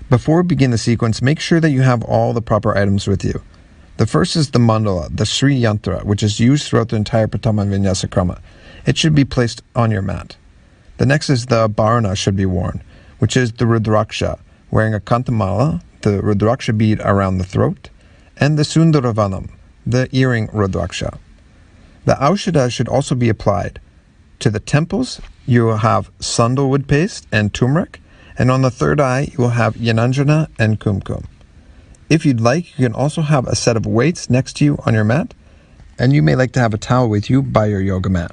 Before we begin the sequence, make sure that you have all the proper items with you. The first is the mandala, the Sri Yantra, which is used throughout the entire Pratama Vinyasa Krama. It should be placed on your mat. The next is the Bharana should be worn, which is the Rudraksha, wearing a Kantamala, the Rudraksha bead around the throat, and the Sundaravanam, the earring Rudraksha. The Aushadha should also be applied. To the temples, you will have sandalwood paste and turmeric, and on the third eye, you will have Yananjana and Kumkum. If you'd like, you can also have a set of weights next to you on your mat, and you may like to have a towel with you by your yoga mat.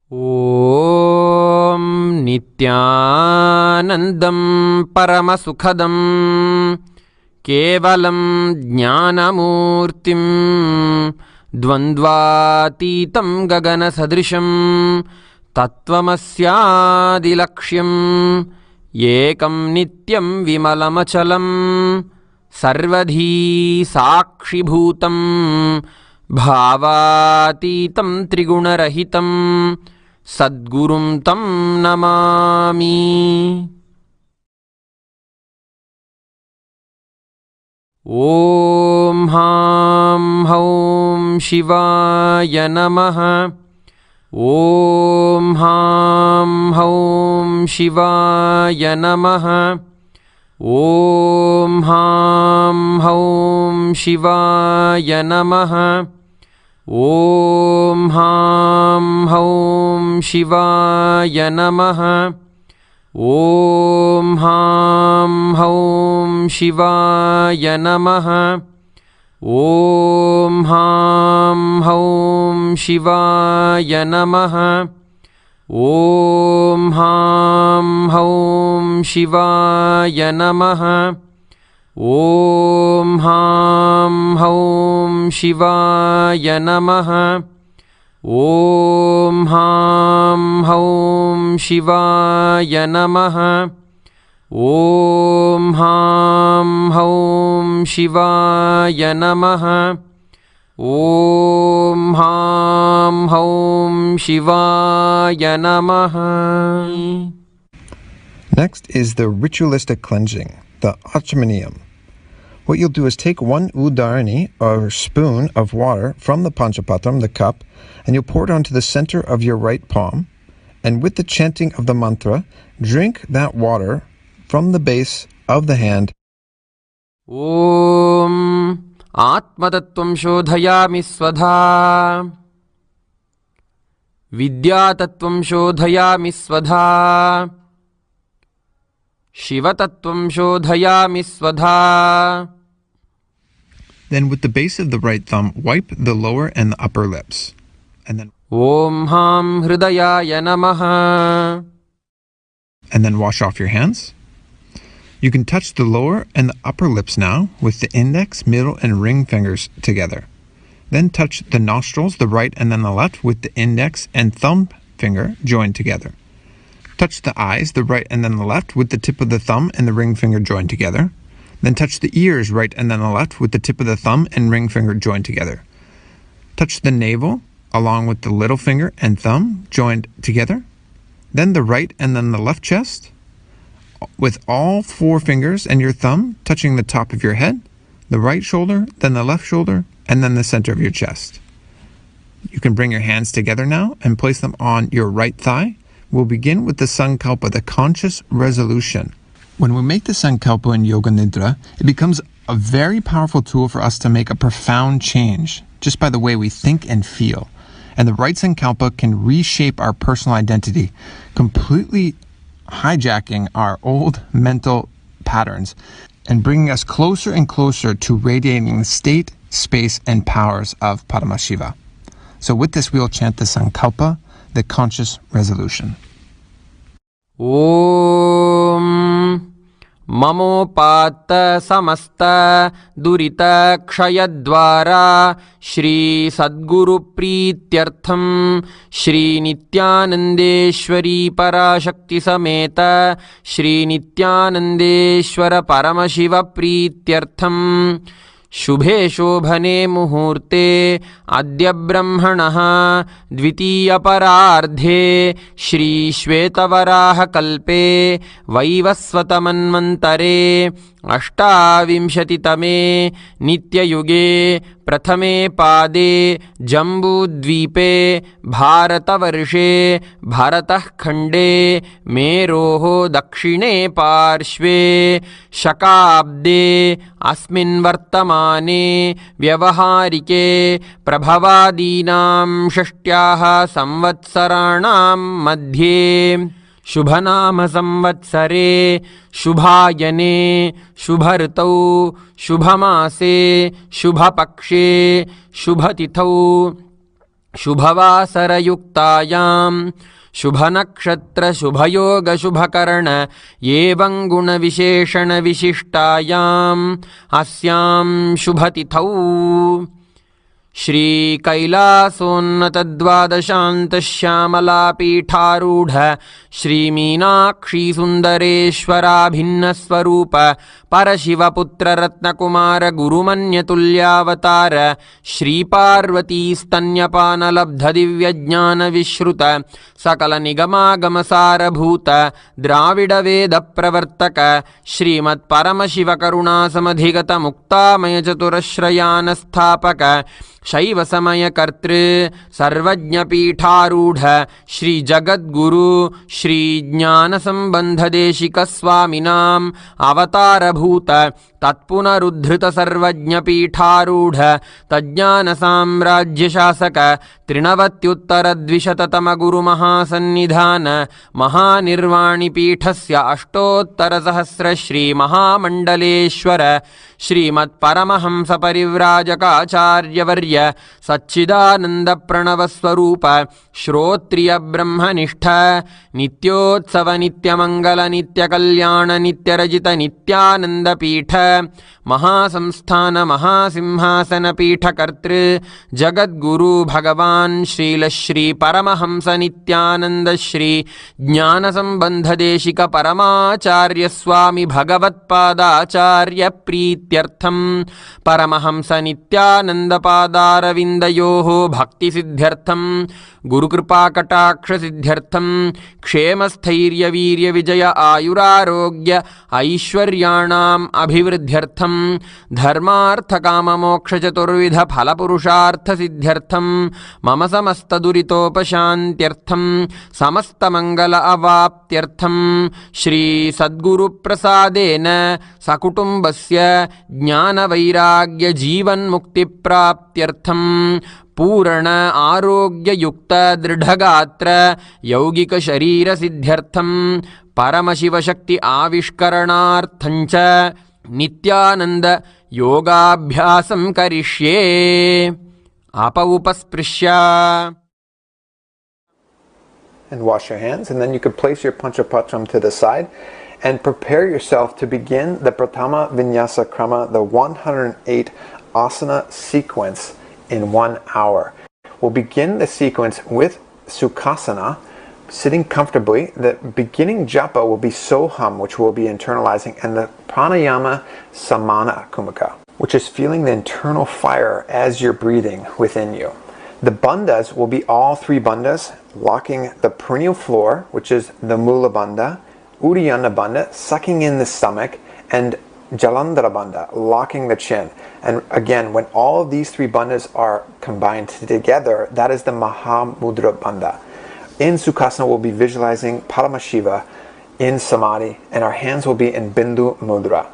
Om Nithyanandam Paramasukhadam Kevalam Jnanamurtim Dvandvatitam Gagana Sadrisham Tattvamasyadilaksham Yekam Nityam Vimalamachalam Sarvadhi Sakshibhutam Bhavatitam Trigunarahitam Sadgurum Tam Namami. Om Ham Haum Shivaya Namaha. Om Ham Haum Shivaya Namaha. Om Ham Haum Shivaya Namaha. Om Ham Haum Shivaya Namaha. Om Ham Haum Shivaya Namaha. Om Ham Haum Shivaya Namaha. Om Ham Haum Shivaya Namaha. Om Ham Haum Shivaya Namaha. Om Ham Haum Shivaya Namaha. Om Ham Haum Shivaya Namaha. Om Ham Haum Shivaya Namaha. Next is the ritualistic cleansing, the Achamaniyam. What you'll do is take one udarani, or spoon, of water from the Panchapatram, the cup, and you'll pour it onto the center of your right palm, and with the chanting of the mantra, drink that water from the base of the hand. Om Atmatattvam Shodhayami Svadha. Vidyatattvam Shodhayami Svadha. Shivatattvam Shodhayami Svadha. Then with the base of the right thumb, wipe the lower and the upper lips. And then Om Ham Hridayaya Namaha. And then wash off your hands. You can touch the lower and the upper lips now with the index, middle, and ring fingers together. Then touch the nostrils, the right and then the left, with the index and thumb finger joined together. Touch the eyes, the right and then the left, with the tip of the thumb and the ring finger joined together. Then touch the ears, right and then the left, with the tip of the thumb and ring finger joined together. Touch the navel, along with the little finger and thumb joined together. Then the right and then the left chest, with all four fingers and your thumb touching the top of your head, the right shoulder, then the left shoulder, and then the center of your chest. You can bring your hands together now and place them on your right thigh. We'll begin with the Sankalpa, the conscious resolution. When we make the Sankalpa in Yoga Nidra, it becomes a very powerful tool for us to make a profound change just by the way we think and feel. And the right Sankalpa can reshape our personal identity, completely hijacking our old mental patterns and bringing us closer and closer to radiating the state, space, and powers of Paramashiva. So with this, we'll chant the Sankalpa, the conscious resolution. Om Mamopata Samasta Durita Kshayadvara Shri Sadguru Prityartham Shri Nithyanandeshwari Parashakti Sameta Shri Nithyanandeshwara Paramashiva Prityartham शुभे शोभने मुहूर्ते अद्य ब्रह्मणः द्वितीयपरार्धे श्रीश्वेतवराहकल्पे वैवस्वतमन्वन्तरे अष्टाविंशतितमे नित्ययुगे प्रथमे पादे जम्बूद्वीपे भारतवर्षे भरतः खण्डे मेरोः दक्षिणे पार्श्वे शकाब्दे अस्मिन् वर्तमाने व्यवहारिके प्रभवादीनां षष्ट्याः संवत्सराणां मध्ये शुभनाम संवत्सरे शुभायने शुभऋतौ शुभमासे शुभपक्षे शुभतिथौ शुभवासरयुक्तायां शुभनक्षत्र शुभयोग शुभकर्ण एवं गुणविशेषण विशिष्टायाम् अस्यां शुभतिथौ श्री कैलासोन्नतद्वादशान्तश्यामलापीठारूढ श्रीमीनाक्षी सुन्दरेश्वराभिन्नस्वरूप परशिवपुत्ररत्नकुमार गुरुमन्यतुल्यावतार श्रीपार्वतीस्तन्यपानलब्धदिव्यज्ञानविश्रुत सकलनिगमागमसारभूत द्राविडवेदप्रवर्तक श्रीमत्परमशिवकरुणासमधिगत मुक्तामयचतुरश्रयानस्थापक शैवसमयकर्तृ सर्वज्ञपीठारूढ श्री जगद्गुरु श्री ज्ञानसम्बन्धदेशिकस्वामिनाम् अवतारभूत तत्पुनरुद्धृत सर्वज्ञपीठारूढ तज्ज्ञानसाम्राज्यशासक त्रिनवत्युत्तरद्विशततम गुरुमहासन्निधान महानिर्वाणिपीठस्य अष्टोत्तरसहस्र श्रीमहामण्डलेश्वर श्रीमत्परमहंसपरिव्राजकाचार्यवर्य सच्चिदानन्दप्रणवस्वरूप श्रोत्रियब्रह्मनिष्ठ नित्योत्सव नित्यमङ्गल नित्यकल्याण नित्यरजित नित्यानन्दपीठ महासंस्थान महासिंहासनपीठकर्तृ जगद्गुरु भगवान् श्रीलश्री परमहंस नित्यानन्द श्री ज्ञानसम्बन्धदेशिक परमाचार्य स्वामी भगवत्पादाचार्य प्रीत्यर्थं परमहंस नित्यानन्दपादारविन्दयोः भक्तिसिद्ध्यर्थं गुरुकृपाकटाक्षसिद्ध्यर्थं क्षेमस्थैर्यवीर्यविजय आयुरारोग्य ऐश्वर्याणाम् अभिवृद्ध्यर्थं धर्मार्थकाममोक्षचतुर्विध फलपुरुषार्थसिद्ध्यर्थं मम समस्तदुरितोपशान्त्यर्थं समस्तमङ्गल अवाप्त्यर्थं श्री सद्गुरुप्रसादेन सकुटुम्बस्य ज्ञानवैराग्य जीवन्मुक्तिप्राप्त्यर्थं पूर्ण आरोग्ययुक्त दृढगात्र यौगिक शरीर सिद्ध्यर्थं परमशिवशक्ति आविष्करणार्थंच नित्यानंद योगाभ्यासं करिष्ये अपौपस्पृश्य. And wash your hands, and then you could place your panchapatram to the side and prepare yourself to begin the Pratama Vinyasa Krama, the 108 asana sequence in 1 hour. We'll begin the sequence with Sukhasana, sitting comfortably. The beginning japa will be Soham, which we'll be internalizing, and the Pranayama Samana Kumaka, which is feeling the internal fire as you're breathing within you. The bandhas will be all 3 bandhas, locking the perineal floor, which is the Mula Bandha, Uddiyana Bandha, sucking in the stomach, and Jalandhara Bandha, locking the chin. And again, when all of these 3 bandhas are combined together, that is the Mahamudra Bandha. In Sukhasana, we'll be visualizing Paramashiva in Samadhi, and our hands will be in Bindu Mudra.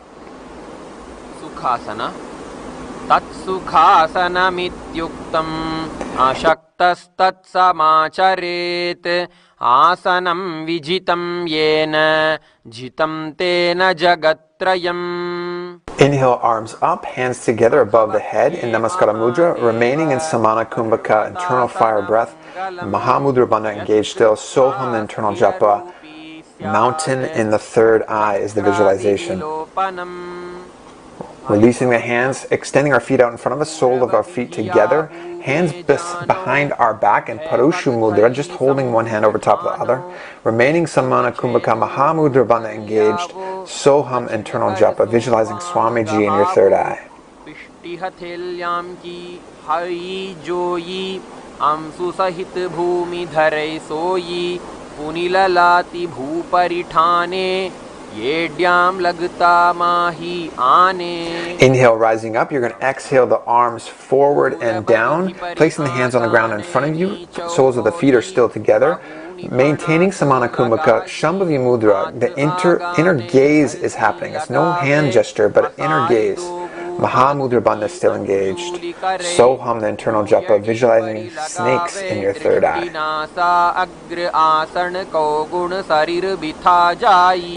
Sukhasana. तत्सुखासनमित्युक्तम् अशक्तस्तत्समाचरेत् आसनं विजितं येन जितं तेन जगत्त्रयम्. Inhale, arms up, hands together above the head in Namaskara Mudra, remaining in Samana Kumbhaka, internal fire breath, Mahamudra Bandha engaged still, Soham internal japa, mountain in the third eye is the visualization. Releasing the hands, extending our feet out in front of us, sole of our feet together, hands behind our back in Parushu Mudra, just holding one hand over top of the other. Remaining Samana Kumbhaka, Mahamudra Bandha engaged, Soham internal japa, visualizing Swamiji in your third eye. कोटि हथेल्याम की हई जोई आमसु सहित भूमि धरे सोई पुनिललाति भूपरिठाने येड्याम लगता माही आने. Inhale, rising up. You're going to exhale the arms forward and down, placing the hands on the ground in front of you. Soles of the feet are still together. Maintaining Samana Kumbhaka, Shambhavi Mudra. The inner gaze is happening. It's no hand gesture, but inner gaze. Mahamudra Bandha is still engaged. Soham, the internal japa, visualizing snakes in your third eye.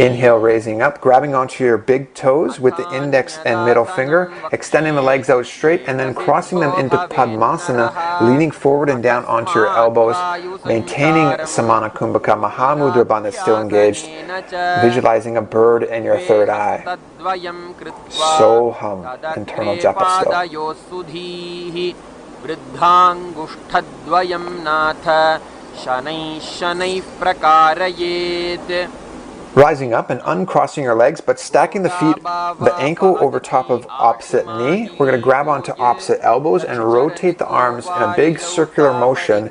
Inhale, raising up, grabbing onto your big toes with the index and middle finger, extending the legs out straight, and then crossing them into Padmasana, leaning forward and down onto your elbows, maintaining Samana Kumbhaka. Mahamudra Bandha is still engaged, visualizing a bird in your third eye. Soham, internal japa still. Rising up and uncrossing your legs, but stacking the feet, the ankle over top of opposite knee. We're going to grab onto opposite elbows and rotate the arms in a big circular motion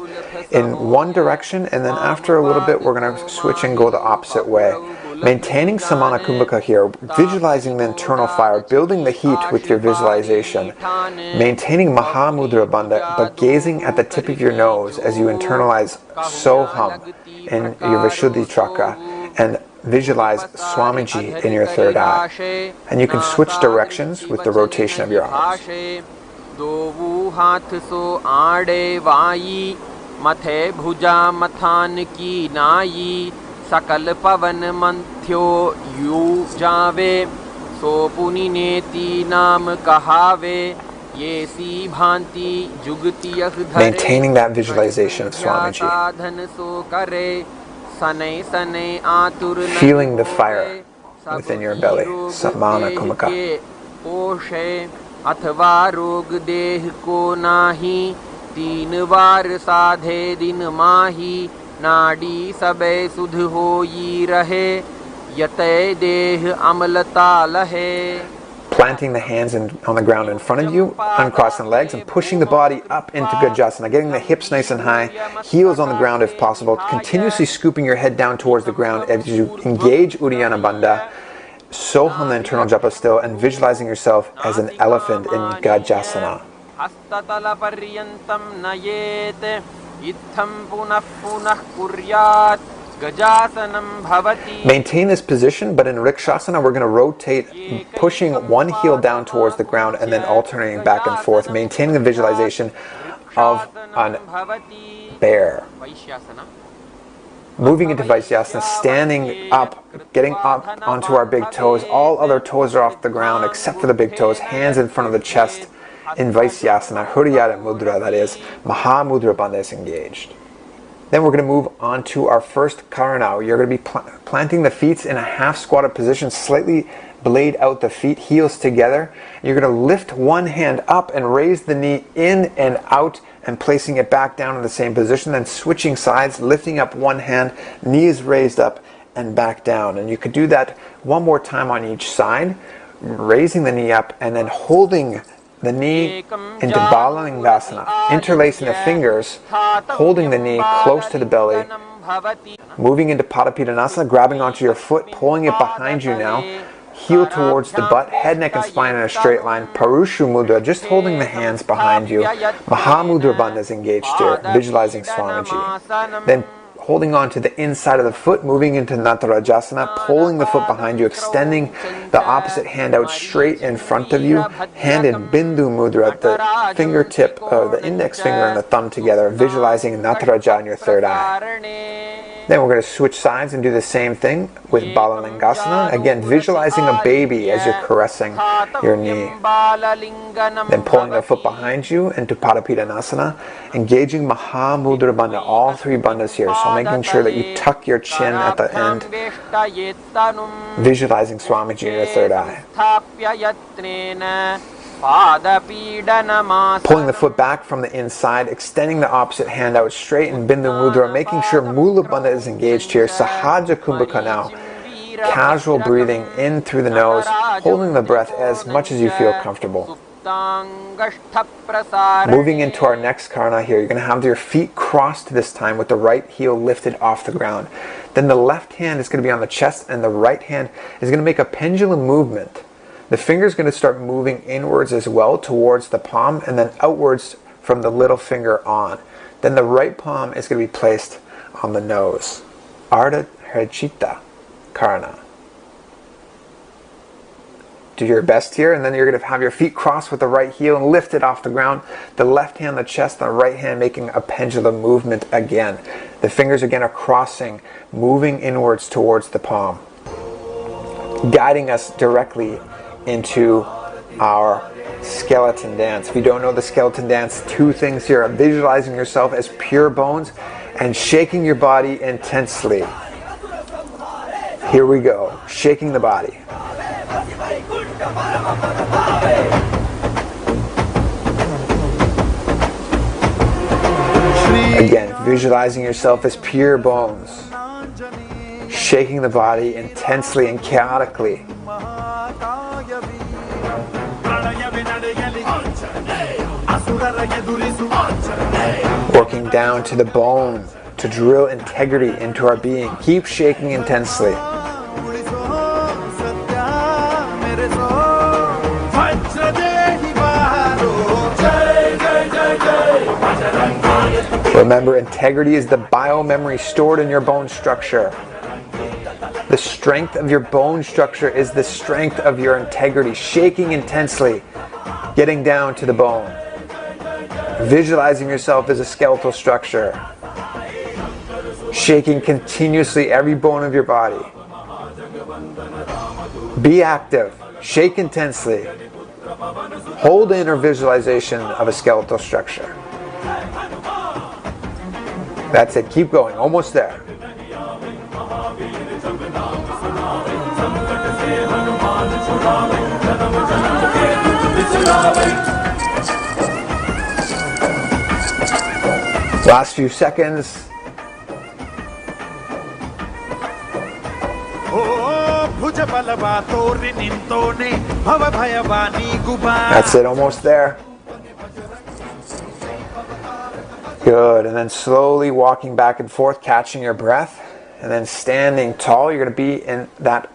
in one direction, and then after a little bit we're going to switch and go the opposite way. Maintaining Samana Kumbhaka here, visualizing the internal fire, building the heat with your visualization. Maintaining Mahamudra Bandha, but gazing at the tip of your nose as you internalize Soham in your Vishuddhi chakra, and visualize Swamiji in your third eye. And you can switch directions with the rotation of your arms. सकल पवन मंथ्यो you जावे सो पुनि नेति नाम कहावे ये सी भांति जुगति यह धरे. Maintaining that visualization of Swamiji. Feeling the fire within your belly. Samana Kumbhaka. अथवा रोग देह को नाही 3 बार साधे दिन माही नाडी सबे सुध होई रहे यतय देह अमलता लहे. Planting the hands on the ground in front of you, uncrossing the legs and pushing the body up into Gajasana, getting the hips nice and high, heels on the ground if possible, continuously scooping your head down towards the ground as you engage Uddiyana Bandha, Soham the internal japa still, and visualizing yourself as an elephant in Gajasana. Maintain this position, but in Rikshasana we're going to rotate, pushing one heel down towards the ground and then alternating back and forth, maintaining the visualization of a bear. Moving into Vaisyasana, standing up, getting up onto our big toes. All other toes are off the ground except for the big toes, hands in front of the chest in Vaisyasana, Huriyata Mudra, that is, Mahamudra Bandha is engaged. Then we're going to move on to our first Karana. You're going to be planting the feet in a half squatted position, slightly blade out the feet, heels together. You're going to lift one hand up and raise the knee in and out and placing it back down in the same position. Then switching sides, lifting up one hand, knees raised up and back down. And you could do that one more time on each side, raising the knee up and then holding the knee into Balalingasana, interlacing the fingers, holding the knee close to the belly, moving into Padapidanasana, grabbing onto your foot, pulling it behind you now, heel towards the butt, head, neck, and spine in a straight line, Parushu Mudra, just holding the hands behind you, Mahamudra Bandha is engaged here, visualizing Swamiji. Then holding on to the inside of the foot, moving into Natarajasana, pulling the foot behind you, extending the opposite hand out straight in front of you, hand in Bindu Mudra, the fingertip, the index finger and the thumb together, visualizing Nataraja in your third eye. Then we're going to switch sides and do the same thing with Balalingasana. Again, visualizing a baby as you're caressing your knee. Then pulling the foot behind you into Padapidanasana, engaging Mahamudra Bandha, all 3 bandhas here. So making sure that you tuck your chin at the end, visualizing Swamiji in your third eye. Pulling the foot back from the inside, extending the opposite hand out straight in Bindu Mudra, making sure Mula Bandha is engaged here. Sahaja Kumbhaka now. Casual breathing in through the nose, holding the breath as much as you feel comfortable. Moving into our next karna here, you're going to have your feet crossed this time with the right heel lifted off the ground. Then the left hand is going to be on the chest and the right hand is going to make a pendulum movement. The finger is going to start moving inwards as well towards the palm and then outwards from the little finger on. Then the right palm is going to be placed on the nose. Ardha Harchita Karna. Do your best here, and then you're going to have your feet crossed with the right heel and lifted off the ground. The left hand on the chest, the right hand making a pendulum movement again. The fingers again are crossing, moving inwards towards the palm, guiding us directly into our skeleton dance. If you don't know the skeleton dance, two things here: visualizing yourself as pure bones and shaking your body intensely. Here we go, shaking the body. Again, visualizing yourself as pure bones, shaking the body intensely and chaotically. Working down to the bone to drill integrity into our being. Keep shaking intensely. Remember, integrity is the biomemory stored in your bone structure. The strength of your bone structure is the strength of your integrity. Shaking intensely, getting down to the bone. Visualizing yourself as a skeletal structure. Shaking continuously every bone of your body. Be active. Shake intensely. Hold in or visualization of a skeletal structure. That's it. Keep going. Almost there. Last few seconds. That's it. Almost there. Good. And then slowly walking back and forth, catching your breath, and then standing tall. You're going to be in that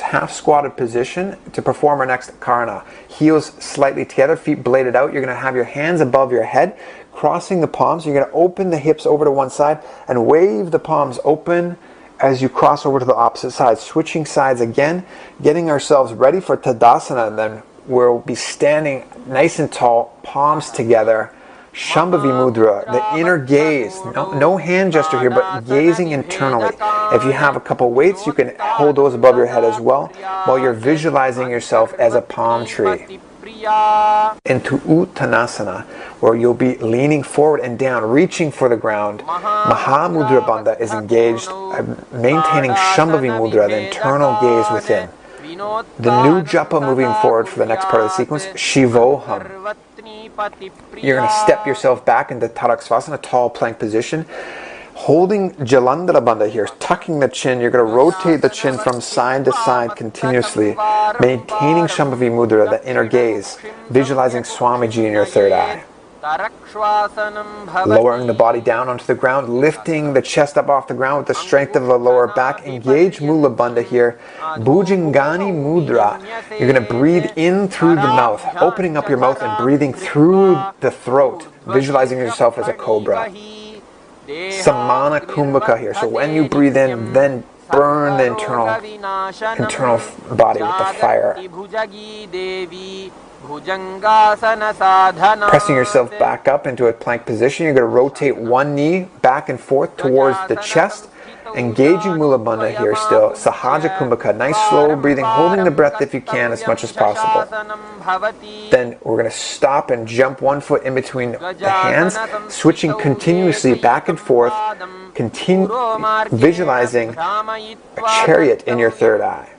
half squatted position to perform our next karna. Heels slightly together, feet bladed out. You're going to have your hands above your head, crossing the palms. You're going to open the hips over to one side and wave the palms open as you cross over to the opposite side. Switching sides again, getting ourselves ready for Tadasana, and then we'll be standing nice and tall, palms together. Shambhavi Mudra, the inner gaze. No hand gesture here, but gazing internally. If you have a couple weights, you can hold those above your head as well, while you're visualizing yourself as a palm tree. Into Uttanasana, where you'll be leaning forward and down, reaching for the ground. Mahamudra Bandha is engaged, maintaining Shambhavi Mudra, the internal gaze within. The new japa moving forward for the next part of the sequence, Shivoham. You're going to step yourself back into Tadaksvasana, tall plank position. Holding Jalandhara Bandha here, tucking the chin. You're going to rotate the chin from side to side continuously, maintaining Shambhavi Mudra, the inner gaze, visualizing Swamiji in your third eye. Lowering the body down onto the ground, lifting the chest up off the ground with the strength of the lower back. Engage Mula Bandha here. Bhujangani Mudra. You're going to breathe in through the mouth, opening up your mouth and breathing through the throat, visualizing yourself as a cobra. Samana Kumbhaka here. So when you breathe in, then burn the internal body with the fire. Pressing yourself back up into a plank position. You're going to rotate one knee back and forth towards the chest. Engaging Mula Bandha here still. Sahaja Kumbhaka. Nice slow breathing, holding the breath if you can as much as possible. Then we're going to stop and jump one foot in between the hands, switching continuously back and forth, visualizing a chariot in your third eye.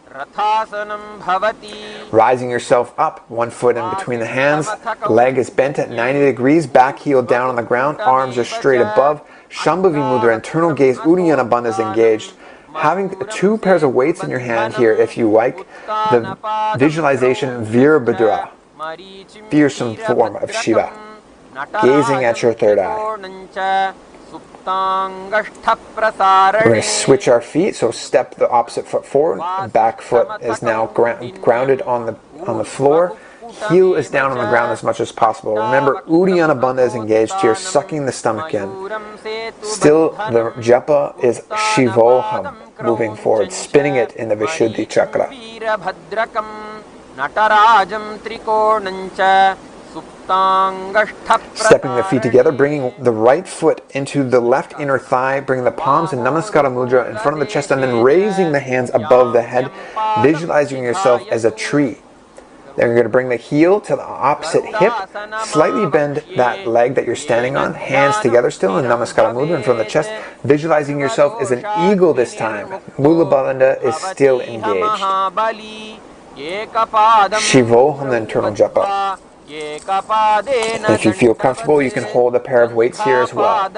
Rising yourself up, one foot in between the hands, leg is bent at 90 degrees, back heel down on the ground, arms are straight above. Shambhavi Mudra, internal gaze, Uddiyana Bandha is engaged. Having two pairs of weights in your hand here if you like. The visualization Virabhadra. fearsome form of Shiva, gazing at your third eye. We're going to switch our feet, so step the opposite foot forward, back foot is now grounded on the floor, heel is down on the ground as much as possible. Remember, Uddiyana Bandha is engaged here, sucking the stomach in. Still, the japa is Shivoham, moving forward, spinning it in the Vishuddhi chakra. Stepping the feet together, bringing the right foot into the left inner thigh, bringing the palms in Namaskara Mudra in front of the chest, and then raising the hands above the head, visualizing yourself as a tree. Then you're going to bring the heel to the opposite hip, slightly bend that leg that you're standing on, hands together still in Namaskara Mudra in front of the chest, visualizing yourself as an eagle this time. Mula Bandha is still engaged. Shivoham, the internal japa. And if you feel comfortable, you can hold a pair of weights here as well.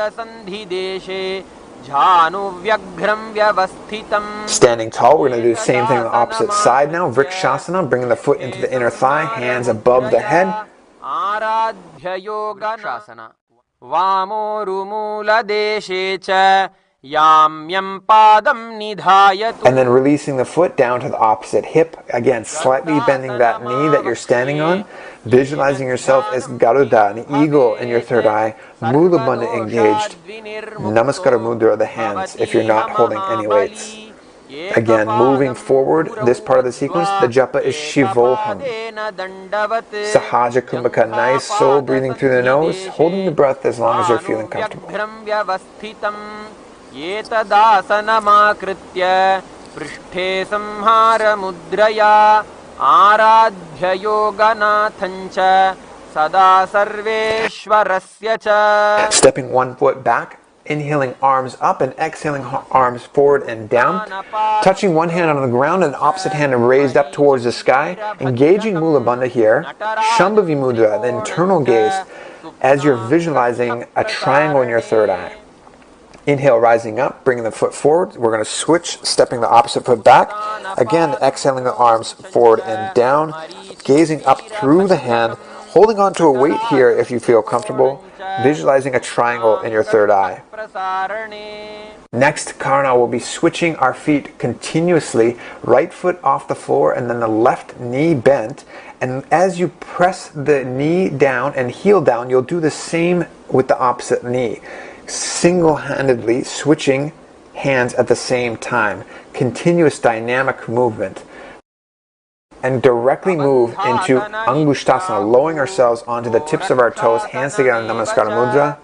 Standing tall, we're going to do the same thing on the opposite side now. Vrikshasana, bringing the foot into the inner thigh, hands above the head. And then releasing the foot down to the opposite hip. Again, slightly bending that knee that you're standing on. Visualizing yourself as Garuda, an eagle in your third eye. Mula Bandha engaged. Namaskara Mudra, the hands, if you're not holding any weights. Again, moving forward, this part of the sequence, the japa is Shivoham. Sahaja Kumbhaka, nice soul, breathing through the nose, holding the breath as long as you're feeling comfortable. Stepping one foot back, inhaling arms up and exhaling arms forward and down. Touching one hand on the ground and the opposite hand raised up towards the sky. Engaging Mula Bandha here. Shambhavi Mudra, the internal gaze, as you're visualizing a triangle in your third eye. Inhale, rising up, bringing the foot forward. We're going to switch, stepping the opposite foot back. Again, exhaling the arms forward and down. Gazing up through the hand. Holding on to a weight here if you feel comfortable. Visualizing a triangle in your third eye. Next, Karna will be switching our feet continuously. Right foot off the floor and then the left knee bent. And as you press the knee down and heel down, you'll do the same with the opposite knee. Single-handedly switching hands at the same time. Continuous dynamic movement. And directly move into Angushtasana, lowering ourselves onto the tips of our toes, hands together in Namaskara Mudra,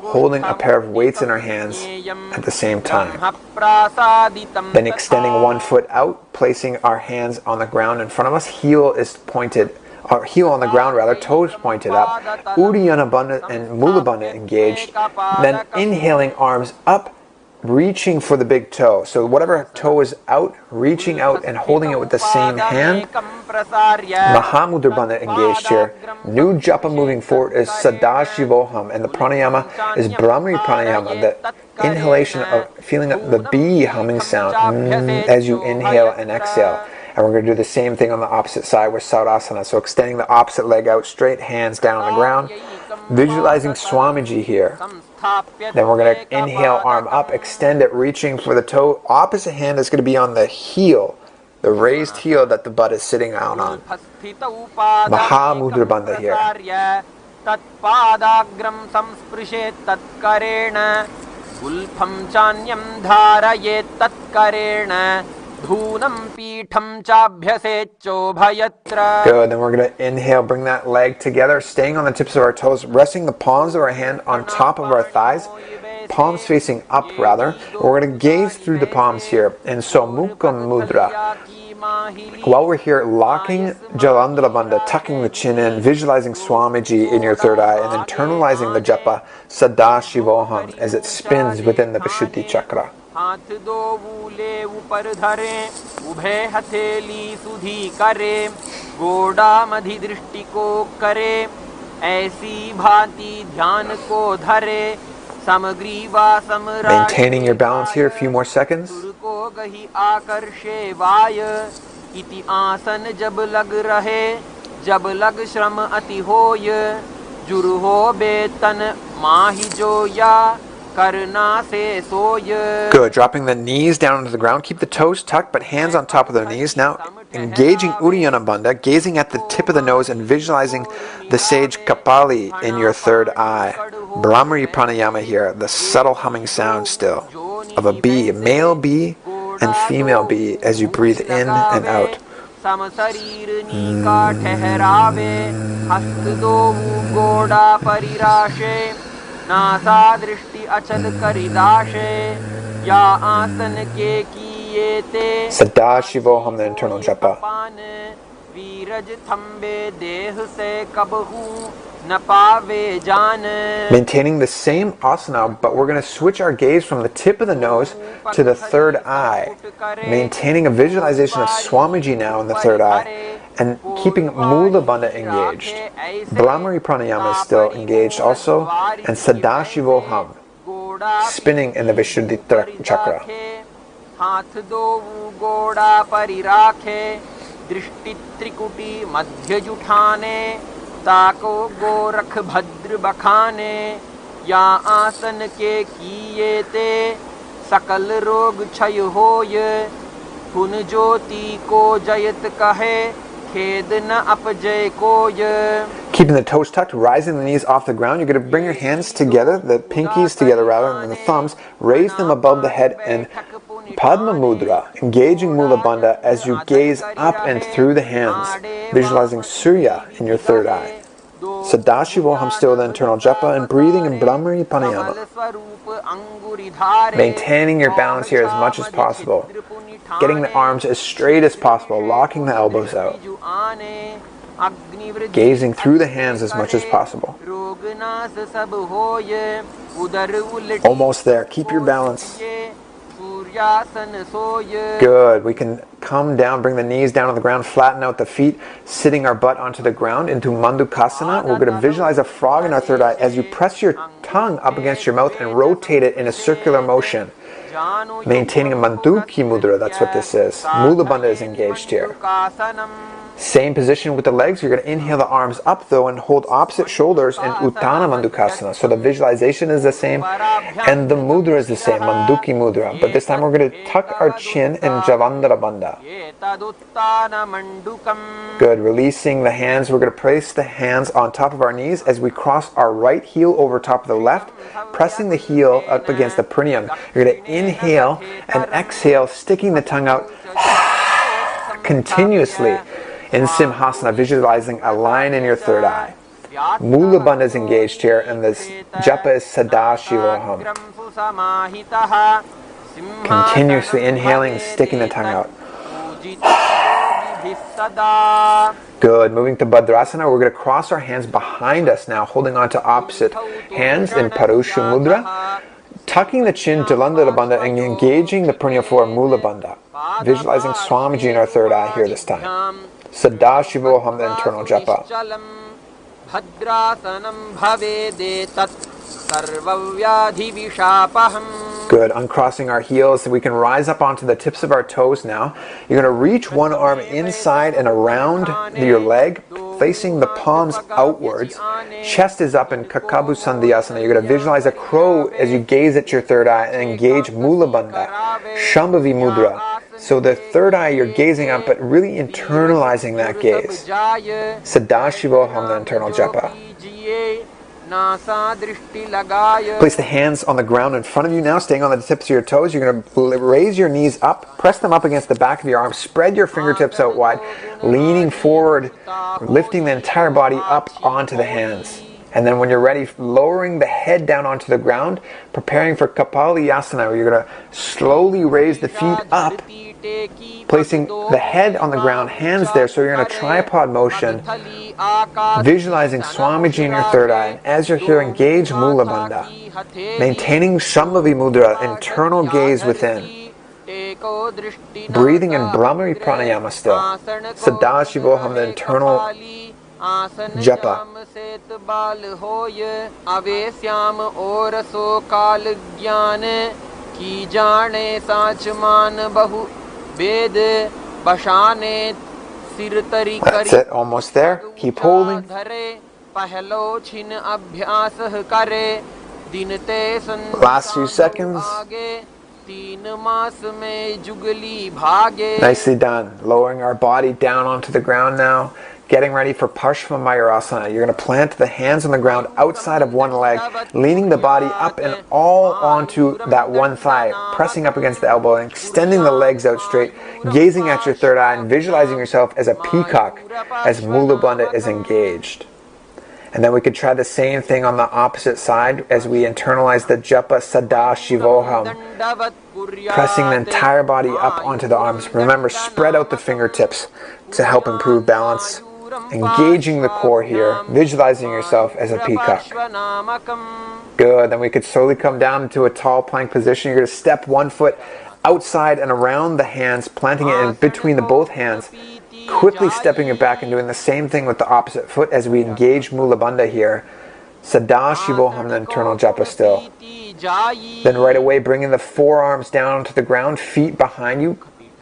holding a pair of weights in our hands at the same time. Then extending one foot out, placing our hands on the ground in front of us, heel is pointed, or heel on the ground rather, toes pointed up, Uddiyana Bandha and Mula Bandha engaged, then inhaling arms up, reaching for the big toe. So whatever toe is out, reaching out and holding it with the same hand. Mahamudra Bandha engaged here. New japa moving forward is Sadashivoham, and the pranayama is Brahmari pranayama, the inhalation of feeling the bee humming sound as you inhale and exhale. And we're going to do the same thing on the opposite side with Saurasana. So extending the opposite leg out straight, hands down on the ground. Visualizing Swamiji here. Then we're going to inhale, arm up, extend it, reaching for the toe. Opposite hand is going to be on the heel, the raised heel that the butt is sitting out on. Mahamudra Bandha here. Good, then we're going to inhale, bring that leg together, staying on the tips of our toes, resting the palms of our hand on top of our thighs, palms facing up rather. We're going to gaze through the palms here, and so Mukham Mudra. While we're here, locking Jalandhara Bandha, tucking the chin in, visualizing Swamiji in your third eye, and internalizing the japa Sadashivoham as it spins within the Vishuddhi chakra. Maintaining your balance here, a few more seconds. जब लग श्रम अति होय जुरु हो बेतन माहि जो या करना से सोय. Good. Dropping the knees down onto the ground. Keep the toes tucked, but hands on top of the knees. Now, engaging Uddiyana Bandha, gazing at the tip of the nose and visualizing the sage Kapali in your third eye. Brahmari Pranayama here, the subtle humming sound still of a bee, a male bee and female bee as you breathe in and out. सम शरीर नीका ठहरावे हस्त दो गोड़ा परिराशे NASA दृष्टि अचल करिदाशे या आसन के किए ते Sadashivoham, the internal japa. Viraj Thumbay देह से कबहू न पावे जान. Maintaining the same asana, but we're going to switch our gaze from the tip of the nose to the third eye. Maintaining a visualization of Swamiji now in the third eye, and keeping Mula Bandha engaged. Brahmari Pranayama is still engaged also, and Sadashivoham, spinning in the Vishuddhitra chakra. हाथ दो गोड़ा परिराखे दृष्टि त्रिकुटी मध्य जुठाने ताको गोरख भद्र बखाने या आसन के किए ते सकल रोग क्षय होय पुन ज्योति को जयत कहे खेद न अपजय कोय. Keeping the toes tucked, rising the knees off the ground, you're going to bring your hands together, the pinkies together rather than the thumbs, raise them above the head and Padma Mudra, engaging Mula Bandha as you gaze up and through the hands, visualizing Surya in your third eye. Sadashivoham, still the internal japa, and breathing in Brahmari Pranayama. Maintaining your balance here as much as possible. Getting the arms as straight as possible, locking the elbows out. Gazing through the hands as much as possible. Almost there. Keep your balance. Good. We can come down, bring the knees down on the ground, flatten out the feet, sitting our butt onto the ground into Mandukasana. We're going to visualize a frog in our third eye as you press your tongue up against your mouth and rotate it in a circular motion. Maintaining a Manduki Mudra, that's what this is. Mula Bandha is engaged here. Same position with the legs. You're going to inhale the arms up though and hold opposite shoulders in Uttana Mandukasana. So the visualization is the same and the mudra is the same, Manduki Mudra. But this time we're going to tuck our chin in Jalandhara Bandha. Good. Releasing the hands. We're going to place the hands on top of our knees as we cross our right heel over top of the left, pressing the heel up against the perineum. You're going to inhale and exhale, sticking the tongue out continuously. In Simhasana, visualizing a line in your third eye. Mula Bandha is engaged here, and this japa is Sadashivoham. Continuously inhaling and sticking the tongue out. Good. Moving to Bhadrasana, we're going to cross our hands behind us now, holding on to opposite hands in Parusha Mudra. Tucking the chin to Jalandhara Bandha and engaging the perineal floor Mula Bandha. Visualizing Swamiji in our third eye here this time. Sadashivoham, the internal japa. Good. Uncrossing our heels, we can rise up onto the tips of our toes now. You're going to reach one arm inside and around your leg, facing the palms outwards. Chest is up in Kakabu Sandhyasana. You're going to visualize a crow as you gaze at your third eye and engage Mula Bandha, Shambhavi Mudra. So the third eye you're gazing up, but really internalizing that gaze. Sadashivoham, the internal japa. Place the hands on the ground in front of you now, staying on the tips of your toes. You're going to raise your knees up, press them up against the back of your arms, spread your fingertips out wide, leaning forward, lifting the entire body up onto the hands. And then when you're ready, lowering the head down onto the ground, preparing for Kapalayasana, where you're going to slowly raise the feet up, placing the head on the ground, hands there, so you're in a tripod motion, visualizing Swamiji in your third eye. And as you're here, engage Mula Bandha, maintaining Shambhavi Mudra, internal gaze within. Breathing in Brahmari Pranayama still. Sadashivoham, the internal japa. That's it, almost there. Keep holding. Last few seconds. Nicely done. Lowering our body down onto the ground now. Getting ready for Parsvamayurasana. You're going to plant the hands on the ground outside of one leg, leaning the body up and all onto that one thigh, pressing up against the elbow and extending the legs out straight, gazing at your third eye and visualizing yourself as a peacock as Mula Bandha is engaged. And then we could try the same thing on the opposite side as we internalize the japa Sada Shivoham, pressing the entire body up onto the arms. Remember, spread out the fingertips to help improve balance. Engaging the core here, visualizing yourself as a peacock. Good, then we could slowly come down into a tall plank position. You're going to step one foot outside and around the hands, planting it in between the both hands, quickly stepping it back and doing the same thing with the opposite foot as we engage Mula Bandha here. Sada Shivoham, the internal japa still. Then right away bringing the forearms down to the ground, feet behind you,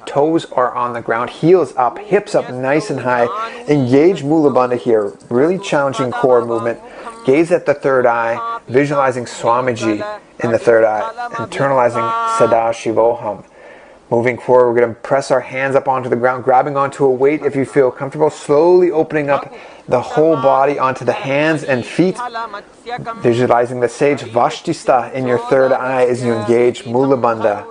toes are on the ground, heels up, hips up nice and high. Engage Mula Bandha here, really challenging core movement. Gaze at the third eye, visualizing Swamiji in the third eye, internalizing Sada Shivoham. Moving forward, we're going to press our hands up onto the ground, grabbing onto a weight if you feel comfortable, slowly opening up the whole body onto the hands and feet, visualizing the sage Vashtista in your third eye as you engage Mula Bandha.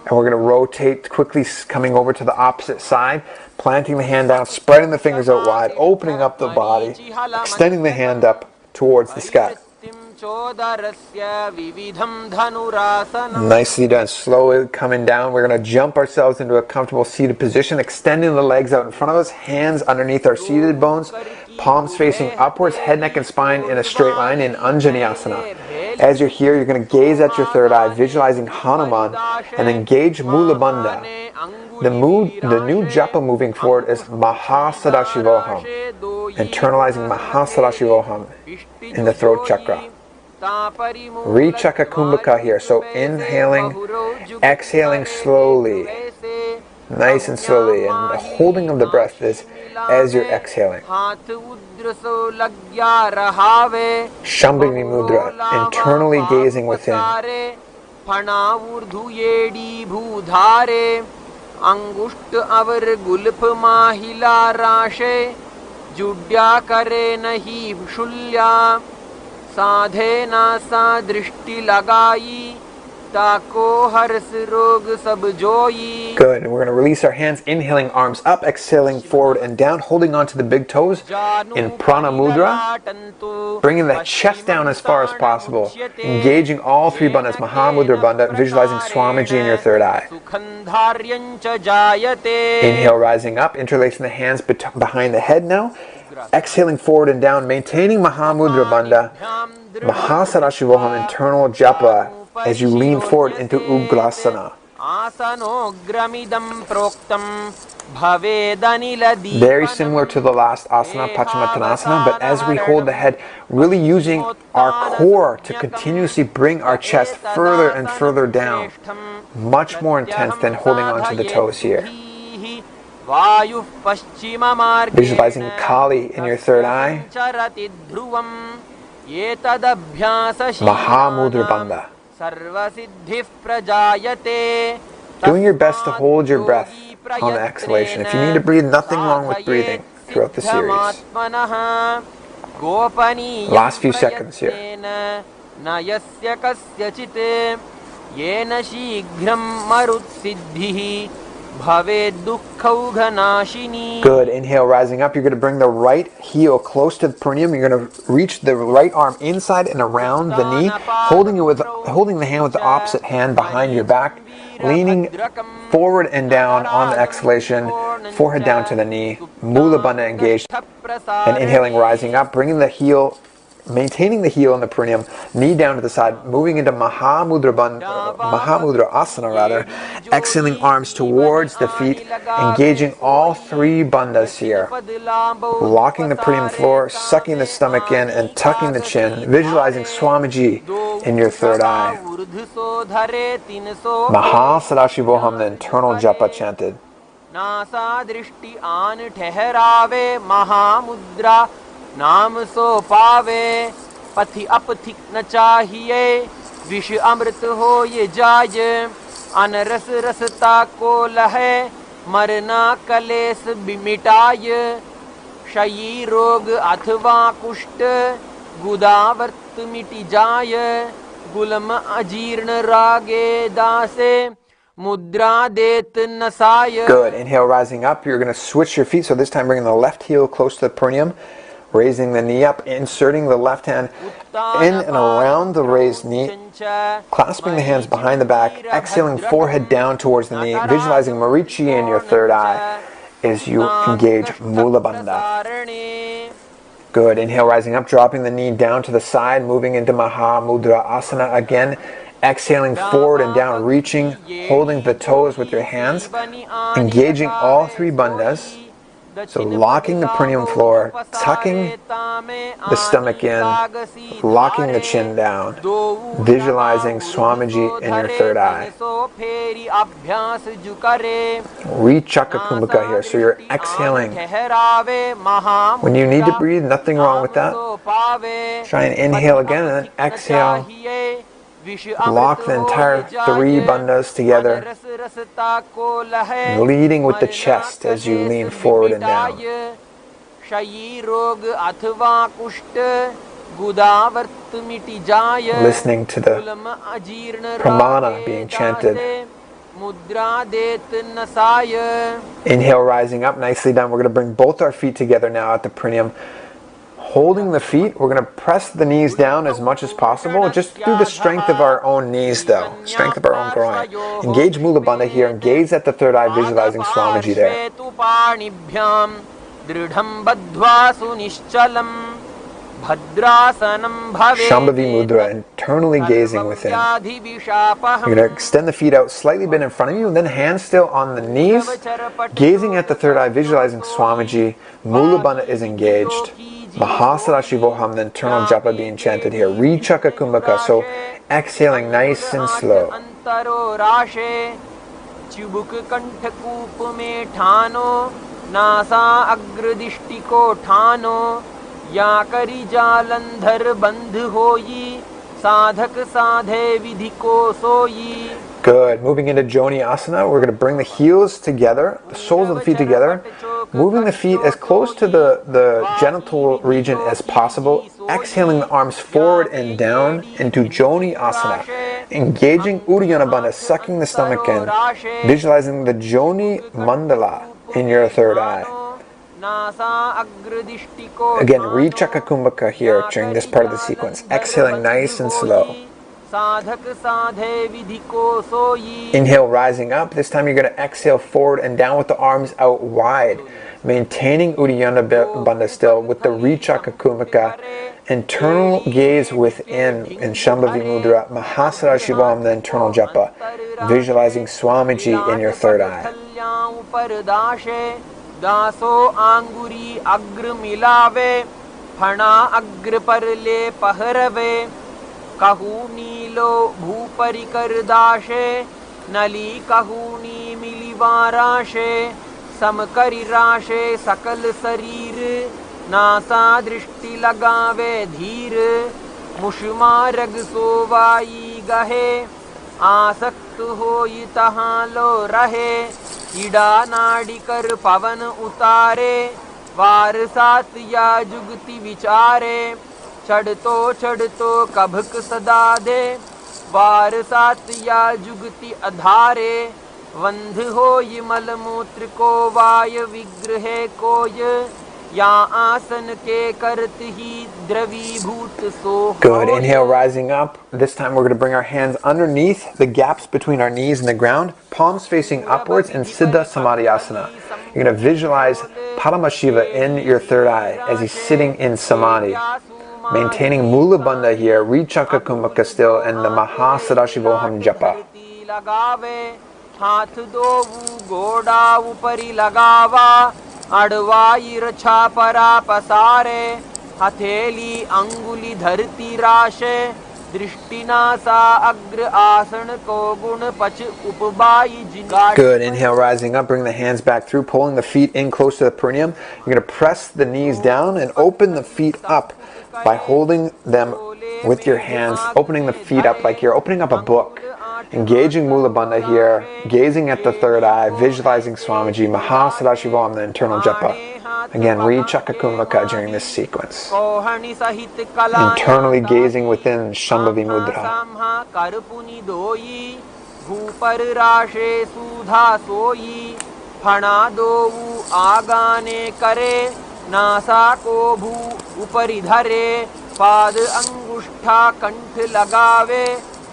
And we're going to rotate quickly, coming over to the opposite side, planting the hand down, spreading the fingers out wide, opening up the body, extending the hand up towards the sky. Nicely done. Slowly coming down. We're going to jump ourselves into a comfortable seated position, extending the legs out in front of us, hands underneath our seated bones, palms facing upwards, head, neck, and spine in a straight line in Anjaneyasana. As you're here, you're going to gaze at your third eye, visualizing Hanuman, and engage Mula Bandha. The new japa moving forward is Mahasadashivoham, internalizing Mahasadashivoham in the throat chakra. Richaka Kumbhaka here, so inhaling, exhaling slowly, nice and slowly, and the holding of the breath is as you're exhaling. Shambhini Mudra, internally gazing within. अंगुष्ट our Gulf माहिला राशे जुड्या करे नहीं शुल्या साधे NASA दृष्टि लगाई ताको हर्ष रोग सब जोई. Good. And we're going to release our hands, inhaling, arms up, exhaling forward and down, holding on to the big toes in Prana Mudra, bringing the chest down as far as possible, engaging all three bandhas, Mahamudra Bandha, visualizing Swamiji in your third eye. Inhale, rising up, interlacing the hands behind the head now, exhaling forward and down, maintaining Mahamudra Bandha, Mahasadashivoham, internal japa, as you lean forward into Uglasana. Very similar to the last asana, Pachimattanasana, but as we hold the head, really using our core to continuously bring our chest further and further down. Much more intense than holding onto the toes here. Visualizing Kali in your third eye. Mahamudra Bandha. Doing your best to hold your breath on the exhalation. If you need to breathe, nothing wrong with breathing throughout the series. Last few seconds here. Good. Inhale, rising up. You're going to bring the right heel close to the perineum. You're going to reach the right arm inside and around the knee, holding the hand with the opposite hand behind your back, leaning forward and down on the exhalation, forehead down to the knee, Mula Bandha engaged, and inhaling, rising up, bringing the heel, maintaining the heel in the perineum, knee down to the side, moving into Mahamudra Asana, exhaling arms towards the feet, engaging all three bandhas here, locking the perineum floor, sucking the stomach in and tucking the chin, visualizing Swamiji in your third eye. Mahasadashivoham, the internal japa chanted. NASA दृष्टि आन ठहरावे महामुद्रा नाम सो पावे पथि अपथिक न चाहिए विष अमृत हो ये जाय अनरस रसता को लहे मरना कलेस मिटाय क्षयी रोग अथवा कुष्ठ गुदावर्त मिटि जाय गुलम अजीर्ण रागे दासे mudra det nasaya. Good. Inhale, rising up. You're going to switch your feet. So this time bringing the left heel close to the perineum, raising the knee up, inserting the left hand in and around the raised knee, clasping the hands behind the back, exhaling forehead down towards the knee, visualizing Marichi in your third eye as you engage Mula Bandha. Good. Inhale, rising up, dropping the knee down to the side, moving into Maha Mudra Asana again. Exhaling forward and down, reaching, holding the toes with your hands, engaging all three bandhas. So locking the perineum floor, tucking the stomach in, locking the chin down, visualizing Swamiji in your third eye. Re-chakra kumbhaka here, so you're exhaling. When you need to breathe, nothing wrong with that. Try and inhale again and then exhale. Lock the entire three bandhas together, leading with the chest as you lean forward and down. Listening to the pramana being chanted. Inhale, rising up, nicely done. We're going to bring both our feet together now at the perineum. Holding the feet, we're going to press the knees down as much as possible, just through the strength of our own knees though, strength of our own groin. Engage Mula Bandha here, and gaze at the third eye, visualizing Swamiji there. Shambhavi Mudra, internally gazing within. You're going to extend the feet out, slightly bent in front of you, and then hands still on the knees, gazing at the third eye, visualizing Swamiji. Mula Bandha is engaged. Mahasannidhanam, the internal japa being chanted here. Re-chakra kumbhaka, so exhaling nice and slow. Good. Moving into Joni Asana, we're going to bring the heels together, the soles of the feet together, moving the feet as close to the genital region as possible, exhaling the arms forward and down into Joni Asana, engaging Uddiyana Bandha, sucking the stomach in, visualizing the Joni Mandala in your third eye. Again, Re-chakra kumbhaka here during this part of the sequence, exhaling nice and slow. Inhale, rising up. This time you're going to exhale forward and down with the arms out wide, maintaining Uddiyana Bandha still with the Re-chakra kumbhaka. Internal gaze within in Shambhavi Mudra, Mahasannidhanam, the internal japa, visualizing Swamiji in your third eye. दासो आंगुरी अग्र मिलावे फणा अग्र पर ले पहरवे कहू नीलो भूपरि कर दाशे नली कहूनी मिली वाराशे समकरि राशे सकल शरीर नासा दृष्टि लगावे धीर मुषमा रग सोवाई गहे आसक्त होई तहाँ लो रहे ईडा नाड़ी कर पवन उतारे वार सात या जुगति विचारे चढ़तो कभक सदा दे वार सात या जुगति अधारे वंध होय मल मूत्र को वाय विग्रह कोय या आसन के करत ही द्रवीभूत सो. Good. Inhale, rising up. This time we're going to bring our hands underneath the gaps between our knees and the ground, palms facing upwards in Siddha Samadhyasana. You're going to visualize Paramashiva in your third eye as he's sitting in Samadhi, maintaining Mula Bandha here, Re-chakra kumbhaka still, and the Mahasannidhanam japa. अड़वाई रछा परा पसारे हथेली अंगुली धरती राशे दृष्टिनासा अग्र आसन को गुण पच उपबाई जिन. Good. Inhale, rising up. Bring the hands back through, pulling the feet in close to the perineum. You're going to press the knees down and open the feet up by holding them with your hands, opening the feet up like you're opening up a book. Engaging Mula Bandha here, gazing at the third eye, visualizing Swamiji, Mahasannidhanam, the internal japa. Again, read Chakakumbhaka during this sequence. Internally gazing within Shambhavi Mudra. भूपर राशे सुधा सोई फणा दोऊ आगाने करे NASA को भू ऊपरी धरे पाद अंगुष्ठा कंठ लगावे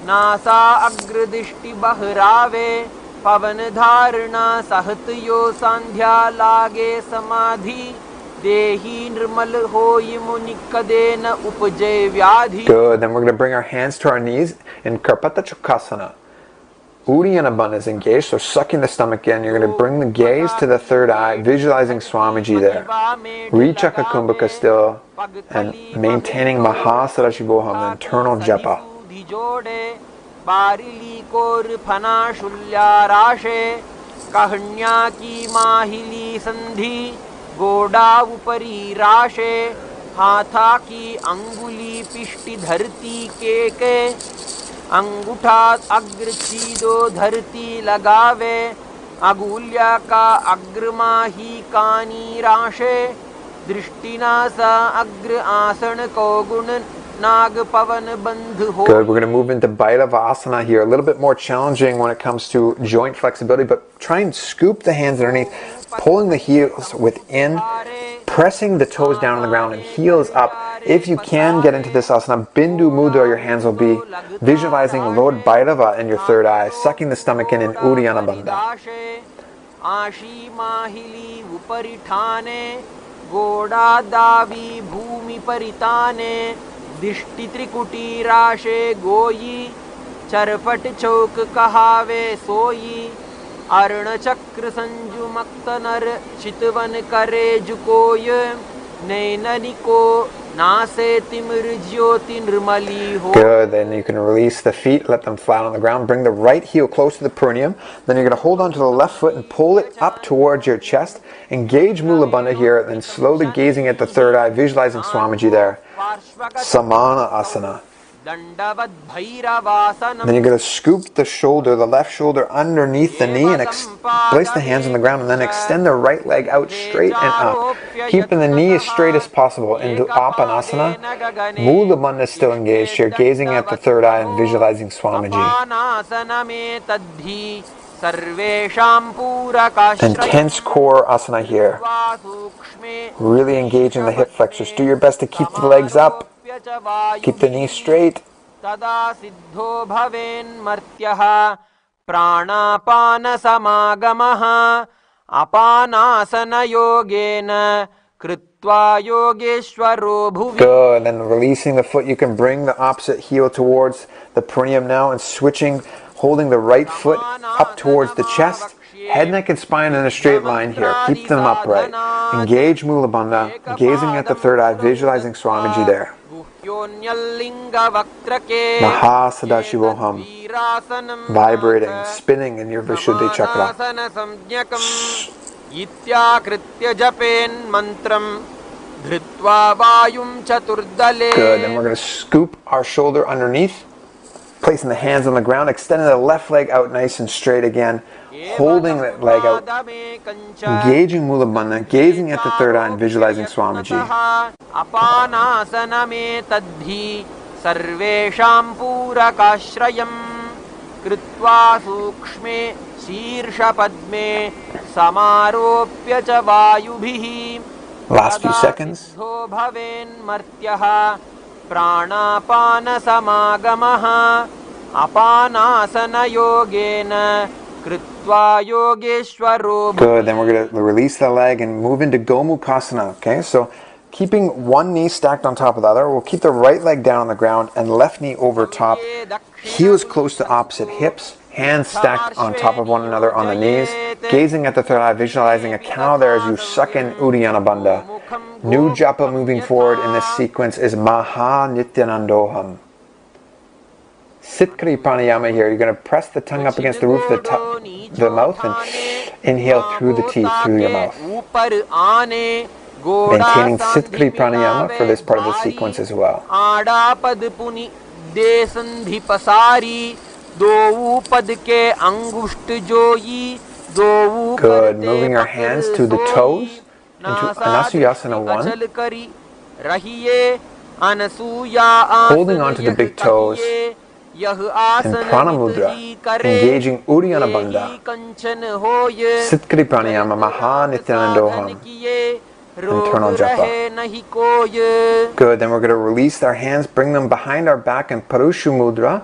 नासा अग्र दृष्टि बहरावे पवन धारणा सहत यो संध्या लागे समाधि देही निर्मल होई मुनिक देन उपजे व्याधि. Good. Then we're going to bring our hands to our knees in Karpata Chakasana. Uddiyana Bandha is engaged, so sucking the stomach in. You're going to bring the gaze to the third eye, visualizing Swamiji there. Read Chakakumbhaka still, and maintaining Mahasannidhanam, the internal japa. बारिली कोर फना शुल्या राशे कहन्या की माहिली संधि गोडा उपरी राशे हाथा की अंगुली पिष्टि धरती के अंगूठा अग्र छीदो धरती लगावे अगुल्या का अग्रमाही कानी राशे दृष्टिनासा अग्र आसन को गुण. Good. We're going to move into Bairavasana here. A little bit more challenging when it comes to joint flexibility, but try and scoop the hands underneath, pulling the heels within, pressing the toes down on the ground and heels up. If you can get into this asana, Bindu Mudra, your hands will be visualizing Lord Bhairava in your third eye, sucking the stomach in Uddiyana Bandha. गोड़ा दावी भूमि परिताने दिष्टि त्रिकुटी राशे गोई चरपट चौक कहावे सोई अर्ण चक्र संजु मक्त नर चितवन करे जुकोय नैननिको नासे तिमिर ज्योति निर्मली हो. Good. Then you can release the feet, let them flat on the ground. Bring the right heel close to the perineum. Then you're going to hold onto the left foot and pull it up towards your chest. Engage Mula Bandha here, then slowly gazing at the third eye, visualizing Swamiji there. Samana Asana. Then you're going to scoop the shoulder, the left shoulder underneath the knee, and place the hands on the ground, and then extend the right leg out straight and up, keeping the knee as straight as possible into Apanasana. Mula Bandha is still engaged here, gazing at the third eye and visualizing Swamiji. Intense core asana here. Really engaging the hip flexors. Do your best to keep the legs up. Keep the knees straight. तदा सिद्धो भवेन् मर्त्यः प्राणापान समागमः अपानासन योगेन कृत्वा योगेश्वरो भुवि. Good. And releasing the foot, you can bring the opposite heel towards the perineum now and switching, holding the right foot up towards the chest. Head, neck, and spine in a straight line here. Keep them upright. Engage Mula Bandha, gazing at the third eye, visualizing Swamiji there. Mahasannidhanam, vibrating, spinning in your Vishuddhi chakra. Good. Then we're going to scoop our shoulder underneath, placing the hands on the ground, extending the left leg out nice and straight again, holding that leg out, engaging Mula Bandha, gazing at the third eye and visualizing Swamiji. Last few seconds. Good. Then we're going to release the leg and move into Gomukhasana. Okay, so keeping one knee stacked on top of the other, we'll keep the right leg down on the ground and left knee over top, heels close to opposite hips, hands stacked on top of one another on the knees, gazing at the third eye, visualizing a cow there as you suck in Uddiyana Bandha. New japa moving forward in this sequence is Mahasannidhanam. Sitkari pranayama here. You're going to press the tongue up against the roof of the mouth and inhale through the teeth, through your mouth. Maintaining Sitkari pranayama for this part of the sequence as well. Good. Moving our hands to the toes into Anasuyasana 1. Holding on to the big toes in Pranamudra, engaging Uddiyana Bandha, Sitkari Pranayama, Mahasannidhanam, internal japa. Good, then we're going to release our hands, bring them behind our back in Parushu Mudra,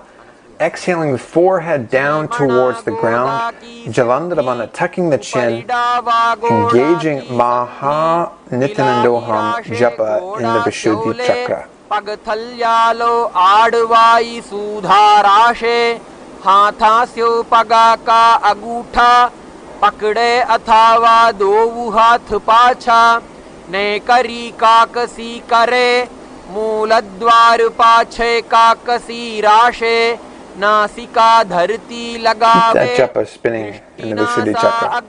exhaling the forehead down towards the ground, Jalandhara Bandha, tucking the chin, engaging Mahasannidhanam japa in the Vishuddhi chakra. Pagathalyalo advai sudharashe hathasyo pagaka agutha pakde athava dovu hath pacha ne kari kakasi kare mooladwar pache kakasi rashe nasika dharti lagave. That japa spinning in the Vishuddhi chakra.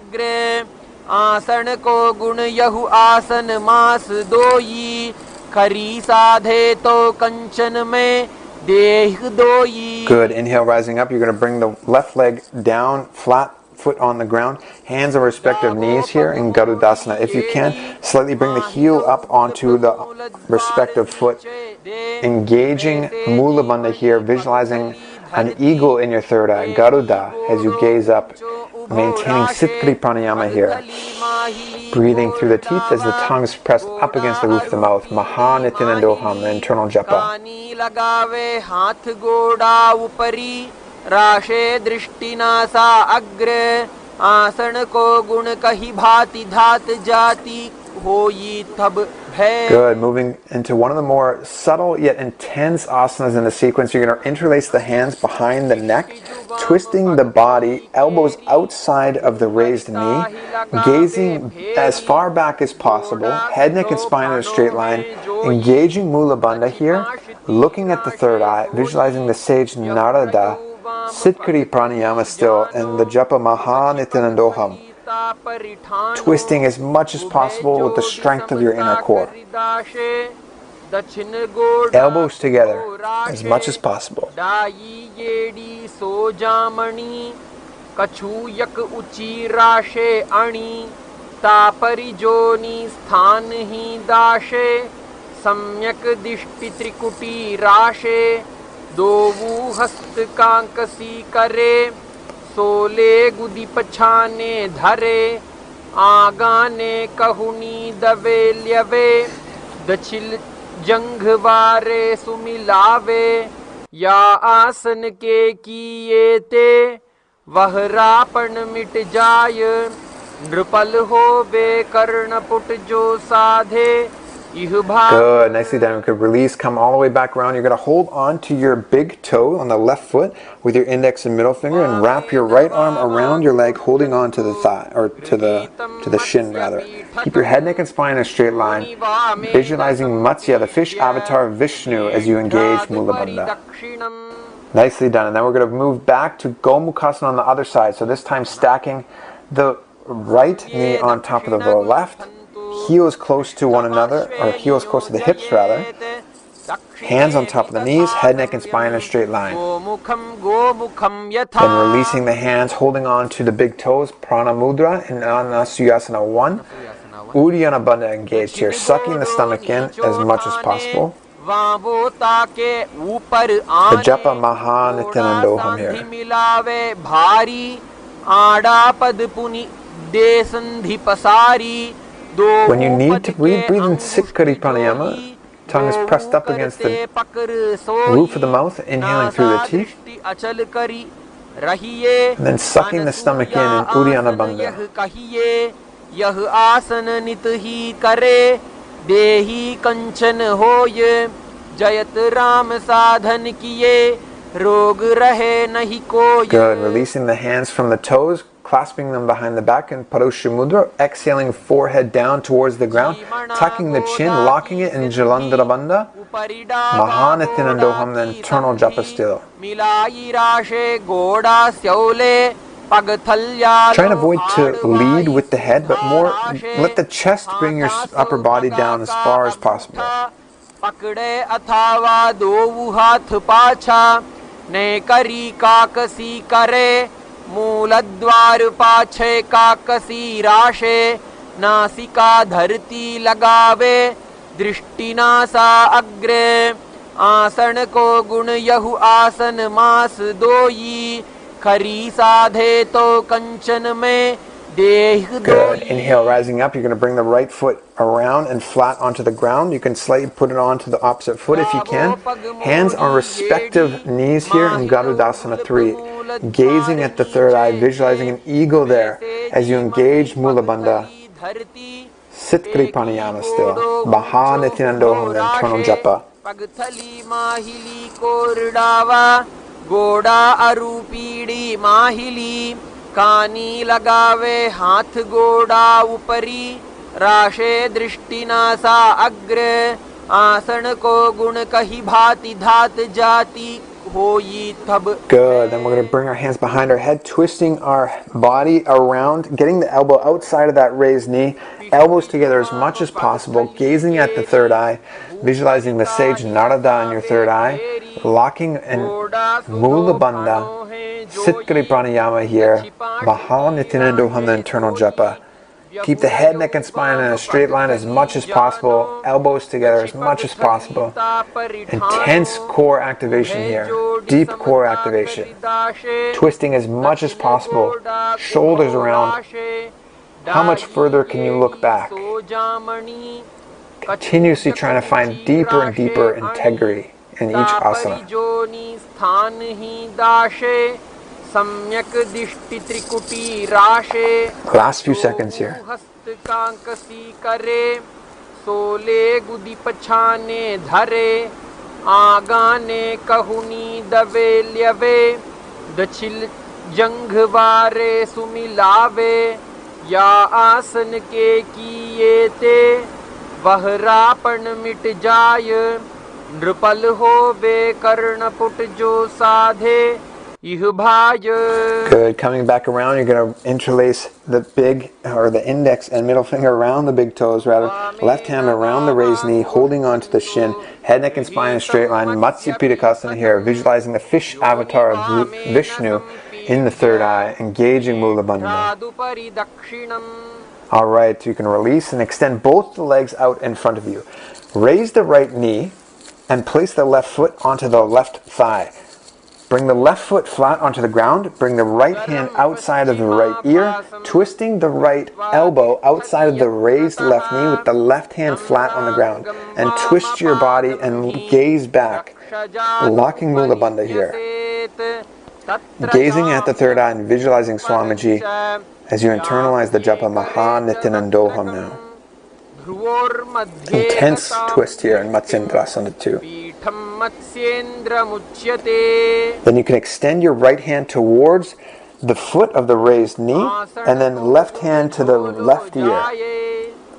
Asan ko gun yahu asan mas doyi Kari sadhe to kanchan mein deh doyi. Good. Inhale, rising up. You're going to bring the left leg down, flat foot on the ground, hands on respective knees here in Garudasana. If you can, slightly bring the heel up onto the respective foot, engaging Mula Bandha here, visualizing an eagle in your third eye, Garuda, as you gaze up, maintaining Sitkari pranayama here. Breathing through the teeth as the tongue is pressed up against the roof of the mouth. Mahasannidhanam, the internal japa. Rashe drishtina sa agre asan ko gun kahi bhati dhat jati hoyi tab bhay. Good. Moving into one of the more subtle yet intense asanas in the sequence. You're going to interlace the hands behind the neck, twisting the body, elbows outside of the raised knee, gazing as far back as possible, head, neck, and spine in a straight line, engaging Mula Bandha here, looking at the third eye, visualizing the sage Narada, Sitkari pranayama still, and the japa Mahasannidhanam, twisting as much as possible with the strength of your inner core. Elbows together as much as possible. Dovu hast kankasi kare sole gudi pachane dhare agane kahuni davelyave dachil janghvare sumilave ya asan ke kiye te vahrapan mit jaye nrupal hove karna put jo sadhe. Good, nicely done. We could release, come all the way back around. You're going to hold on to your big toe on the left foot with your index and middle finger and wrap your right arm around your leg, holding on to the thigh, or to the shin rather. Keep your head, neck, and spine in a straight line, visualizing Matsya, the fish avatar of Vishnu, as you engage Mula Bandha. Nicely done. And then we're going to move back to Gomukhasana on the other side. So this time stacking the right knee on top of the left. Heels close to one another, or heels close to the hips rather. Hands on top of the knees, head, neck, and spine in a straight line. Then releasing the hands, holding on to the big toes, Prana Mudra in Anasuyasana 1. Uddiyana Bandha engaged here, sucking the stomach in as much as possible. The japa Mahasannidhanam here. When you need to breathe, breathe in Sitkari pranayama. Tongue is pressed up against the roof of the mouth, inhaling through the teeth. And then sucking the stomach in Uddiyana Bandha. Good. Releasing the hands from the toes, clasping them behind the back in Parosha Mudra, exhaling forehead down towards the ground, tucking the chin, locking it in Jalandhara Bandha, Mahasannidhanam, then internal japa still. Try and avoid to lead with the head, but more let the chest bring your upper body down as far as possible. पकड़े अथावा दो हाथ पाछा ने करी काकसी करे मूलद्वार पाछे काकसी राशे नासिका धरती लगावे दृष्टि नासा अग्रे आसन को गुण यहु आसन मास दोई खरी साधे तो कंचन में Good. Inhale, rising up. You're going to bring the right foot around and flat onto the ground. You can slightly put it onto the opposite foot if you can. Hands on respective knees here in Garudasana 3. Gazing at the third eye, visualizing an eagle there as you engage Mula Bandha. Sitkri Pranayama still. Mahasannidhanam, the internal japa. कानी लगावे हाथ गोड़ा ऊपरी राशे दृष्टि NASA अग्र आसन को गुण कही भांति धात जाति होई तब. Good. Then we're going to bring our hands behind our head, twisting our body around, getting the elbow outside of that raised knee, elbows together as much as possible, gazing at the third eye, visualizing the sage Narada in your third eye, locking in Mula Bandha. Sitkri Pranayama here, Mahasannidhanam, the internal japa. Keep the head, neck, and spine in a straight line as much as possible, elbows together as much as possible. Intense core activation here, deep core activation. Twisting as much as possible, shoulders around. How much further can you look back? Continuously trying to find deeper and deeper integrity in each asana. Last few seconds here. सोले गुदी पछाने धरे आगाने कहुनी दवे ल्यवे दछिल जंघवारे सुमिलावे या आसन के किए ते वहरापन मिट जाय नृपल होवे कर्णपुट जो साधे. Good. Coming back around, you're going to interlace the big, or the index and middle finger around the big toes, rather. Left hand around the raised knee, holding onto the shin. Head, neck, and spine in a straight line. Matsya Pitakasana here, visualizing the fish avatar of Vishnu in the third eye, engaging Mula Bandha. Alright, so you can release and extend both the legs out in front of you. Raise the right knee and place the left foot onto the left thigh. Bring the left foot flat onto the ground. Bring the right hand outside of the right ear, twisting the right elbow outside of the raised left knee with the left hand flat on the ground. And twist your body and gaze back, locking Mula Bandha here. Gazing at the third eye and visualizing Swamiji as you internalize the japa Mahasannidhanam now. Intense twist here in Matsyendrasana 2. Then you can extend your right hand towards the foot of the raised knee, and then left hand to the left ear.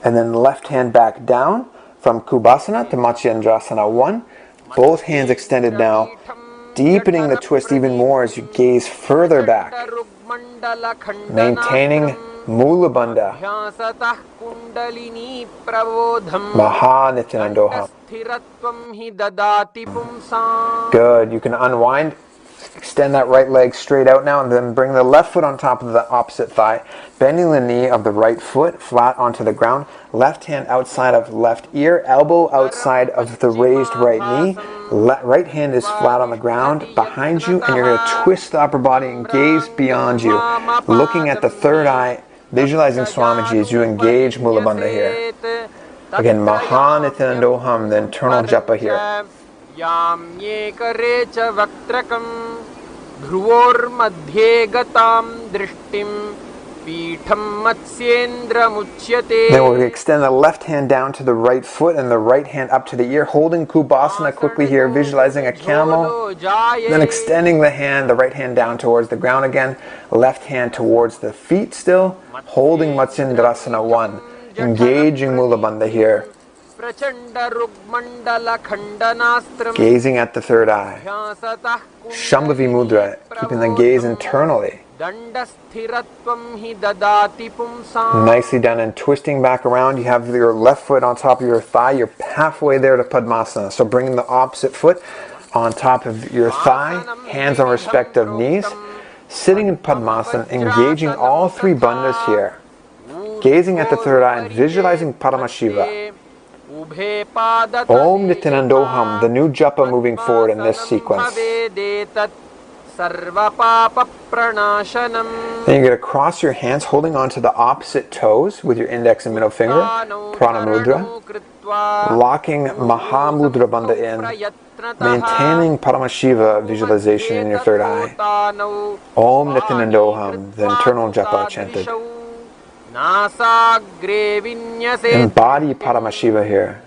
And then left hand back down from Kubasana to Matsyendrasana 1. Both hands extended now, deepening the twist even more as you gaze further back. Maintaining Mula Bandha. Mahasannidhanam. Good. You can unwind. Extend that right leg straight out now, and then bring the left foot on top of the opposite thigh, bending the knee of the right foot flat onto the ground, left hand outside of left ear, elbow outside of the raised right knee, right hand is flat on the ground behind you, and you're going to twist the upper body and gaze beyond you, looking at the third eye, visualizing Swamiji as you engage Mula Bandha here. Again, Mahasannidhanam, the internal japa here. याम्ये करे च वक्त्रकं ध्रुवोर्मध्ये गतां दृष्टिं Pītham Matsyendra-muchyate. Then we're going to extend the left hand down to the right foot and the right hand up to the ear, holding Kubasana quickly here, visualizing a camel. Then extending the hand, the right hand down towards the ground again, left hand towards the feet still, holding Matsyendrasana 1, engaging Mula Bandha here. Gazing at the third eye. Shambhavi Mudra, keeping the gaze internally. Nicely done. And twisting back around, you have your left foot on top of your thigh. You're halfway there to Padmasana. So bringing the opposite foot on top of your thigh, hands on respective knees. Sitting in Padmasana, engaging all three bandhas here. Gazing at the third eye and visualizing Paramashiva. Om Nithyananda, the new japa moving forward in this sequence. Then you're going to cross your hands, holding on to the opposite toes with your index and middle finger, Prana Mudra, locking Mahamudra Bandha in, maintaining Paramashiva visualization in your third eye. Om Nithyananda, the internal japa chanted. Embody Paramashiva here.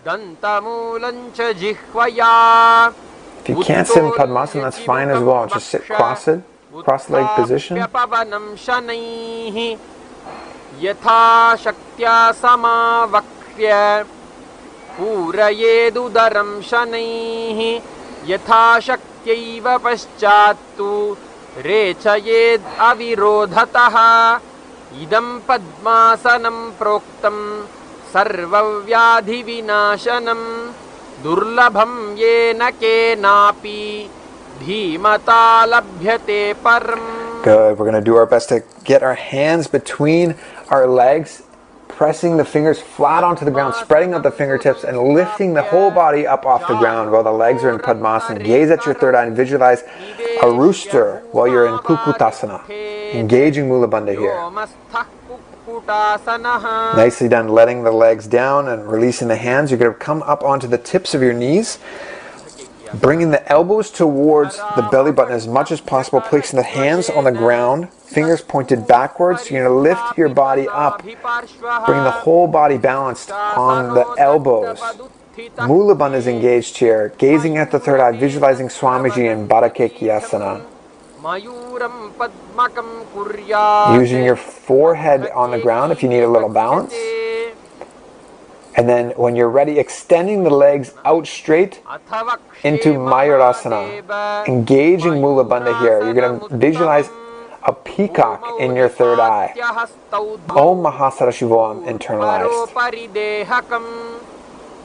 If you can't sit in Padmasana, that's fine as well. Just sit cross-legged position. Idam Padmasanam Proktam Sarvavyadhi Vinashanam Durlabham Yena Kenapi Dhimata Labhyate Param. Good. We're going to do our best to get our hands between our legs, pressing the fingers flat onto the ground, spreading out the fingertips and lifting the whole body up off the ground while the legs are in Padmasana. Gaze at your third eye and visualize a rooster while you're in Kukutasana. Engaging Mula Bandha here. Nicely done, letting the legs down and releasing the hands. You're going to come up onto the tips of your knees, bringing the elbows towards the belly button as much as possible, placing the hands on the ground, fingers pointed backwards. You're going to lift your body up, bring the whole body balanced on the elbows. Mula Bandha is engaged here, gazing at the third eye, visualizing Swamiji in Bharakekiyasana. Using your forehead on the ground if you need a little balance. And then when you're ready, extending the legs out straight into Mayurasana. Engaging Mula Bandha here. You're going to visualize a peacock in your third eye. Om Mahasannidhanam internalized.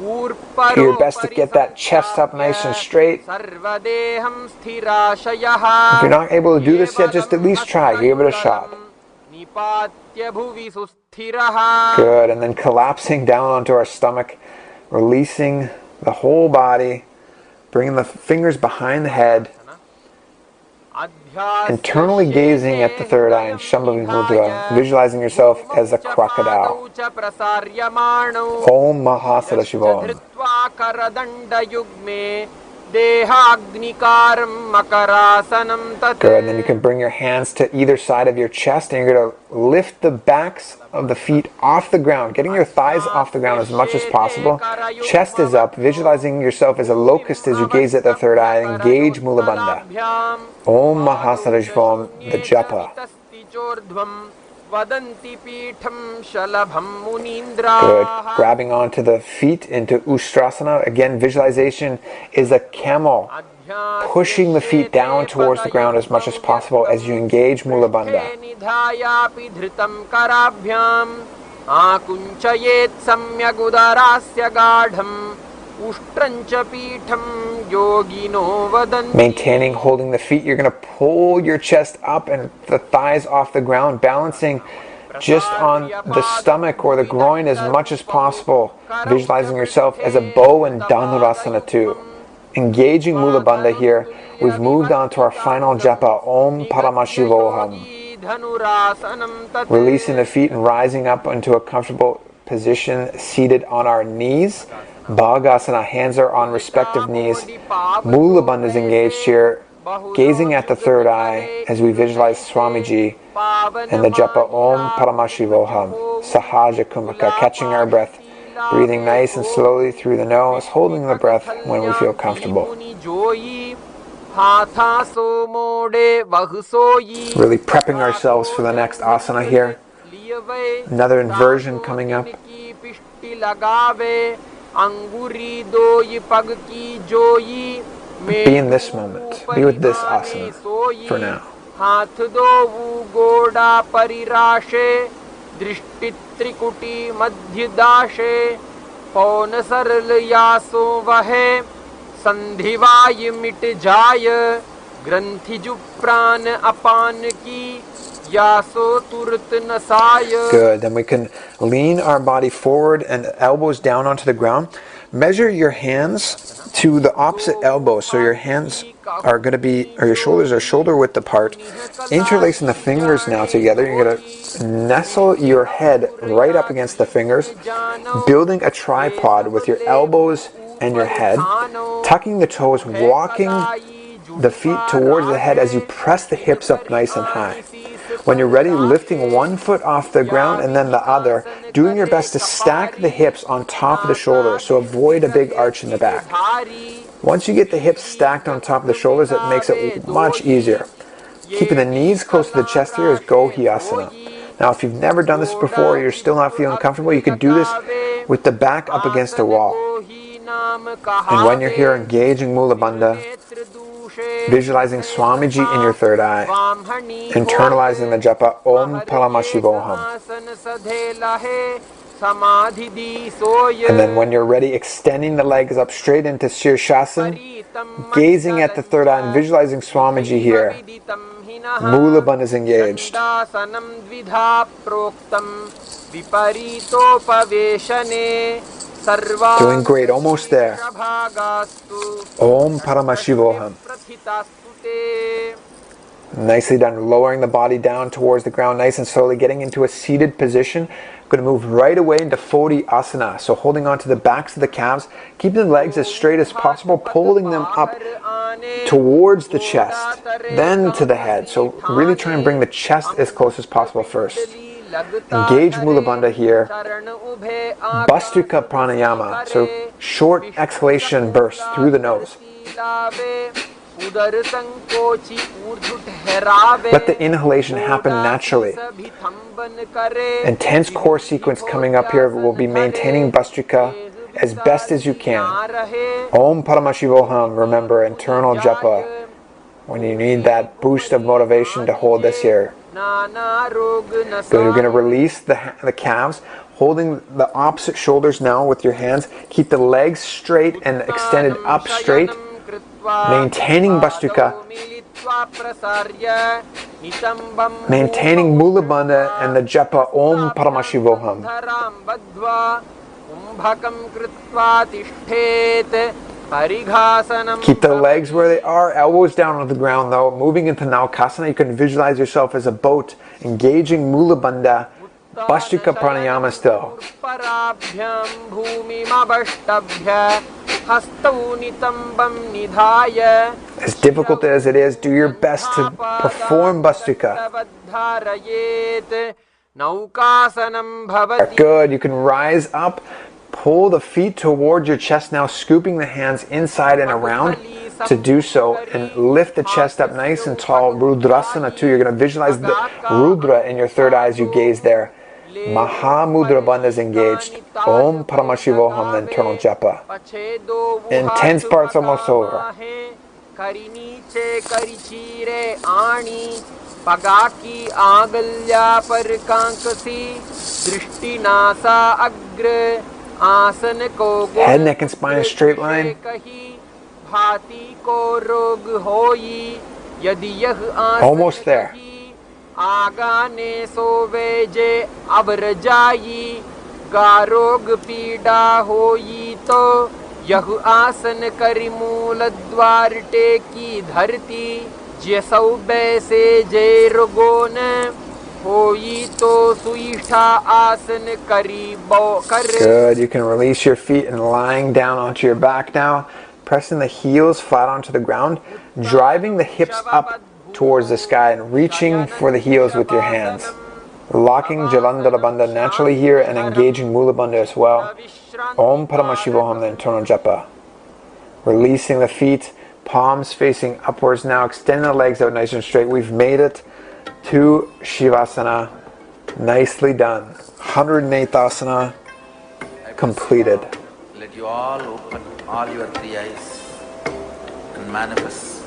Do your best to get that chest up nice and straight. If you're not able to do this yet, just at least try. Give it a shot. Good. And then collapsing down onto our stomach, releasing the whole body, bringing the fingers behind the head, internally gazing at the third eye in Shambhavi Mudra, visualizing yourself as a crocodile. Om Mahasannidhanam. Good, and then you can bring your hands to either side of your chest and you're going to lift the backs of the feet off the ground, getting your thighs off the ground as much as possible. Chest is up, visualizing yourself as a locust as you gaze at the third eye and engage Mula Bandha. Om Mahasannidhanam, the japa. Good. Grabbing onto the feet into Ustrasana. Again, visualization is a camel, pushing the feet down towards the ground as much as possible as you engage Mula Bandha. Maintaining, holding the feet, you're going to pull your chest up and the thighs off the ground, balancing just on the stomach or the groin as much as possible, visualizing yourself as a bow in Dhanurasana 2. Engaging Mula Bandha here, we've moved on to our final japa, Om Paramashivam. Releasing the feet and rising up into a comfortable position, seated on our knees. Bhagasana, hands are on respective knees. Mula Bandha is engaged here, gazing at the third eye as we visualize Swamiji and the japa Om Paramashivoham, Sahaja Kumbhaka, catching our breath, breathing nice and slowly through the nose, holding the breath when we feel comfortable. Really prepping ourselves for the next asana here. Another inversion coming up. Be in this moment. Be with this asana for now. संधिवाय मिट जाय ग्रंथिजु प्राण अपान की यासो तुरत नसाय. Good. Then we can lean our body forward and elbows down onto the ground. Measure your hands to the opposite elbow, so your hands are going to be, or your shoulders are shoulder width apart. Interlacing the fingers now together, you're going to nestle your head right up against the fingers, building a tripod with your elbows and your head, tucking the toes, walking the feet towards the head as you press the hips up nice and high. When you're ready, lifting one foot off the ground and then the other, doing your best to stack the hips on top of the shoulders, so avoid a big arch in the back. Once you get the hips stacked on top of the shoulders, it makes it much easier. Keeping the knees close to the chest here is Gohyasana. Now, if you've never done this before, or you're still not feeling comfortable, you can do this with the back up against a wall. And when you're here, engaging Mula Bandha, visualizing Swamiji in your third eye, internalizing the japa Om Paramashivoham. And then when you're ready, extending the legs up straight into Shirshasana, gazing at the third eye and visualizing Swamiji here. Mula Bandha is engaged. Doing great, almost there. Om Paramashivoham. Nicely done. Lowering the body down towards the ground, nice and slowly, getting into a seated position. Going to move right away into Fodi Asana. So holding on to the backs of the calves, keeping the legs as straight as possible, pulling them up towards the chest, then to the head. So really try and bring the chest as close as possible first. Engage Mula Bandha here. Bhastrika Pranayama, so short exhalation bursts through the nose. Let the inhalation happen naturally. Intense core sequence coming up here. We'll be maintaining Bhastrika as best as you can. Om Paramashivoham, remember, internal japa. When you need that boost of motivation to hold this here. Good. You're going to release the calves, holding the opposite shoulders now with your hands. Keep the legs straight and extended up straight. Maintaining Bhastrika. Maintaining Mula Bandha and the japa Om Paramashivoham. Keep the legs where they are, elbows down on the ground though. Moving into Naukasana, you can visualize yourself as a boat, engaging Mula Bandha, Bhastrika Pranayama still. As difficult as it is, do your best to perform Bhastrika. Good, you can rise up. Pull the feet towards your chest now, scooping the hands inside and around to do so, and lift the chest up nice and tall. Rudrasana too. You're going to visualize the Rudra in your third eye as you gaze there. Mahamudra Bandha is engaged. Om Paramashivoham, the internal japa. Intense part's almost over. Pagaki agalya par kankasi drishti nasa agre asan ko head, neck and spine in a straight line. Almost there. Agane soveje avrjayi garog pida hoyi to yah asan kari mula dwar teki dharti जैसौ बैसे जय रोगोन होई तो सुईठा आसन करी बो कर. Good. You can release your feet and lying down onto your back now, pressing the heels flat onto the ground. driving the hips up towards the sky and reaching for the heels with your hands. Locking Jalandhara Bandha naturally here and engaging Mula Bandha as well. Om Paramashivam, the internal japa. Releasing the feet, palms facing upwards now. Extend the legs out nice and straight. We've made it to Shivasana. Nicely done. 108th asana completed. Let you all open all your three eyes and manifest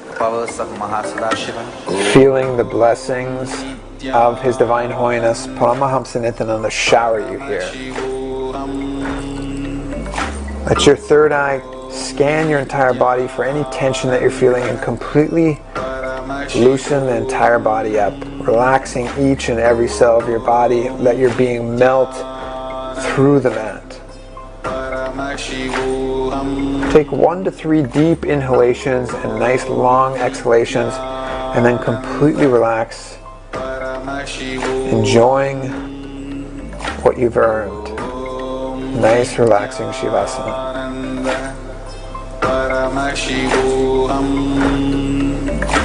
the powers of Mahasannidhanam. Feeling the blessings of His Divine Holiness Paramahamsa Nithyananda shower you here. Let your third eye scan your entire body for any tension that you're feeling and completely loosen the entire body up, relaxing each and every cell of your body. Let your being melt through the mat. Take 1 to 3 deep inhalations and nice long exhalations, and then completely relax, enjoying what you've earned. Nice relaxing Shivasana.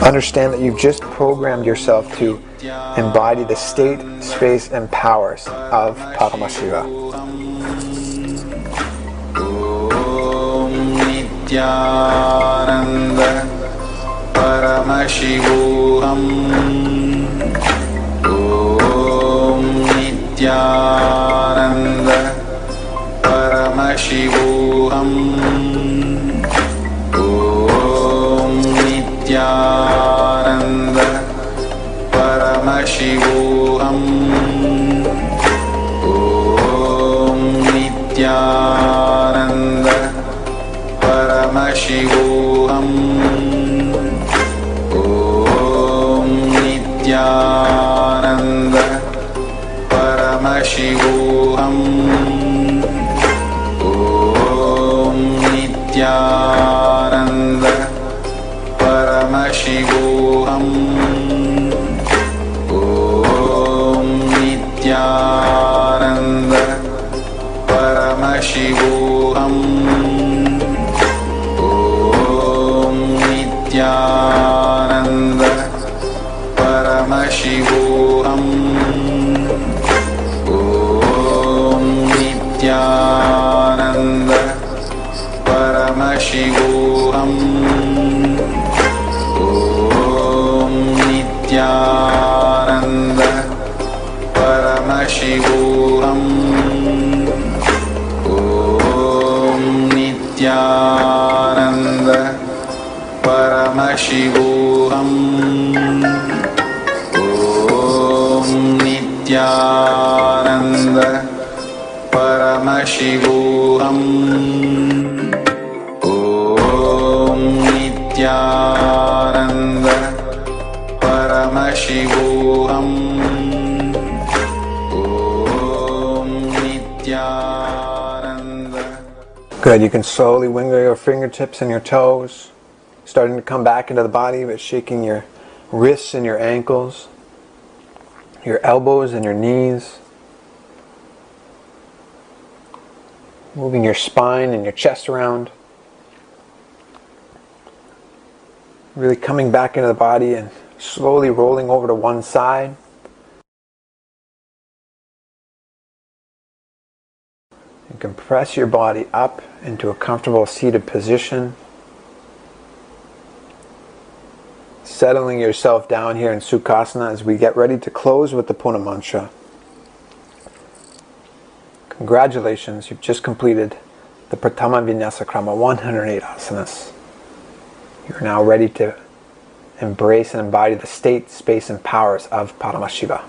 Understand that you've just programmed yourself to embody the state, space, and powers of Paramashiva. Nithyananda Paramashivam. Om Nithyananda Paramashivam. Om Nithyananda Paramashivam. Om Nithyananda Paramashivam. Om Nithyananda Paramashivam. Om Nithyananda Paramashivam. Om Nithyananda Paramashivam. Nithyananda Paramashivam. Om Nithyananda Paramashivam. Om Nithyananda Paramashivam. Om Nithyananda Paramashivam. Om Nithyananda Paramashivam. Om Nithyananda Paramashivam. Om Nithyananda. Good, you can slowly wiggle your fingertips and your toes, starting to come back into the body, but shaking your wrists and your ankles, your elbows and your knees, moving your spine and your chest around, really coming back into the body and slowly rolling over to one side. You can press your body up into a comfortable seated position, settling yourself down here in Sukhasana as we get ready to close with the Puna Mantra. Congratulations, you've just completed the Pratama Vinyasa Krama, 108 asanas. You're now ready to embrace and embody the state, space, and powers of Paramashiva.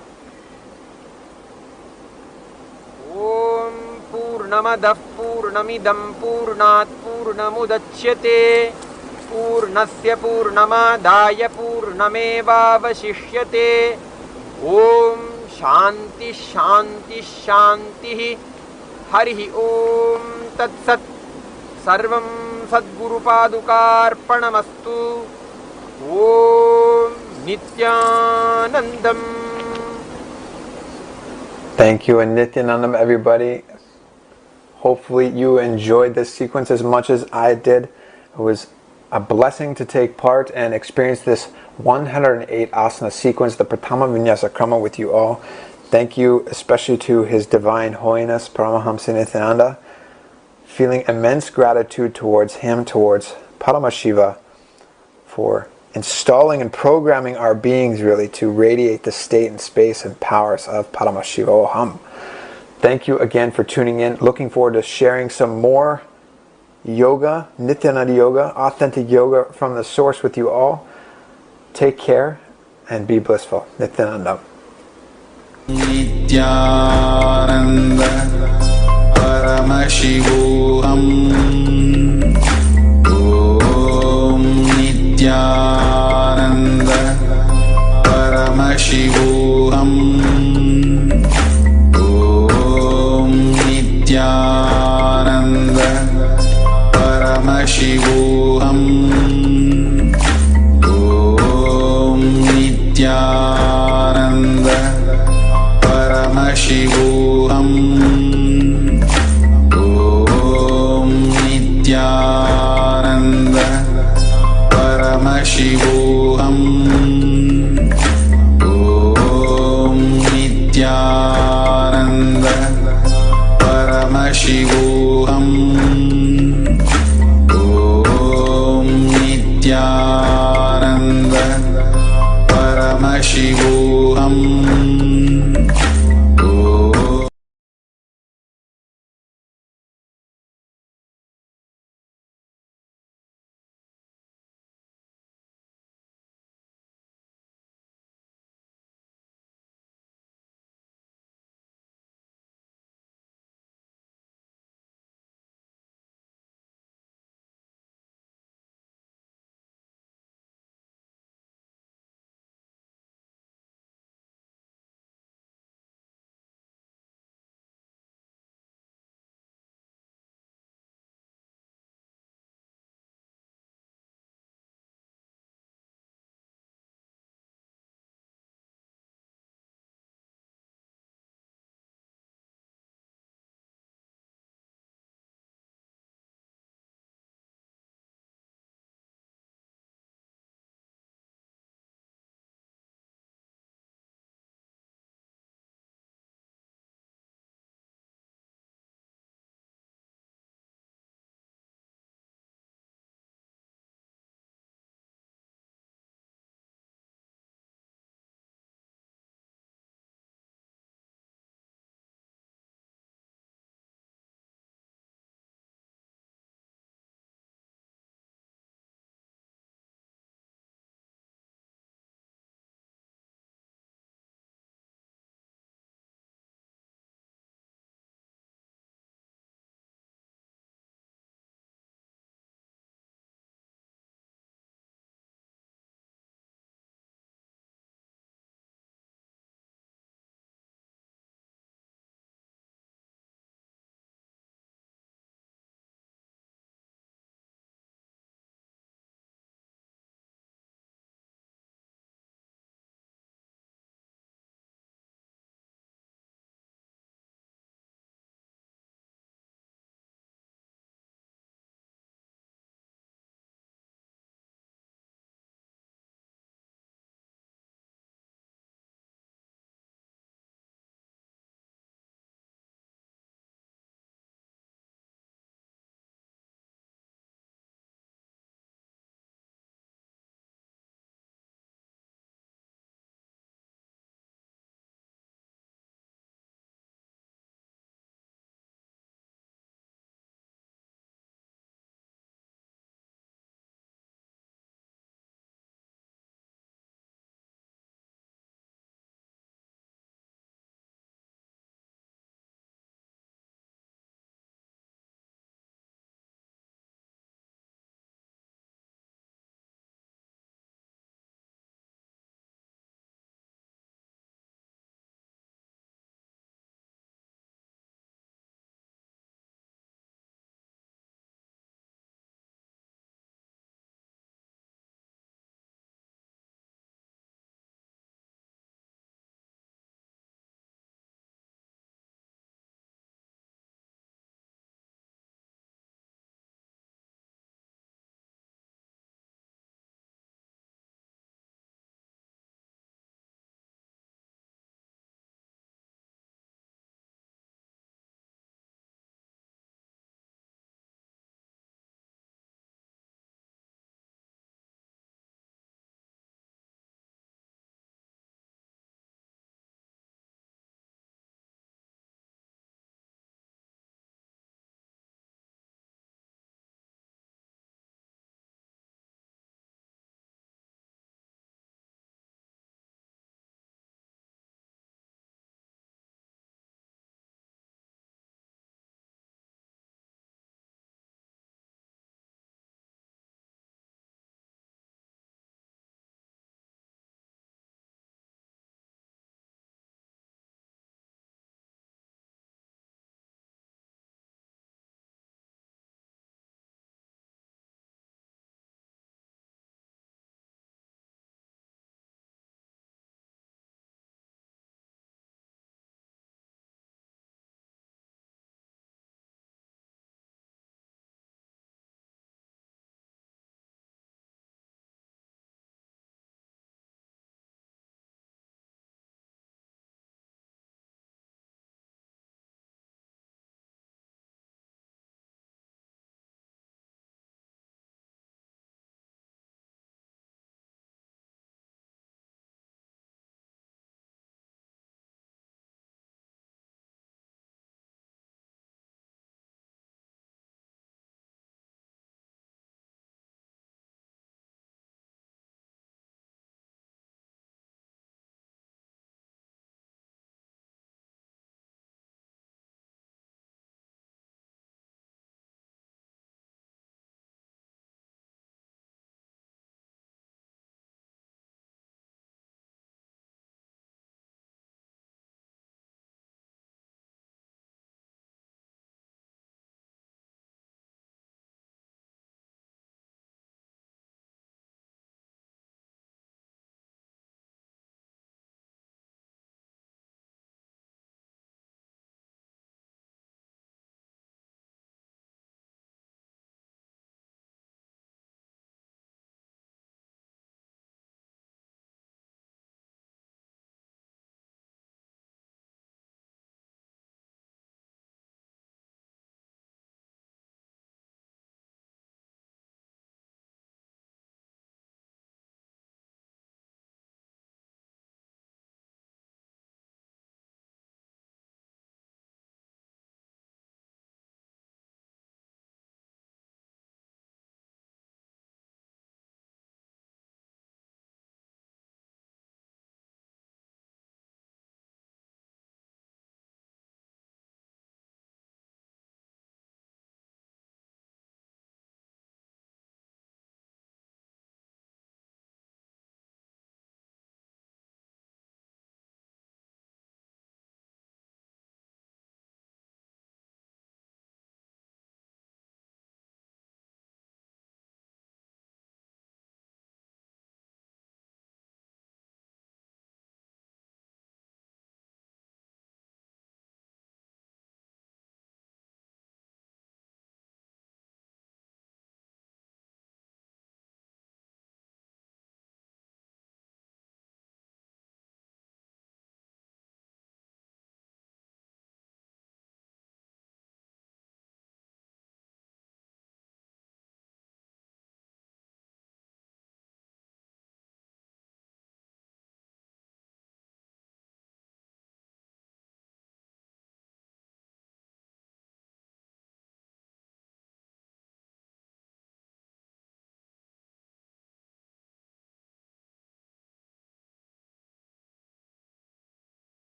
Om Purnamadah Purnamidam Purnat Purnamudachyate Purnasya Purnamadaya Purnamevavashishyate. Om Shanti Shanti Shanti. Harihi Om Tat Sat. Sarvam Sadguru Padukarpanamastu. Om Nithyanandam. Thank you and Nithyanandam, everybody. Hopefully you enjoyed this sequence as much as I did. It was a blessing to take part and experience this 108 asana sequence, the Pratama Vinyasa Krama, with you all. Thank you especially to His Divine Holiness, Paramahamsa Nithyananda. Feeling immense gratitude towards him, towards Paramashiva, for installing and programming our beings really to radiate the state and space and powers of Paramashiva Oham. Thank you again for tuning in. Looking forward to sharing some more yoga, Nithyananda yoga, authentic yoga from the source with you all. Take care and be blissful. Nithyananda. Nithyananda Paramashivam Om Nithyananda Paramashivam Om Nithyananda Paramashivam Om Nithyananda Paramashivam Om Nithyananda Paramashivam Om Nithyananda Paramashivam Om Nithyananda Paramashivam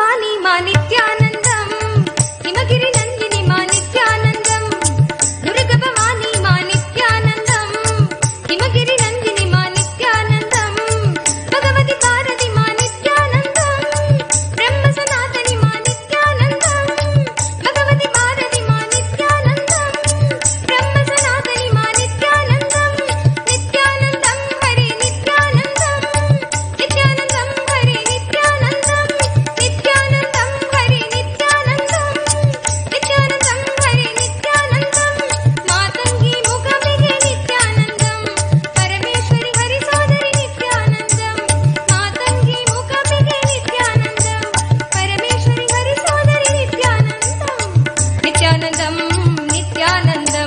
Bhavani मा नित्यानन्दम् हिमगिरि नन्दिनि मा नित्यानन्दम् दुर्ग भवानी मा नित्यानन्दम् हिमगिरि नन्दिनि मा नित्यानन्दम् भगवति भारति मा नित्यानन्दम् ब्रह्म सनातनि मा नित्यानन्दम् भगवति भारति मा नित्यानन्दम् ब्रह्म सनातनि मा नित्यानन्दम् नित्यानन्दम् हरे नित्यानन्दम् नित्यानन्दम् हरे नित्यानन्दम् नित्यानन्दम् हरे नित्यानन्दम् नित्यानन्दम् हरे नित्यानन्दम् मातंगी मुखमिगे नित्यानन्दम् परमेश्वरि हरि सोदरि नित्यानन्दम् मातंगी मुखमिगे नित्यानन्दम् परमेश्वरि हरि सोदरि नित्यानन्दम् नित्यानन्दम् नित्यानन्दम्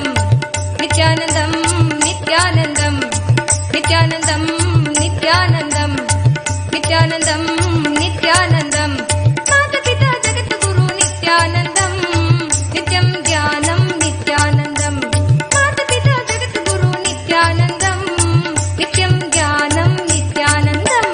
नित्यानन्दम् नित्यानन्दम् नित्यानन्दम् नित्यानन्दम् नित्यानन्दम् माता-पिता जगद्गुरु नित्यानन्दम् नित्यं ध्यानं नित्यानन्दम् माता-पिता जगद्गुरु नित्यानन्दम् नित्यं ध्यानं नित्यानन्दम्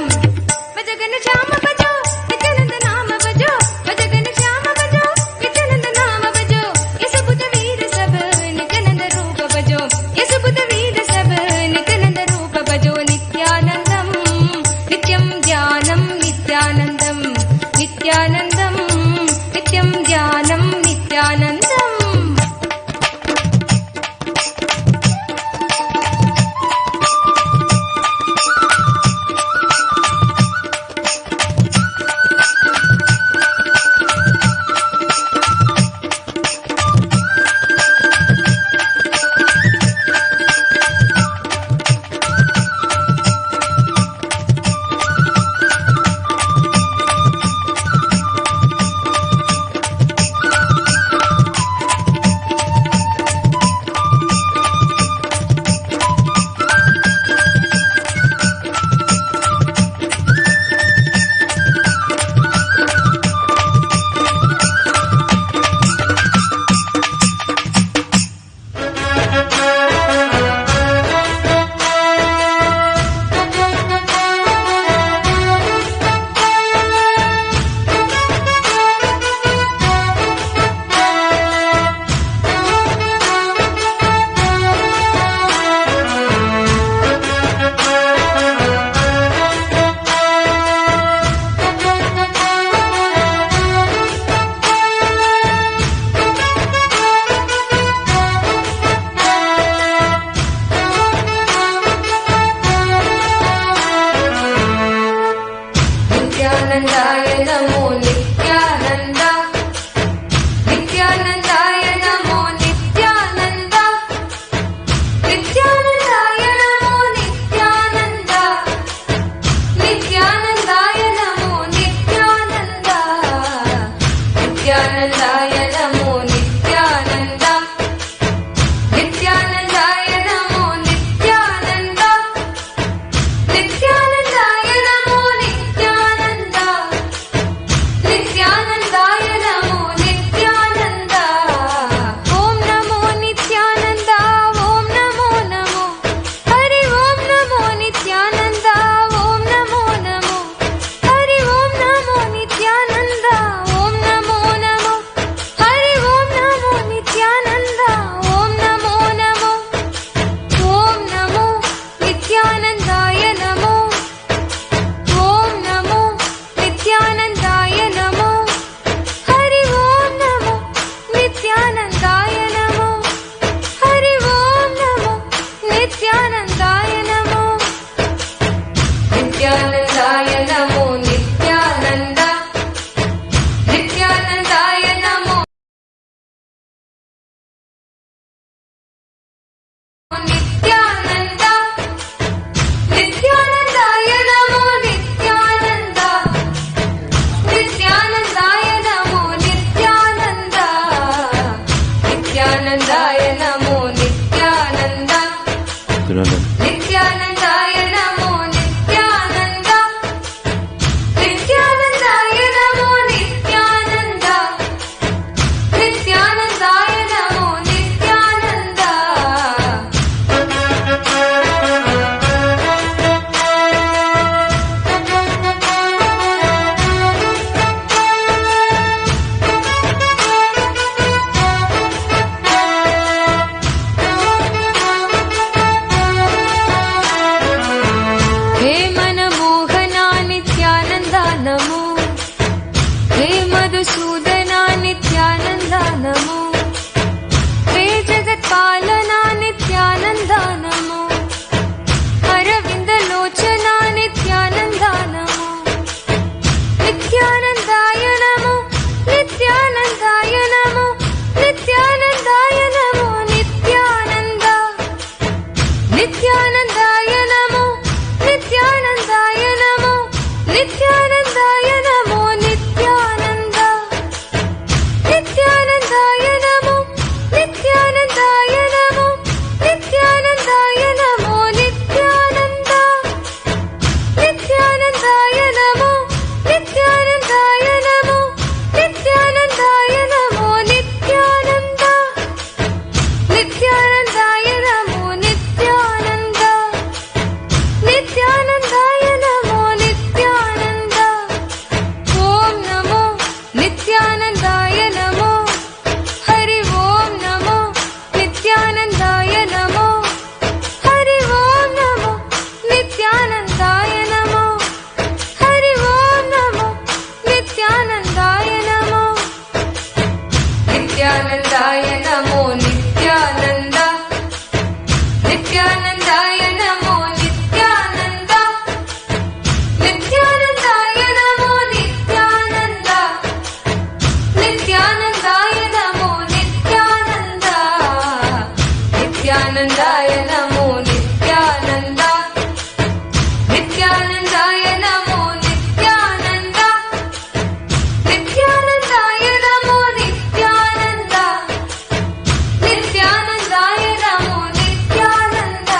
भज घनश्याम भजो नित्यानन्द नाम भजो भज घनश्याम भजो नित्यानन्द नाम भजो यशोबुध वीर सब नित्यानन्द रूप भजो यशोबुध वीर सब नित्यानन्द रूप भजो नित्यानन्दम् नित्यं ध्यानं नित्यानन्दम् नित्यानन्दम् नित्यं ध्यानं नित्यानन्दम् नित्यानन्दाय नमो नित्यानन्द नित्यानन्दाय नमो नित्यानन्द नित्यानन्दाय नमो नित्यानन्द नित्यानन्दाय नमो नित्यानन्द नित्यानन्दाय नमो नित्यानन्द नित्यानन्दाय नमो नित्यानन्द नित्यानन्दाय नमो नित्यानन्द नित्यानन्दाय नमो नित्यानन्द ॐ नमो नित्यानन्द ॐ नमो नमो हरि ॐ नमो नित्यानन्द ॐ नमो नमो हरि ॐ नमो नित्यानन्द ॐ नमो नमो हरि ॐ नमो नित्यानन्द ॐ नमो नमो ॐ नमो नित्यानन्दाय नमो ॐ नमो नित्यानन्दाय नमो हरि ॐ नमो नित्यानन्दाय नमो हरि ॐ नमो नित्यानन्दाय नमो नित्यानन्दाय नमो नित्यानन्द नित्यानन्दाय नमो नित्यानन्द नित्यानन्दाय नमो नित्यानन्द नित्यानन्दाय नमो नित्यानन्द नित्यानन्दाय नमो Nityanand Nithyanandaya Namo Nithyananda. Nithyanandaya Namo. Nithyanandaya Namo. Nithyanandaya Namo Nithyananda. Nithyanandaya Namo. Nithyanandaya Namo. Nithyanandaya Namo Nithyananda. Nithyanandaya Namo Nithyananda. Nithyanandaya Namo Nithyananda. Om Namo Nithyanandaya Namo. Hari Om Namo Nithyanandaya Namo. Hari Om Namo Nithyanandaya Namo. Hari Om Namo Nithyanandaya Namo. Nithyanandaya Namo Nithyananda. Nithyanandaya Namo Nithyananda. Nithyanandaya Namo Nithyananda. Nithyanandaya Namo Nithyananda. Nithyanandaya Namo Nithyananda. Nithyanandaya Namo Nithyananda. Nithyanandaya Namo Nithyananda. Nithyanandaya Namo Nithyananda.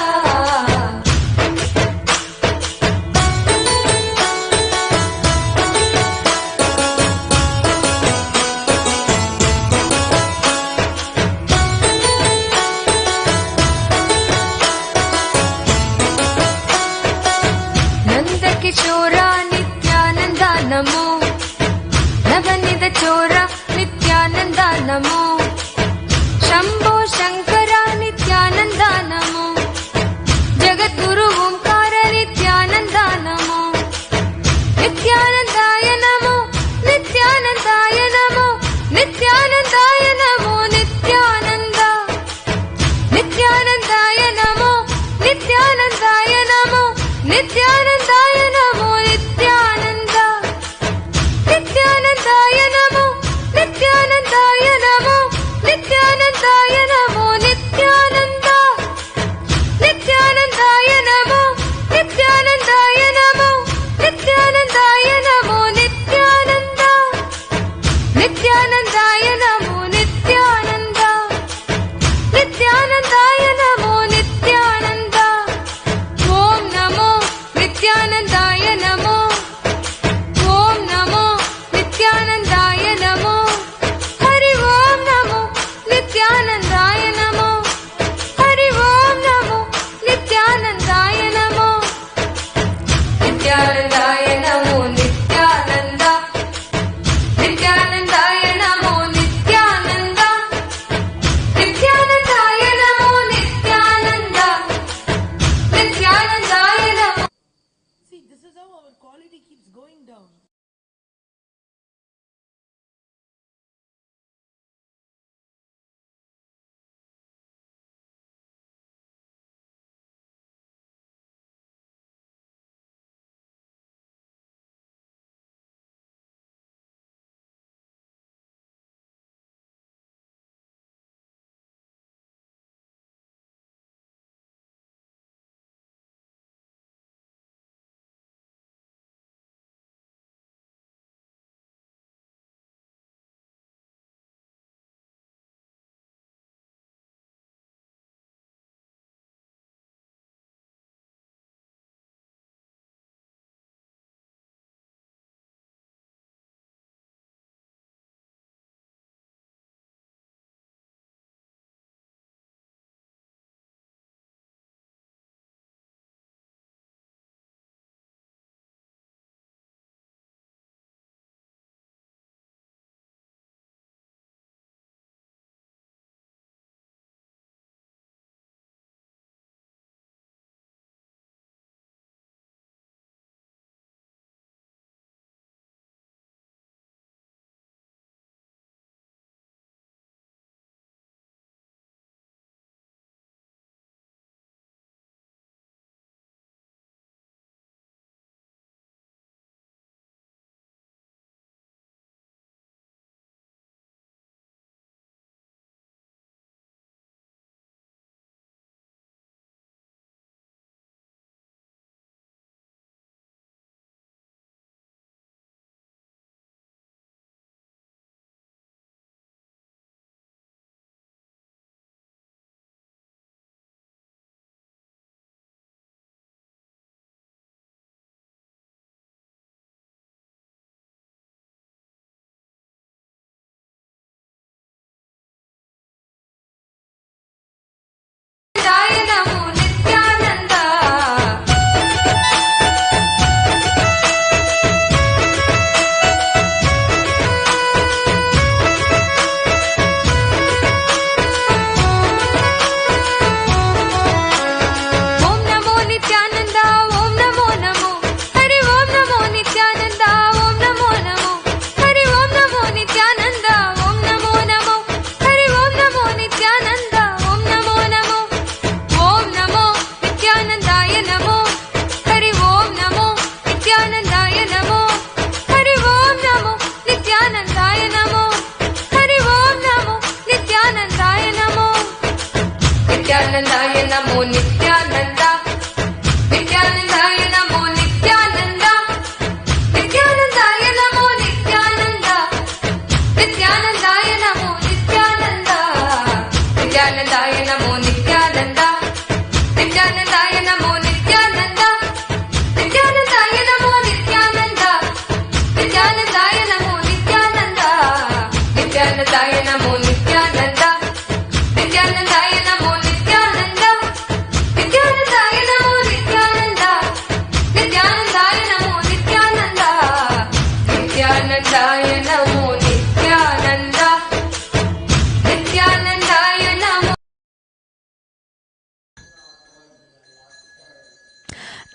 Nandakishora Nithyananda Namo. Navanida Chora Nithyananda Namo. Shambho Shankara Nithyananda Namo. Jagatguru Omkara Nithyananda Namo. Nithyanandaya Namo. Nithyanandaya Namo. Nithyanandaya Namo Nithyananda. Nithyanandaya Namo. Nithyanandaya Namo. Nithyanandaya Namo Nithyananda. Nithyanandaya Namo.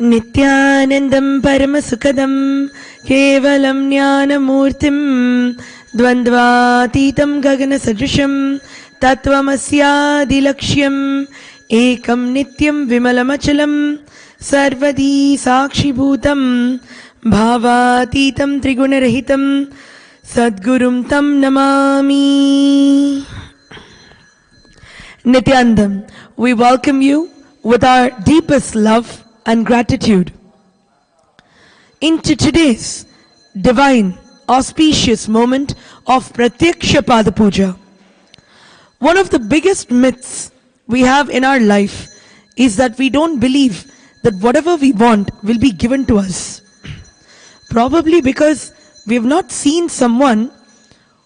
Nithyanandam Paramasukadam Kevalam Jnanamurtim Dvandvatitam Gagana Sadrisham Tattvamasya Ekam Nityam Vimalamachalam Sarvadi Sakshibhutam Bhavatitam Trigunarahitam Sadgurum Tam Namami. Nithyanandam, we welcome you with our deepest love and gratitude into today's divine, auspicious moment of Pratyaksha Pada Puja. One of the biggest myths we have in our life is that we don't believe that whatever we want will be given to us. Probably because we have not seen someone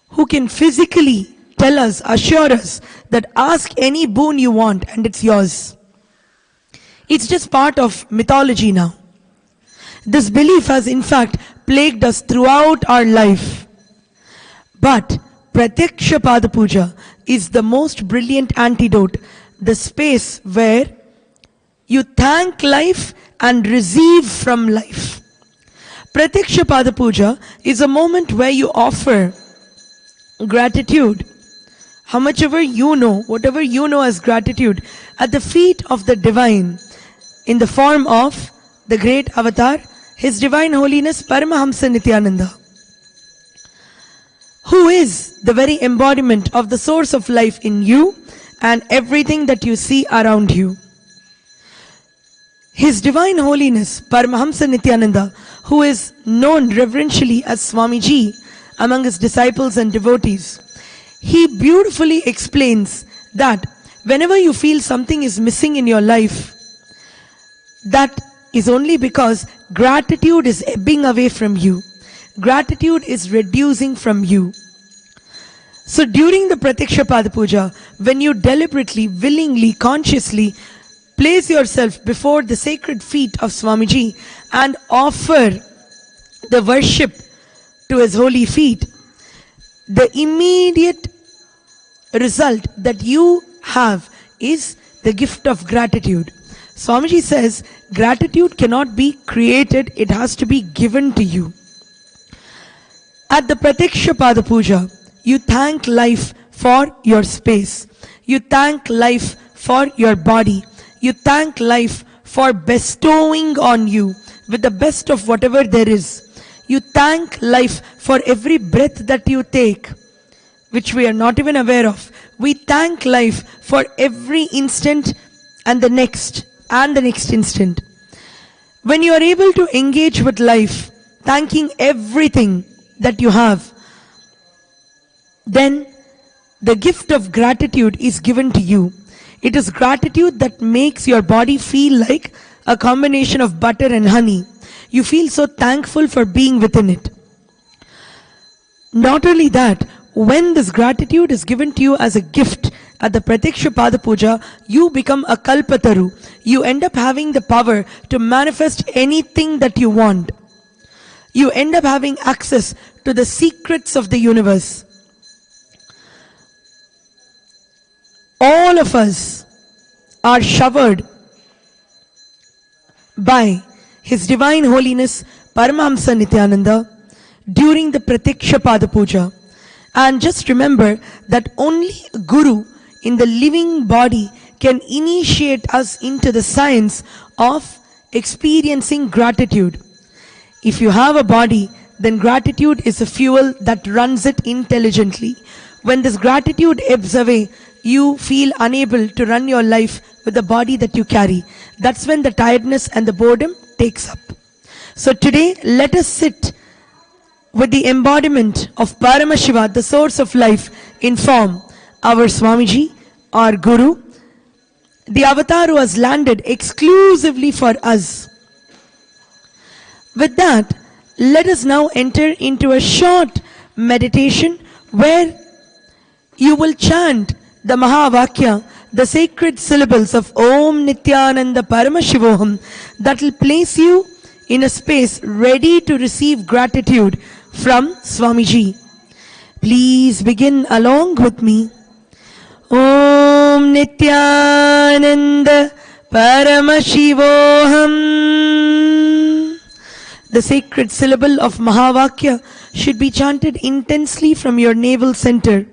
who can physically tell us, assure us that ask any boon you want and it's yours. It's just part of mythology now. This belief has in fact plagued us throughout our life. But Pratyaksha Pada Puja is the most brilliant antidote, the space where you thank life and receive from life. Pratyaksha Pada Puja is a moment where you offer gratitude, how much ever you know, whatever you know as gratitude, at the feet of the divine, in the form of the great avatar, His Divine Holiness Nithyananda, who is the very embodiment of the source of life in you and everything that you see around you. His Divine Holiness Nithyananda, who is known reverentially as Swamiji among his disciples and devotees, he beautifully explains that whenever you feel something is missing in your life, that is only because gratitude is ebbing away from you. Gratitude is reducing from you. So during the Pratyaksha Pada Puja, when you deliberately, willingly, consciously place yourself before the sacred feet of Swamiji and offer the worship to his holy feet, the immediate result that you have is the gift of gratitude. Swamiji says, gratitude cannot be created, it has to be given to you. At the Pratyaksha Pada Puja, you thank life for your space. You thank life for your body. You thank life for bestowing on you with the best of whatever there is. You thank life for every breath that you take, which we are not even aware of. We thank life for every instant and the next instant. When you are able to engage with life, thanking everything that you have, then the gift of gratitude is given to you. It is gratitude that makes your body feel like a combination of butter and honey. You feel so thankful for being within it. Not only that, when this gratitude is given to you as a gift at the Pratyaksha Pada Puja, you become a Kalpataru. You end up having the power to manifest anything that you want. You end up having access to the secrets of the universe. All of us are showered by His Divine Holiness Nithyananda during the Pratyaksha Pada Puja. And just remember that only Guru in the living body can initiate us into the science of experiencing gratitude. If you have a body, then gratitude is a fuel that runs it intelligently. When this gratitude ebbs away, you feel unable to run your life with the body that you carry. That's when the tiredness and the boredom takes up. So today, let us sit with the embodiment of Paramashiva, the source of life, in form, our Swamiji, our Guru, the avatar who has landed exclusively for us. With that, let us now enter into a short meditation where you will chant the Mahavakya, the sacred syllables of Om Nithyananda Paramashivoham, that will place you in a space ready to receive gratitude from Swamiji. Please begin along with me. Om Nithyananda Paramashivoham The sacred syllable of Mahavakya should be chanted intensely from your navel center.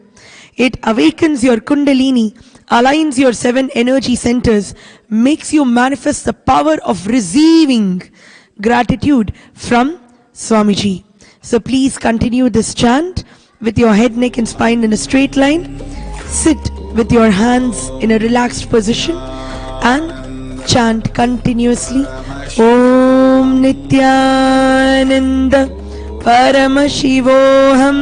It awakens your kundalini, aligns your 7 energy centers, makes you manifest the power of receiving gratitude from Swamiji. So please continue this chant with your head, neck and spine in a straight line. Sit with your hands in a relaxed position and chant continuously. Om Nithyananda Paramashivoham.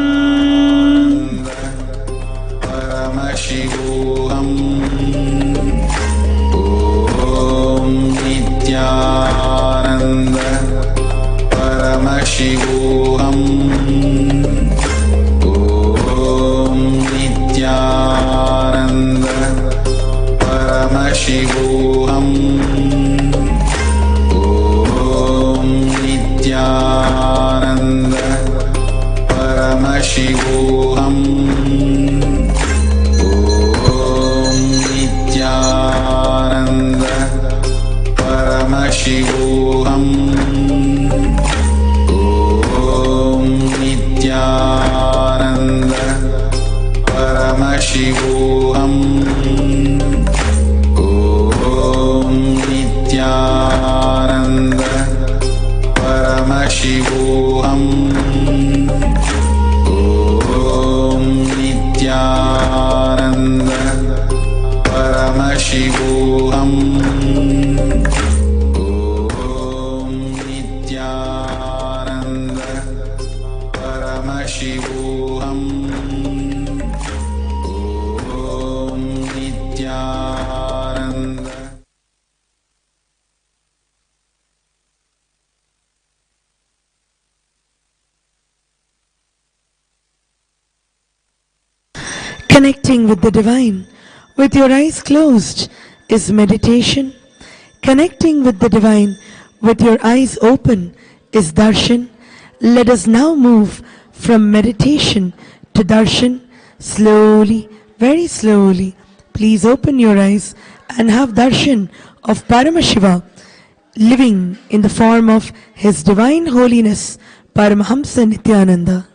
Paramashivam. Om Nithyananda Paramashivam. Om Nithyananda Paramashivam. Om Nithyananda Paramashivam. Om Nithyananda Paramashivam. Om Nithyananda Paramashivam. Om Nithyananda Paramashivam. Om Nithyananda Paramashivam. Om Nithyananda Paramashivam. Om Nithyananda. Connecting with the divine with your eyes closed is meditation. Connecting with the divine with your eyes open is darshan. Let us now move from meditation to darshan slowly, very slowly. Please open your eyes and have darshan of Paramashiva living in the form of His Divine Holiness Paramahamsa Nithyananda.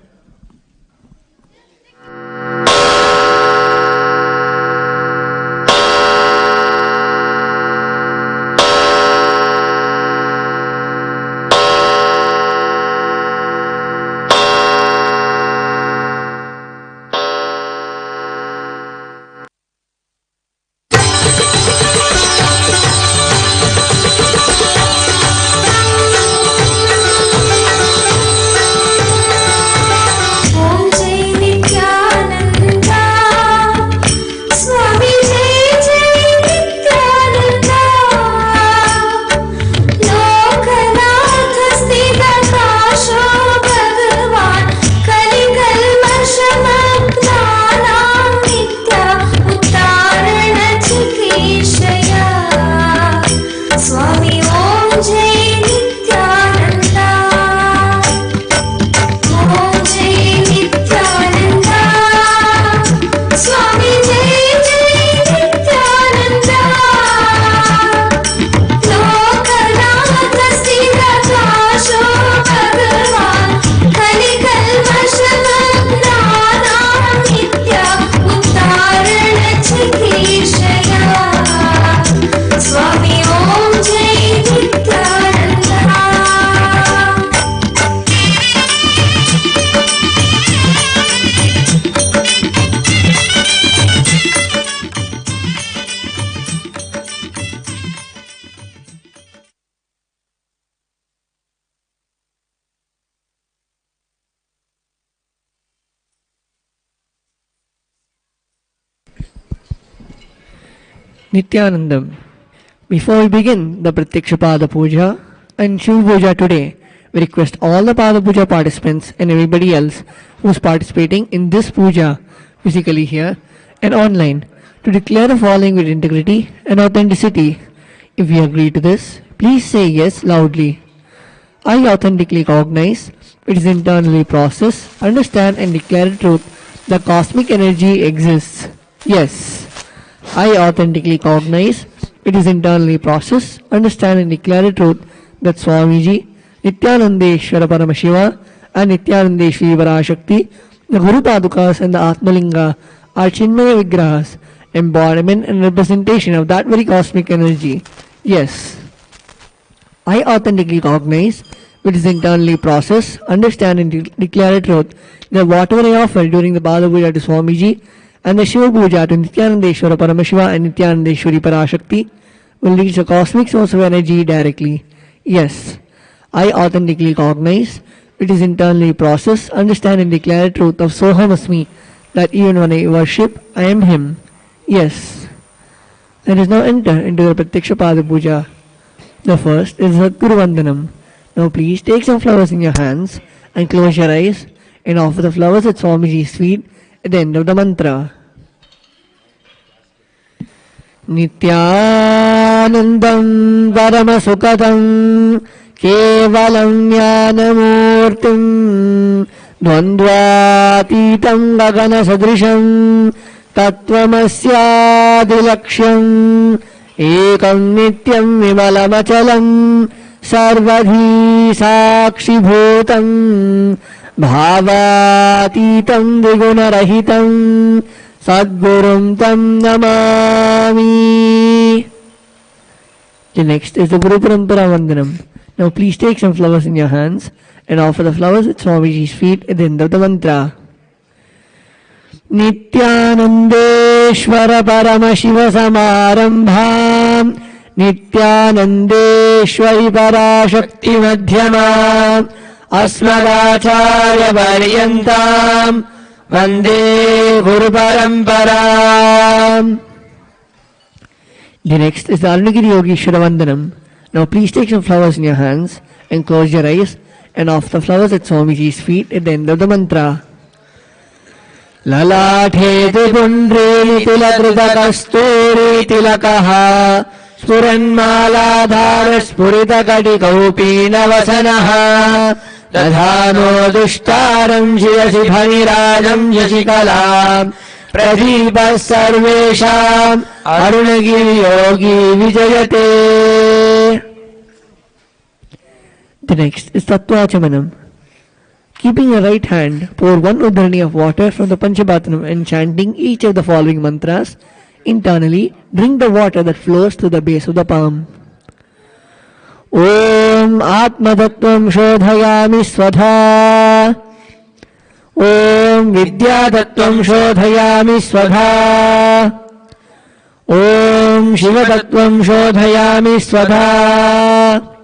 Nithyanandam. Before we begin the Pratyakshapada Puja and Shiv Puja today, we request all the Pada Puja participants and everybody else who is participating in this puja physically here and online to declare the following with integrity and authenticity. If you agree to this, please say yes loudly. I authentically cognize, it is internally processed, understand and declare the truth, the cosmic energy exists. Yes. I authentically cognize, it is internally processed, understand and declare the truth that Swamiji, Nithyanandeshwara Paramashiva and Nithyanandeshwari Parashakti, the Guru Padukas and the Atmalinga are Chinmaya Vigrahas, embodiment and representation of that very cosmic energy. Yes, I authentically cognize, which is internally process, understand and declare a truth that whatever I offer during the Pada Puja to Swamiji and the Shiva Puja to Nithyanandeshwara Paramashiva and Nithyanandeshwari Parashakti will reach the cosmic source of energy directly. Yes, I authentically cognize, which is internally process, understand and declare a truth of Soham Asmi, that even when I worship, I am Him. Yes, let us now enter into the Pratyaksha Pada Puja. The first is Jagatguru Vandanam. Now please take some flowers in your hands and close your eyes and offer the flowers at Swamiji's feet at the end of the mantra. Nithyanandam Paramasukhatam Kevalam Jnanamurtim Dvandvatitam Gagana Sadrisham Tattvamasyadilaksham Ekam Nityam Vimalamachalam Sarvadhi Sakshibhutam Bhavatitam Vigunarahitam Sadgurum Tam Namami. The next is the Guru Parampara Vandanam. Now please take some flowers in your hands and offer the flowers at Swamiji's feet at the end of the mantra. Nithyanandeshwara Paramashiva Samarambham Nithyanandeshwari Parashakti Madhyamam Asmadacharya Paryantam Vande Guru Paramparam. The next is the Arunagiri Yogeshwara Vandanam. Now please take some flowers in your hands and close your eyes and offer the flowers at Swamiji's feet at the end of the mantra. Lalathe Pundri Tilakrita Kasturi Tilakaha Spuranmaladhara Spurita Katikopina Vasanaha Dadhano Dushtaram Shirasi Bhamirajam Yashikalam Pradeepa Sarvesham Arunagiri Yogi Vijayate. The next is Tattvachamanam. Keeping your right hand, pour one udharani of water from the Panchabhatranam and chanting each of the following mantras. Internally, drink the water that flows to the base of the palm. Om Atmatattvam Shodhayami Swadha. Om Vidyatattvam Shodhayami Swadha. Om Shivatattvam Shodhayami Swadha.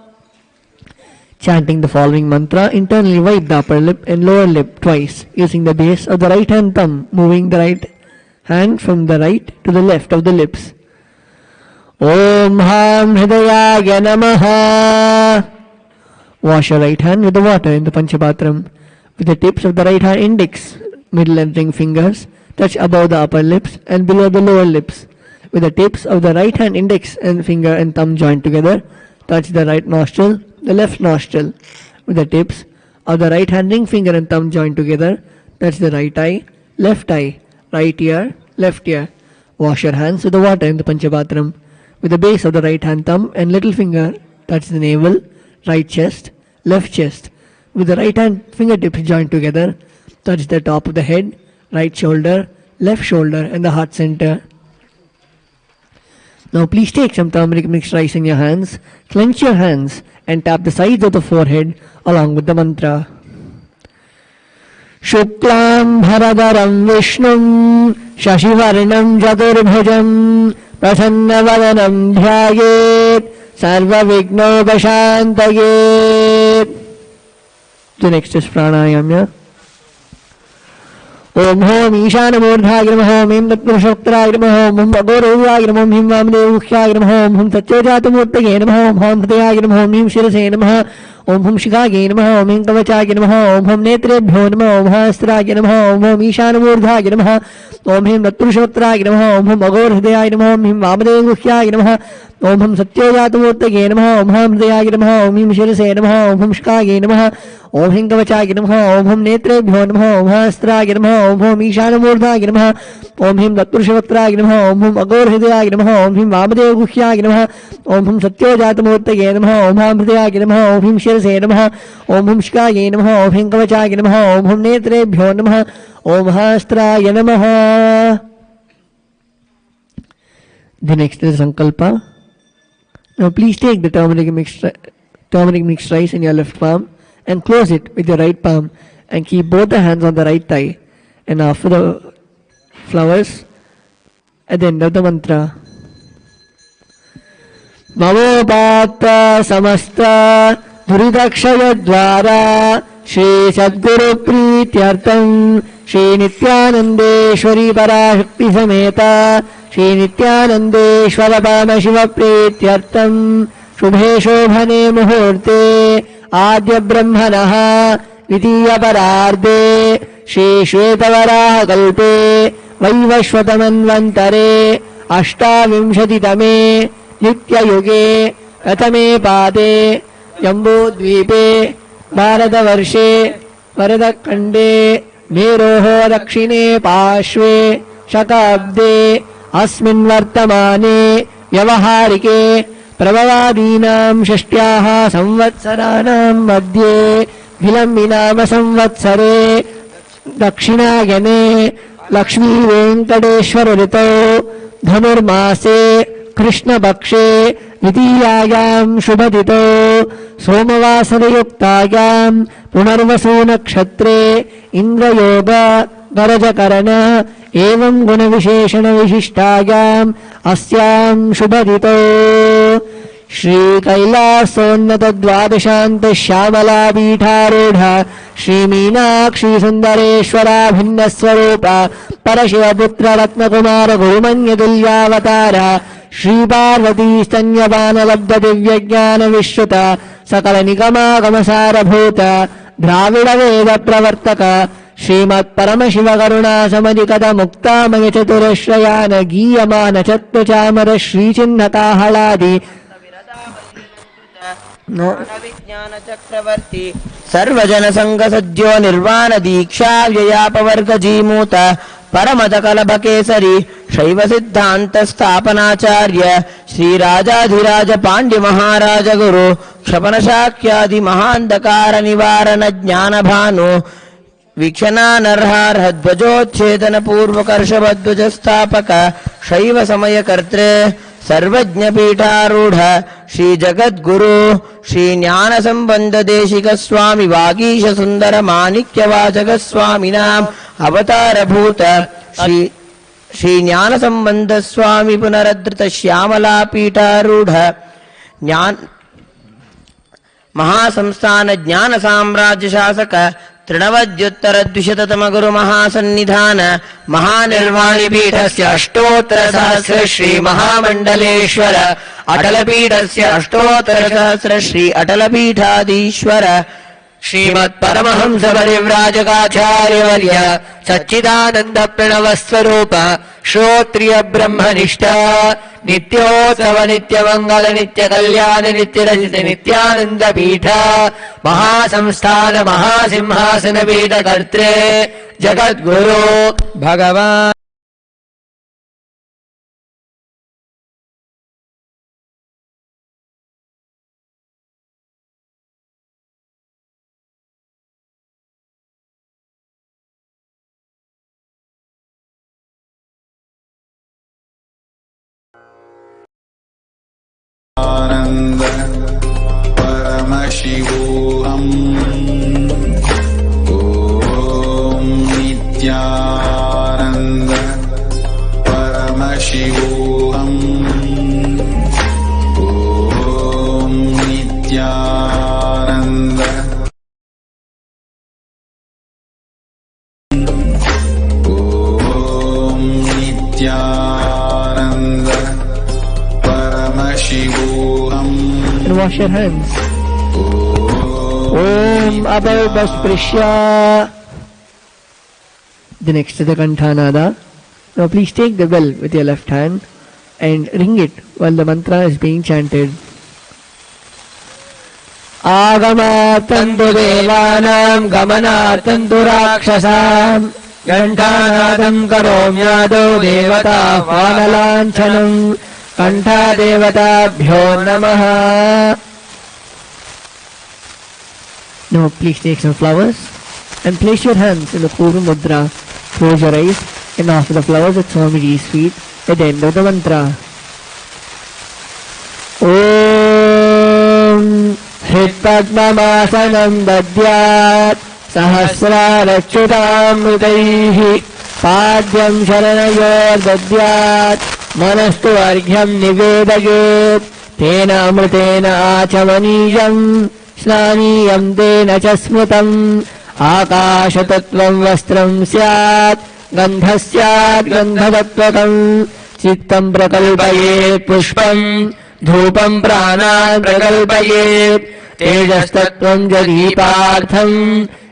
Chanting the following mantra, internally wipe the upper lip and lower lip twice, using the base of the right hand thumb, moving the right hand from the right to the left of the lips. Om Ham Hridayaya Namaha. Wash your right hand with the water in the Panchabhatram. With the tips of the right hand index, middle and ring fingers touch above the upper lips and below the lower lips. With the tips of the right hand index and finger and thumb joined together, touch the right nostril, the left nostril. With the tips of the right hand ring finger and thumb joined together, touch the right eye, right ear, left ear. Wash your hands with the water in the Panchabhatram. With the base of the right hand thumb and little finger, touch the navel, right chest, left chest. With the right hand fingertips joined together, touch the top of the head, right shoulder, left shoulder and the heart center. Now please take some turmeric mixed rice in your hands, clench your hands and tap the sides of the forehead along with the mantra. Shuklam Bharadaram Vishnum Shashivarnam Jaturbhujam Prasannavadanam Dhyayet Sarva Vignopashantayet. The next is pranayama. Om Hom Ishanamurdhaya Namaha Om Him Tattvamashoktaraya Namaha Om Hum Agoruvaya Namaha Om Him Vamadevukhaya Namaha Om Hum Satyajatamuttaya Namaha Om Hum Hridayaya Namaha Om Him Shirase Namaha Om Hum Shikage Namaha Om Him Kavachaya Namaha Om Hum Netrebhyo Namaha Om Hastraya Namaha Om Hum Ishanamurdhaya Namaha Om Him Tattvamashoktaraya Namaha Om Hum Agorhridayaya Namaha Om Him Vamadevukhaya Namaha Om Hum Satyajatamuttaya Namaha Om Hum Hridayaya Namaha Om Him Shirase Namaha Om Hum Shikage Namaha Om Him Kavachaya Namaha Om Hum Netrebhyo Namaha Om Hastraya Namaha Om Hum Ishanamurdhaya Namaha Om Him Tattvamashoktaraya Namaha Om Hum Agorhridayaya Namaha Om Him Vamadevukhaya Namaha Om Hum Satyajatamuttaya Namaha Om Hum Hridayaya Namaha Om Him शिरसे नमः, ओम हुम शिखाये नमः, ओम ह्रीं कवचाय नमः, ओम हुम नेत्रेभ्यो नमः, ओम हस्त्राय नमः. The next is Sankalpa. Now please take the turmeric mixed rice in your left palm and close it with your right palm and keep both the hands on the right thigh. And after the flowers, at the end of the mantra, Mamopata samasta dhuridakshaya dvara Shri Sadguru Prityartam Shri Nithyanandeshwari Parashakti Sameta Shri Nithyanandeshwara Paramashiva Prityartam Shubhe Shobhane Muhurte Adya Brahmanaha Vitiya Pararde Shri Shvetavaraha Kalpe Vaivashvatamanvantare Ashtavimshatitame Nityayuge Katame Pade Jambudvipe Bharatavarše Varadakande Meroho Dakshine Pashve Shatabde Asmin Vartamane Vyavaharike Pravavadinam Shashtyaha Samvatsaranam Madhye Vilambinama Samvatsare Dakshinayane Lakshmi Venkadeshwara Rito Dhanurmase Krishna Bakshe Vidiyayam Shubhadito Somavasarayuktayam Punarvasu Nakshatre Indra Yoga Garajakarana Evam Guna Visheshana Vishishtayam Asyam Shubhadito Shri Kailasa Dvadashanta Shyamala Pitharudha Shri Meenakshi Sundareshwara Bhinna Swarupa Parashiva Putra Ratna Kumara Gurumanya Dulyavatara Shri Parvati Stanyavana Labdha Divya Jnana Vishruta Sakala Nikama Kamasara Bhuta Dravida Veda Pravartaka Srimad Paramashiva Karuna Samadikata Mukta Maya Chaturashrayana Giyamana Chattva Chamara Shri Chinnata Haladi विज्ञान चक्रवर्ती सर्वजन संग सज्जो निर्वाण दीक्षा व्ययापवर्ग जीमूत परमत कलभ केसरी शैव सिद्धांत स्थापनाचार्य श्री राजाधिराज पांड्य महाराज गुरु क्षपन शाक्यादि महांधकार निवारण ज्ञान भानु वीक्षणानर्हार्ह ध्वजोच्छेदन पूर्व कर्षभध्वज स्थापक शैव समय कर्तृ सर्वज्ञ पीठारूढ़ श्री जगद्गुरु श्री ज्ञान संबंध देशिक स्वामी वागीश सुंदर माणिक्य वाचक स्वामी नाम अवतार भूत श्री ज्ञान संबंध स्वामी पुनरद्रत श्यामला पीठारूढ़ ज्ञान महासंस्थान ज्ञान साम्राज्य शासक तृणवद्युत्तर द्विशततम गुरु महासन्निधान महानिर्वाणि पीठस्य अष्टोत्तर सहस्र श्री महामंडलेश्वर अटल पीठस्य अष्टोत्तर सहस्र श्री अटल पीठाधीश्वर श्रीमत् परमहंस परिव्राजकाचार्यवर्य सच्चिदानंद प्रणव स्वरूप श्रोत्रिय ब्रह्मनिष्ठ नित्योत्सव नित्य मंगल नित्य कल्याण नित्य रचित नित्यानंद पीठ महासंस्थान महासिंहासन पीठ कर्त्रे जगद्गुरु भगवान आनंद परमशिवोऽहम् ॐ नित्यानंद परमशिवोऽहम् ॐ नित्यानंद ॐ नित्यानंद परमशिवोऽहम्. And wash your hands. Om Abhalbasprishya. The next is the Kanthanada. Now please take the bell with your left hand and ring it while the mantra is being chanted. Agamatantu devanam gamanatantu rakshasam Ganthanadam karomyado devata vanalanchanam Kantha devatabhyo namaha. Now please take some flowers and place your hands in the Purva Mudra. Close your eyes and offer the flowers at Swamiji's feet at the end of the mantra. Om Hritpadmamasanam Dadyat Sahasrarachyutamritaihi Padyam Sharanayor Dadyat Manastu Arghyam Nivedayet Tena Amritena Achamaniyam Snaniyam Tena Chasmritam Akashatattvam Vastram Syat Gandhasyat Gandhadatvakam Chittam Prakalpayet Pushpam Dhupam Pranan Prakalpayet Tejastattvam Jadipartham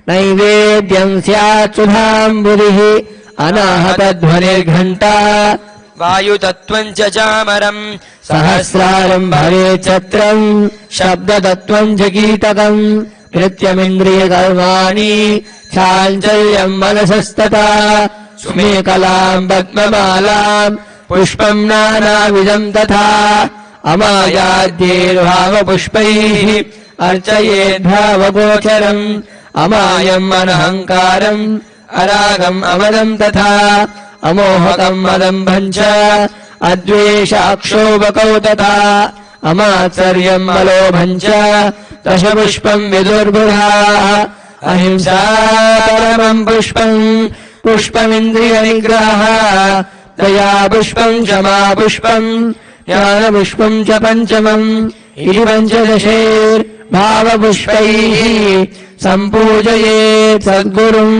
Naivedyam Syat Sudham Buddhi Anahatadhvanir Ghanta Vayu Tattvam Jamaram Sahasraram Bhare Chatram Shabda Tattvam Jagitakam Nityamindriya Karmani Chanchalyam Manasastata Sumekalam Batmamalam Pushpam Nana Vidam Tatha Amayadhyir Bhava Pushpaihi Archayed Bhava Gocharam Amayam Anahankaram Aragam Amadam Tatha Amohakam Madam Bhancha Advesha Akshobhakau Tatha Amatsaryam Malobhancha Tashapushpam Vidurbudha Ahimsa Paramam Pushpam Pushpam Indriya Nigraha Daya Pushpam Shama Pushpam Jnana Pushpam Cha Panchamam Iti Panchadashir Bhava Pushpaihi Sampujayet Sadgurum.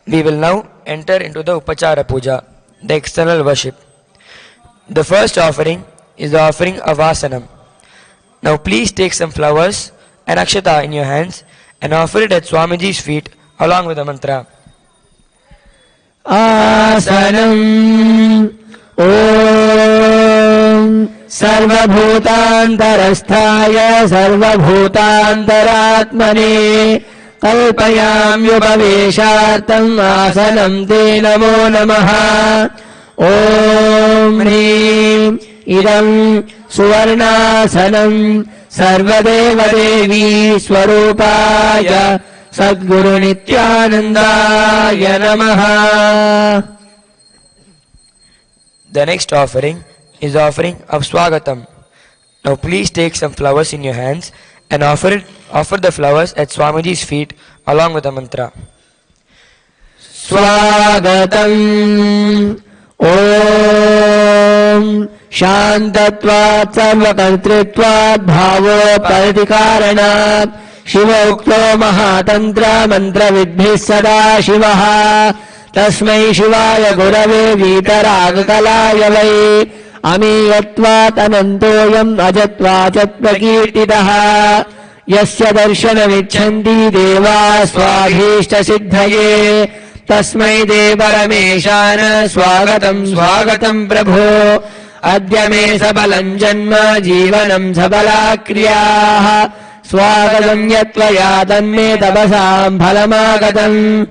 We will now enter into the Upachara Puja, the external worship. The first offering is the offering of Asanam. Now please take some flowers and akshata in your hands and offer it at Swamiji's feet along with the mantra. Asanam Om Sarvabhutantarasthaya Sarvabhutantaratmane Kalpayamyupaveshartam Asanam Te Namo Namaha. Om Hrim Idam Suvarnasanam Sarvadeva Devi Swarupaya Sadguru Nithyanandaya Namaha. The next offering is the offering of Swagatam. Now please take some flowers in your hands and offer the flowers at Swamiji's feet along with the mantra. Swagatam Om Shantatvat Sarvakartritvat Bhavo Paritikaranat Shivokto Mahatantra Mantra Vidbhis Sada Shivaha Tasmai Shivaya Gurave Vitaragakalaya Vai Amiyatvat Anantoyam Ajatvat Prakirtitaha Yasya Darshanamichanti Deva Swabhishta Siddhaye Tasmai De Parameshana Swagatam Swagatam Prabho Adya Me Sabalam Janma Jivanam Sabala Kriyaha Swagatam Yatvaya Tanme Tabasam Phalamagatam.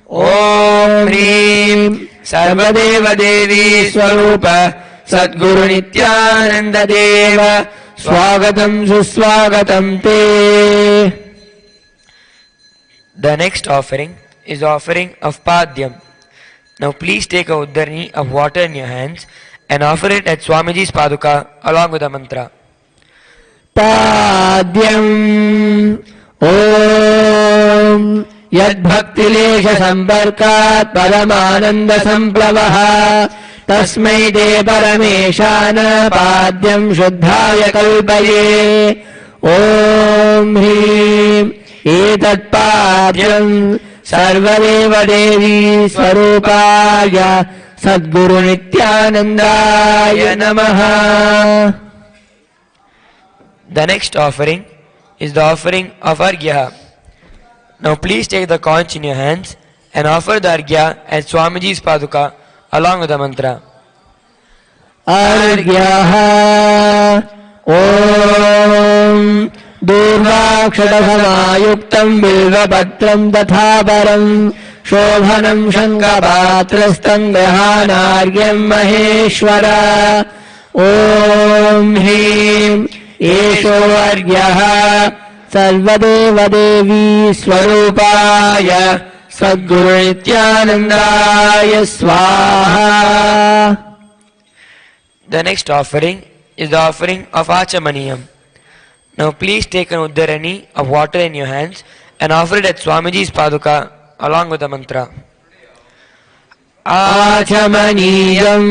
Om Hrim Sarvadeva Devi Swarupa Sadguru Nithyananda Deva Swagatam Suswagatam Te. The next offering is the offering of Padyam. Now please take a uddarni of water in your hands and offer it at Swamiji's Paduka along with the mantra. Padyam Om Yad Bhaktilesha Samparkat Paramananda Samplavaha Tasmai De Parameshana Padyam Shuddhaya Kalpaye. Om Hrim Etat Padyam Sarvadeva Devi Swarupaya Sadguru Nithyanandaya Namaha. The next offering is the offering of Arghya. Now please take the conch in your hands and offer the Arghya at Swamiji's Paduka along with the mantra. Arghya Om Durvakshatasamayuktam Bilvapatram Tathaparam Shobhanam Shankapatrastam Grahanargyam Maheshwara. Om Hrim एषो वर्ग्यः सर्वदेवदेवी स्वरूपाय सद्गुरु नित्यानन्दाय स्वाहा. The next offering is the offering of Achamaniyam. Now please take an uddarani of water in your hands and offer it at Swamiji's paduka along with the mantra. Achamaniyam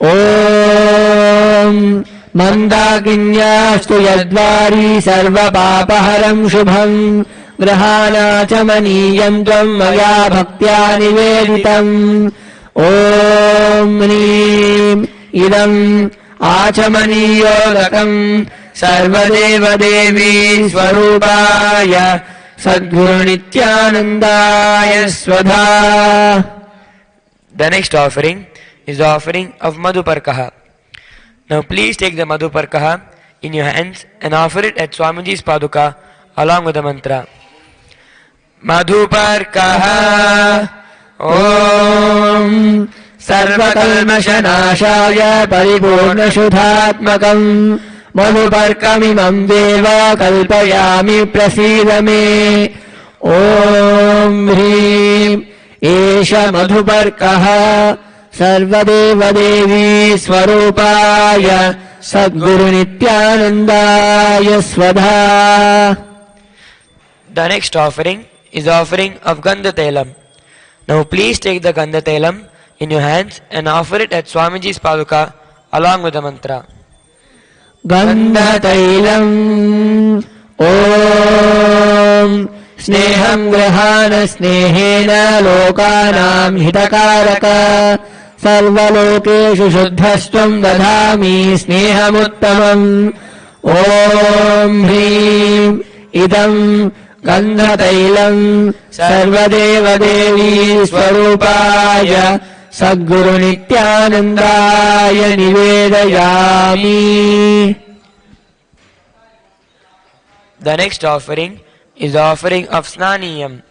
Om Mandakinyastu yadvari sarva papaharam shubham Grahanachamaniyam tvam maya bhaktya niveditam. Om Hrim idam Achamaniyorakam sarvadeva devi swarupaya Sadguru Nityanandaya Swadha. The next offering is the offering of Madhuparkaha. Now please take the Madhuparkaha in your hands and offer it at Swamiji's paduka along with the mantra. Madhuparkaha Om Sarvakalmashanashaya Paripurnashudhatmakam Madhuparkamimam Deva Kalpayami Prasidame. Om Hrim Esha Madhuparkaha Sarvadeva Devi Swarupaya Sadguru Nityanandaya Swadha. The next offering is the offering of Gandha Telam. Now please take the Gandha Telam in your hands and offer it at Swamiji's paduka along with the mantra. Gandha Tailam Om Sneham Grahana Snehena Lokanam Hitakaraka Sarvalokeshu Shuddhastvam Dadhami Snehamuttamam. Om Hrim Idam Gandha Tailam Sarvadeva Devi Swarupaya Sadguru Nityanandaya Nivedayami. The next offering is the offering of Snaniyam.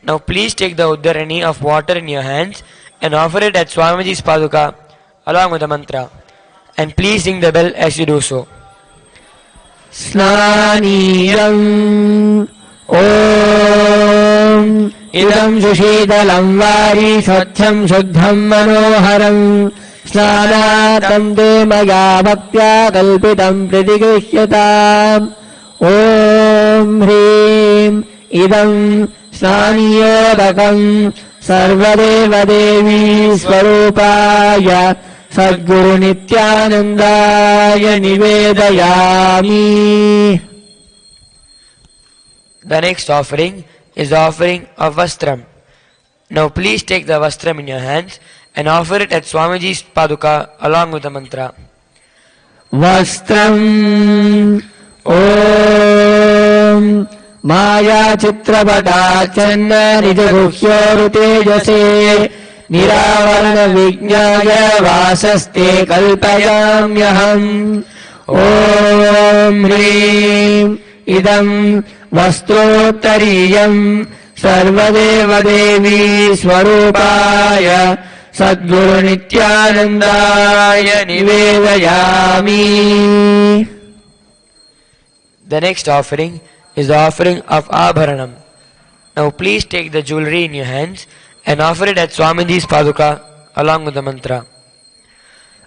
Now please take the uddarani of water in your hands and offer it at Swamiji's paduka along with the mantra. And please ring the bell as you do so. Snaniyam Om Idam Sushitalam Vari Swachham Shuddham Manoharam Snanatam Te Maya Bhaktya Kalpitam Pratigrisyatam. Om Hrim Idam Snaniyodakam Sarvadeva Devi Swarupaya Sadguru Nityanandaya Nivedayami. The next offering is the offering of Vastram. Now please take the Vastram in your hands and offer it at Swamiji's paduka along with the mantra. Vastram Om Maya Chitrapata Channa Nijaguhyoru Tejase Niravarana Vijnaya Vasaste Kalpayamyaham. Om Hrim Idam Vastrottariyam Sarvadeva Devi Swarupaya Sadguru Nityanandaya Nivedayami. The next offering is the offering of Abharanam. Now please take the jewelry in your hands and offer it at Swamiji's paduka along with the mantra.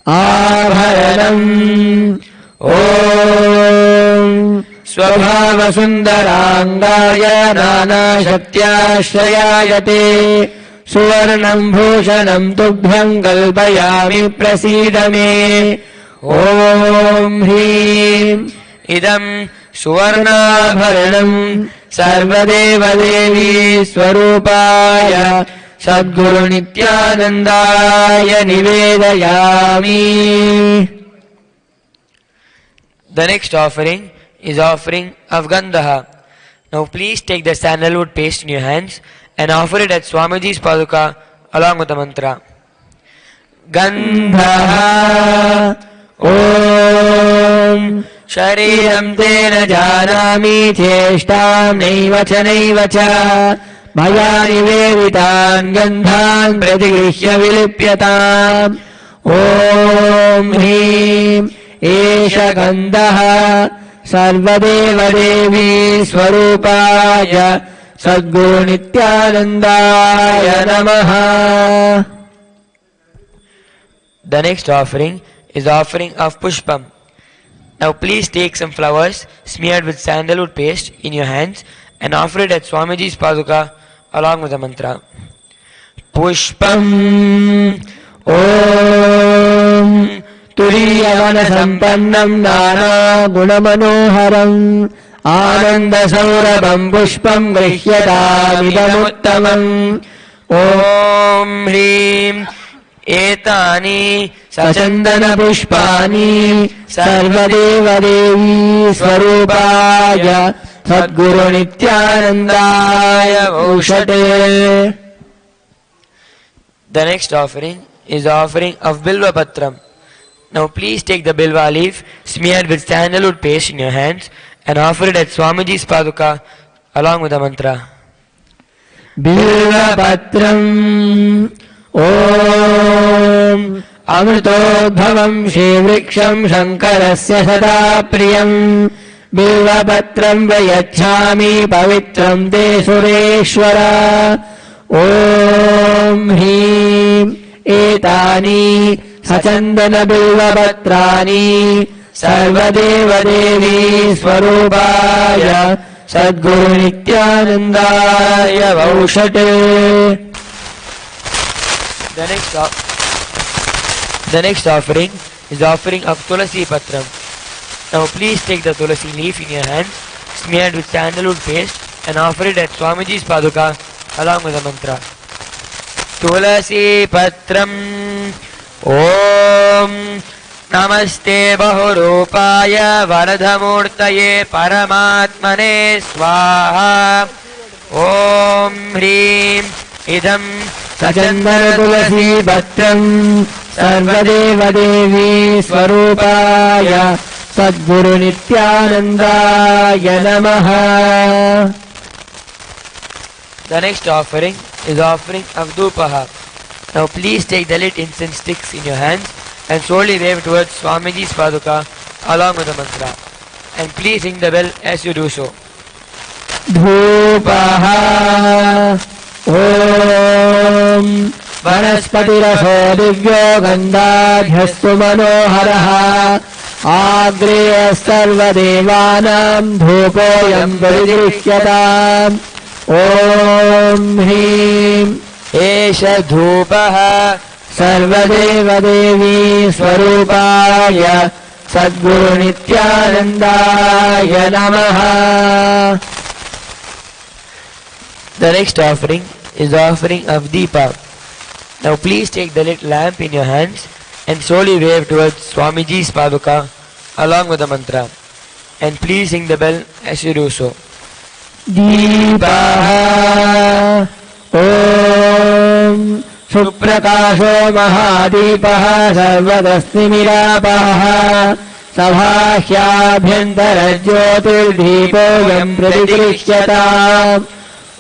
Abharanam Om Swabhava Sundarangaya Nana Shatyashrayayate Suvarnam Bhushanam Tubhyam Kalpayami Prasidame. Om Hrim Idam Suvarnabharanam Sarvadeva Devi Swarupaya Sadguru Nityanandaya Nivedayami. The next offering is offering of Gandha. Now please take the sandalwood paste in your hands and offer it at Swamiji's paduka along with the mantra. Gandha Om Shariram Tena Janami Cheshtam Naiva Cha Naiva Cha Maya Niveditan Gandhan Pratigrihya Vilipyatam. Om Hrim एष गन्धः सर्वदेवदेवी स्वरूपाय सद्गुरु नित्यानन्दाय नमः. The next offering is offering of pushpam. Now please take some flowers smeared with sandalwood paste in your hands and offer it at Swamiji's paduka along with the mantra. Pushpam Om Turiyavana Sampannam Nana Gunamanoharam Ananda Saurabham Pushpam Grihyatamidamuttamam Om Hrim Etani Sachandana Pushpani Sarvadeva Devi Swarupaya Sadguru Nityanandaya Ushate. The next offering is the offering of Bilva Patram. Now please take the Bilva leaf smeared with sandalwood paste in your hands and offer it at Swamiji's paduka along with the mantra. Bilva Patram Om Amritodbhavam Shrivriksham Shankarasya Sada Priyam Bilvapatram Vayachami Pavitram Te Sureshwara Om Hrim Etani Sachandana Bilvapatrani Sarvadeva Devi Swarupaya Sadguru Nityanandaya Vaushate. The next offering is the offering of Tulasi Patram. Now please take the Tulasi leaf in your hands, smeared with sandalwood paste, and offer it at Swamiji's paduka along with the mantra. Tulasi Patram Om Namaste Bahurupaya Varadhamurtaye Paramatmane Swaha Om Hrim Idam Sachandana Tulasi Patram Sarvadeva Devi Swarupaya Sadguru Nityanandaya Namaha. The next offering is the offering of Dhupaha. Now please take the lit incense sticks in your hands and slowly wave towards Swamiji's paduka along with the mantra. And please ring the bell as you do so. Dhupaha Om Vanaspatiraso Divyo Gandhadhyastu Manoharaha Agreya Sarva Devanam Dhupoyam Paridirishyatam Om Hrim Esha Dhupaha Sarvadeva Devi Swarupaya Sadguru Nityanandaya Namaha. The next offering is the offering of Deepa. Now please take the lit lamp in your hands and slowly wave towards Swamiji's paduka along with the mantra. And please ring the bell as you do so. Deepaha Om Suprakasho Mahadipaha Sarvadasnimirapaha Sabhahyabhyantara Jyotirdeepoyam Pratikrishyata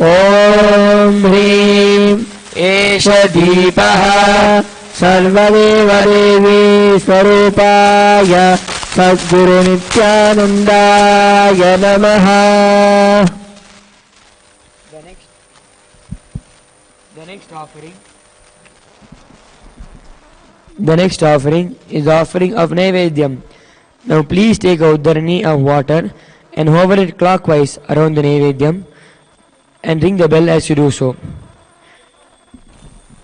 Om Hrim Esha Deepaha Sarvadeva Devi Swarupaya Sadguru Nityanandaya Namaha. The next offering is the offering of Naivedyam. Now please take out the uddarani of water and hover it clockwise around the Naivedyam and ring the bell as you do so.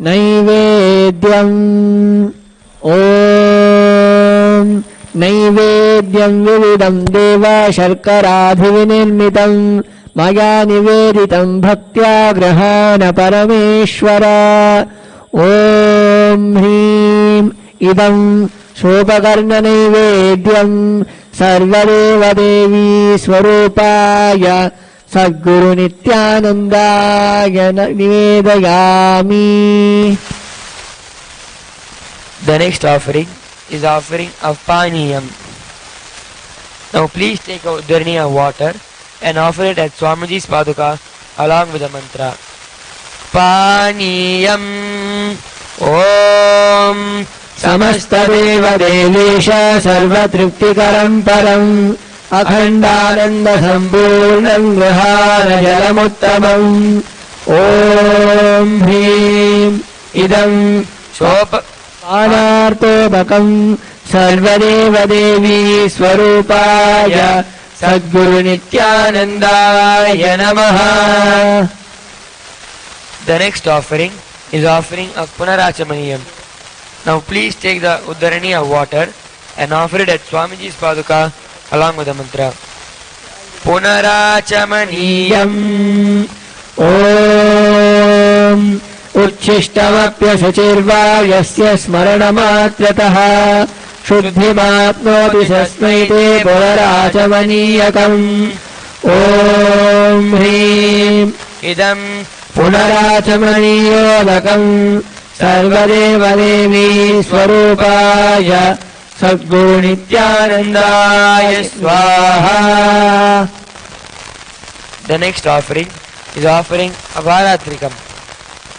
Naivedyam Om Naivedyam Vividam Deva Sharkaradhivinirmitam Maya Niveditam Bhaktya Grahana Parameshwara Om Hrim Idam Sopakarna Naivedyam Sarvadeva Devi Swarupaya Sadguru Nityanandaya Nivedayami. The next offering is the offering of Paniyam. Now please take out uddarani of water and offer it at Swamiji's paduka along with the mantra. Paniyam Om समस्तदेवदेवेश सर्वतृप्तिकरं परम् अखण्डानन्दसम्पूर्णं गृहाणजलमुत्तमम् ॐ ह्रीं इदं सोपानार्तोदकं सर्वदेवदेवी स्वरूपाय Sadguru Nithyanandaya Namaha. The next offering is offering of Punarachamaniyam. Now please take the Uddarani of water and offer it at Swamiji's Paduka along with the mantra. Punarachamaniyam Om Uchishtamapya Sachirva Yasya Smaranamatratah Shuddhimatnoti Sasmaite Punarachamaniyakam Om Hrim Idam Punarachamaniyodakam Sarvadeva Devi Swarupaya Sadguru Nithyanandaya Swaha. The next offering is offering of Aratrikam.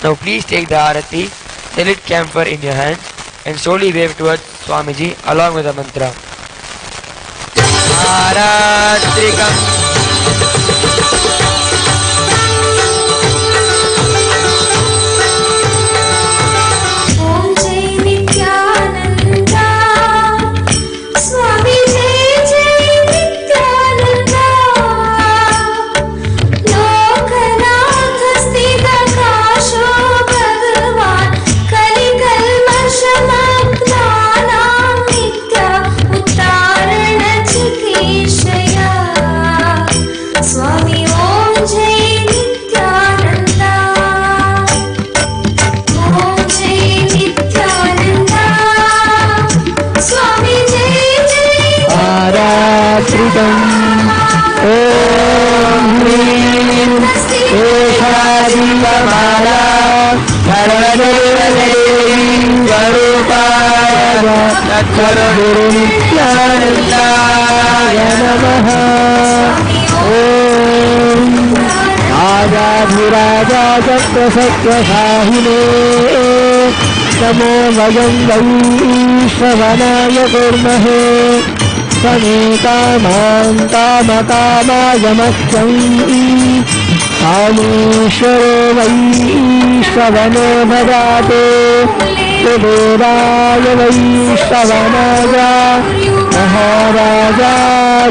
Now please take the Arati, the lit camphor in your hands and slowly wave towards Swamiji along with the mantra. Aratrikam. Sadguru Nithyanandaya Namaha. Om Ajadhiraja Jatra Satya Sahine Namo Vayam Vaishravanaya Kurmahe Same Kamam Kama Kamaya Makhyam Kameshwaro Vaishravano Bhadate Devaya Vaishravanaya Maharaja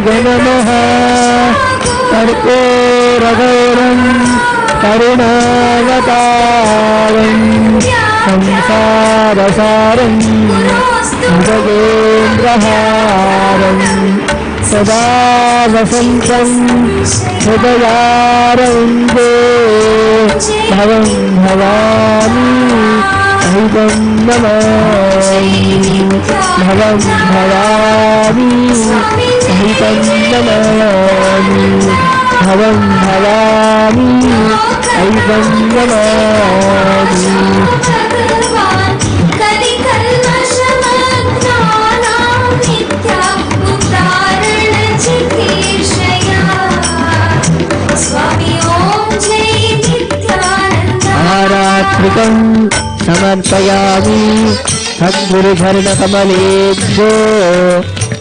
Ganamaha Karpuragoram Karunavataram Samsarasaram Jagendraharam Sada Vasantam Hridayarambe Bhavam Bhavami Ahidam Namami Bhavam Bhavami Ahidam Namami Bhavam Bhavami Ahidam Namami. Aratrikam samarpayami Sadguru Charana Kamalebhyo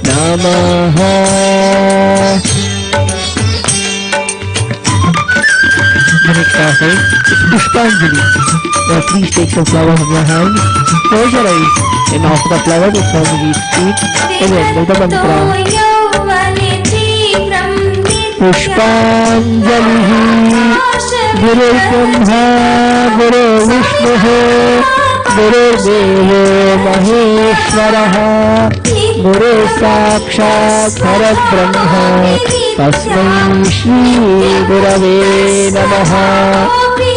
Namaha. The next offering is Pushpanjali. Now please take some flowers in your hands, close your eyes and offer the flower to Swamiji's feet and then with the mantra. Pushpanjali Guru Brahma Guru Vishnu Guru Devo Maheshwaraha Guru Sakshat Parabrahma Tasmai Shri Gurave Namaha.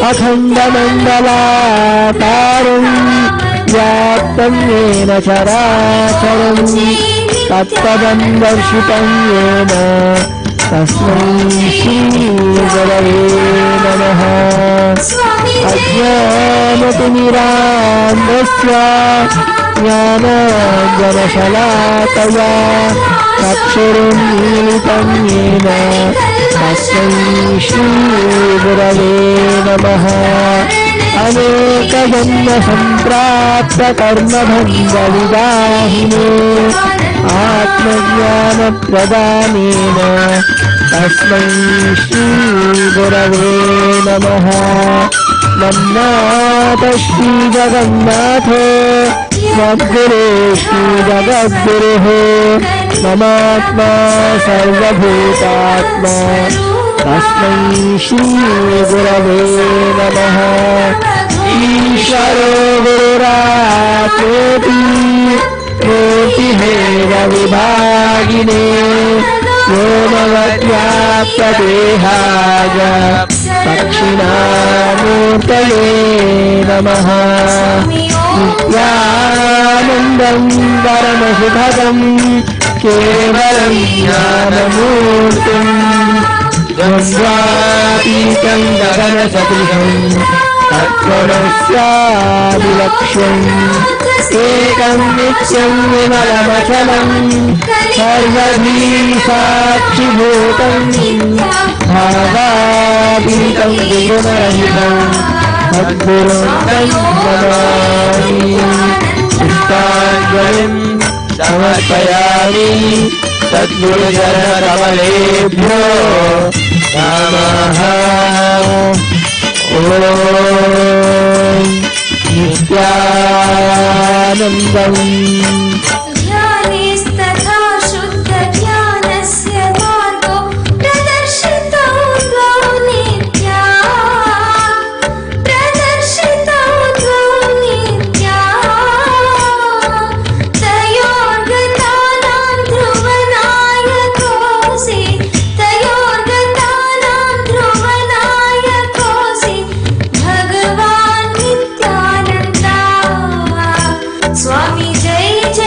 Akhanda Mandala Tarum Vyaptam Yena Characharam Tattvam Darshitam Yena Tasmai Shri Gurave Namaha. Ajnanatirandasya Jnananjanashalakaya Capsuling militam yena Tasmai Shri Gurave Namaha. अनेक जन्म संप्राप्त कर्म भंग विदाहिने आत्मज्ञान प्रदानेन तस्मै श्री गुरवे नमः। नमः श्री जगन्नाथ सद्गुरु श्री जगद्गुरुः ममात्मा सर्वभूतात्मा तस्मै श्री गुरवे नमः। ईश्वरो गुरुरात्मेति मूर्तिभेद विभागिने व्योमवद्व्याप्तदेहाय दक्षिणामूर्तये नमः। नित्यानन्दं परमसुखदं केवलं ज्ञानमूर्तिं द्वन्द्वातीतं गगनसदृशं तत्त्वमस्यादिलक्ष्यम् एकं नित्यं विमलमचलं सर्वधी साक्षिभूतं भावातीतं द्विगुणरहितं सद्गुरुं नमामि। पुष्पाञ्जलिं समर्पयामि सद्गुरुचरणकमलेभ्यो नमः। ॐ नित्यानन्दम् ज्ञानेस्तथा शुद्ध ज्ञानस्य मार्गो प्रदर्शितो द्वौ नित्या प्रदर्शितो द्वौ नित्या तयोर्गतानां ध्रुवनायकोऽसि तयोर्गतानां ध्रुवनायकोऽसि भगवान् नित्यानन्दा स्वामी जय जय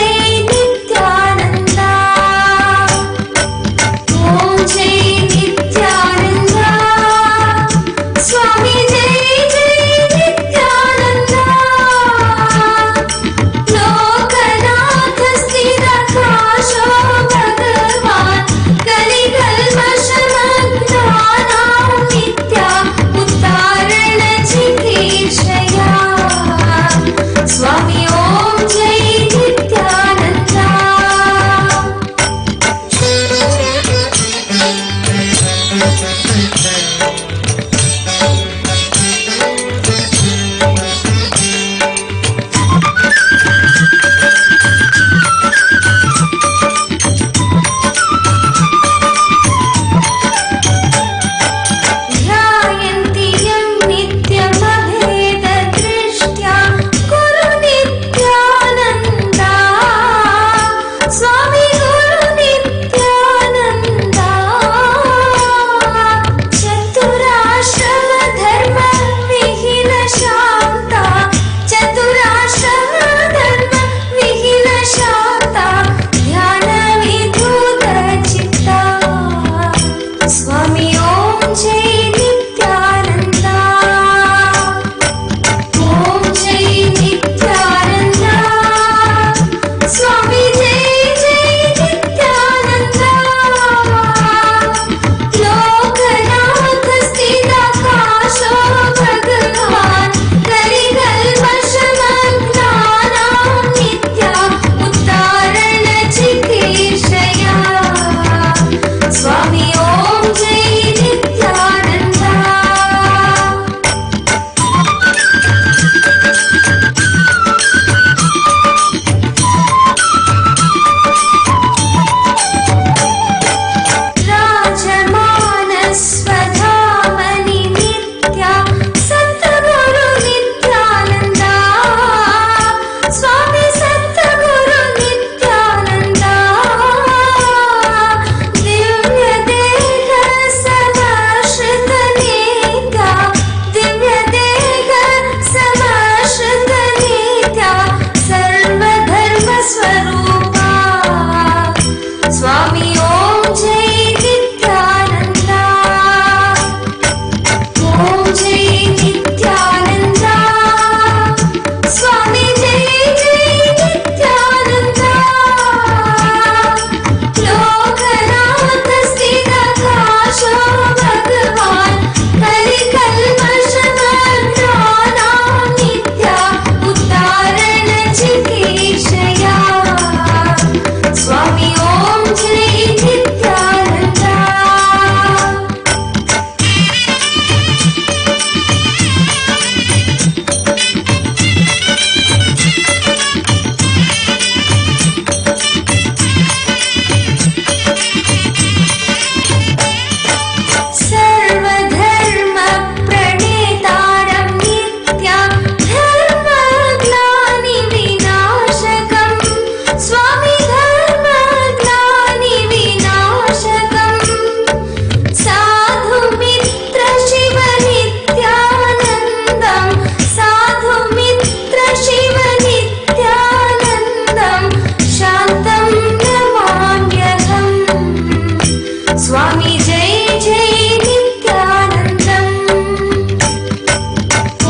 स्वामी जय जय नित्यानन्दम्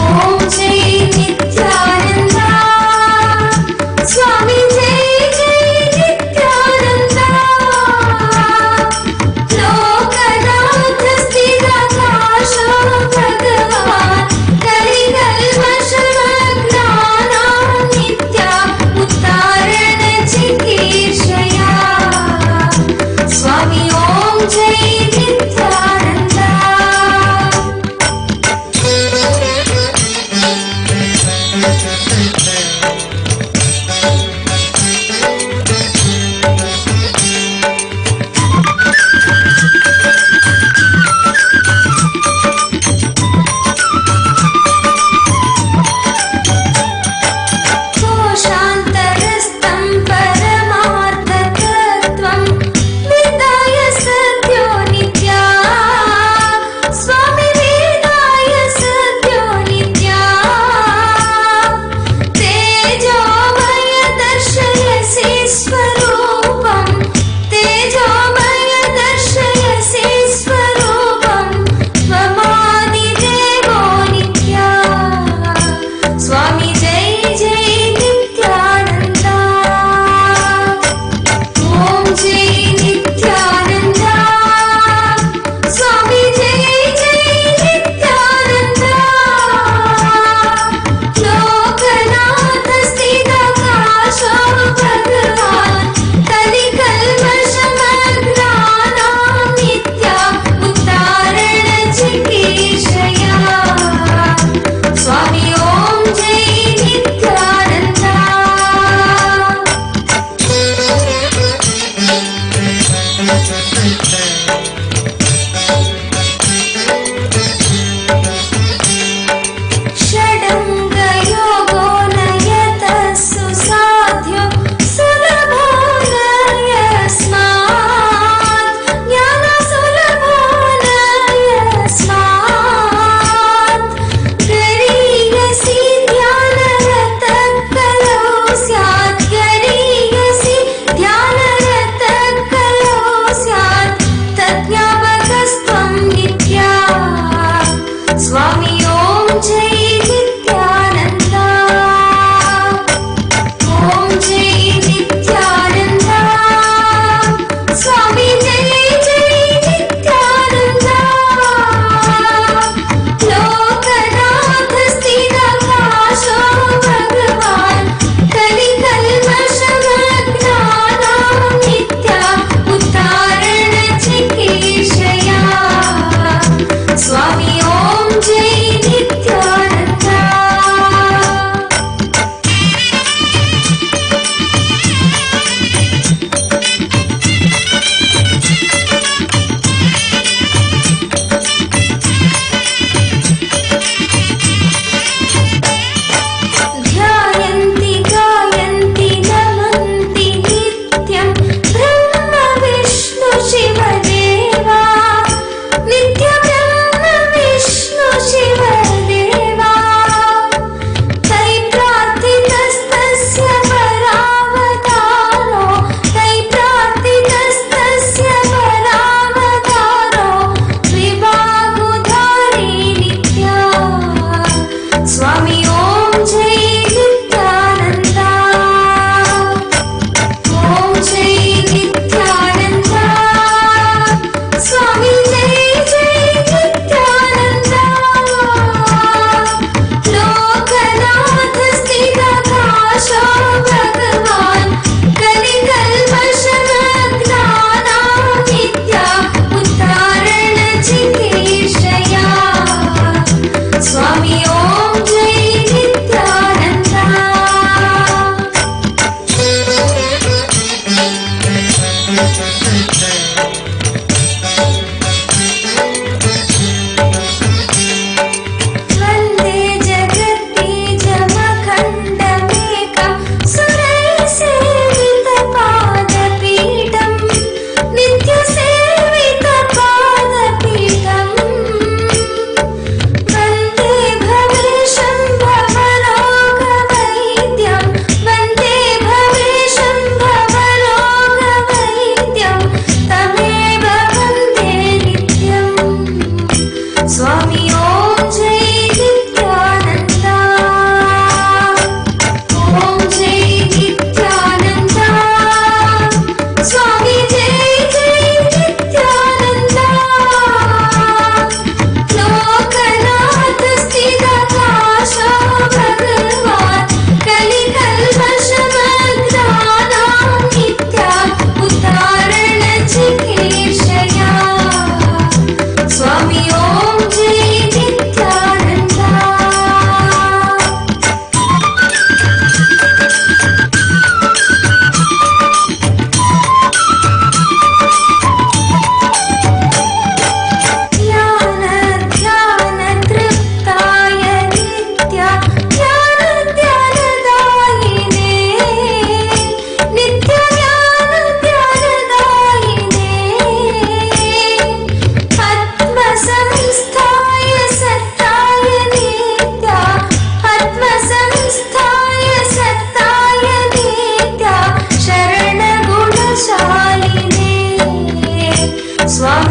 ॐ जय नित्यानन्दा स्वामी जय जय नित्यानन्दा लोकनाथ स्थिरकाशो भगवान् कलिकल्मषमग्नानां नित्या उद्धारण चिकीर्षया स्वामी ॐ जय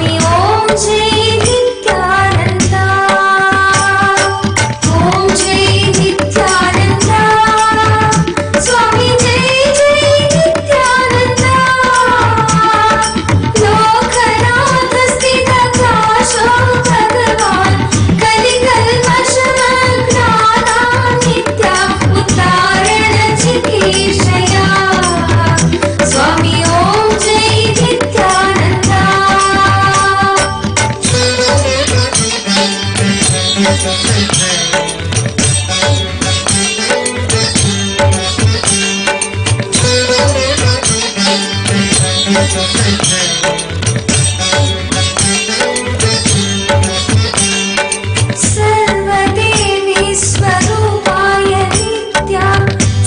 स्वामी ओम जय नित्यानंदा ओम जय नित्यानंदा स्वामी जय जय नित्यानंदा लोकनाथ स्थित काशो भगवान कलिकल्मषमग्नानां नित्या उद्धारण चिकीर्षया स्वामी ओम जय नित्यानंदा सर्वदेवी स्वरूपाय नित्या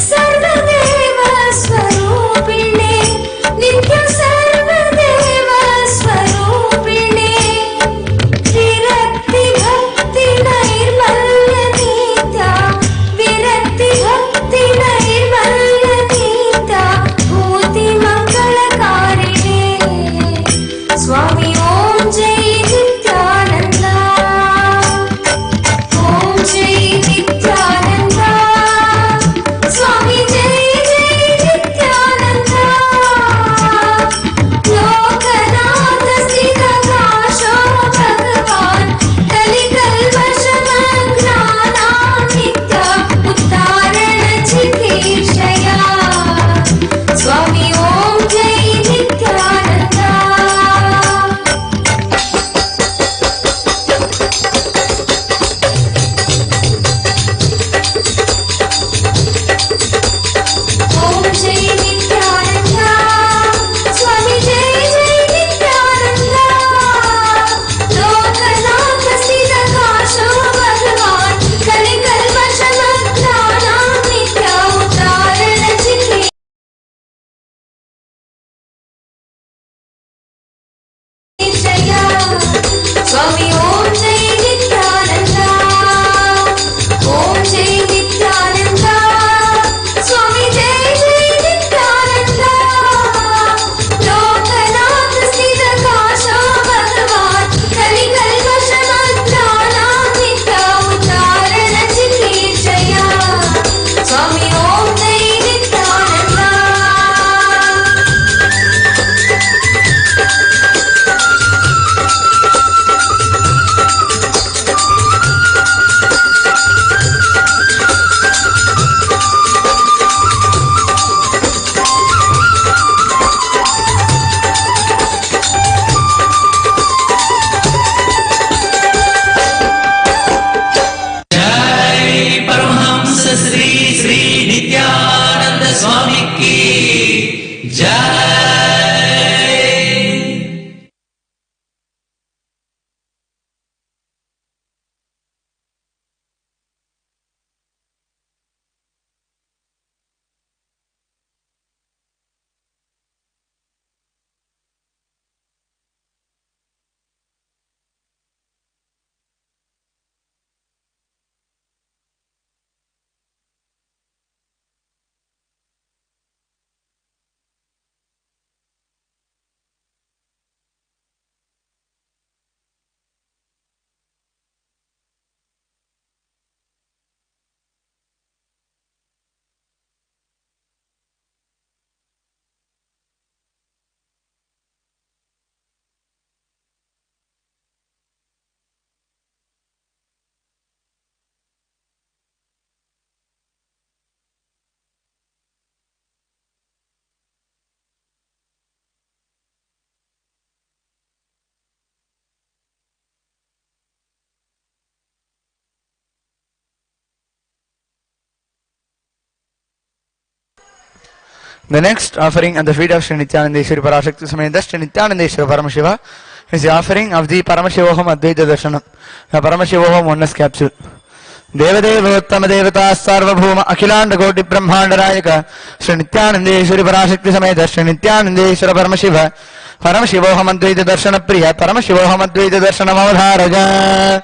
सर्वदेव स्वरूपिणे नित्य सर्वदेव स्वरूपिणे विरक्ति भक्ति नैर्मल्य नित्या विरक्ति भक्ति नैर्मल्य नित्या भूति मंगलकारिणे स्वामी ओम जय नित्यानंदा ओम जय नित्यानंदा स्वामी जय जय नित्यानंदा लोकनाथ स्थित काशो भगवान कलिकल्मषमग्नानां नित्या उद्धारण चिकीर्षया स्वामी ओम जय नित्यानंदा ओम जय नित्यानंदा स्वामी जय जय नित्यानंदा लोकनाथ स्थित काशो भगवान कलिकल्मषमग्नानां नित्या उद्धारण चिकीर्षया स्वामी ओम जय नित्यानंदा ओम जय नित्यानंदा स्वामी जय जय नित्यानंदा लोकनाथ स्थित काशो भगवान कलिकल्मषमग्नानां नित्या उद्धारण चिकीर्षया स्वामी ओम जय नित्यानंदा परमहंस श्री श्री नित्यानंद स्वामी की जय। The next offering at the feet of Sri Nithyanandeshwari Parashakti Samedha Sri Nithyanandeshwara Paramashiva is the offering of the Paramashivoham Advaita Darshanam, the Paramashivoham Oneness capsule. Devadevottama Devata Sarvabhuma Akhilanda Koti Brahmanda Rayaka Sri Nithyanandeshwari Parashakti Samedha Sri Nithyanandeshwara Paramashiva Paramashivoham Advaita Darshana Priya Paramashivoham Advaita Darshanam Avadharaja.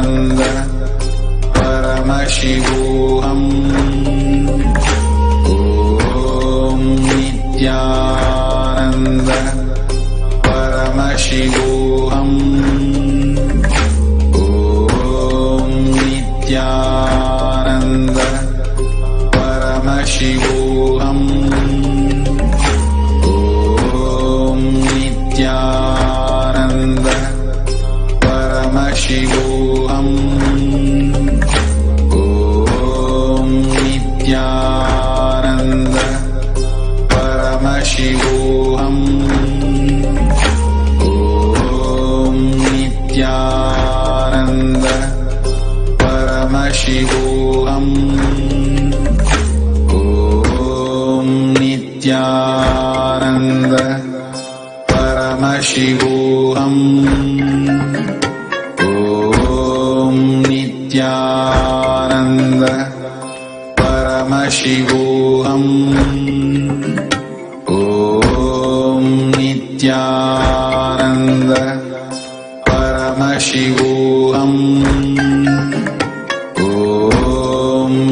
Paramashivoham. Om Nithyananda Paramashivoham. Om Nithyananda Paramashivoham. Om Nithyananda Paramashivoham. Om Nithyananda Paramashivoham. Om Nithyananda Paramashivoham. Om Nithyananda Paramashivoham. Om Nithyananda Paramashivoham. Om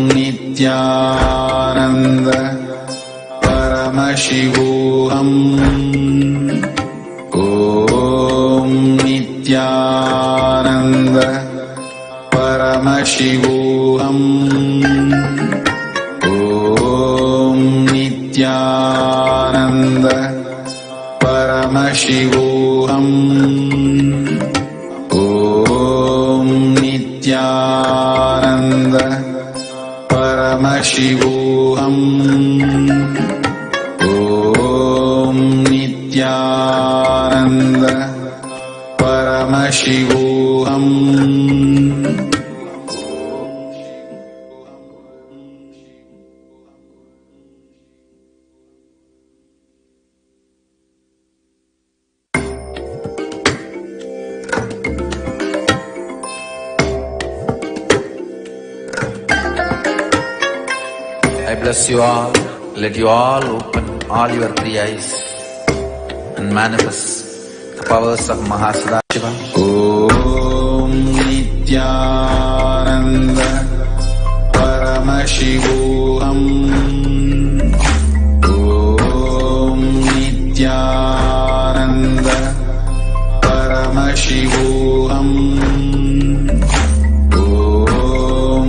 Nithyananda Paramashivoham. Om Nithyananda Paramashivoham. Om Nithyananda Paramashivoham. Om Nithyananda Paramashivoham. Om Nithyananda Paramashivoham. Om Nithyananda Paramashivoham. I bless you all. Let you all open all your three eyes and manifest the powers of Mahasannidhanam. Om Nithyananda Paramashivoham. Om Nithyananda Paramashivoham. Om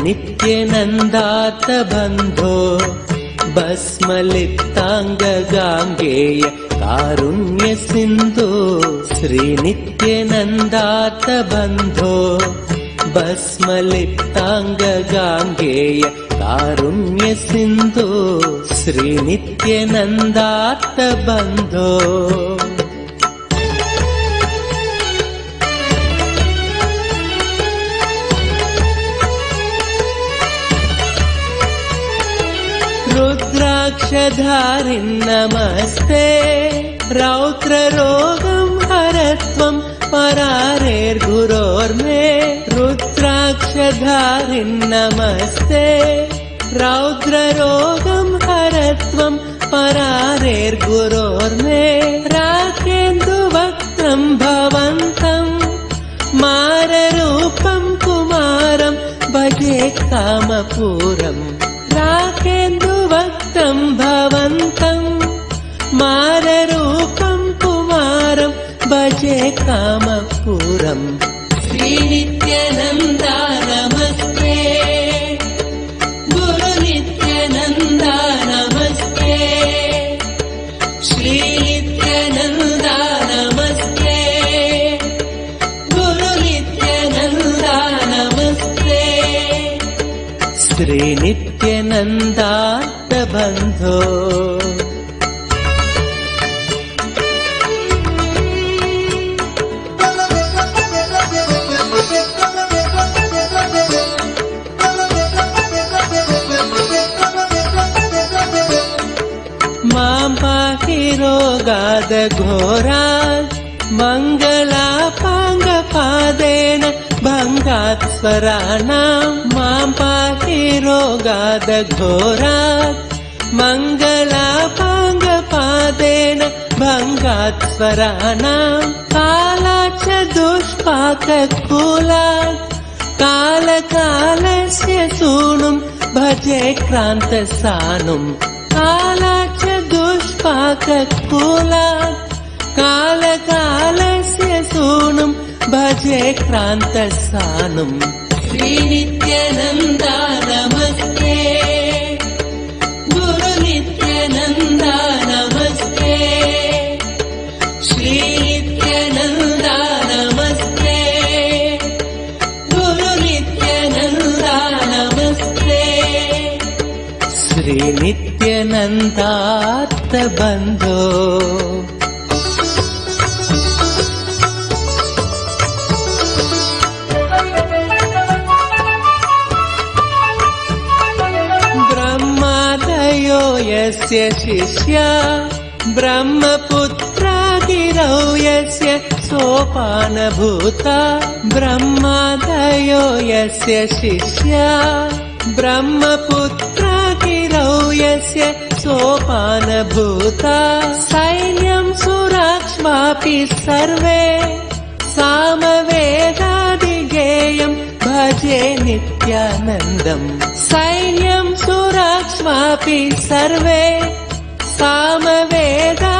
श्रीनित्यनन्दात बन्धो भस्मलिप्ताङ्गगाङ्गेय कारुण्य सिन्धु श्रीनित्यनन्दात बन्धो भस्मलिप्ताङ्गगाङ्गेय कारुण्य सिन्धु श्रीनित्यनन्दात बन्धो रुद्राक्षधारिन् नमस्ते रौद्ररोगं हरत्वं परारेर्गुरोर्मे रुद्राक्षधारिन् नमस्ते रौद्ररोगं हरत्वं परारेर्गुरोर्मे राकेन्दुवक्त्रं भवन्तं माररूपं कुमारं भजे कामपूरम् राकेन्दुवक्त्रं भवन्तं माररूपं कुमारं परमानन्दम् श्रीनित्यानन्दा नमस्ते गुरुनित्यानन्दा नमस्ते श्रीनित्यानन्दा नमस्ते गुरुनित्यानन्दा नमस्ते श्रीनित्यानन्दार्तबन्धो मां पाहि रोगादघोरात् मङ्गलापाङ्गपादेन भङ्गात् स्वराणां मां पाहि रोगादघोरात् मङ्गलापाङ्गपादेन भङ्गात् स्वराणां कालाच्च दुष्पाककूलात् कालकालस्य सूनुं भजे क्रान्तसानुम् कालाच्च दुष्पाककूलात् कालकालस्य सूनुं भजे क्रान्तसानुम् श्रीनित्यानन्दा नमस्ते गुरुनित्यानन्दा नमस्ते श्रीनित्यानन्दा नमस्ते गुरुनित्यानन्दा नमस्ते श्रीनित्यानन्दार्तबन्धो ब्रह्मादयो यस्य शिष्या ब्रह्मपुत्रा गिरौ यस्य सोपानभूता ब्रह्मादयो यस्य शिष्या ब्रह्मपुत्रा गिरौ यस्य सोपानभूता सैन्यं सुराक्ष्मापि सर्वे सामवेदादिगेयं भजे नित्यानन्दम् सैन्यं सुराक्ष्मापि सर्वे सामवेदादिगेयं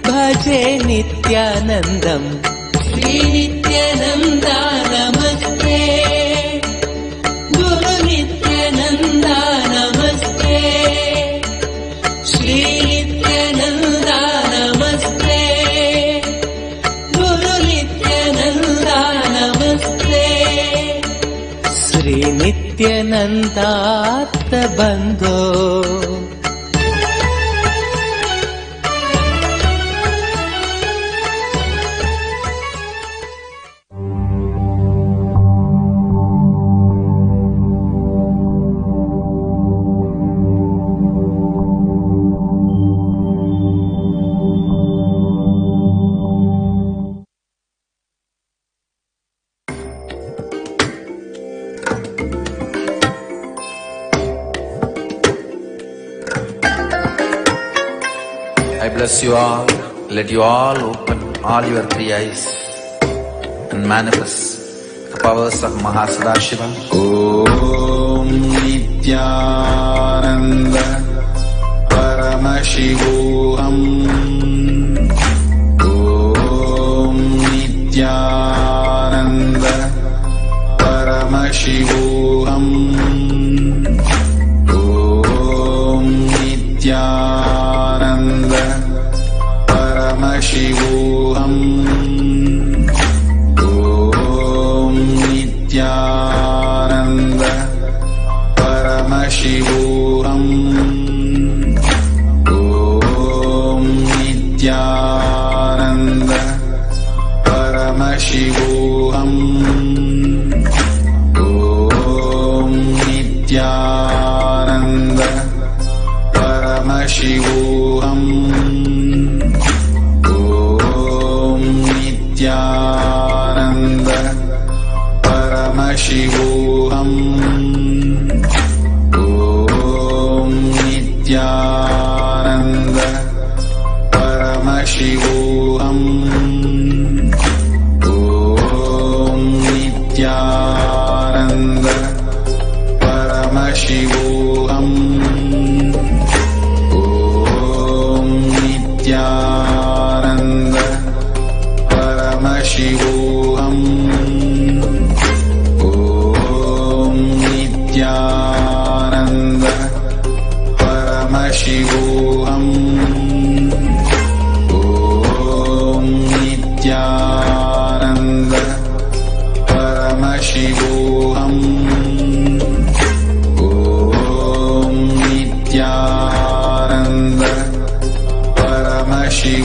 भजे नित्यानन्दम् श्रीनित्यानन्दा नमस्ते गुरुनित्यानन्दा नमस्ते श्रीनित्यानन्दा नमस्ते गुरुनित्यानन्दा नमस्ते श्रीनित्यानन्दार्तबन्धो I bless you all. Let you all open all your three eyes and manifest the powers of Mahasannidhanam. Om Nithyananda Paramashivam. Om Nithyananda Paramashivam. Om Nithyananda Paramashivam. Om Nithyananda Paramashivam. Om Nithyananda Paramashivam. Om Nithyananda Paramashivam. Om Nithyananda Paramashivam. Om Nithyananda Paramashivam. Om Nithyananda Paramashivam. Om Nithyananda Paramashivam.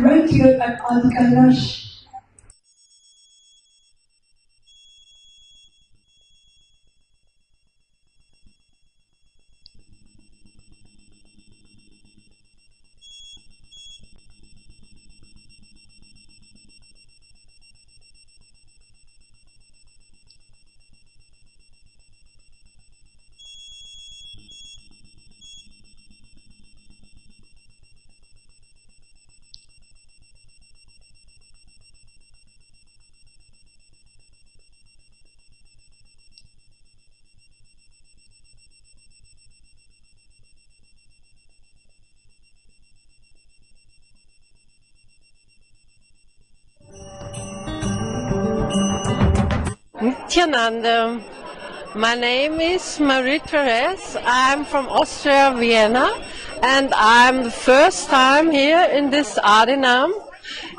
right here at Adi Kailash. Nithyananda. My name is Marie-Therese. I'm from Austria, Vienna, and I'm the first time here in this Adinam.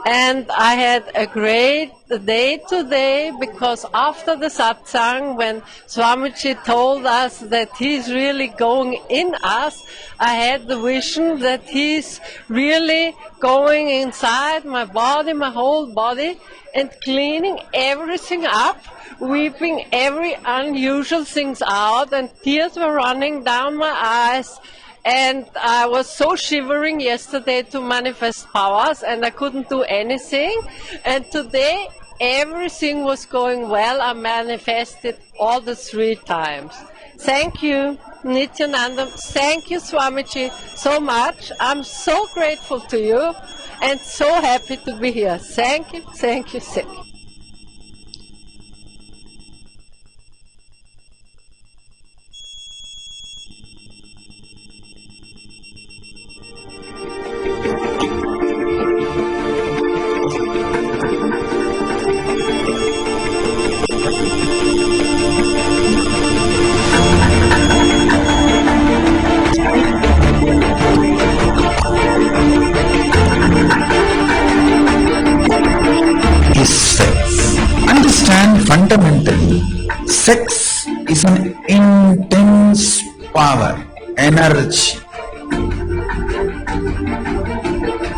And I had a great day today because after the satsang, when Swamiji told us that he's really going in us, I had the vision that he's really going inside my body, my whole body, and cleaning everything up, weeping every unusual things out, and tears were running down my eyes. And I was so shivering yesterday to manifest powers, and I couldn't do anything. And today, everything was going well. I manifested all the 3 times. Thank you, Nithyananda. Thank you, Swamiji, so much. I'm so grateful to you and so happy to be here. Thank you, thank you, thank you. Is sex. Understand fundamentally, sex is an intense power, energy.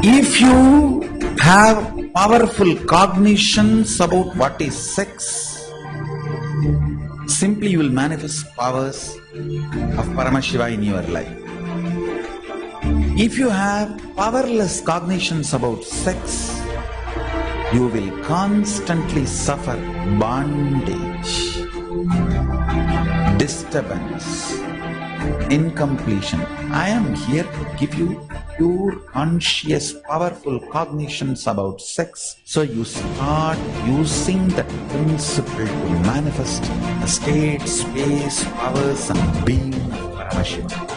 If you have powerful cognitions about what is sex, simply you will manifest powers of Paramashiva in your life. If you have powerless cognitions about sex, you will constantly suffer bondage, disturbance, incompletion. I am here to give you pure, conscious, powerful cognitions about sex. So you start using that principle to manifest the state, space, powers and being of Paramashiva.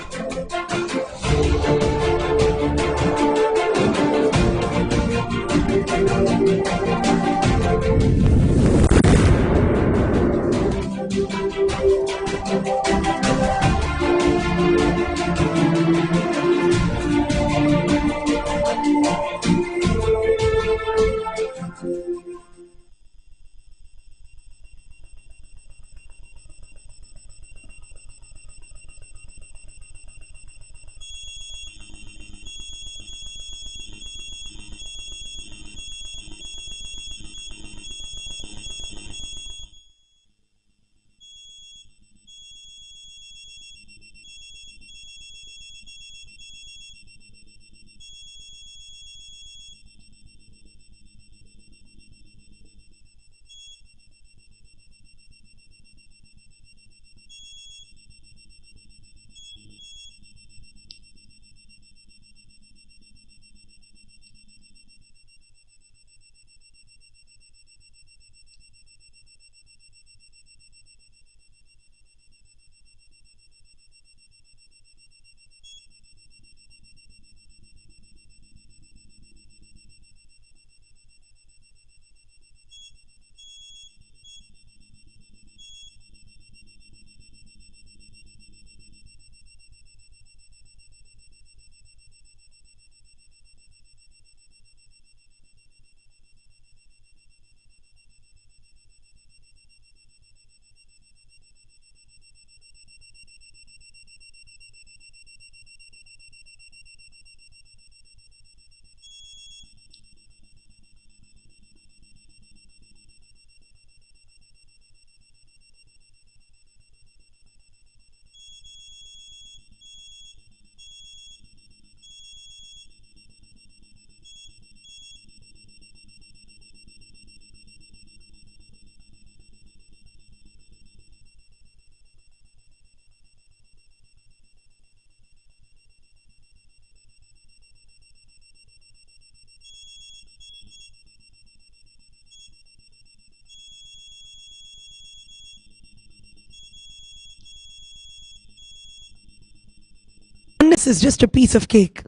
science is just a piece of cake.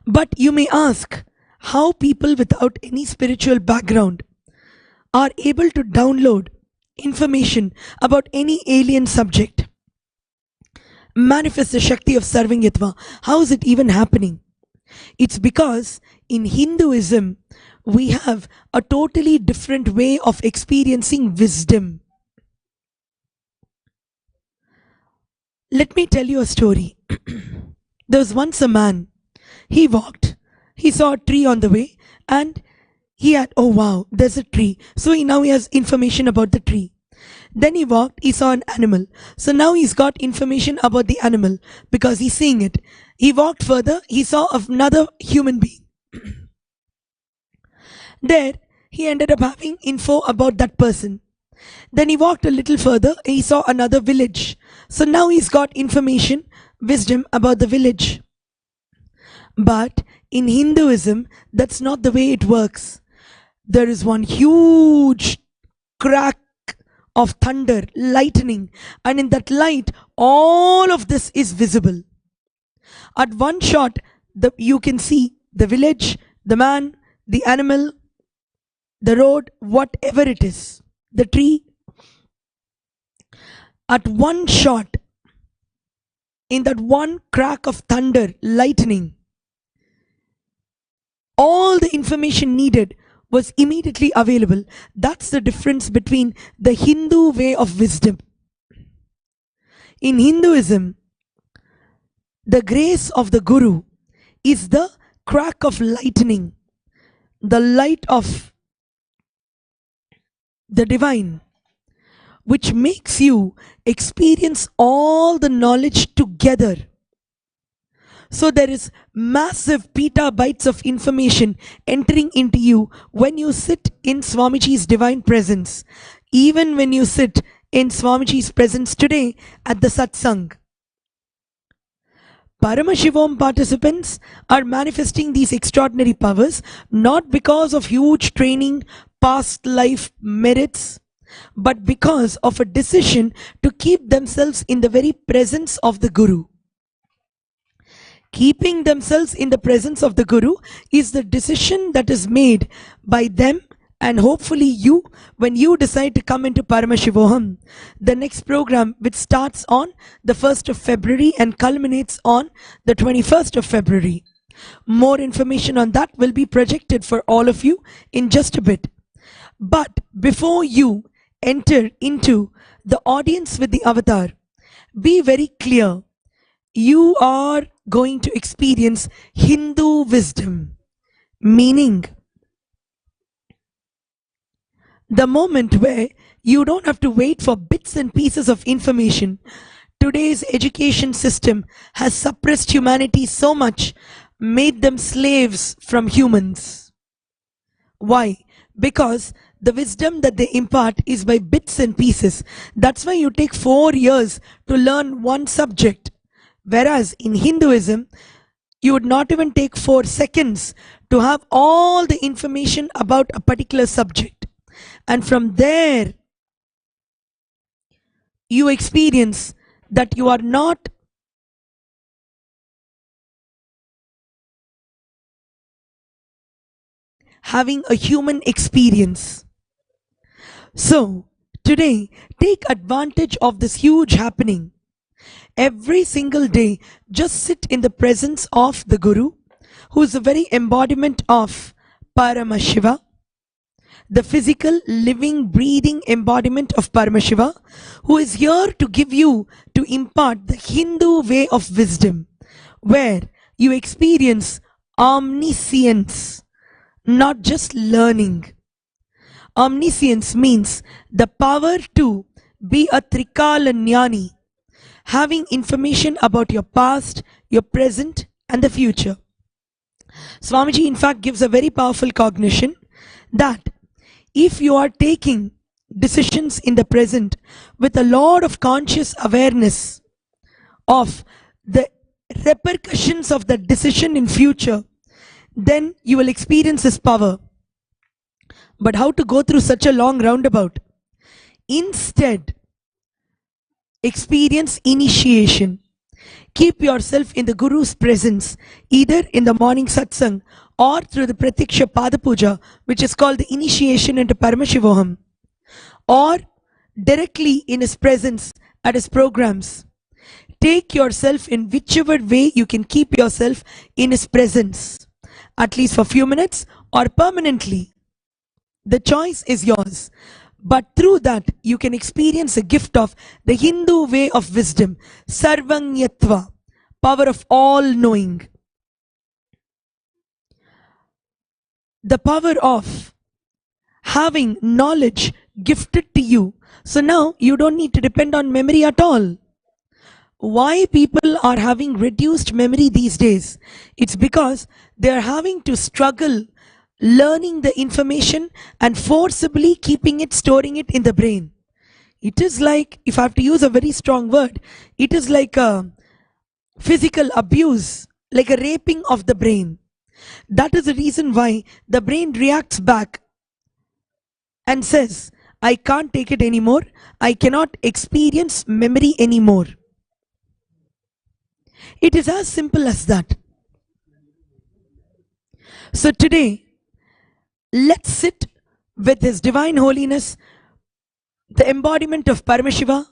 But you may ask how people without any spiritual background are able to download information about any alien subject, manifest the Shakti of Sarvanyatva. How is it even happening? It's because in Hinduism, we have a totally different way of experiencing wisdom. Let me tell you a story. There was once a man. He walked, he saw a tree on the way, and he had, oh wow, there's a tree. So now he has information about the tree. Then he walked, he saw an animal. So now he's got information about the animal because he's seeing it. He walked further, he saw another human being. There, he ended up having info about that person. Then he walked a little further, he saw another village. So now he's got information, wisdom about the village. But in Hinduism, that's not the way it works. There is one huge crack of thunder, lightning, and in that light, all of this is visible. At one shot, you can see the village, the man, the animal, the road, whatever it is, the tree. At one shot, in that one crack of thunder, lightning, all the information needed was immediately available. That's the difference between the Hindu way of wisdom. In Hinduism, the grace of the Guru is the crack of lightning, the light of the divine, which makes you experience all the knowledge together. So there is massive petabytes of information entering into you when you sit in Swamiji's divine presence, even when you sit in Swamiji's presence today at the Satsang. Paramashivam participants are manifesting these extraordinary powers not because of huge training, past life merits, but because of a decision to keep themselves in the very presence of the Guru. Keeping themselves in the presence of the Guru is the decision that is made by them and hopefully you when you decide to come into Paramashivoham, the next program which starts on the 1st of February and culminates on the 21st of February. More information on that will be projected for all of you in just a bit. But before you enter into the audience with the avatar, be very clear. You are going to experience Hindu wisdom, meaning the moment where you don't have to wait for bits and pieces of information. Today's education system has suppressed humanity so much, made them slaves from humans. Why? Because the wisdom that they impart is by bits and pieces. That's why you take 4 years to learn one subject. Whereas in Hinduism, you would not even take 4 seconds to have all the information about a particular subject. And from there, you experience that you are not having a human experience. So, today, take advantage of this huge happening. Every single day, just sit in the presence of the Guru, who is the very embodiment of Paramashiva, the physical, living, breathing embodiment of Paramashiva, who is here to give you, to impart the Hindu way of wisdom, where you experience omniscience, not just learning. Omniscience means the power to be a Trikala Jnani, having information about your past, your present, and the future. Swamiji in fact gives a very powerful cognition that if you are taking decisions in the present with a lot of conscious awareness of the repercussions of that decision in future, then you will experience this power. But how to go through such a long roundabout? Instead, experience initiation. Keep yourself in the Guru's presence, either in the morning satsang or through the Pratiksha Pada Puja, which is called the initiation into Paramashivam, or directly in his presence at his programs. Take yourself in whichever way you can keep yourself in his presence, at least for a few minutes or permanently. The choice is yours. But through that, you can experience a gift of the Hindu way of wisdom, Sarvanyatva, power of all knowing. The power of having knowledge gifted to you. So now you don't need to depend on memory at all. Why people are having reduced memory these days? It's because they are having to struggle learning the information and forcibly keeping it, storing it in the brain. It is like, if I have to use a very strong word, it is like a physical abuse, like a raping of the brain. That is the reason why the brain reacts back and says, I can't take it anymore. I cannot experience memory anymore. It is as simple as that. So today, let's sit with His Divine Holiness, the embodiment of Paramashiva,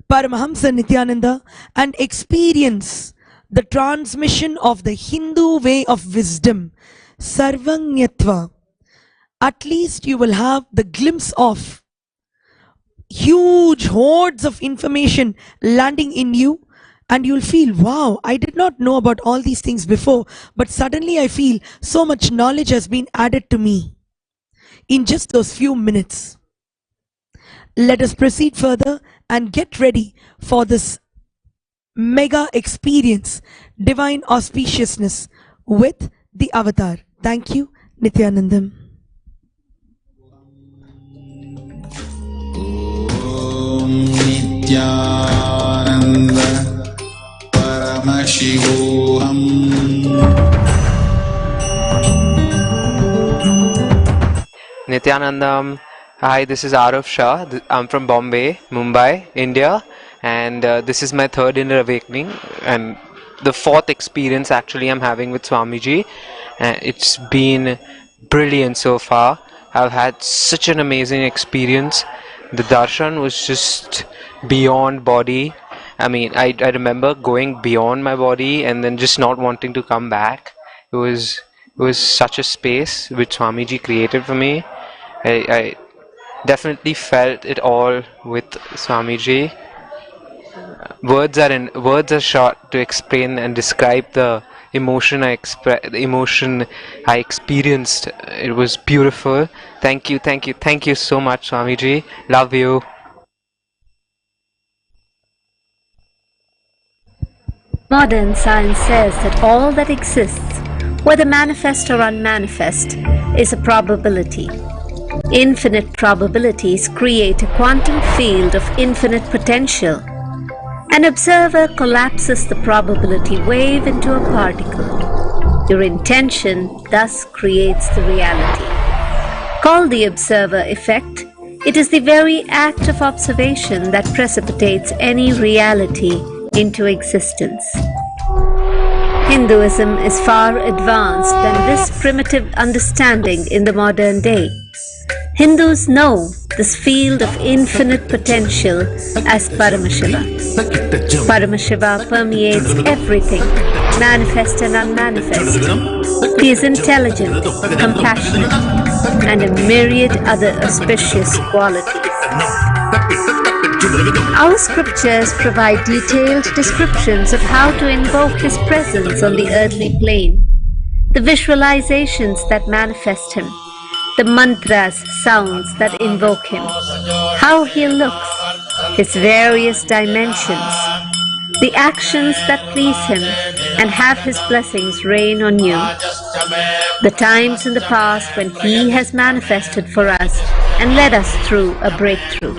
Paramahamsa Nithyananda, and experience the transmission of the Hindu way of wisdom, Sarvanyatva. At least you will have the glimpse of huge hordes of information landing in you, and you'll feel, wow, I did not know about all these things before, but suddenly I feel so much knowledge has been added to me in just those few minutes. Let us proceed further and get ready for this mega experience, divine auspiciousness with the avatar. Thank you, Nithyanandam. Om Nithyananda Paramashivam. Nithyanandam. Hi, this is Arav Shah. I'm from Bombay, Mumbai, India, and this is my third inner awakening and the fourth experience actually I'm having with Swamiji. It's been brilliant so far. I've had such an amazing experience. The darshan was just beyond body. I mean, I remember going beyond my body and then just not wanting to come back. It was such a space which Swamiji created for me. I definitely felt it all with Swamiji. Words are short to explain and describe the emotion I experienced. It was beautiful. Thank you so much, Swamiji. Love you. Modern science says that all that exists, whether manifest or unmanifest, is a probability. Infinite probabilities create a quantum field of infinite potential. An observer collapses the probability wave into a particle. Your intention thus creates the reality. Called the observer effect, it is the very act of observation that precipitates any reality into existence. Hinduism is far advanced than this primitive understanding in the modern day. Hindus know this field of infinite potential as Paramashiva. Paramashiva permeates everything, manifest and unmanifest. He is intelligent, compassionate, and a myriad other auspicious qualities. Our scriptures provide detailed descriptions of how to invoke His presence on the earthly plane, the visualizations that manifest Him, the mantras, sounds that invoke Him, how He looks, His various dimensions, the actions that please Him and have His blessings rain on you, the times in the past when He has manifested for us and led us through a breakthrough.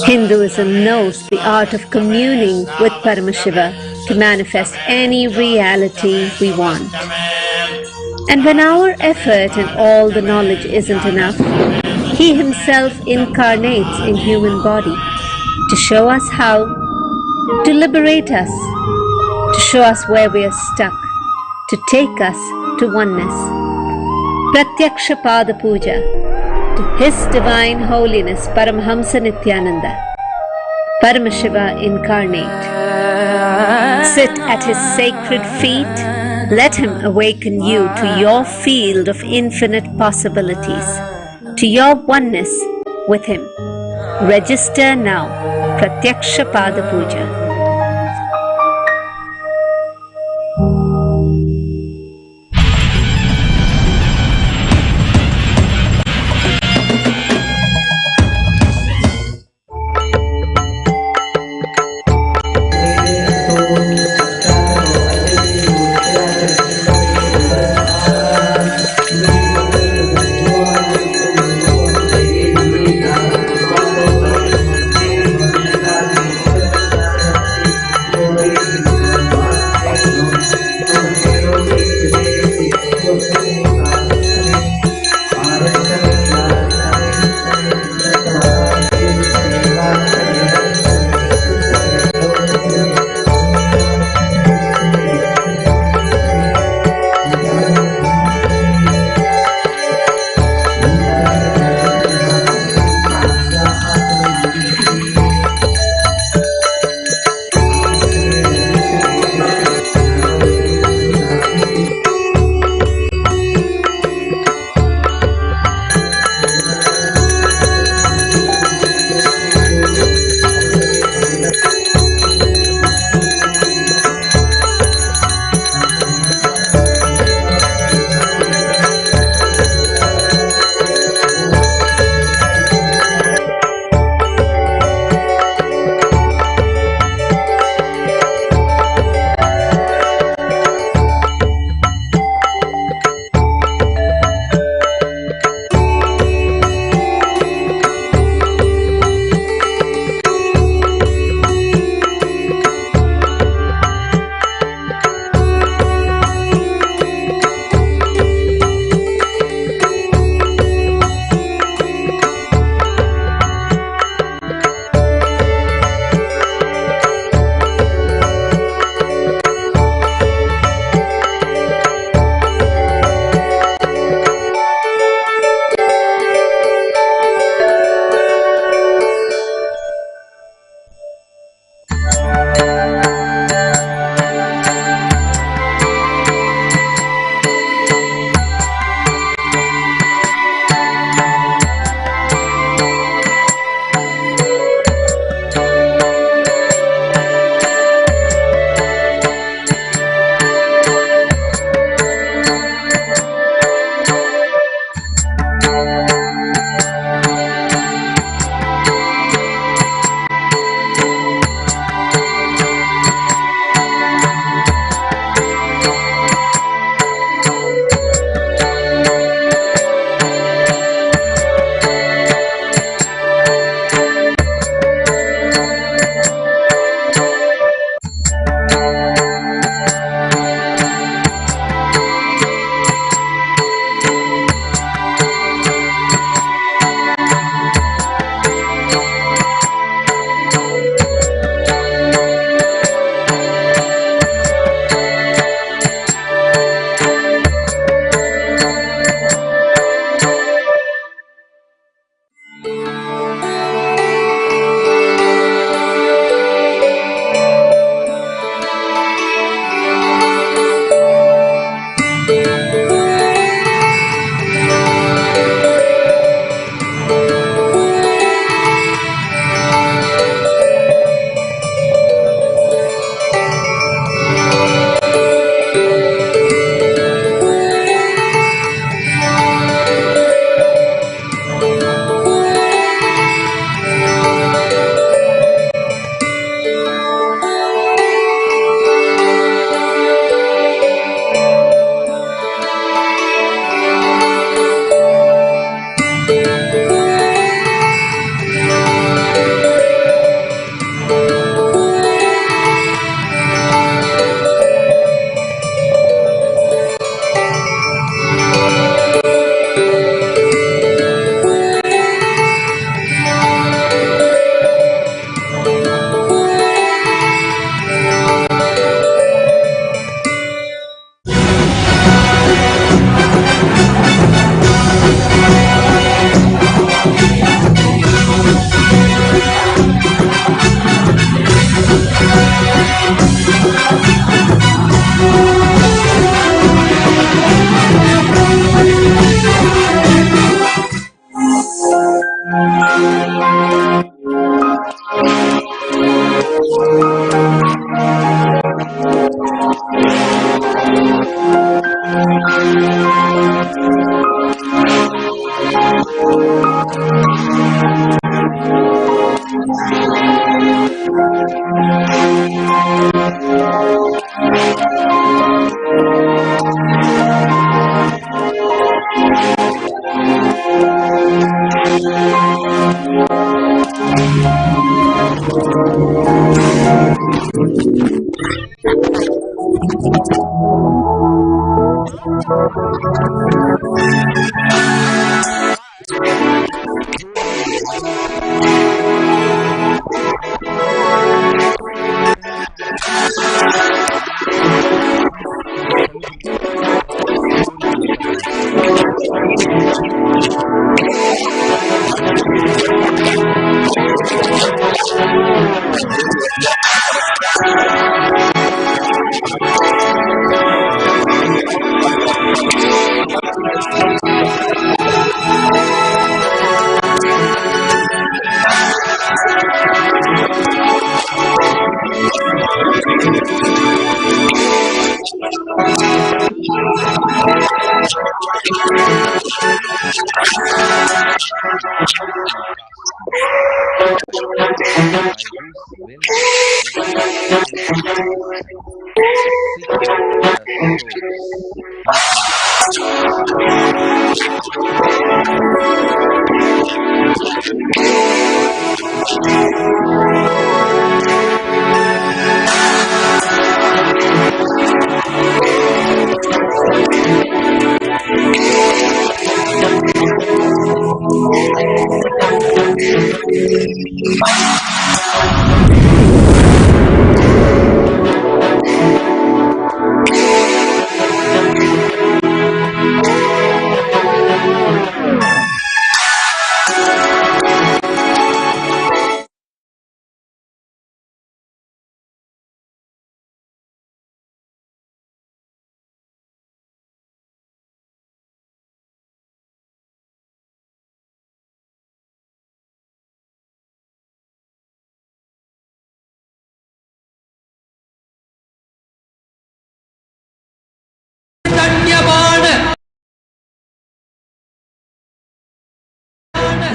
Hinduism knows the art of communing with Paramashiva to manifest any reality we want. And when our effort and all the knowledge isn't enough, He Himself incarnates in human body. to show us how, to liberate us, to show us where we are stuck, to take us to oneness. Pratyaksha Pada Puja to His Divine Holiness Paramahamsa Nithyananda, Paramashiva incarnate. Sit at his sacred feet. Let him awaken you to your field of infinite possibilities, to your oneness with him. Register now. Pratyaksha Pada Puja.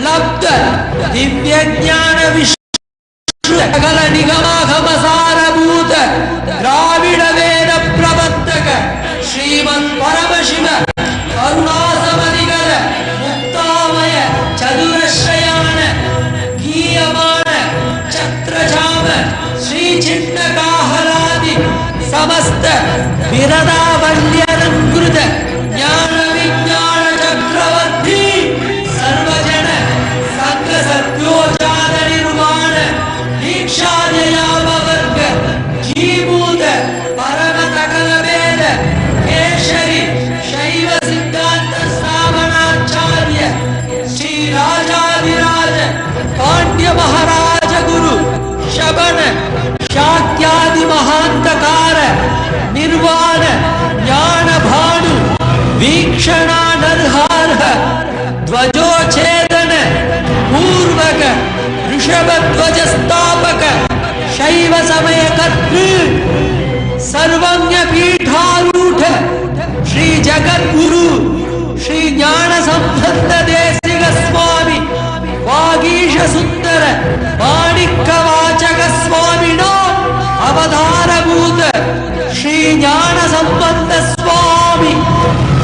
लब्ध दिव्य ज्ञान सकल निगमागमसारभूत द्राविड वेद प्रवर्तक श्रीमन् परमशिव करुणासमधिकर मुक्तामय चतुरश्रयान गीयमान छत्रछाम श्री चिन्नकाहलादि समस्त विरदावल्यलङ्कृत ज्ञान विज्ञान चक्रवर्ती सर्वजन संघ सत्योजात निर्माण दीक्षादयामवर्ग जीभूत परम सकल वेद केशरी शैव सिद्धांत स्थापनाचार्य श्री राजाधिराज पांड्य महाराज गुरु शबन शाक्यादि महांतकार निर्वाण ज्ञान भानु वीक्षणा नरहार ध्वजोच्छेदन पूर्वक ऋषभ ध्वज स्थापक शैव समय कर्तृ सर्वज्ञ पीठारूढ़ श्री जगद्गुरु श्री ज्ञान संबंध देशिक स्वामी वागीश सुंदर माणिक्य वाचक स्वामिनो अवतारभूत श्री ज्ञान संबंध स्वामी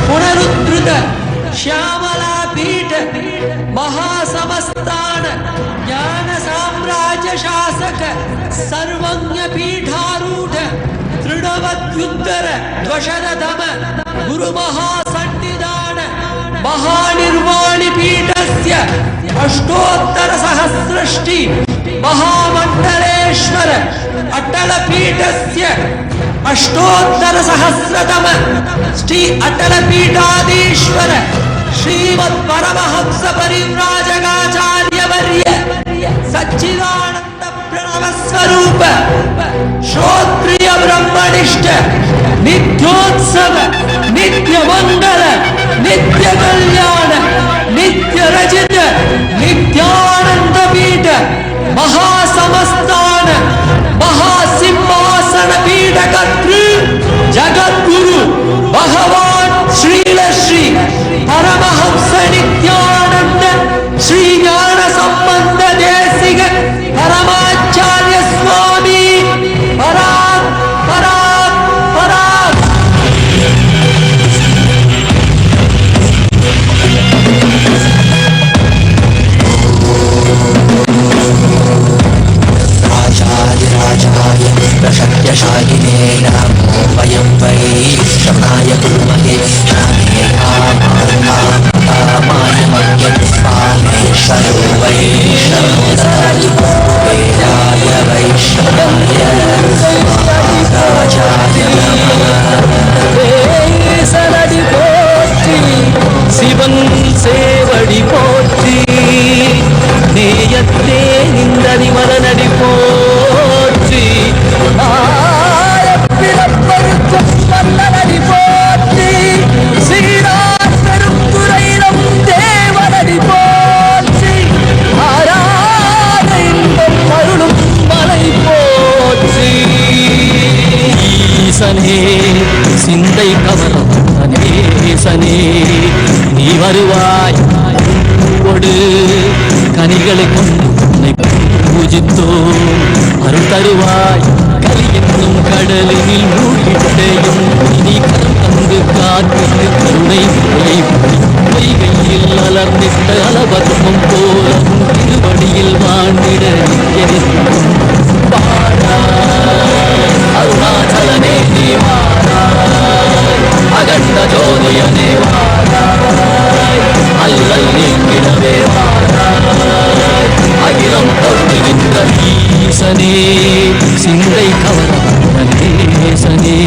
पुनरुद्धृत श्यामला पीठ महासमस्तान ज्ञान साम्राज्य शासक सर्वज्ञ पीठारूढ़ तृणवद्युत्तर द्वशततम गुरु महासन्निधान महानिर्वाणि पीठस्य अष्टोत्तर सहस्रष्टि महामण्डलेश्वर अटल पीठस्य अष्टोत्तर सहस्रतम श्री अटल पीठाधीश्वर श्रीमद् परमहंस परिव्राजकाचार्य वर्य सच्चिदानंद प्रणव स्वरूप श्रोत्रिय ब्रह्मनिष्ठ नित्योत्सव नित्य मंगल नित्य कल्याण नित्य रजित नित्यानंद தனிமலனடி போற்றி பிறப்பருக்கும் மன்னனடி போற்றி சீரார் பெருந்துரையிடம் தேவனடி போற்றி ஆராத இன்பம் அருளும் மலை போற்றி ஈசனே சிந்தை கவரும் நேசனே நீ வருவாய் கொடு கனிகளை கொண்டு உன்னை பூஜித்தோம் அருள் தருவாய் கலி என்னும் கடலில் மூழ்கிட்டையும் இனி கரம் தந்து காத்திட்டு கருணை பொய்கையில் அலர்ந்திட்ட அளவர்மம் போலும் திருவடியில் வாழ்ந்திட அருணாச்சலனே நீ வாராய் அகண்ட ஜோதியனே வாராய் அல்லல் நீங்கிடவே வாராய் அகிலம் தொழுகின்ற ஈசனே சிந்தை கவர்ந்த நேசனே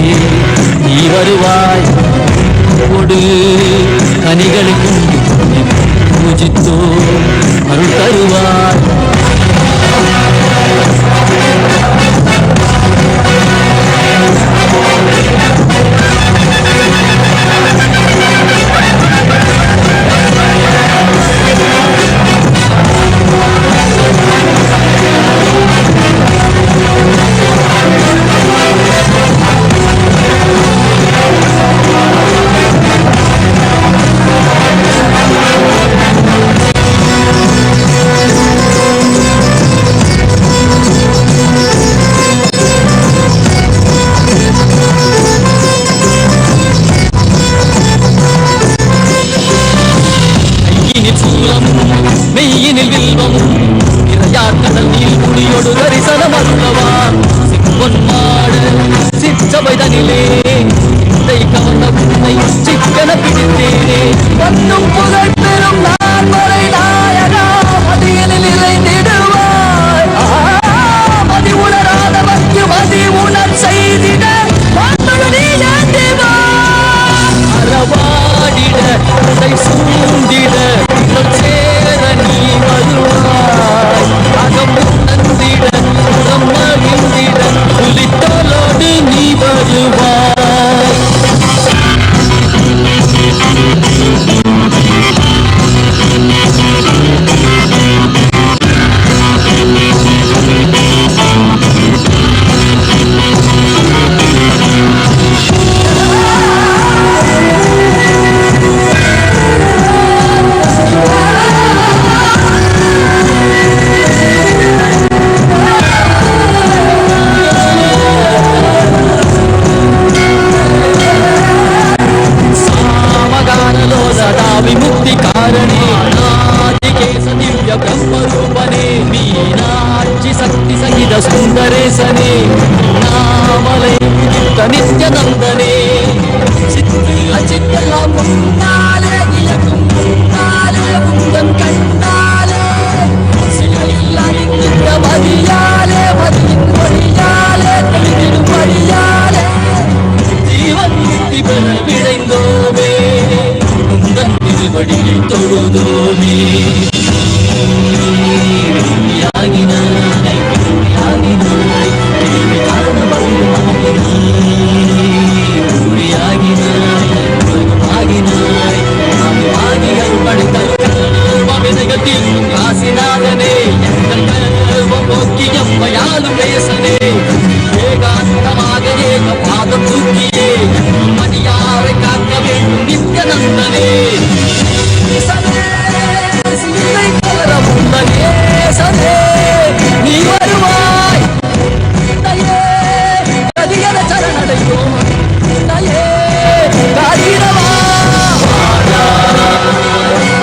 நீ வருவாய் கொடு கனிகளை கொண்டு பூஜித்தோ அருள் தருவாய் மெய்யினில் வில்வமும் இறையார் கடல் நீர் குடியோடு தரிசனம் அருளவா பொன்மாடு சிற்றபைதனிலே இதை கவர்ந்த உன்னை சிக்கன பிடித்தேனே வந்தும் புகழ் பெறும் நான் வரை நாயகா மதியனில் இறைந்திடுவாய் மதி உணராத பக்தி மதி உணர் செய்திட அறவாடிட உடை சூண்டிட சேர நீ வருவாய் அகம் நந்திட உடம் மகிழ்ந்திட புலித்தலோடு நீ வருவாய் विमुक्ति कारणे नादिकेश दिव्य ब्रह्म रूपने मीनाक्षि शक्ति सहित सुंदरेशने नामलय विचित्र नित्यानंदने चित्तलामुंदाले गिलकुंदाले मुंदन कंदाले सिललिल्लाहि नित्य मदियाले मदिन मदियाले तलिदिन मदियाले जीवन मुक्ति பெற விளைந்தோமே உந்தன் திருவடியை தொழுதோமே யாகினாய் யாகினாய் ஆகினாய் ஆகி அருள்படுத்தல் காசிநாதனே எங்கள் கல்வம் நோக்கி எம்மையாலும் பேசனே ஏகாந்தமாக ஏக பாதம் தூக்கியே மணியாரை காக்க வேண்டும் நித்யநந்தனே நீ வருவாய் சரணடையோ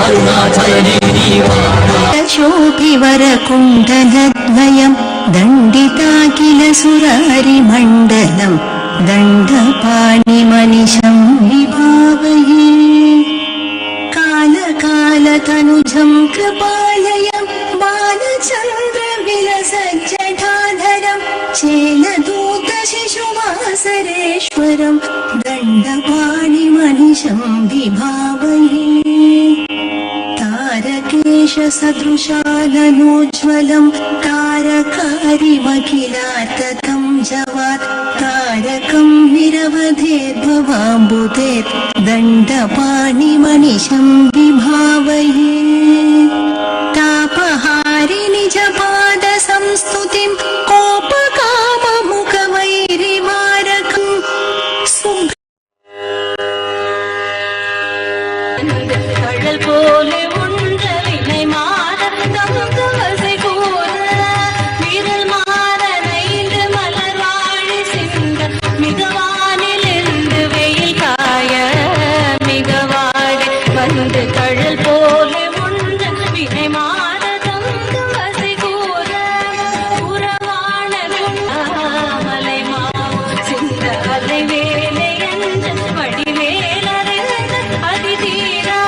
அருணாச்சலனே நீ शोभिवरकुण्डलद्वयं दण्डिताखिल सुरारिमण्डलं दण्डपाणिमनिशं विभावये कालकालतनुजं कृपालयं बालचन्द्रविलसज्जटाधरं चेलदूतशिशुवासरेश्वरं दण्डपाणिमनिशं विभावये तारकेश सदृशाननोज्ज्वलं तारकारिमखिलाततं जवात् तारकं निरवधेद्भवाम्बुधेत् दण्डपाणिमनिशं विभावये तापहारि निजपादसंस्तुतिं कोपकाममुखवैरिमारकं கடல் போல உண்ட வினை மாற தகுந்த வசை கூற விரல் மாற நைந்து மலர் வாழி சிந்த மிகவானில் இருந்து வெயில் காய மிகவாடி வந்து கடல் போல உண்ட வினை மாற தகுந்த வசை கூற உறவான மலை மாவு சிந்த அலை வேலை என்று வடிவேலறிந்த அதிதீரா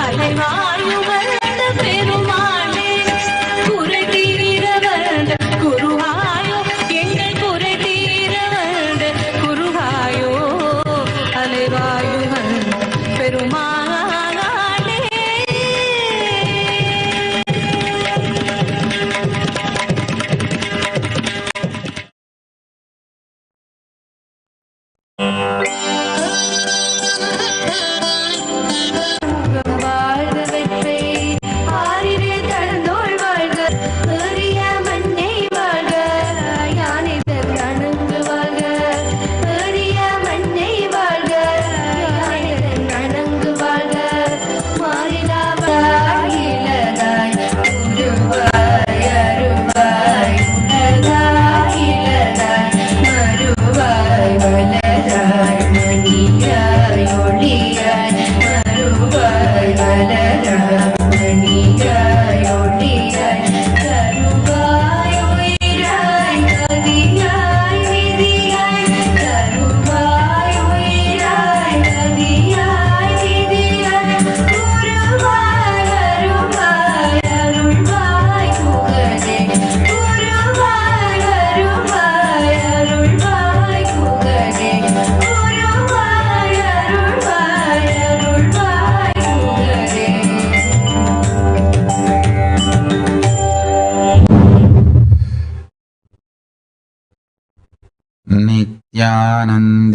அலைவாழ்வு வந்த பெருமாளே குறை தீர வந்த குருவாயோ எங்கள் குறை தீர வந்த குருவாயோ அலைவாயு வந்த பெருமாளே வாழ்க வெற்றி ஆறிலே தடந்தோள் வாழ்க ஏறிய மண்ணை வாழ்க யானைதன் அணங்கு வாழ்க ஏறிய மண்ணை வாழ்க யானைதன் அணங்கு வாழ்க மாறிலாவாய் இலதாய் உருவாய் அருவாய் உலகாய் இலதாய் மறுவாய் வலதாய் மணியாய் ஒளியாய் மறுவாய் வலதாய் மணியாய் ஒளியாய் கருவாய் உயிராய் கதியாய் விதியாய் கருவாய் உயிராய் கதியாய் விதியாய் குருவாய் வருவாய் அருள்வாய் புகழே குருவாய் வருவாய் அருள்வாய் புகழே குருவாய் அருள்வாய் அருள்வாய் புகழே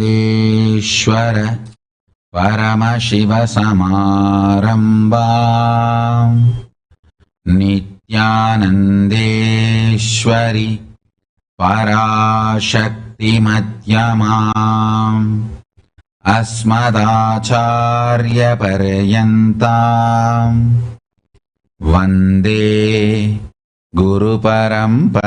नित्यानन्देश्वर परमशिवसमारम्भाम् नित्यानन्देश्वरि पराशक्तिमध्यमाम् अस्मदाचार्यपर्यन्ताम् वन्दे गुरुपरम्पराम्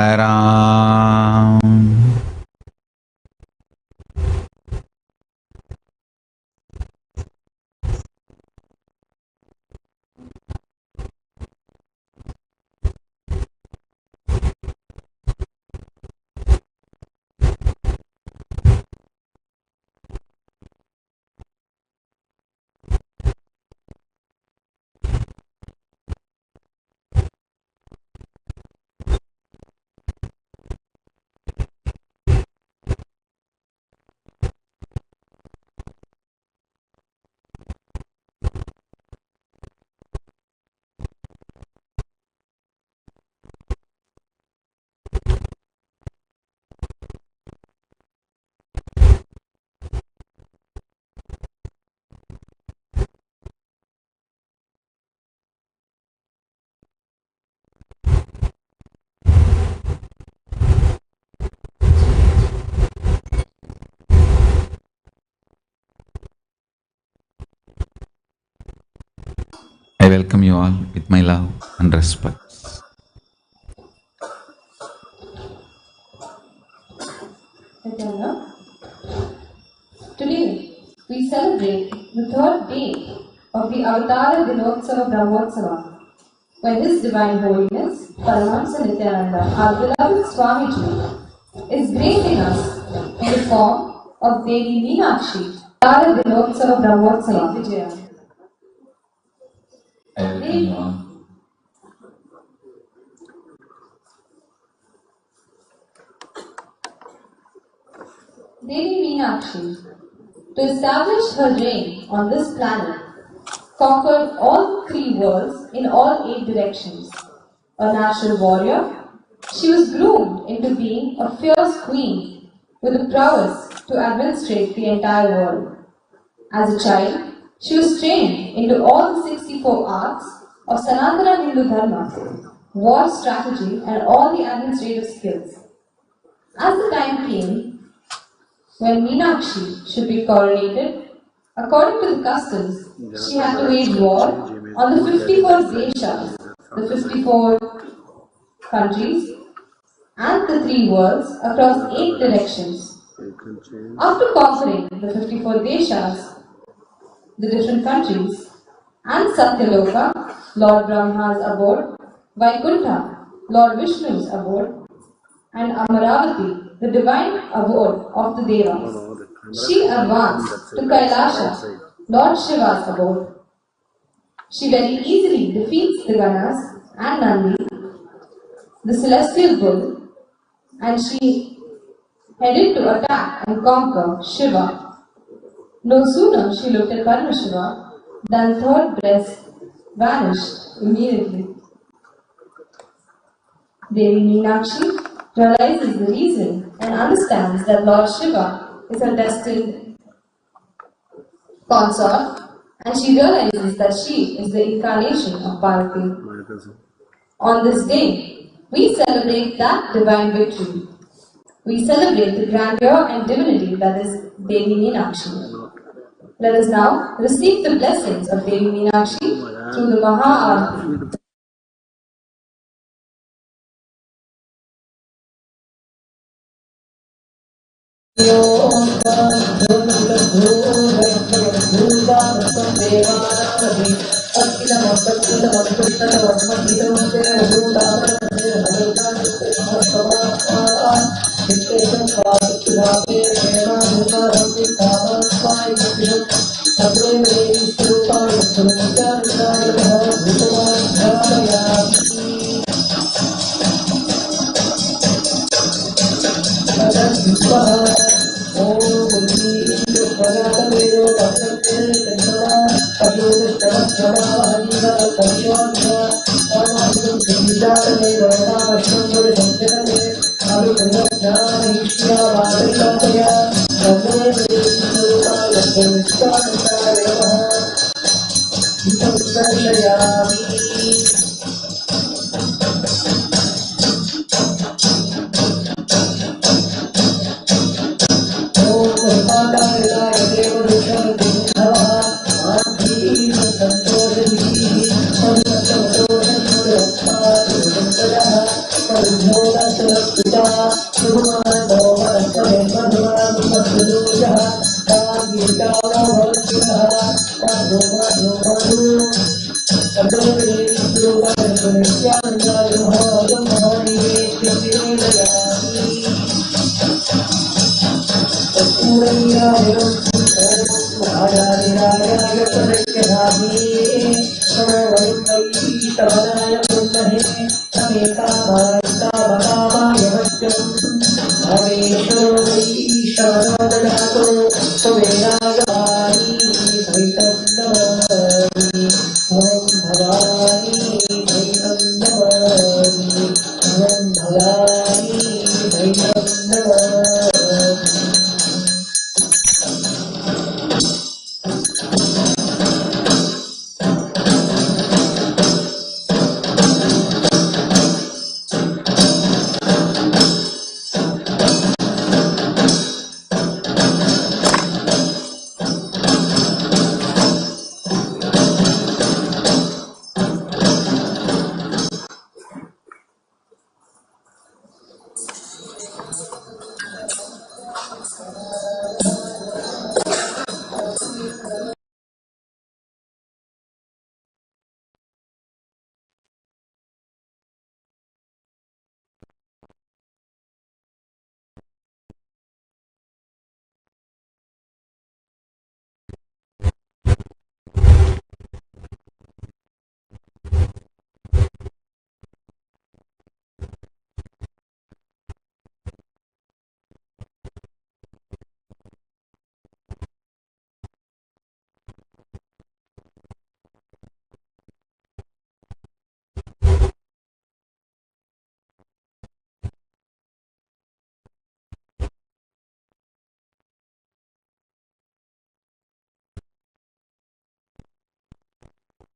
I welcome you all with my love and respect. Today, we celebrate the third day of the Avatara Dinotsava Brahmotsava, when His Divine Holiness, Paramashivam, our beloved Swamiji, is gracing us in the form of Devi Meenakshi, Avatara Dinotsava Brahmotsava. I welcome you all. Devi Meenakshi, to establish her reign on this planet, conquered all three worlds in all 8 directions. A natural warrior, she was groomed into being a fierce queen with the prowess to administrate the entire world. As a child, she was trained into all the 64 arts of Sanatana Hindu Dharma, war strategy and all the administrative skills. As the time came when Meenakshi should be coronated, according to the customs, she had to wage war on the 54 deshas, the 54 countries, and the 3 worlds across 8 directions. After conquering the 54 deshas, the different countries, and Satyaloka, Lord Brahma's abode, Vaikuntha, Lord Vishnu's abode, and Amaravati, the divine abode of the Devas, she advanced to Kailasa, Lord Shiva's abode. She very easily defeats the Ganas and Nandi, the celestial bull, and she headed to attack and conquer Shiva. No sooner she looked at Paramashiva than third breast vanished immediately. Devi Meenakshi realizes the reason and understands that Lord Shiva is her destined consort, and she realizes that she is the incarnation of Parvati. On this day, we celebrate that divine victory. We celebrate the grandeur and divinity that is Devi Meenakshi. Let us now receive the blessings of Devi Meenakshi through the Maha-Aarti.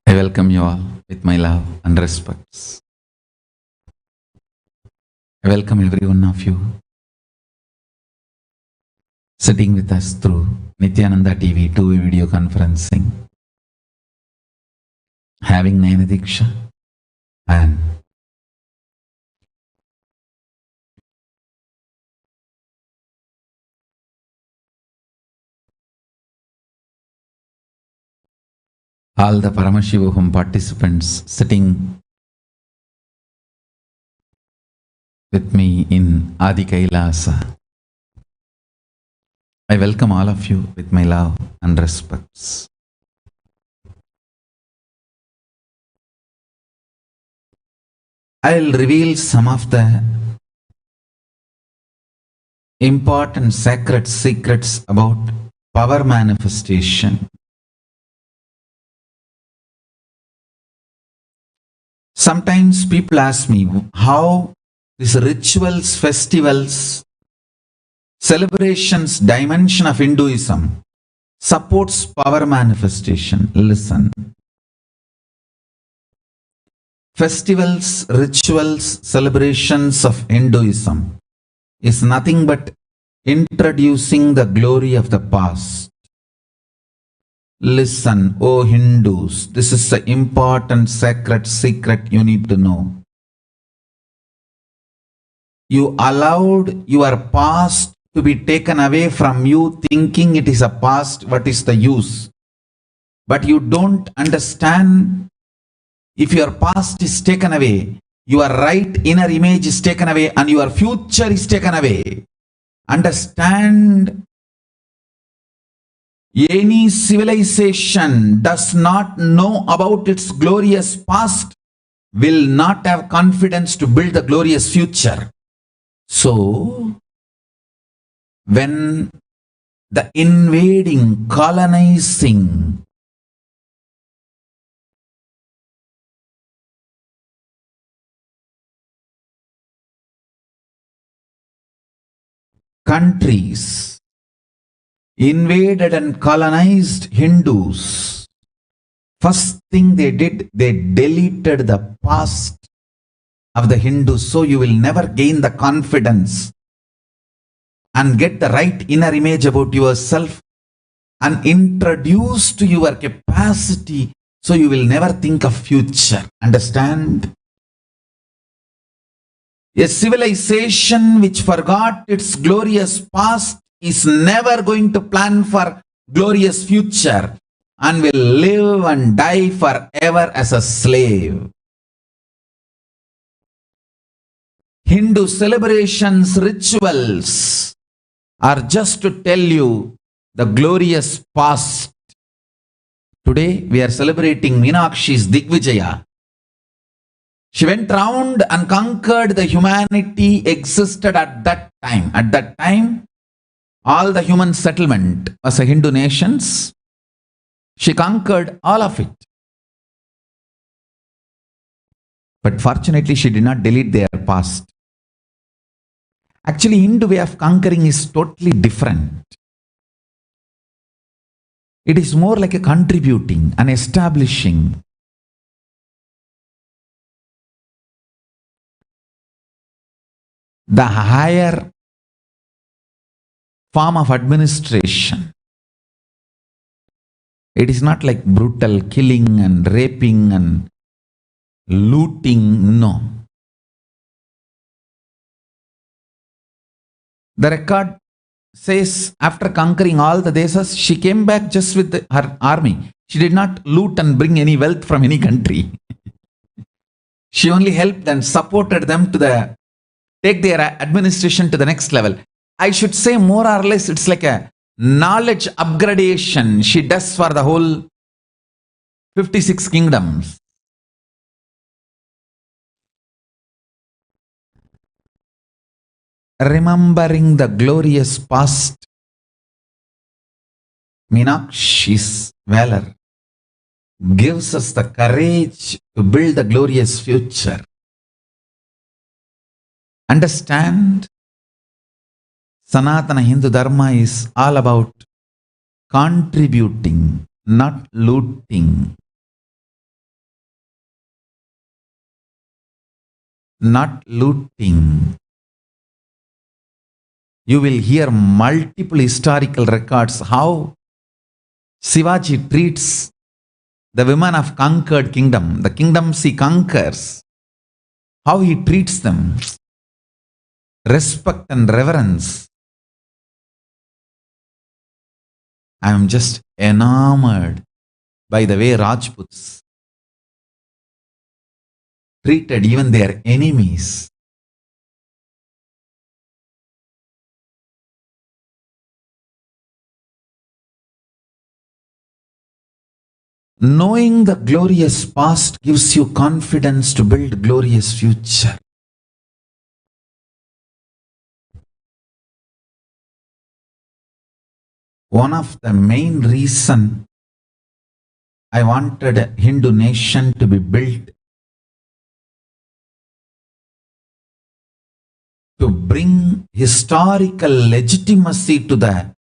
I welcome you all with my love and respects. I welcome every one of you sitting with us through Nithyananda TV two-way video conferencing, having Nayana Diksha, and all the Paramashivam participants sitting with me in Adi Kailasa. I welcome all of you with my love and respects. I'll reveal some of the important sacred secrets about power manifestation. Sometimes people ask me how these rituals, festivals, celebrations, dimension of Hinduism supports power manifestation. Listen. Festivals, rituals, celebrations of Hinduism is nothing but introducing the glory of the past. Listen, O Hindus, this is the important sacred secret you need to know. You allowed your past to be taken away from you, thinking it is a past, what is the use? But you don't understand, if your past is taken away, your right inner image is taken away and your future is taken away. Understand, any civilization does not know about its glorious past will not have confidence to build the glorious future. So, when the invading, colonizing countries invaded and colonized Hindus, first thing they did, they deleted the past of the Hindus, so you will never gain the confidence and get the right inner image about yourself and introduce to your capacity, so you will never think of future. Understand? A civilization which forgot its glorious past is never going to plan for glorious future and will live and die forever as a slave. Hindu celebrations, rituals are just to tell you the glorious past. Today we are celebrating Meenakshi's Digvijaya. She went round and conquered the humanity existed at that time. At that time, all the human settlement was a Hindu nations. She conquered all of it. But fortunately, she did not delete their past. Actually, Hindu way of conquering is totally different. It is more like a contributing and establishing. The higher form of administration. It is not like brutal killing and raping and looting, no. The record says after conquering all the desas, she came back just with her army. She did not loot and bring any wealth from any country. She only helped and supported them to take their administration to the next level. I should say more or less it's like a knowledge upgradation she does for the whole 56 kingdoms. Remembering the glorious past, Meenakshi's valor gives us the courage to build the glorious future. Understand, Sanatana Hindu Dharma is all about contributing, not looting. not looting. You will hear multiple historical records how Shivaji treats the women of conquered kingdom, the kingdoms he conquers, how he treats them. Respect and reverence. I am just enamored by the way Rajputs treated even their enemies. Knowing the glorious past gives you confidence to build glorious future. One of the main reason I wanted a Hindu nation to be built to bring historical legitimacy to the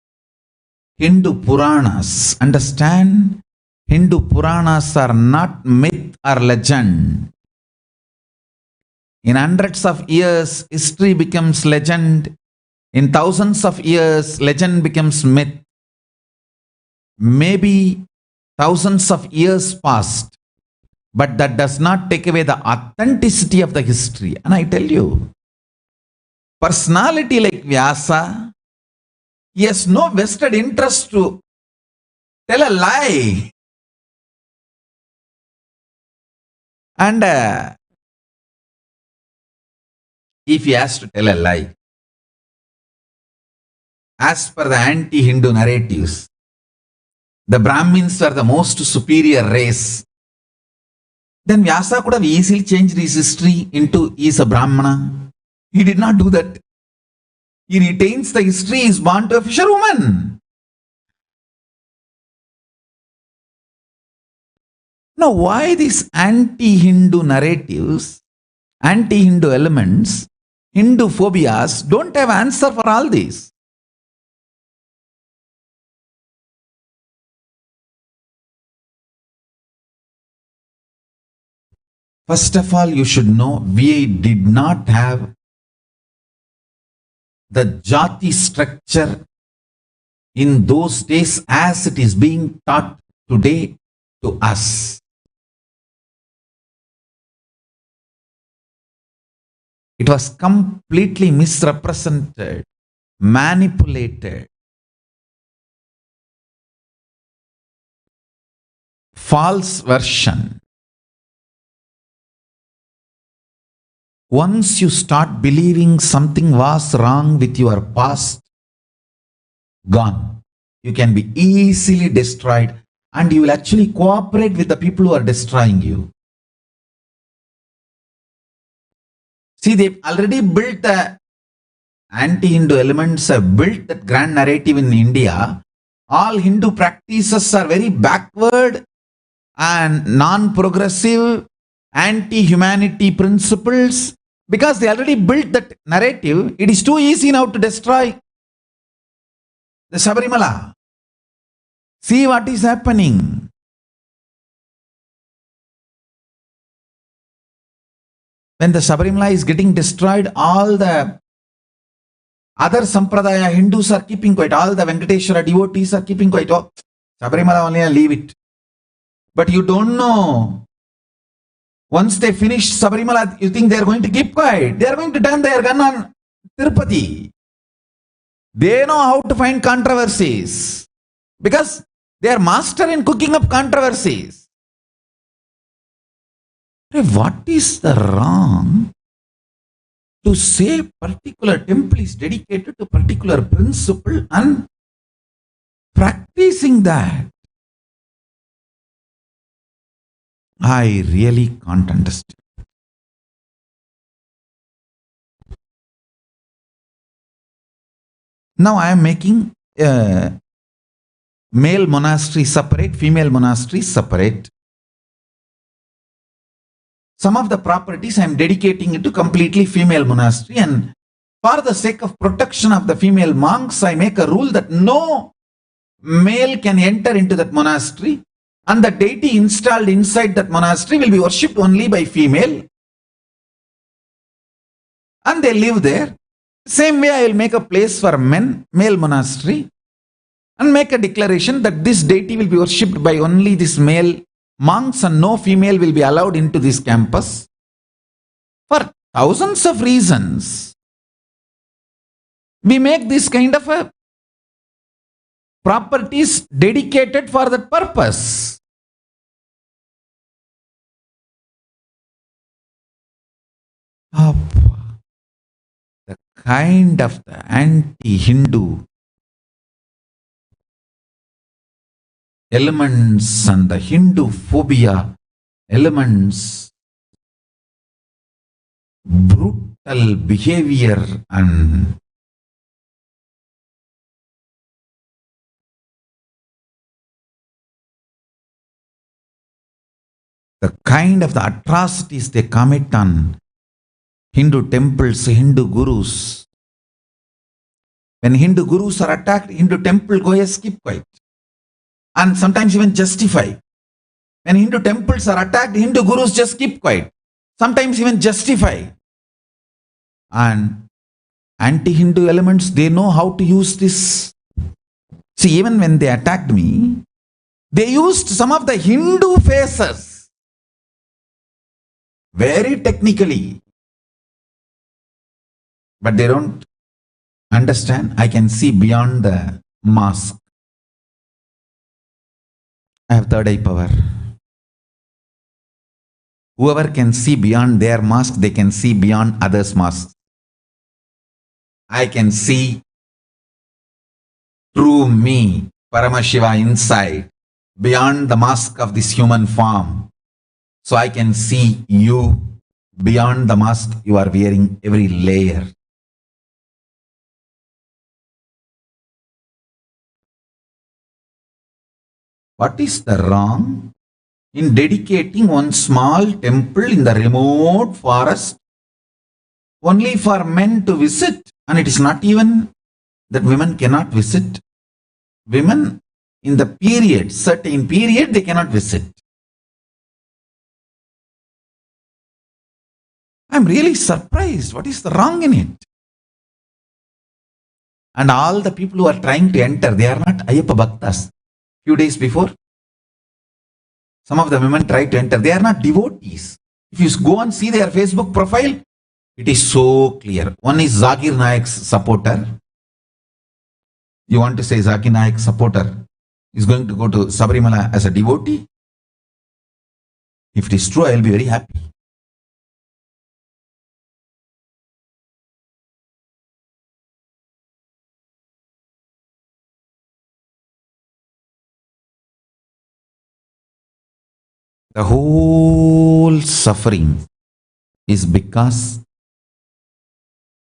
Hindu Puranas. Understand? Hindu Puranas are not myth or legend. In hundreds of years, history becomes legend. In thousands of years, legend becomes myth. Maybe thousands of years passed, but that does not take away the authenticity of the history. And I tell you, personality like Vyasa, he has no vested interest to tell a lie. And if he has to tell a lie, as per the anti-Hindu narratives, the Brahmins were the most superior race, then Vyasa could have easily changed his history into he is a Brahmana. He did not do that. He retains the history, he is born to a fisherwoman. Now, why these anti-Hindu narratives, anti-Hindu elements, Hindu phobias don't have answer for all this? First of all, you should know we did not have the jati structure in those days as it is being taught today to us. It was completely misrepresented, manipulated, false version. Once you start believing something was wrong with your past, gone. You can be easily destroyed and you will actually cooperate with the people who are destroying you. See, they've already built the anti-Hindu elements, have built that grand narrative in India. All Hindu practices are very backward and non-progressive, anti-humanity principles. Because they already built that narrative, it is too easy now to destroy the Sabarimala. See what is happening. When the Sabarimala is getting destroyed, all the other Sampradaya Hindus are keeping quiet. All the Venkateshwara devotees are keeping quiet. Oh, Sabarimala only, leave it. But you don't know. Once they finish Sabarimala, you think they are going to keep quiet. They are going to turn their gun on Tirupati. They know how to find controversies. Because they are master in cooking up controversies. What is the wrong to say particular temple is dedicated to particular principle and practicing that? I really can't understand. Now I am making male monastery separate, female monastery separate. Some of the properties I am dedicating it to completely female monastery, and for the sake of protection of the female monks, I make a rule that no male can enter into that monastery, and the deity installed inside that monastery will be worshipped only by female. and they live there. Same way, I will make a place for men, male monastery, and make a declaration that this deity will be worshipped by only this male monks and no female will be allowed into this campus. For thousands of reasons, we make this kind of a properties dedicated for that purpose. The kind of the anti-Hindu elements and the Hindu phobia elements, brutal behavior and the kind of the atrocities they commit on Hindu temples, Hindu gurus. When Hindu gurus are attacked, Hindu temple goers keep quiet and sometimes even justify. When Hindu temples are attacked, Hindu gurus just keep quiet, sometimes even justify. And anti-Hindu elements, they know how to use this. See, even when they attacked me, they used some of the Hindu faces very technically. But they don't understand. I can see beyond the mask. I have third eye power. Whoever can see beyond their mask, they can see beyond others' masks. I can see through me, Paramashiva inside, beyond the mask of this human form. So I can see you beyond the mask you are wearing, every layer. What is the wrong in dedicating one small temple in the remote forest only for men to visit? And it is not even that women cannot visit. Women in the period, certain period, they cannot visit. I am really surprised. What is the wrong in it? And all the people who are trying to enter, they are not Ayyappa Bhaktas. Few days before, some of the women tried to enter. They are not devotees. If you go and see their Facebook profile, it is so clear. One is Zakir Naik's supporter. You want to say Zakir Naik's supporter is going to go to Sabarimala as a devotee? If it is true, I will be very happy. The whole suffering is because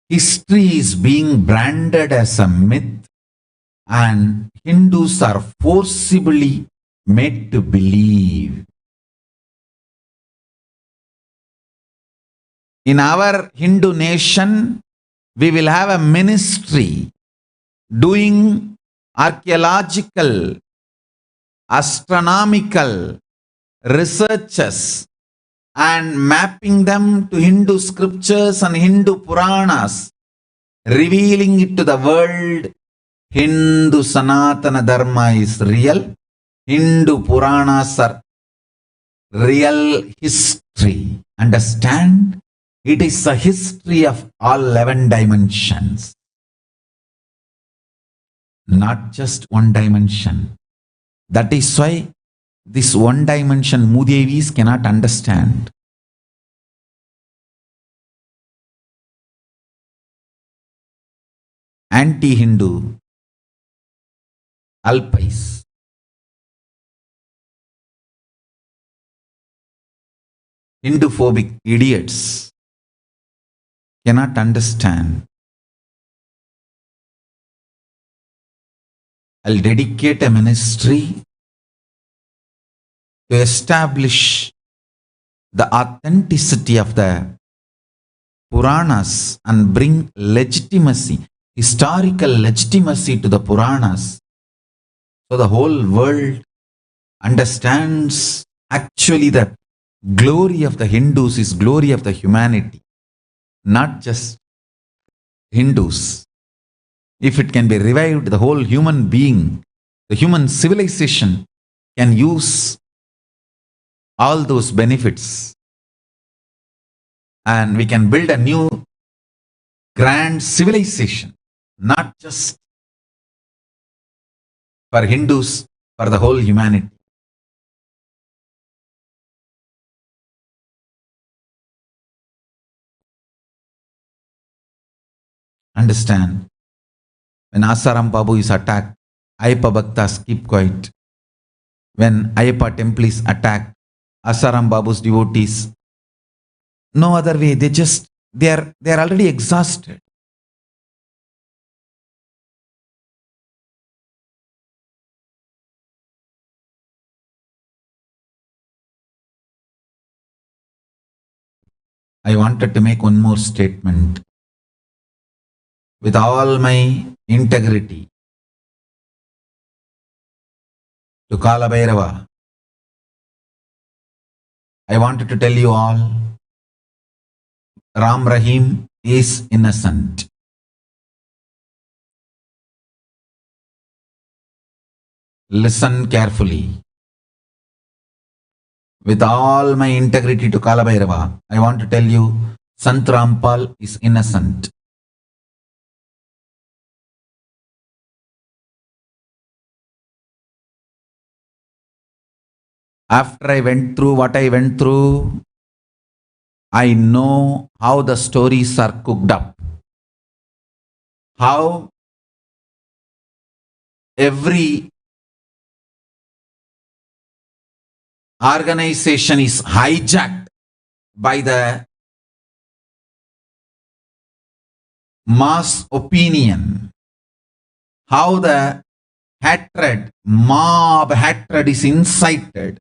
history is being branded as a myth and Hindus are forcibly made to believe. In our Hindu nation, we will have a ministry doing archaeological, astronomical researches and mapping them to Hindu scriptures and Hindu Puranas, revealing it to the world. Hindu Sanatana Dharma is real. Hindu Puranas are real history. Understand? It is a history of all 11 dimensions. Not just one dimension. That is why this one dimension Mudevis cannot understand. Anti-Hindu Alpais, Hindu-phobic idiots cannot understand. I'll dedicate a ministry to establish the authenticity of the Puranas and bring legitimacy, historical legitimacy to the Puranas, so the whole world understands actually the glory of the Hindus is glory of the humanity, not just Hindus, if it can be revived, the whole human being, the human civilization can use all those benefits, and we can build a new grand civilization, not just for Hindus, for the whole humanity. Understand? When Asaram Babu is attacked, Ayappa Bhaktas keep quiet. When Ayappa temple is attacked, Asaram Babu's devotees, no other way, they are already exhausted. I wanted to make one more statement. With all my integrity to Kala Bhairava, I wanted to tell you all, Ram Rahim is innocent. Listen carefully. With all my integrity to Kala Bhairava, I want to tell you, Sant Rampal is innocent. After I went through what I went through, I know how the stories are cooked up. How every organization is hijacked by the mass opinion. How the hatred, mob hatred is incited.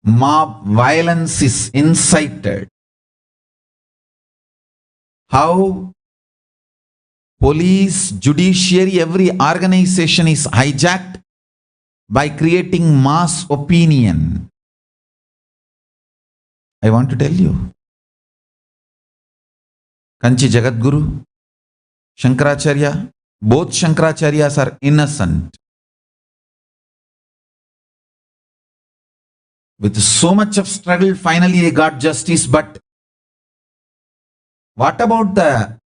Mob violence is incited. How police, judiciary, every organization is hijacked by creating mass opinion. I want to tell you. Kanchi Jagatguru, Shankaracharya, both Shankaracharyas are innocent. With so much of struggle, finally they got justice, but what about the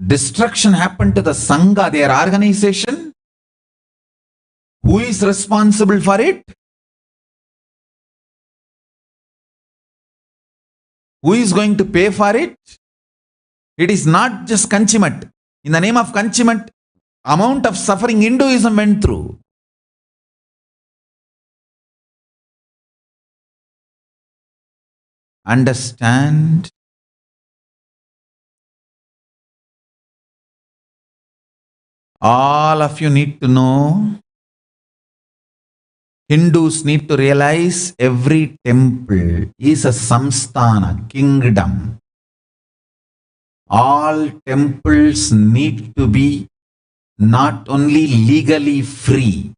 destruction happened to the Sangha, their organization? Who is responsible for it? Who is going to pay for it? It is not just Kanchimat. In the name of Kanchimat, amount of suffering Hinduism went through. Understand? All of you need to know, Hindus need to realize every temple is a samsthana, kingdom. All temples need to be not only legally free,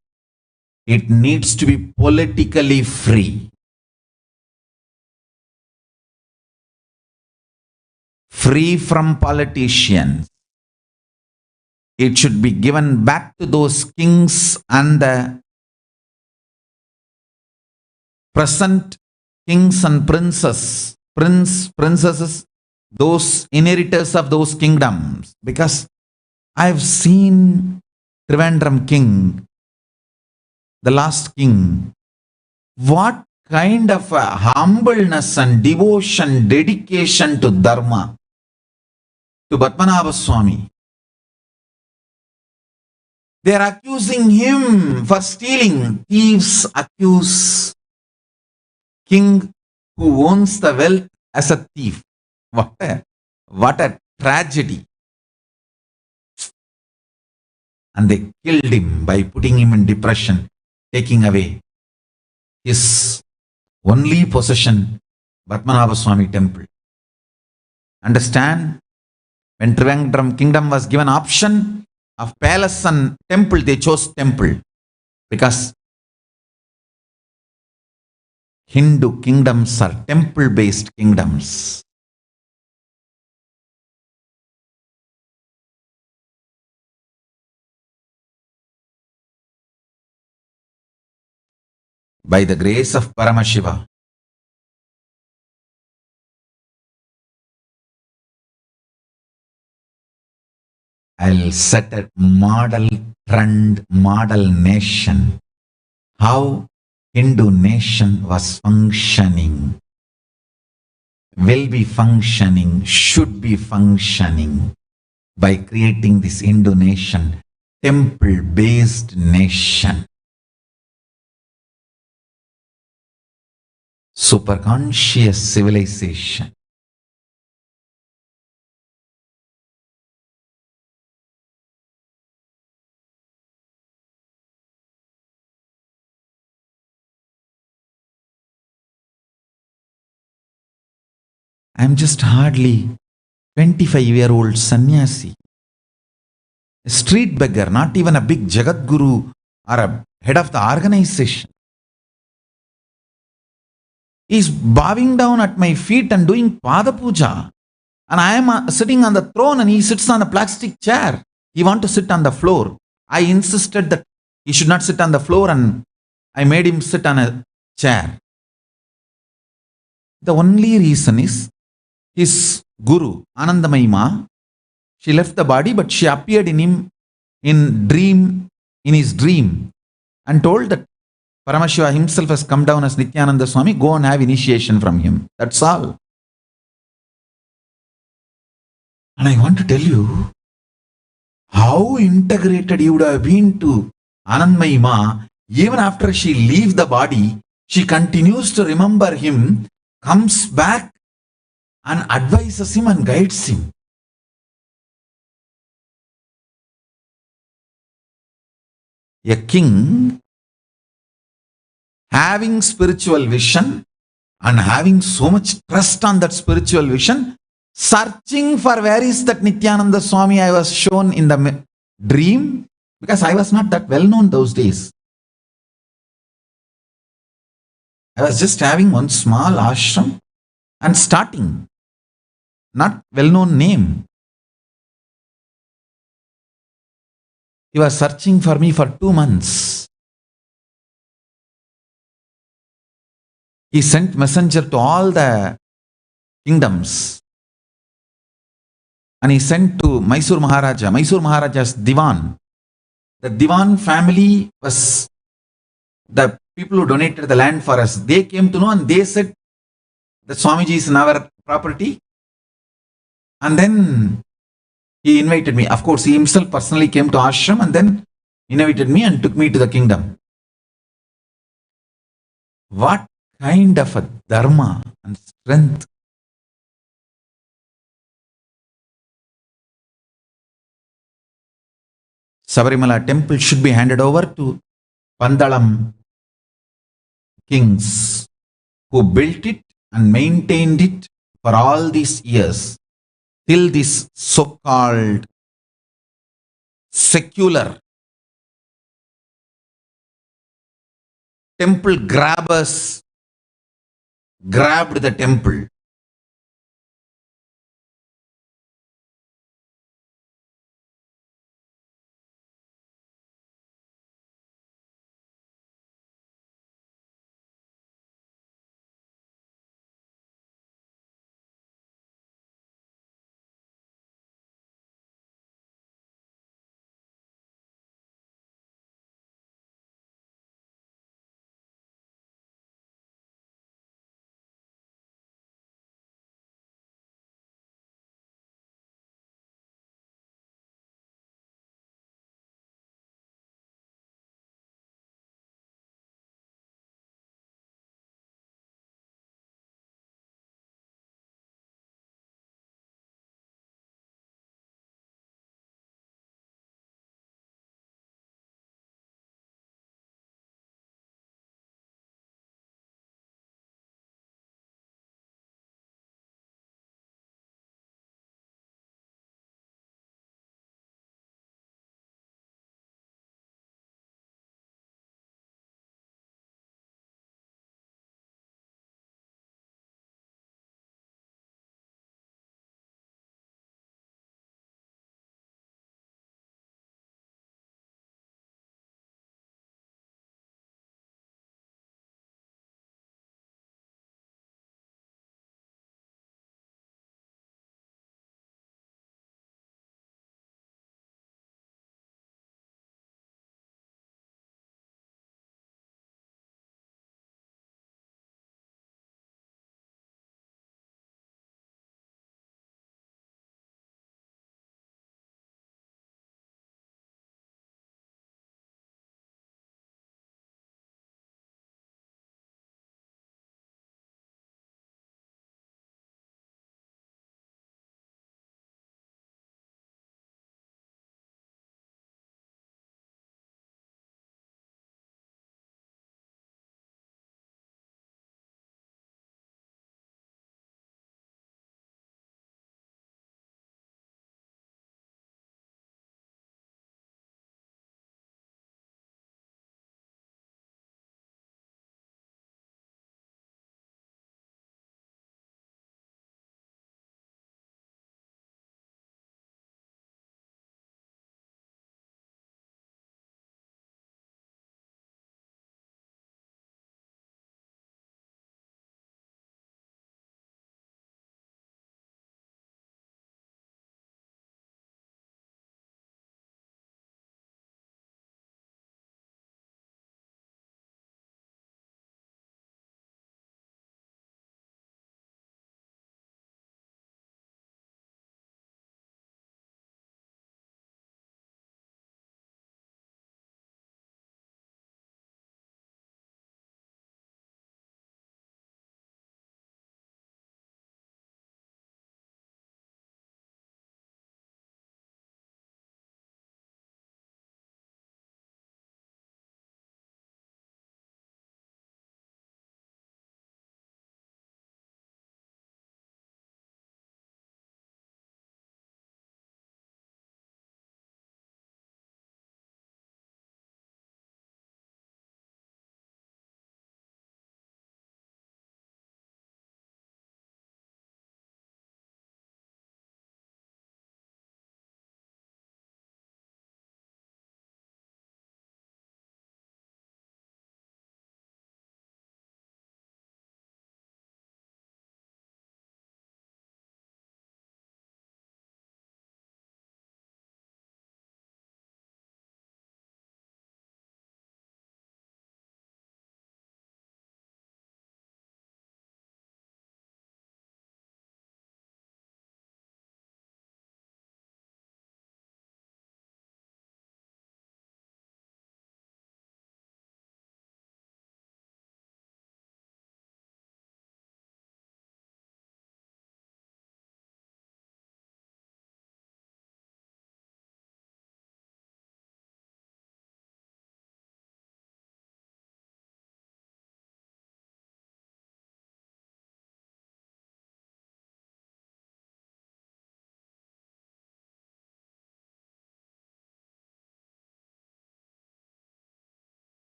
it needs to be politically free. Free from politicians. It should be given back to those kings and the present kings and princesses, those inheritors of those kingdoms. Because I've seen Trivandrum king, the last king, what kind of a humbleness and devotion, dedication to Dharma, to Padmanabha Swami. They are accusing him for stealing. Thieves accuse king who owns the wealth as a thief. What a tragedy. And they killed him by putting him in depression, taking away his only possession, Padmanabha Swami temple. Understand? When Trivandrum kingdom was given option of palace and temple, they chose temple. Because Hindu kingdoms are temple-based kingdoms. by the grace of Paramashiva, I'll set a model trend, model nation, how Hindu nation was functioning, will be functioning, should be functioning by creating this Hindu nation, temple-based nation. Superconscious civilization. I'm just hardly 25-year-old sannyasi, a street beggar, not even a big Jagatguru or a head of the organization. He's bowing down at my feet and doing pada puja. And I am sitting on the throne and he sits on a plastic chair. He wants to sit on the floor. I insisted that he should not sit on the floor and I made him sit on a chair. The only reason is his guru, Anandamayima, she left the body but she appeared in him in his dream and told that Paramashiva himself has come down as Nithyananda Swami, go and have initiation from him. That's all. And I want to tell you how integrated you would have been to Anandmayima. Even after she leaves the body, she continues to remember him, comes back and advises him and guides him. A king having spiritual vision and having so much trust on that spiritual vision, searching for where is that Nithyananda Swami I was shown in the dream, because I was not that well known those days. I was just having one small ashram and starting, not well known name. He was searching for me for 2 months. He sent messenger to all the kingdoms. And he sent to Mysore Maharaja's Diwan. The Diwan family was the people who donated the land for us. They came to know and they said that Swamiji is in our property. And then he invited me. Of course, he himself personally came to ashram and then invited me and took me to the kingdom. What kind of a dharma and strength! Sabarimala temple should be handed over to Pandalam kings who built it and maintained it for all these years till this so-called secular temple grabbers grabbed the temple.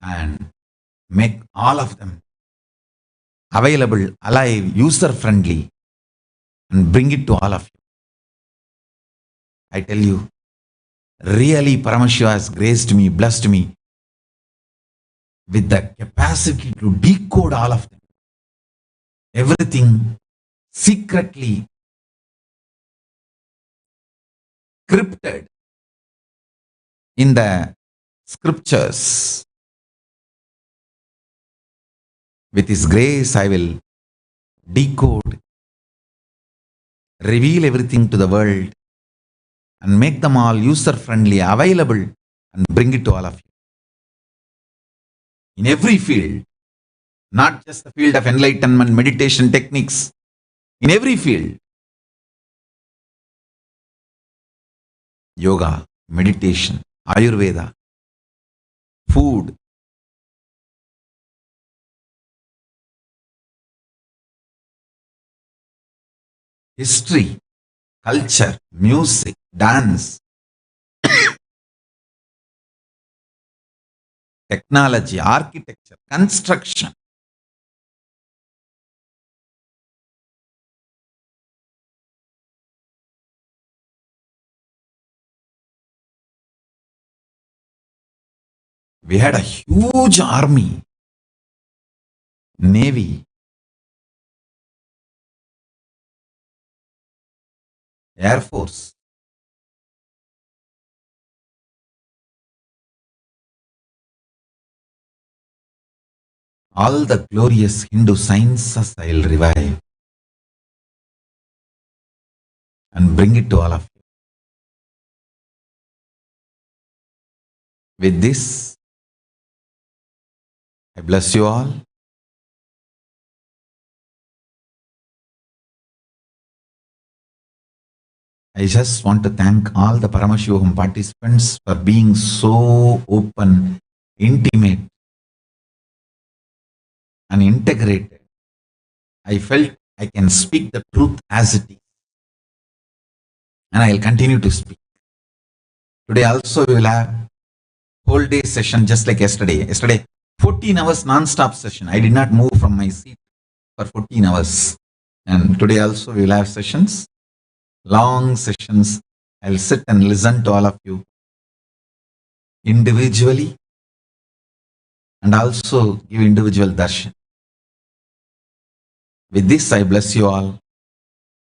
and make all of them available, alive, user-friendly, and bring it to all of you. I tell you, really Paramashiva has graced me, blessed me with the capacity to decode all of them. Everything secretly scripted in the scriptures. With His grace, I will decode, reveal everything to the world, and make them all user-friendly, available, and bring it to all of you. In every field, not just the field of enlightenment, meditation techniques, in every field. Yoga, meditation, Ayurveda, food, history, culture, music, dance, technology, architecture, construction. We had a huge army, navy, Air Force. All the glorious Hindu sciences I'll revive and bring it to all of you. With this, I bless you all. I just want to thank all the Paramashivam participants for being so open, intimate, and integrated. I felt I can speak the truth as it is. And I'll continue to speak. Today also we will have whole day session just like yesterday. Yesterday, 14 hours non-stop session. I did not move from my seat for 14 hours. And today also we will have sessions, long sessions. I'll sit and listen to all of you individually and also give individual darshan. With this, I bless you all.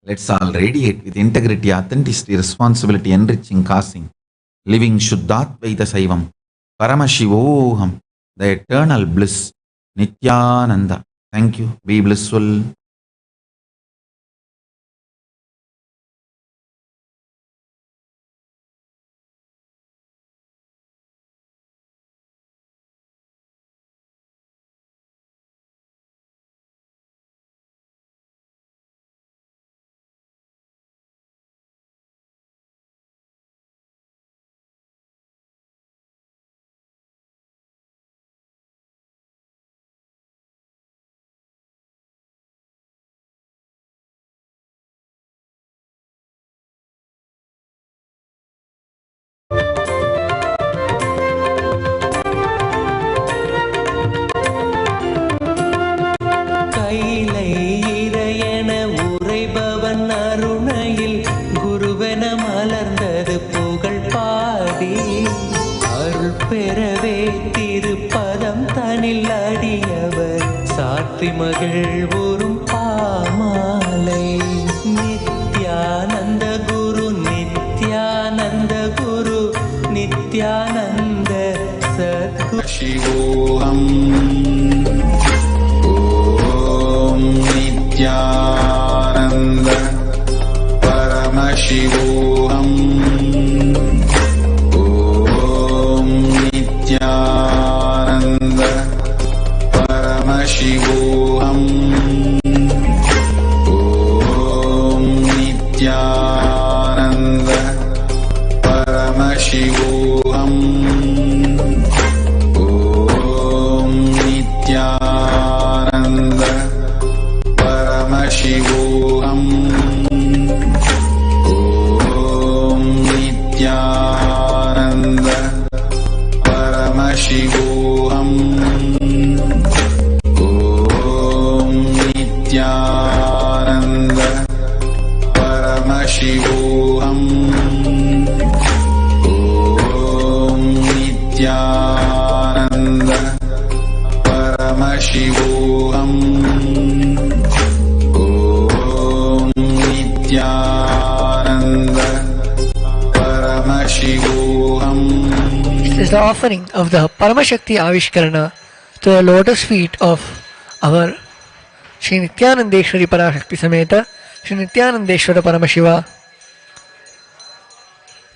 Let's all radiate with integrity, authenticity, responsibility, enriching, causing, living Shuddhatvaita Saivam, Paramashivoham, the eternal bliss, Nithyananda. Thank you. Be blissful. மகிழ்வுறும் பாமாலை நித்யானந்த குரு நித்யானந்த குரு நித்யானந்த சத்குரு சிவோகம் ஓம் நித்யானந்த பரமசிவோகம் ஓம் Nityananda Paramashivam Om Nithyananda Paramashivam Om Nithyananda Paramashivam Paramashivoham. Om Nithyananda Paramashivoham. This is the offering of the Paramashakti Avishkarana to the lotus feet of our Sri Nithyanandeshwari Parashakti Sameta Sri Nithyanandeshwara Paramashiva.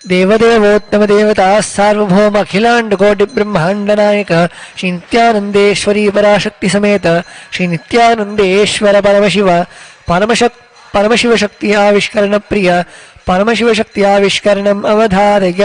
देवदेवोत्तम देवता सार्वभौम अखिलांड कोटि ब्रह्मांड नायक श्री नित्यानंदेश्वरी पराशक्ति समेत श्री नित्यानंदेश्वर परमशिव परमशिव शक्ति आविष्करण प्रिय परमशिव शक्ति आविष्करणम अवधारय.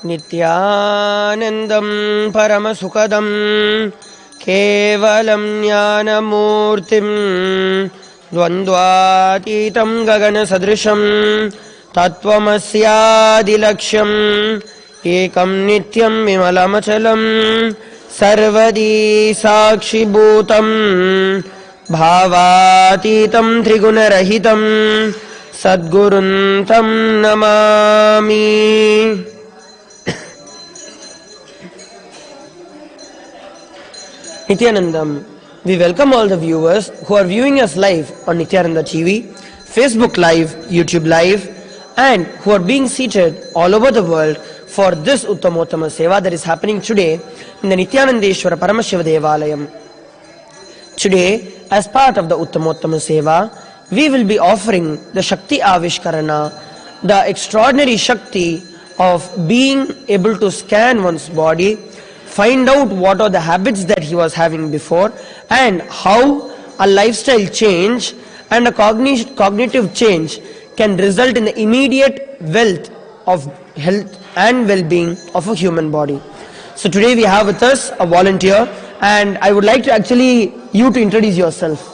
नित्यानन्दं परमसुखदं केवलं ज्ञानमूर्तिं द्वन्द्वातीतं गगनसदृशं तत्त्वमस्यादिलक्ष्यम् एकं नित्यं विमलमचलं सर्वदी साक्षिभूतं भावातीतं त्रिगुणरहितं सद्गुरुं तं Namami. Nithyanandam, we welcome all the viewers who are viewing us live on Nithyananda TV, Facebook Live, YouTube Live, and who are being seated all over the world for this Uttamottama Seva that is happening today in the Nithyanandeshwara Paramashiva Devalayam. Today, as part of the Uttamottama Seva, we will be offering the Shakti Avishkarana, the extraordinary Shakti of being able to scan one's body, find out what are the habits that he was having before, and how a lifestyle change and a cognitive change can result in the immediate wealth of health and well-being of a human body. So today we have with us a volunteer, and I would like to you to introduce yourself.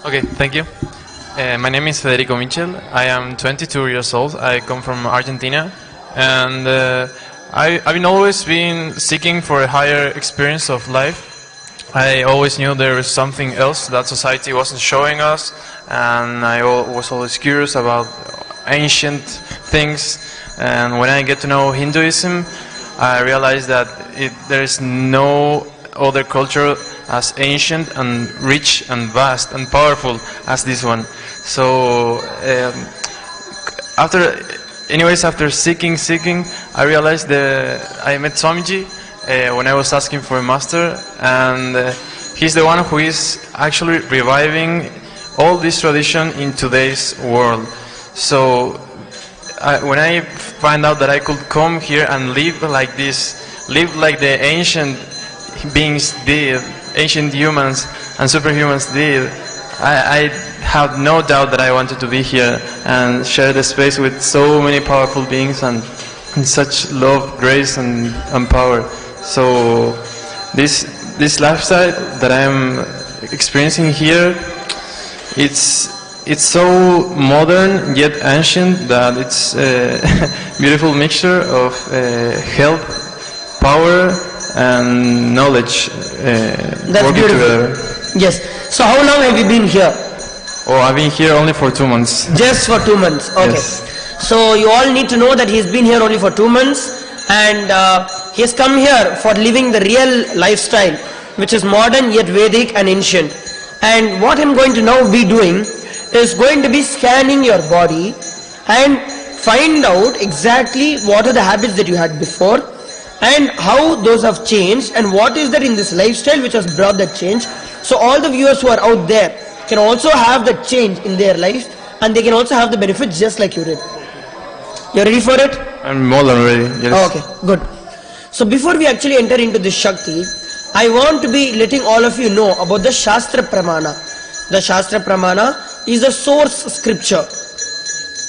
Okay, thank you. My name is Federico Michel. I am 22 years old. I come from Argentina, and I've always been seeking for a higher experience of life. I always knew there was something else that society wasn't showing us, and I was always curious about ancient things. And when I get to know Hinduism, I realized that there is no other culture as ancient and rich and vast and powerful as this one. So after seeking, I realized that I met Swamiji when I was asking for a master, and he's the one who is actually reviving all this tradition in today's world. So when I find out that I could come here and live like this, live like the ancient beings did, ancient humans and superhumans did, I had no doubt that I wanted to be here and share the space with so many powerful beings and such love, grace and power. So this lifestyle that I'm experiencing here, it's so modern yet ancient that it's a beautiful mixture of health, power and knowledge That's beautiful. Together. Yes. So how long have you been here? Oh, I've been here only for 2 months. Just for 2 months. Okay. Yes. So you all need to know that he's been here only for 2 months, and he has come here for living the real lifestyle, which is modern yet Vedic and ancient. And what I'm going to now be doing is going to be scanning your body and find out exactly what are the habits that you had before and how those have changed and what is there in this lifestyle which has brought that change. So all the viewers who are out there can also have that change in their life, and they can also have the benefits just like you did. You ready for it? I'm more than ready, yes. Okay, good. So before we actually enter into this Shakti, I want to be letting all of you know about the Shastra Pramana. The Shastra Pramana is the source scripture.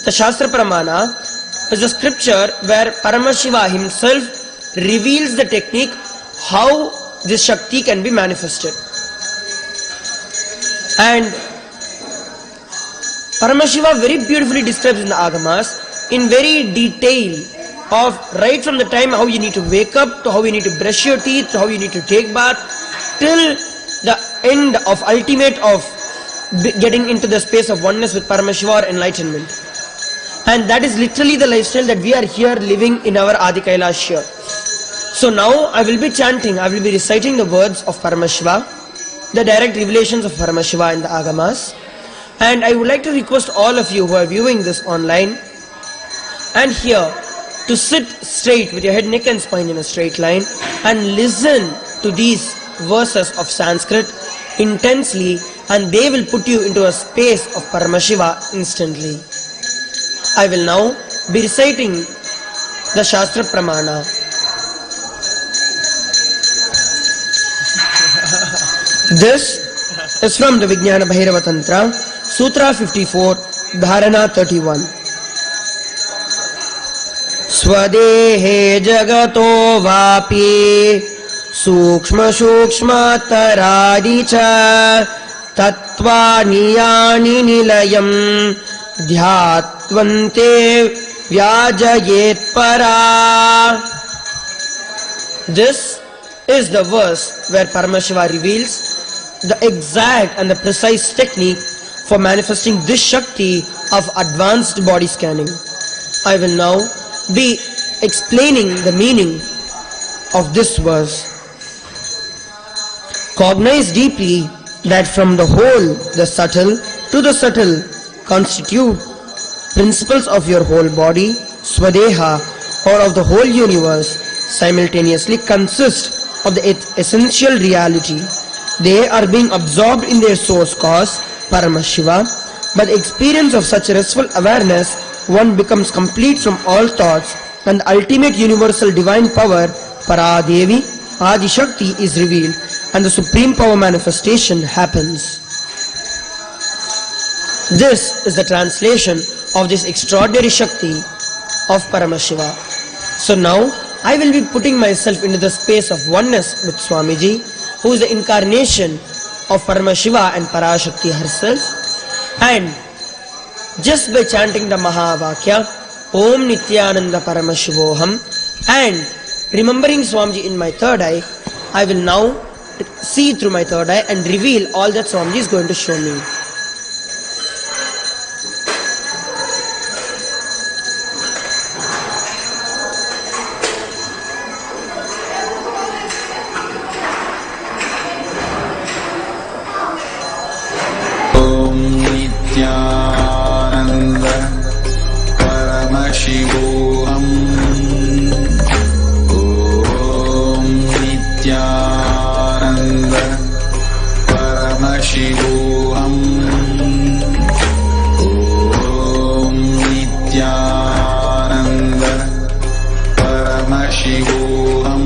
The Shastra Pramana is a scripture where Paramashiva himself reveals the technique how this Shakti can be manifested. And Paramashiva very beautifully describes in the Agamas in very detail of right from the time how you need to wake up, to how you need to brush your teeth, to how you need to take bath, till the end of ultimate of getting into the space of oneness with Paramashiva or enlightenment. And that is literally the lifestyle that we are here living in our Adi Kailasa here. So now I will be chanting, I will be reciting the words of Paramashiva, the direct revelations of Paramashiva in the Agamas. And I would like to request all of you who are viewing this online and here to sit straight with your head, neck and spine in a straight line and listen to these verses of Sanskrit intensely, and they will put you into a space of Paramashiva instantly. I will now be reciting the Shastra Pramana. This is from the Vijnana Bhairava Tantra, Sutra 54, Dharana 31. Swadehe jagato vapi sukshma shukshma taradi cha tattvani yani nilayam dhyatvante vyajayet para. This is the verse where Paramashiva reveals the exact and the precise technique for manifesting this Shakti of advanced body scanning. I will now be explaining the meaning of this verse. Cognize deeply that from the whole, the subtle to the subtle constitute principles of your whole body, Swadeha, or of the whole universe, simultaneously consist of the essential reality. They are being absorbed in their source cause, Paramashiva. By the experience of such restful awareness, one becomes complete from all thoughts, and the ultimate universal divine power, Paradevi, Adi Shakti, is revealed, and the supreme power manifestation happens. This is the translation of this extraordinary Shakti of Paramashiva. So now, I will be putting myself into the space of oneness with Swamiji, who is the incarnation of Paramashiva and Parashakti herself. And just by chanting the Mahavakya, Om Nithyananda Paramashivoham, and remembering Swamiji in my third eye, I will now see through my third eye and reveal all that Swamiji is going to show me. Nithyananda Paramashivam. Om Nithyananda Paramashivam. Om Nithyananda Paramashivam.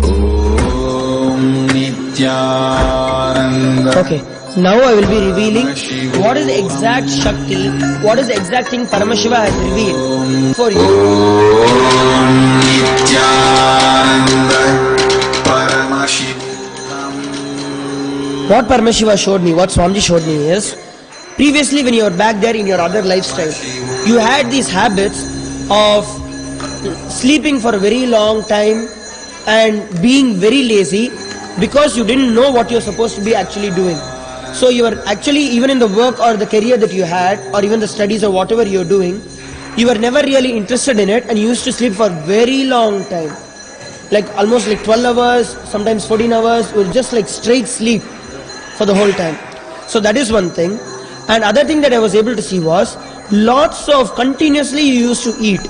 Om Nithyananda. Okay. Now I will be revealing what is the exact Shakti, what is the exact thing Paramashiva has revealed for you. What Paramashiva showed me, what Swamiji showed me is, previously when you were back there in your other lifestyle, you had these habits of sleeping for a very long time and being very lazy because you didn't know what you're supposed to be actually doing. So you were actually, even in the work or the career that you had, or even the studies or whatever you're doing, you were never really interested in it and you used to sleep for a very long time. Like almost like 12 hours, sometimes 14 hours, or just like straight sleep for the whole time. So that is one thing. And other thing that I was able to see was, lots of continuously you used to eat.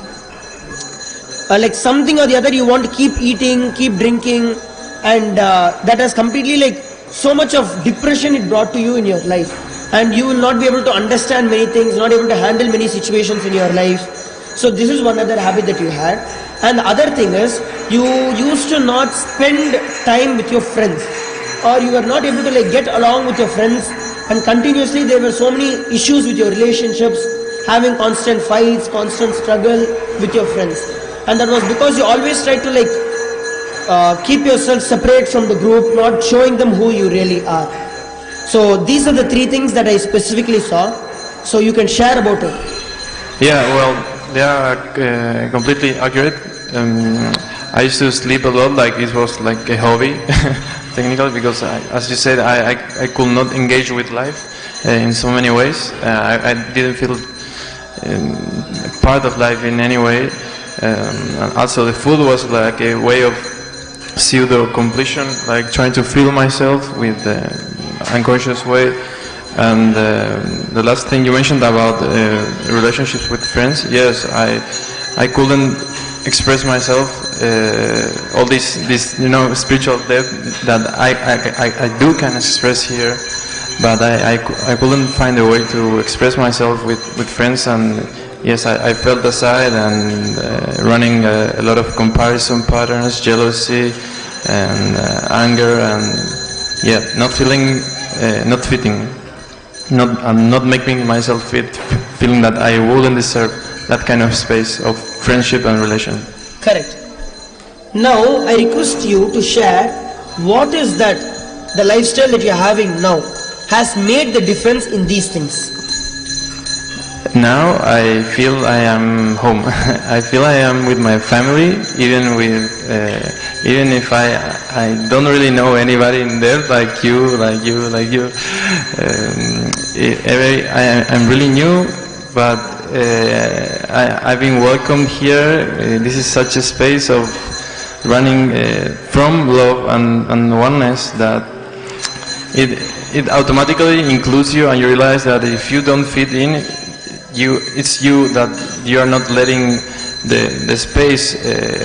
Like something or the other you want to keep eating, keep drinking, and that has completely like so much of depression it brought to you in your life, and you will not be able to understand many things, not able to handle many situations in your life. So this is one other habit that you had. And the other thing is, you used to not spend time with your friends, or you were not able to like get along with your friends and continuously there were so many issues with your relationships, having constant fights, constant struggle with your friends, and that was because you always tried to keep yourself separate from the group, not showing them who you really are. So these are the three things that I specifically saw, so you can share about it. Yeah, well, they are completely accurate. I used to sleep a lot, like it was like a hobby, technically, because as you said, I could not engage with life in so many ways. I didn't feel part of life in any way. And also the food was like a way of pseudo completion, like trying to fill myself with the unconscious way. And the last thing you mentioned about relationships with friends, yes, I couldn't express myself, all this spiritual depth that I do can express here, but I couldn't find a way to express myself with friends. And yes, I felt aside and running a lot of comparison patterns, jealousy and anger, and yeah, not feeling, not fitting, not making myself fit, feeling that I wouldn't deserve that kind of space of friendship and relation. Correct. Now I request you to share what is that the lifestyle that you are having now has made the difference in these things. Now I feel I am home. I feel I am with my family, even if I don't really know anybody in there, like you. I'm really new, but I've been welcomed here. This is such a space of running from love and oneness that it automatically includes you, and you realize that if you don't fit in, it's you that you are not letting the space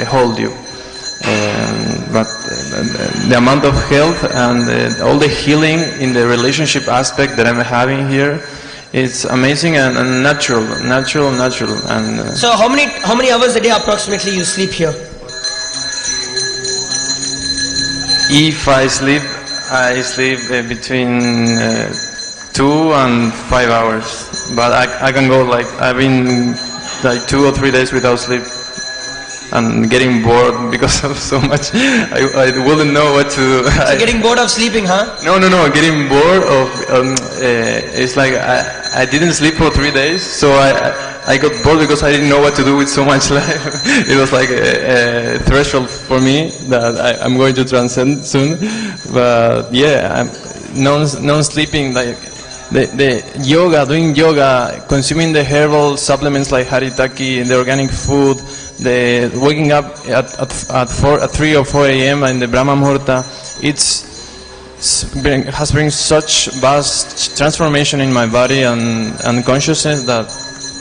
hold you. But the amount of health and all the healing in the relationship aspect that I'm having here, it's amazing and natural. And so how many hours a day approximately you sleep here? If I sleep between 2 and 5 hours, but I can go I've been 2 or 3 days without sleep and getting bored because of so much. I wouldn't know what to do. So getting bored of sleeping, huh? No, getting bored of it's like I didn't sleep for 3 days, so I got bored because I didn't know what to do with so much life. It was like a threshold for me that I'm going to transcend soon. But yeah, non-sleeping, the yoga, doing yoga, consuming the herbal supplements like haritaki, the organic food, the waking up at 3 or 4 a.m. in the Brahma Muhurta, has bring such vast transformation in my body and consciousness that...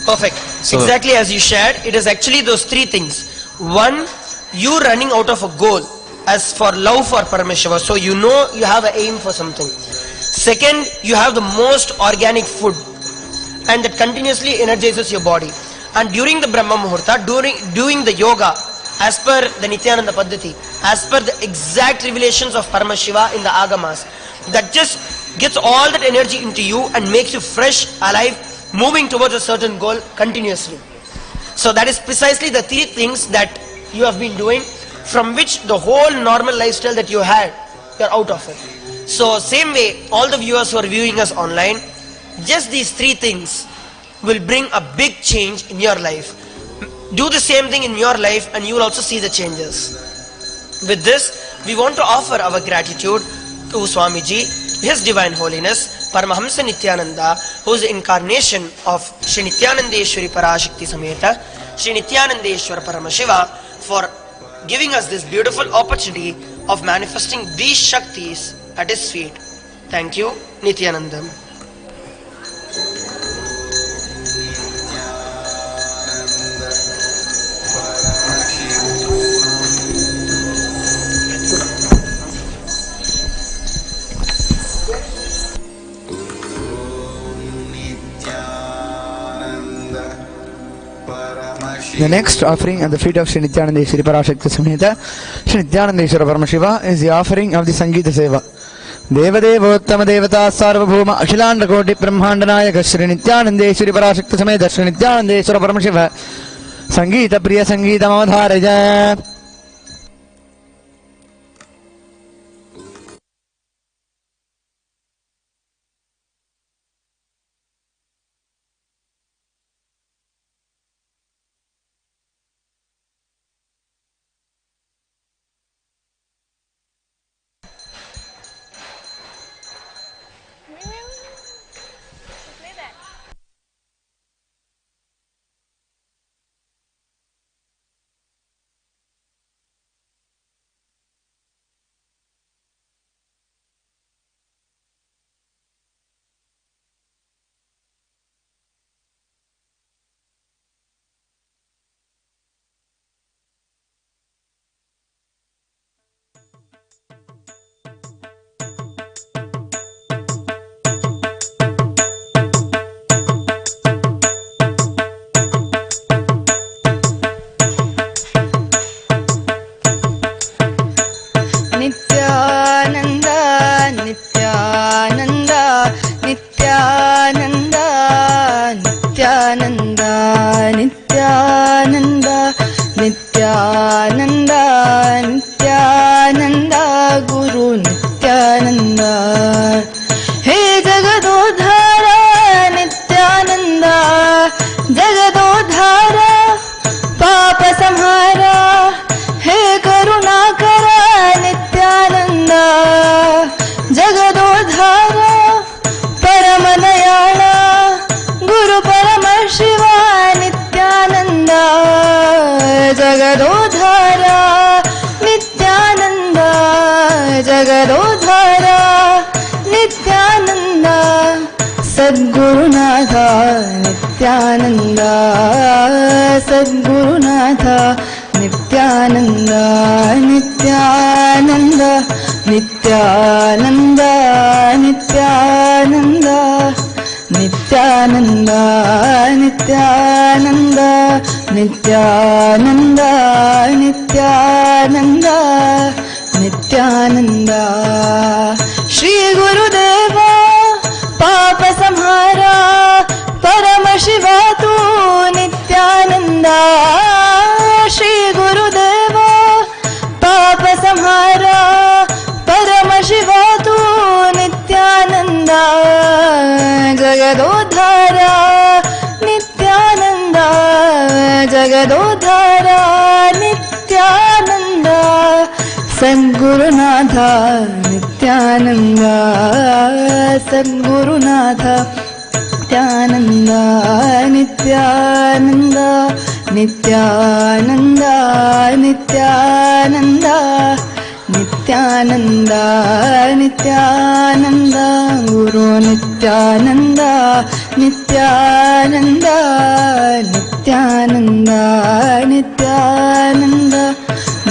Perfect. So exactly as you shared, it is actually those three things. One, you running out of a goal as for love for Paramashiva, so you know you have an aim for something. Second, you have the most organic food, and that continuously energizes your body. And during the Brahma Muhurta, doing the yoga, as per the Nithyananda Paddhati, as per the exact revelations of Paramashiva in the Agamas, that just gets all that energy into you and makes you fresh, alive, moving towards a certain goal continuously. So that is precisely the three things that you have been doing, from which the whole normal lifestyle that you had, you are out of it. So same way, all the viewers who are viewing us online, just these three things will bring a big change in your life. Do the same thing in your life and you will also see the changes. With this, we want to offer our gratitude to Swamiji, His Divine Holiness, Paramahamsa Nithyananda, who is the incarnation of Shri Nithyanandeshwari Parashakti Sameta, Shri Nithyanandeshwara Paramashiva, for giving us this beautiful opportunity of manifesting these Shaktis at His feet. Thank you, Nithyanandam. The next offering at the feet of Shri Nithyananda Parashakti Samhita, Shri Nithyananda Paramashiva, is the offering of the Sangeeta Seva. देवदेवोत्तम देवता सार्वभौम अखिलांड कोटि ब्रह्मांड नायक श्री नित्यानंदेश्वरी पराशक्ति समेत श्री नित्यानंदेश्वर परमशिव संगीत प्रिय संगीतमवधारय। सद्गुरुनाथ नित्यानंद सद्गुरुनाथ नित्यानंद नित्यानंद नित्यानंद नित्यानंद नित्यानंद नित्यानंद नित्यानंद नित्यानंद नित्यानंद श्री गुरुदेव पाप संहारा परम शिवा तू नित्यानंद श्री गुरुदेव पाप संहारा परम शिवा तू नित्यानंद जगदोद्धारा नित्यानंद जगदोद्धारा नित्यानंद सद्गुरुनाथ नित्यानंद सद्गुरुनाथ नित्यानंद नित्यानंद नित्यानंद नित्यानंद नित्यानंद नित्यानंद गुरु Nityanand Nityanand Nityanand Nityanand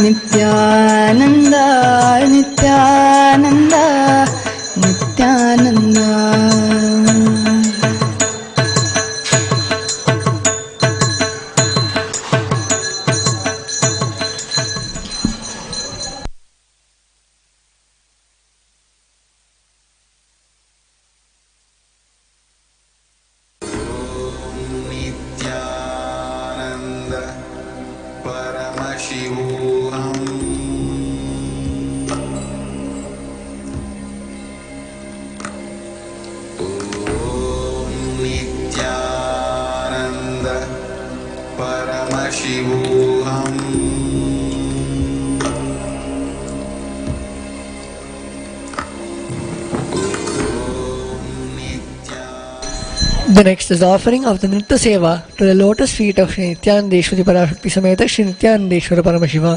Nityanand Nityanand Nityanand The next is the offering of the Nritya Seva to the lotus feet of Shri Nithyanandeshwari Parashakti Sameta Shri Nithyanandeshwara Paramashiva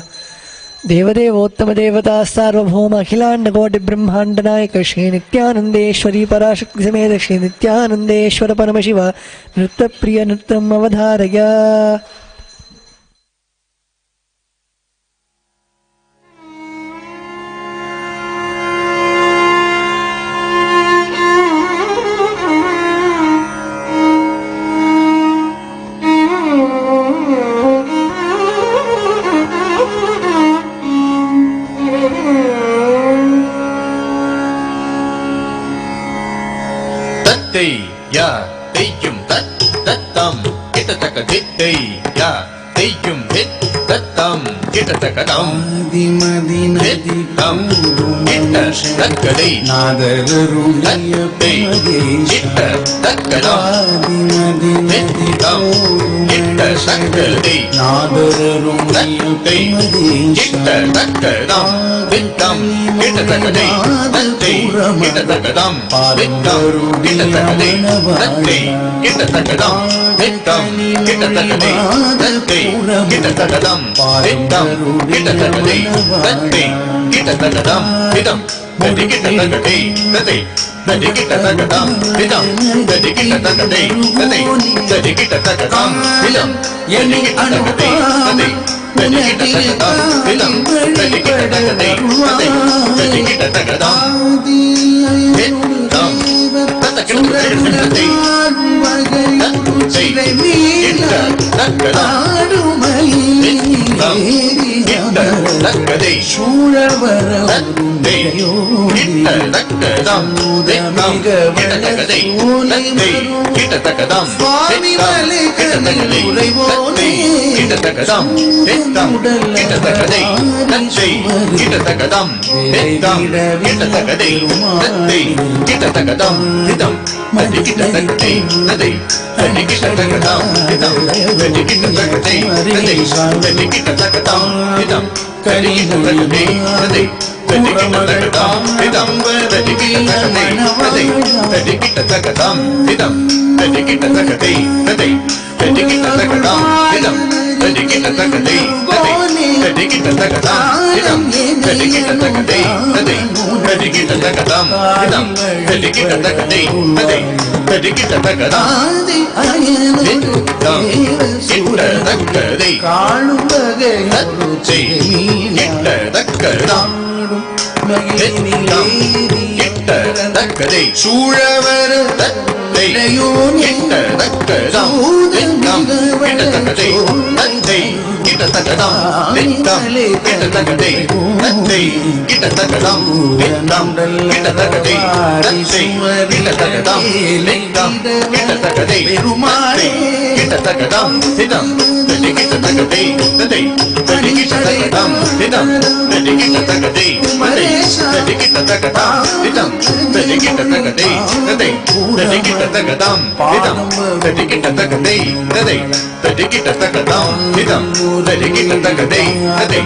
Devadevottama Devata Sarvabhauma Akhilanda Koti Brahmanda Nayaka Shri Nithyanandeshwari Parashakti Sameta Shri Nithyanandeshwara Paramashiva Nritya Priya Nritram Avadharaya. தத்தை யா தைக்கும் தத் தத்தம் கிட்டத்தக்க தித்தை யா தைக்கும் தித் தத்தம் கிட்டத்தக்க தம் தித்தம் கிட்ட தக்கதை தத்தை கிட்ட தக்கதம் தித்தம் கிட்ட தக்கதை தத்தை கிட்ட தக்கதம் தித்தம் கிட்ட தக்கதை தத்தை கிட்ட தக்கதம் தித்தம் கிட்ட தக்கதை தத்தை கிட்ட தக்கதம் தித்தம் கிட்ட தக்கதை தத்தை கிட்ட தக்கதம் தித்தம் கிட்ட தக்கதை தத்தை கிட்ட தக்கதம் திதம் ததி கிட்ட தக்கதை தத்தை ததி கிட்ட தக்கதம் திதம் ததி கிட்ட தக்கதை தத்தை ததி கிட்ட தக்கதம் திதம் ததி கிட்ட தக்கதை தத்தை ததி கிட்ட தக்கதம் திதம் ததி கிட்ட தக்கதை தத்தை ததி கிட்ட தக்கதம் திதம் தத்த கிட்ட தக்கதை தக்கதை சூழவர தத்தை கிட்ட தக்கதம் தித்தம் கிட்ட தக்கதை தத்தை கிட்ட தக்கதம் கிட்ட தக்கதை தத்தை கிட்ட தக்கதம் தித்தம் கிட்ட தக்கதை தத்தை கிட்ட தக்கதம் தித்தம் கிட்ட தக்கதை தத்தை கிட்ட தக்கதம் திதம் ததி கிட்ட தக்கதை தத்தை ததி கிட்ட தக்கதம் திதம் ததி கிட்ட தக்கதை தத்தை ததி கிட்ட தக்கதம் திதம் ததி கிட்ட தக்கதை தத்தை ததி கிட்ட தக்கதம் திதம் ததி கிட்ட தக்கதை தத்தை ததி கிட்ட தக்கதம் திதம் ததி கிட்ட தக்கதை தத்தை ததி கிட்ட தக்கதம் திதம் ததி கிட்ட தக்கதை தத்தை ததி கிட்ட தக்கதம் திதம் ததி கிட்ட தக்கதை தத்தை ததி கிட்ட தக்கதம் திதம் ததி கிட்ட தக்கதை தத்தை ததி கிட்ட தக்கதம் திதம் கிட்ட தக்கதை காணும் வகை தத்தை கிட்ட தக்கதம் திதம் கிட்ட தக்கதை சூழவர தத்தை கிட்ட தக்கதம் திதம் கிட்ட தக்கதை தத்தை கிட்ட தக்கதம் திதம் கிட்ட தக்கதை தத்தை கிட்ட தக்கதம் திதம் கிட்ட தக்கதை தத்தை கிட்ட தக்கதம் திதம் கிட்ட தக்கதை தத்தை கிட்ட தக்கதம் திதம் ததி கிட்ட தக்கதை தத்தை ததி கிட்ட தக்கதம் திதம் ததி கிட்ட தக்கதை தத்தை ததி கிட்ட தக்கதம் திதம் ததி கிட்ட தக்கதை தத்தை ததி கிட்ட தக்கதம் திதம் ததி கிட்ட தக்கதை தத்தை ததி கிட்ட தக்கதம் திதம் ததி கிட்ட தக்கதை தத்தை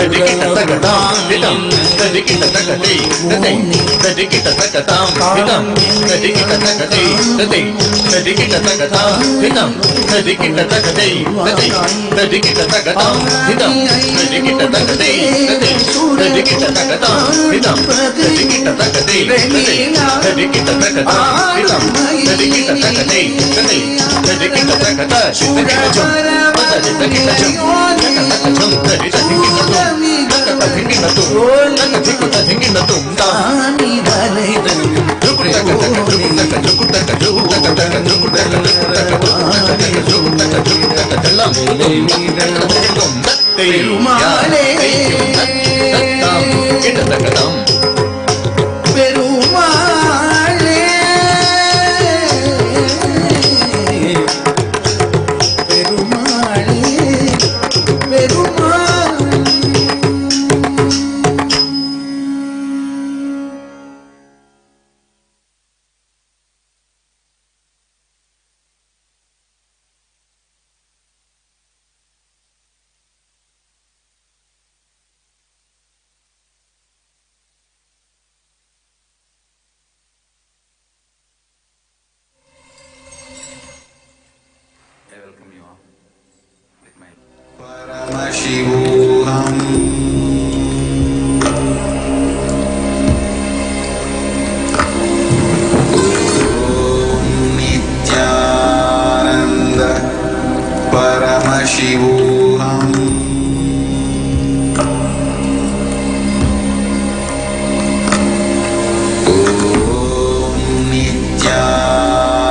ததி கிட்ட தக்கதம் திதம் ததி கிட்ட தக்கதை தத்தை ததி கிட்ட தக்கதம் திதம் ததி கிட்ட தக்கதை தத்தை ததி கிட்ட தக்கதம் திதம் ததி கிட்ட தக்கதை தத்தை ததி கிட்ட தக்கதம் திதம் ததி கிட்ட தக்கதை தத்தை ததி கிட்ட தக்கதம் திதம் ததி கிட்ட தக்கதை தத்தை ததி கிட்ட தக்கதம் திதம் ததி கிட்ட தக்கதை தத்தை ததி கிட்ட தக்கதா சித்தகிட்டஜம் பததி தகிட்டஜம் தகதஜம் ததி தகிட்டஜம் தகதகிட்டஜம் தகதகிட்டஜம் தானி வலைதன் பெருமாளே கிட்டத்தக்கதம் பெருமாளே பெருமாளே Perumal Paramashivam Om Nithyananda Paramashivam Om Nithyananda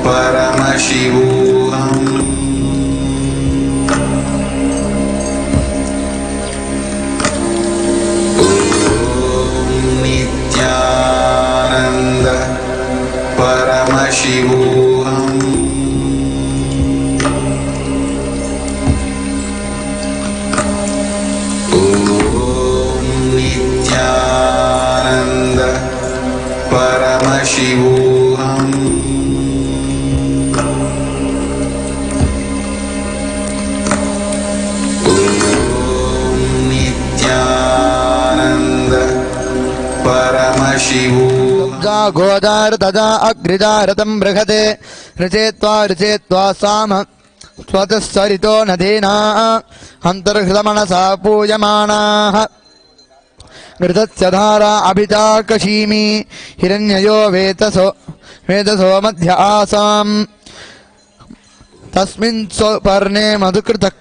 Paramashivam Paramashivam. Om Nithyananda Paramashivam. Godar तदा अग्रिदारतं बृहते ऋचेत्वा साम स्वतःसरितो नदीना अन्तर्हृतमनसा पूयमानाः घृतस्य धारा अभिचाकशीमि हिरण्ययो वेदसो मध्य आसाम् तस्मिन् पर्णे मधुकृतः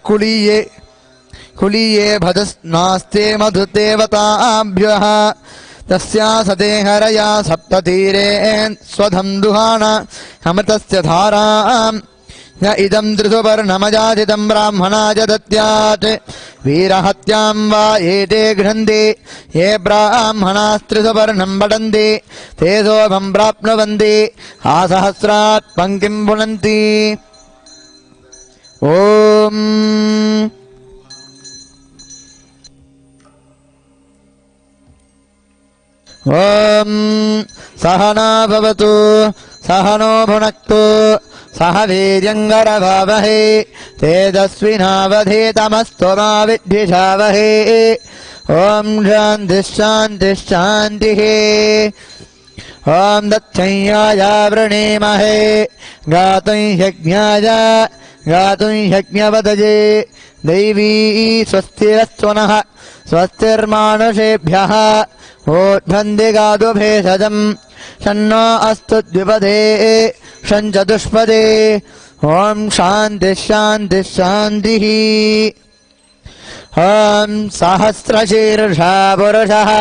कुलीये भजस्नास्ते मधुदेवताभ्यः तस्या सते हरया सप्ततीरे स्वधं अमृतस्य धाराम् न इदं धृतुपर्णमजादितं ब्राह्मणाय दद्यात् वीरहत्यां वा एते गृह्णन्ति ये ब्राह्मणास्त्रिसुपर्णं पठन्ति ते शोभं प्राप्नुवन्ति आसहस्रात् पङ्क्तिं पुनन्ति ॐ ॐ सहना भवतु सहनो भुनक्तु सह वीर्यङ्करभावहे तेजस्विनावधीतमस्तु मा विद्विषावहे ॐ शान्तिः ॐ दक्षय्याय वृणीमहे गातुं यज्ञपतये दैवी स्वस्तिरस्त्वनः स्वस्तिर्मानुषेभ्यः ऊर्ध्वन्दिगातु भेषजम् शन्नो अस्तु द्विपदे षञ्चतुष्पदे ॐ शान्तिः ॐ सहस्रशीर्षा पुरुषः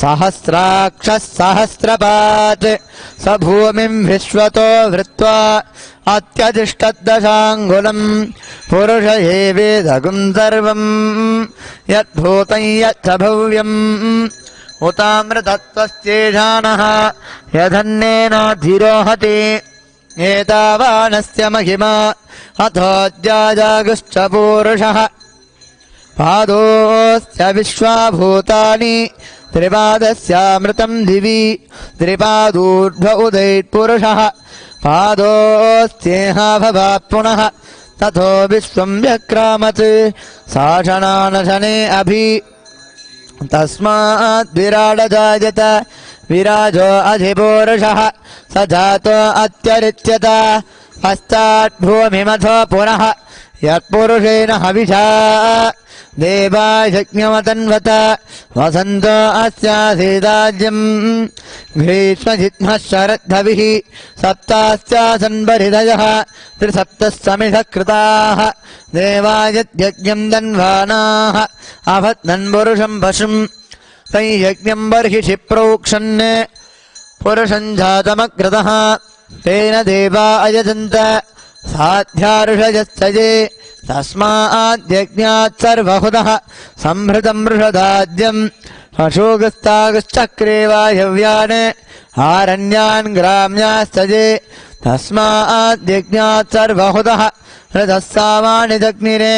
सहस्राक्षः सहस्रपात् स भूमिं विश्वतो वृत्वा अत्यतिष्ठद्दशाङ्गुलम् पुरुष एवेदगुं सर्वम् यद्भूतं यच्च भव्यम् उतामृतत्वस्येषानः यदन्नेनाधिरोहति एतावानस्य महिमा अथोऽज्याजागुश्च पूरुषः पादोऽस्य विश्वाभूतानि त्रिपादस्यामृतं दिवि त्रिपादूर्ध्व उदैत्पुरुषः पादोऽस्त्येह भवात् पुनः तथो विश्वं व्यक्रामत् साशनानशने अभि तस्मात् विराडजायत विराजो अधिपूरुषः स जातो अत्यरिच्यत पश्चात् भूमिमथो पुनः यत्पुरुषेण हविषा देवा यज्ञमतन्वत वसन्तो अस्यासीदाज्यम् ग्रीष्मजिह्मः शरद्धविः सप्तास्यासन् परिधयः त्रिसप्तः समिधः कृताः देवा यद्यज्ञम् दन्वानाः अभत्नन् पुरुषम् पशुम् तै यज्ञम् बर्हिषि प्रोक्षन् पुरुषम् जातमग्रतः तेन देवा अयजन्त साध्याऋषयश्च ये तस्माद्यज्ञात् सर्वहुतः संहृतम् वृषदाद्यम् अशोकस्तागश्चक्रे वायव्यान् आरण्यान् ग्राम्याश्च ये तस्माद्यज्ञात् सर्वहुतः रथः सामानि दग्निरे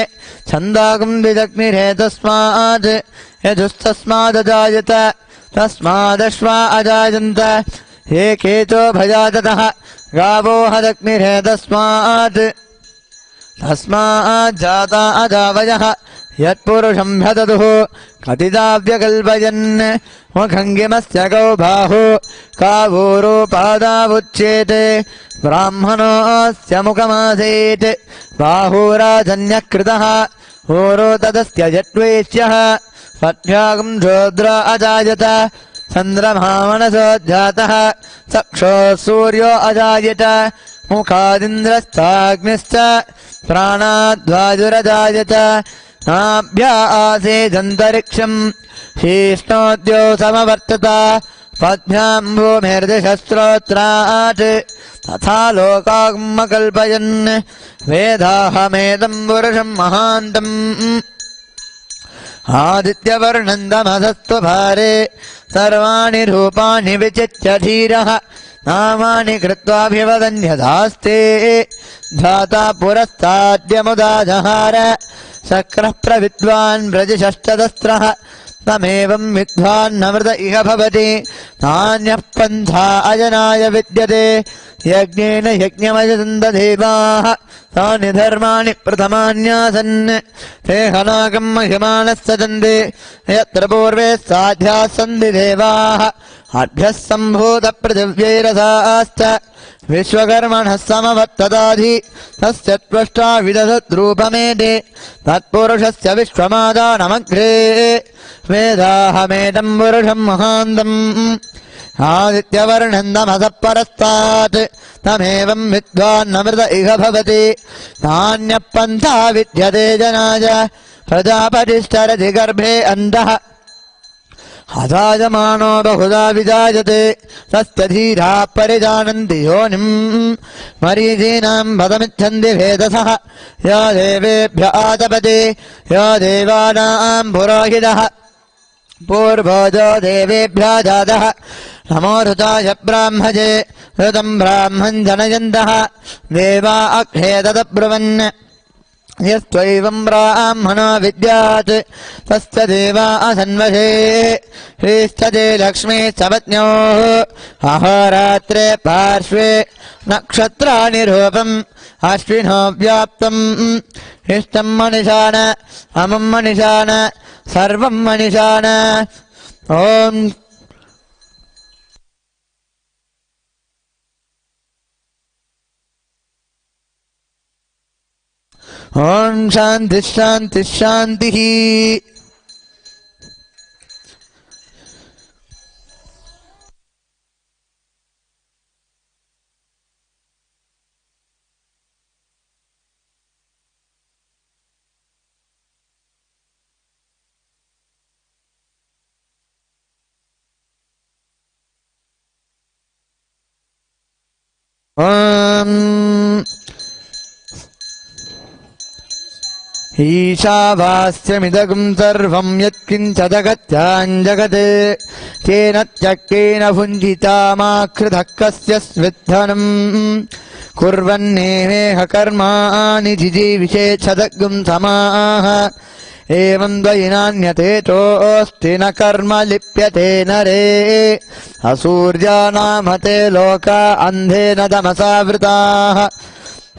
छन्दागुम् विदग्निरे तस्मात् यजुस्तस्मादजायत तस्मादश्वा अजायन्त ये केचो भजाततः गावो हदग्निरे तस्माज्जाता अजावयः यत्पुरुषम् ह्यददुः कथिताव्यकल्पयन् मुखङ्गिमस्य गौ बाहु कावोरोपादावुच्येते ब्राह्मणोऽस्य मुखमासीत् बाहुराजन्यकृतः होरो तदस्य जट्वेश्यः पठ्यागम् शूद्र अजायत चन्द्रमामनसोज्जातः चक्षुः सूर्यो अजायत मुखादिन्द्रश्चाग्निश्च प्राणाद्वायुरजायत नाभ्या आसीदन्तरिक्षम् शीष्णोद्यो समवर्तत पद्भ्याम् भूमिर्दिशस्त्रोत्रात् तथा लोकागमकल्पयन् वेदाहमेदम् पुरुषम् महान्तम् आदित्यवर्णन्दमधस्तु भारे सर्वाणि रूपाणि विचित्य धीरः नामानि कृत्वाभिवदन्यधास्ते धाता पुरस्ताद्यमुदा जहार शक्रः प्रविद्वान् व्रजषष्टदस्त्रः तमेवं विद्वान्नमृत इह भवति नान्यः पन्था अजनाय विद्यते यज्ञेन यज्ञमयसन्ददेवाः तानि धर्माणि प्रथमान्यासन् ते हनाकं महिमानः सजन्ते यत्र पूर्वे साध्याः सन्ति देवाः अभ्यः सम्भूतपृथिव्यैरसाश्च विश्वकर्मणः समवर्तताधि तस्य त्वष्टा विदधद्रूपमेते तत्पुरुषस्य विश्वमादानमग्रे वेदाहमेदं पुरुषं महान्तम् आदित्यवर्णन्दमसः परस्तात् तमेवं विद्वान्नमृत इह भवति नान्यः पन्था विद्यते जनाय प्रजापतिश्चरति गर्भे अन्धः अजायमानो बहुधा विजायते तस्य धीराः परिजानन्ति योनिम् मरीचीनां पदमिच्छन्ति भेदसः या देवेभ्य आतपते या देवानां पुरोहितः पूर्वोजो देवेभ्यः जातः नमो ऋताय ब्राह्मजे ऋतं ब्राह्मं जनयन्तः देवा अग्रे तदब्रुवन् यस्त्वैवं ब्राह्मणो विद्यात् तस्य देवा असन्वशे ह्रीश्चते लक्ष्मी सपत्न्योः अहोरात्रे पार्श्वे नक्षत्राणि रूपम् अश्विनो व्याप्तम् इष्टं मनिषाण अमुं मनिषाण सर्वं मनिषाण ॐ शान्तिः शान्तिः शान्तिः ईशावास्यमिदगुं सर्वं यत्किञ्च जगत्याञ्जगते केन त्यक्तेन भुञ्जितामाकृतः कस्य स्विद्धनम् कुर्वन्नेह कर्माणि जिजीविषेच्छदगुं समाः एवं द्वयिनान्यतेतोऽस्ति न कर्म लिप्यते नरे असूर्यानामते लोका अन्धेन तमसावृताः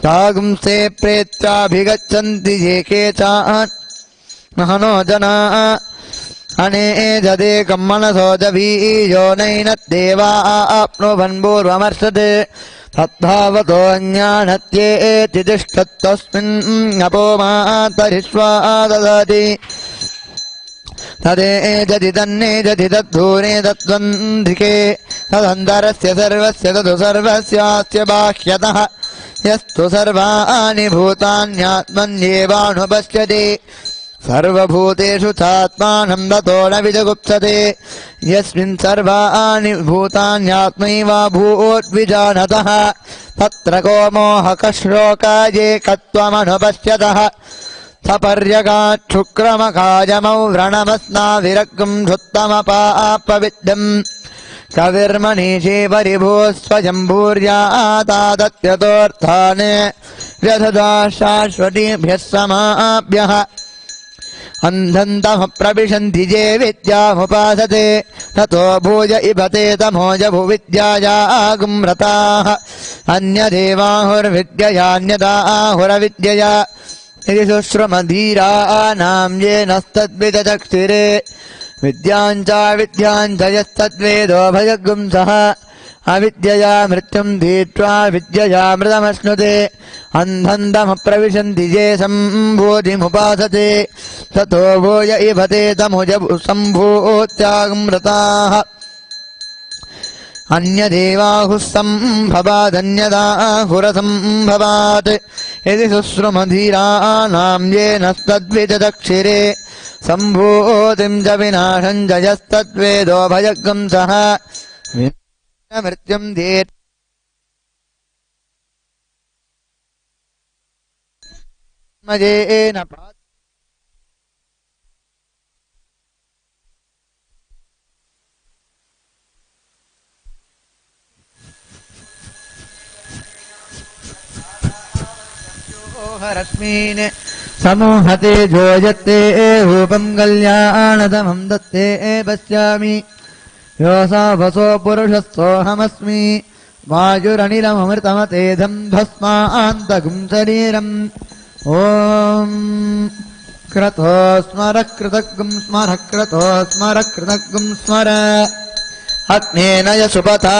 तागुंसे प्रेत्याभिगच्छन्ति ये केचान् महनो जनाः अनेजदेकं मनसो जवीयो नैनद्देवा आप्नुवन् पूर्वमर्षते तद्भावतोऽज्ञानत्येति तिष्ठत्तस्मिन् अपो मातरिष्वा ददाति तदेजति तन्नेजति तद्धूरे तद्वन्धिके तदन्तरस्य सर्वस्य तदु सर्वस्यास्य बाह्यतः यस्तु सर्वाणि भूतान्यात्मन्येवानुपश्यति सर्वभूतेषु चात्मानं ततो न विजगुप्सते यस्मिन् सर्वाणि भूतान्यात्मैवाभूद्विजानतः तत्र को मोहकश्लोकायेकत्वमनुपश्यतः सपर्यगाच्छुक्रमकायमौ व्रणमस्नाविरग्ं धुत्तमपापविद्धम् कविर्मनीषे परिभूः स्वयम्भूर्यातादत्यतोऽर्थान् व्यधदा शाश्वतीभ्यः समाभ्यः अन्धन्तमः प्रविशन्ति ये विद्यामुपासते ततो भूय इभते तमोज भुविद्यायागुम्रताः अन्यदेवाहुर्विद्ययान्यदाहुरविद्यया इति शुश्रुमधीराणां येनस्तद्विदचक्षिरे विद्याञ्च विद्याञ्च यस्तद्वेदो भयगुंसः अविद्यया मृत्युं धीत्वा विद्ययामृतमश्नुते अन्धन्तमप्रविशन्ति ये सम्भूतिमुपासते ततो भूय इभते तमुजसम्भूत्यागुम्रताः अन्यदेवाहुः सम्भवादन्यदाहुरसम्भवात् यदि शुश्रुमधीराणां येनस्तद्विदचक्षिरे सम्भूतिं च विनाशं च यस्तद्वेदो भयगुंसः मृत्युं मजेन रश्मीन् समूहते जोजत्ते रूपं कल्याणतमं दत्ते पश्यामि योऽसा वसो पुरुषस्सोऽहमस्मि वायुरनिलममृतमतेधं भस्मान्तगुं शरीरम् ॐ क्रतो स्मर कृतगुं स्मर क्रतो स्मर कृतगुं स्मर अग्नेन यशुपथा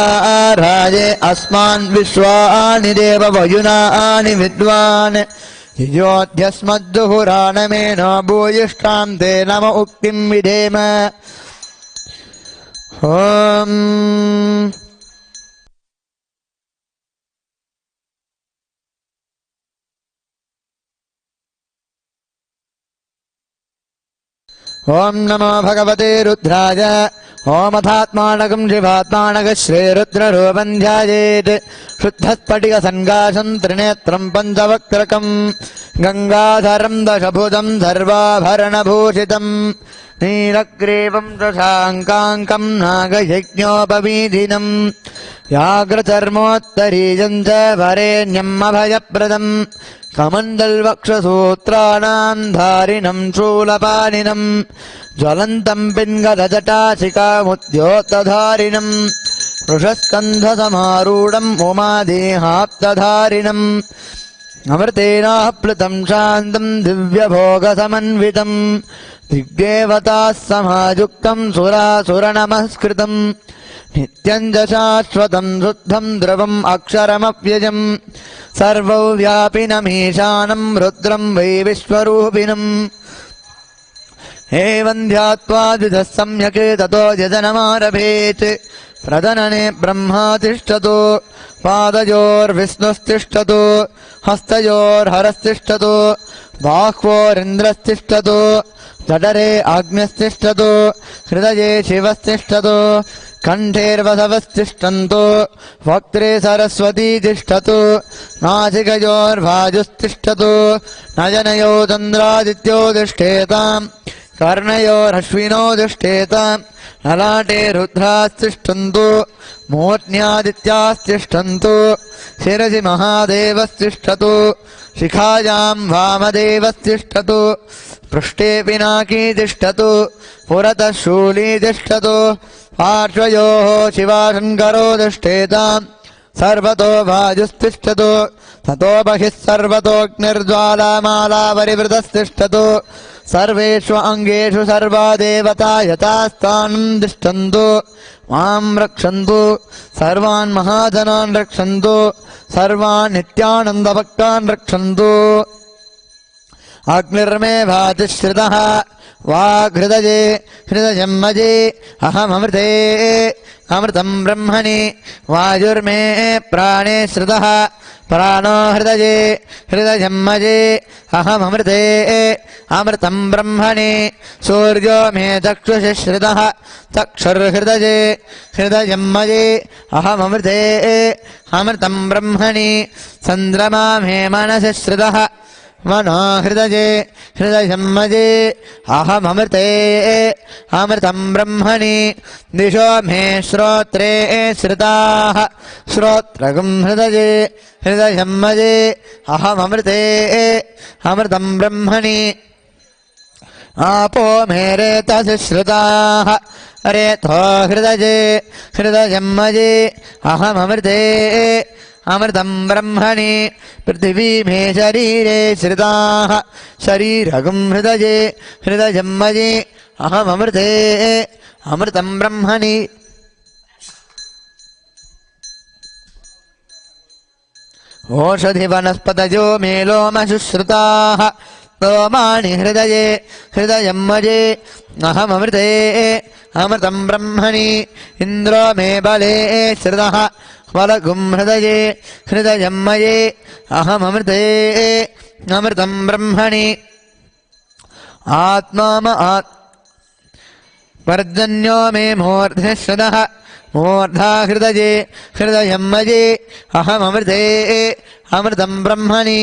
राजे अस्मान् विश्वानि देव वयुनानि विद्वान् योऽध्यस्मद्दुहुराणमेनो भूयिष्ठां ते नम उक्तिं विधेम ॐ नमो भगवते रुद्राय ओमथात्मानकं शिवात्मानक श्रीरुद्ररूपं ध्यायेत् शुद्धस्फटिकसङ्काशं त्रिनेत्रं पञ्चवक्त्रकं गङ्गाधरं दशभुजं सर्वाभरणभूषितं नीलग्रीवं शशाङ्काङ्कं नागयज्ञोपवीधिनं व्याघ्रचर्मोत्तरीयं च वरेण्यम् अभयप्रदम् कमण्डलवक्षसूत्राणां धारिणं शूलपाणिनं ज्वलन्तं पिङ्गलजटाशिखामुद्योतधारिणं वृषस्कन्धसमारूढम् उमादेहाप्तधारिणम् अमृतेनाप्लुतं शान्तं दिव्यभोगसमन्वितं दिग्देवताः समायुक्तं सुरासुरनमस्कृतं नित्यं च शाश्वतं शुद्धं ध्रुवम् अक्षरमव्ययम् सर्वव्यापिनमीशानं रुद्रं वै विश्वरूपिणम् एवं ध्यात्वा द्विजः सम्यक् ततो यजनमारभेत् प्रदनने ब्रह्मा तिष्ठतु पादयोर्विष्णुस्तिष्ठतु हस्तयोर्हरस्तिष्ठतु बाह्वोरिन्द्रस्तिष्ठतु जठरे आग्न्यस्तिष्ठतु हृदये शिवस्तिष्ठतु कण्ठेर्वसवस्तिष्ठन्तु वक्त्रे सरस्वती तिष्ठतु नासिकयोर्भाजुस्तिष्ठतु नयनयो चन्द्रादित्यो तिष्ठेताम् कर्णयोरश्विनो तिष्ठेताम् ललाटे रुद्रास्तिष्ठन्तु मूर्ध्न्यादित्यास्तिष्ठन्तु शिरसि महादेवस्तिष्ठतु शिखायां वामदेवस्तिष्ठतु पृष्ठे पिनाकी तिष्ठतु पुरतः शूली तिष्ठतु पार्श्वयोः शिवाशङ्करो तिष्ठेताम् सर्वतो वायुस्तिष्ठतु ततो बहिः सर्वतोऽग्निर्ज्वालामाला परिवृतस्तिष्ठतु सर्वेषु अङ्गेषु सर्वा देवता यथास्थानं तिष्ठन्तु मां रक्षन्तु सर्वान् महाजनान् रक्षन्तु सर्वान् नित्यानन्दभक्तान् रक्षन्तु अग्निर्मे भातिश्रितः वाग्हृदये हृदयं मजे अहममृते अमृतं ब्रह्मणि वायुर्मे प्राणे श्रितः प्राणो हृदये हृदयं मजे अहममृते अमृतं ब्रह्मणि सूर्यो मे चक्षुषि श्रितः चक्षुर्हृदये हृदयं मजे अहममृते अमृतं ब्रह्मणि चन्द्रमा मे मनसि श्रितः मनो हृदये हृदयं मजे अहममृते अमृतं ब्रह्मणि दिशो मे श्रोत्रे श्रिताः श्रोत्रगं हृदये हृदयं मजे अहममृते अमृतं ब्रह्मणि आपो मे रेतसि श्रिताः रेतो हृदये हृदयं मजे अहममृते अमृतं ब्रह्मणि पृथिवी मे शरीरे श्रिताः शरीरगं हृदये हृदयं मजे अहममृते अमृतं ब्रह्मणि ओषधिवनस्पतयो मे लोमशुश्रुताः लोमाणि हृदये हृदयं मजे अहममृते अमृतं ब्रह्मणि इन्द्रो मे बले श्रितः वलगुं हृदये हृदयं मये अहममृते अमृतं ब्रह्मणि पर्जन्यो मे मूर्ध्नि श्रितः मूर्धा हृदये हृदयं मये अहममृते अमृतं ब्रह्मणि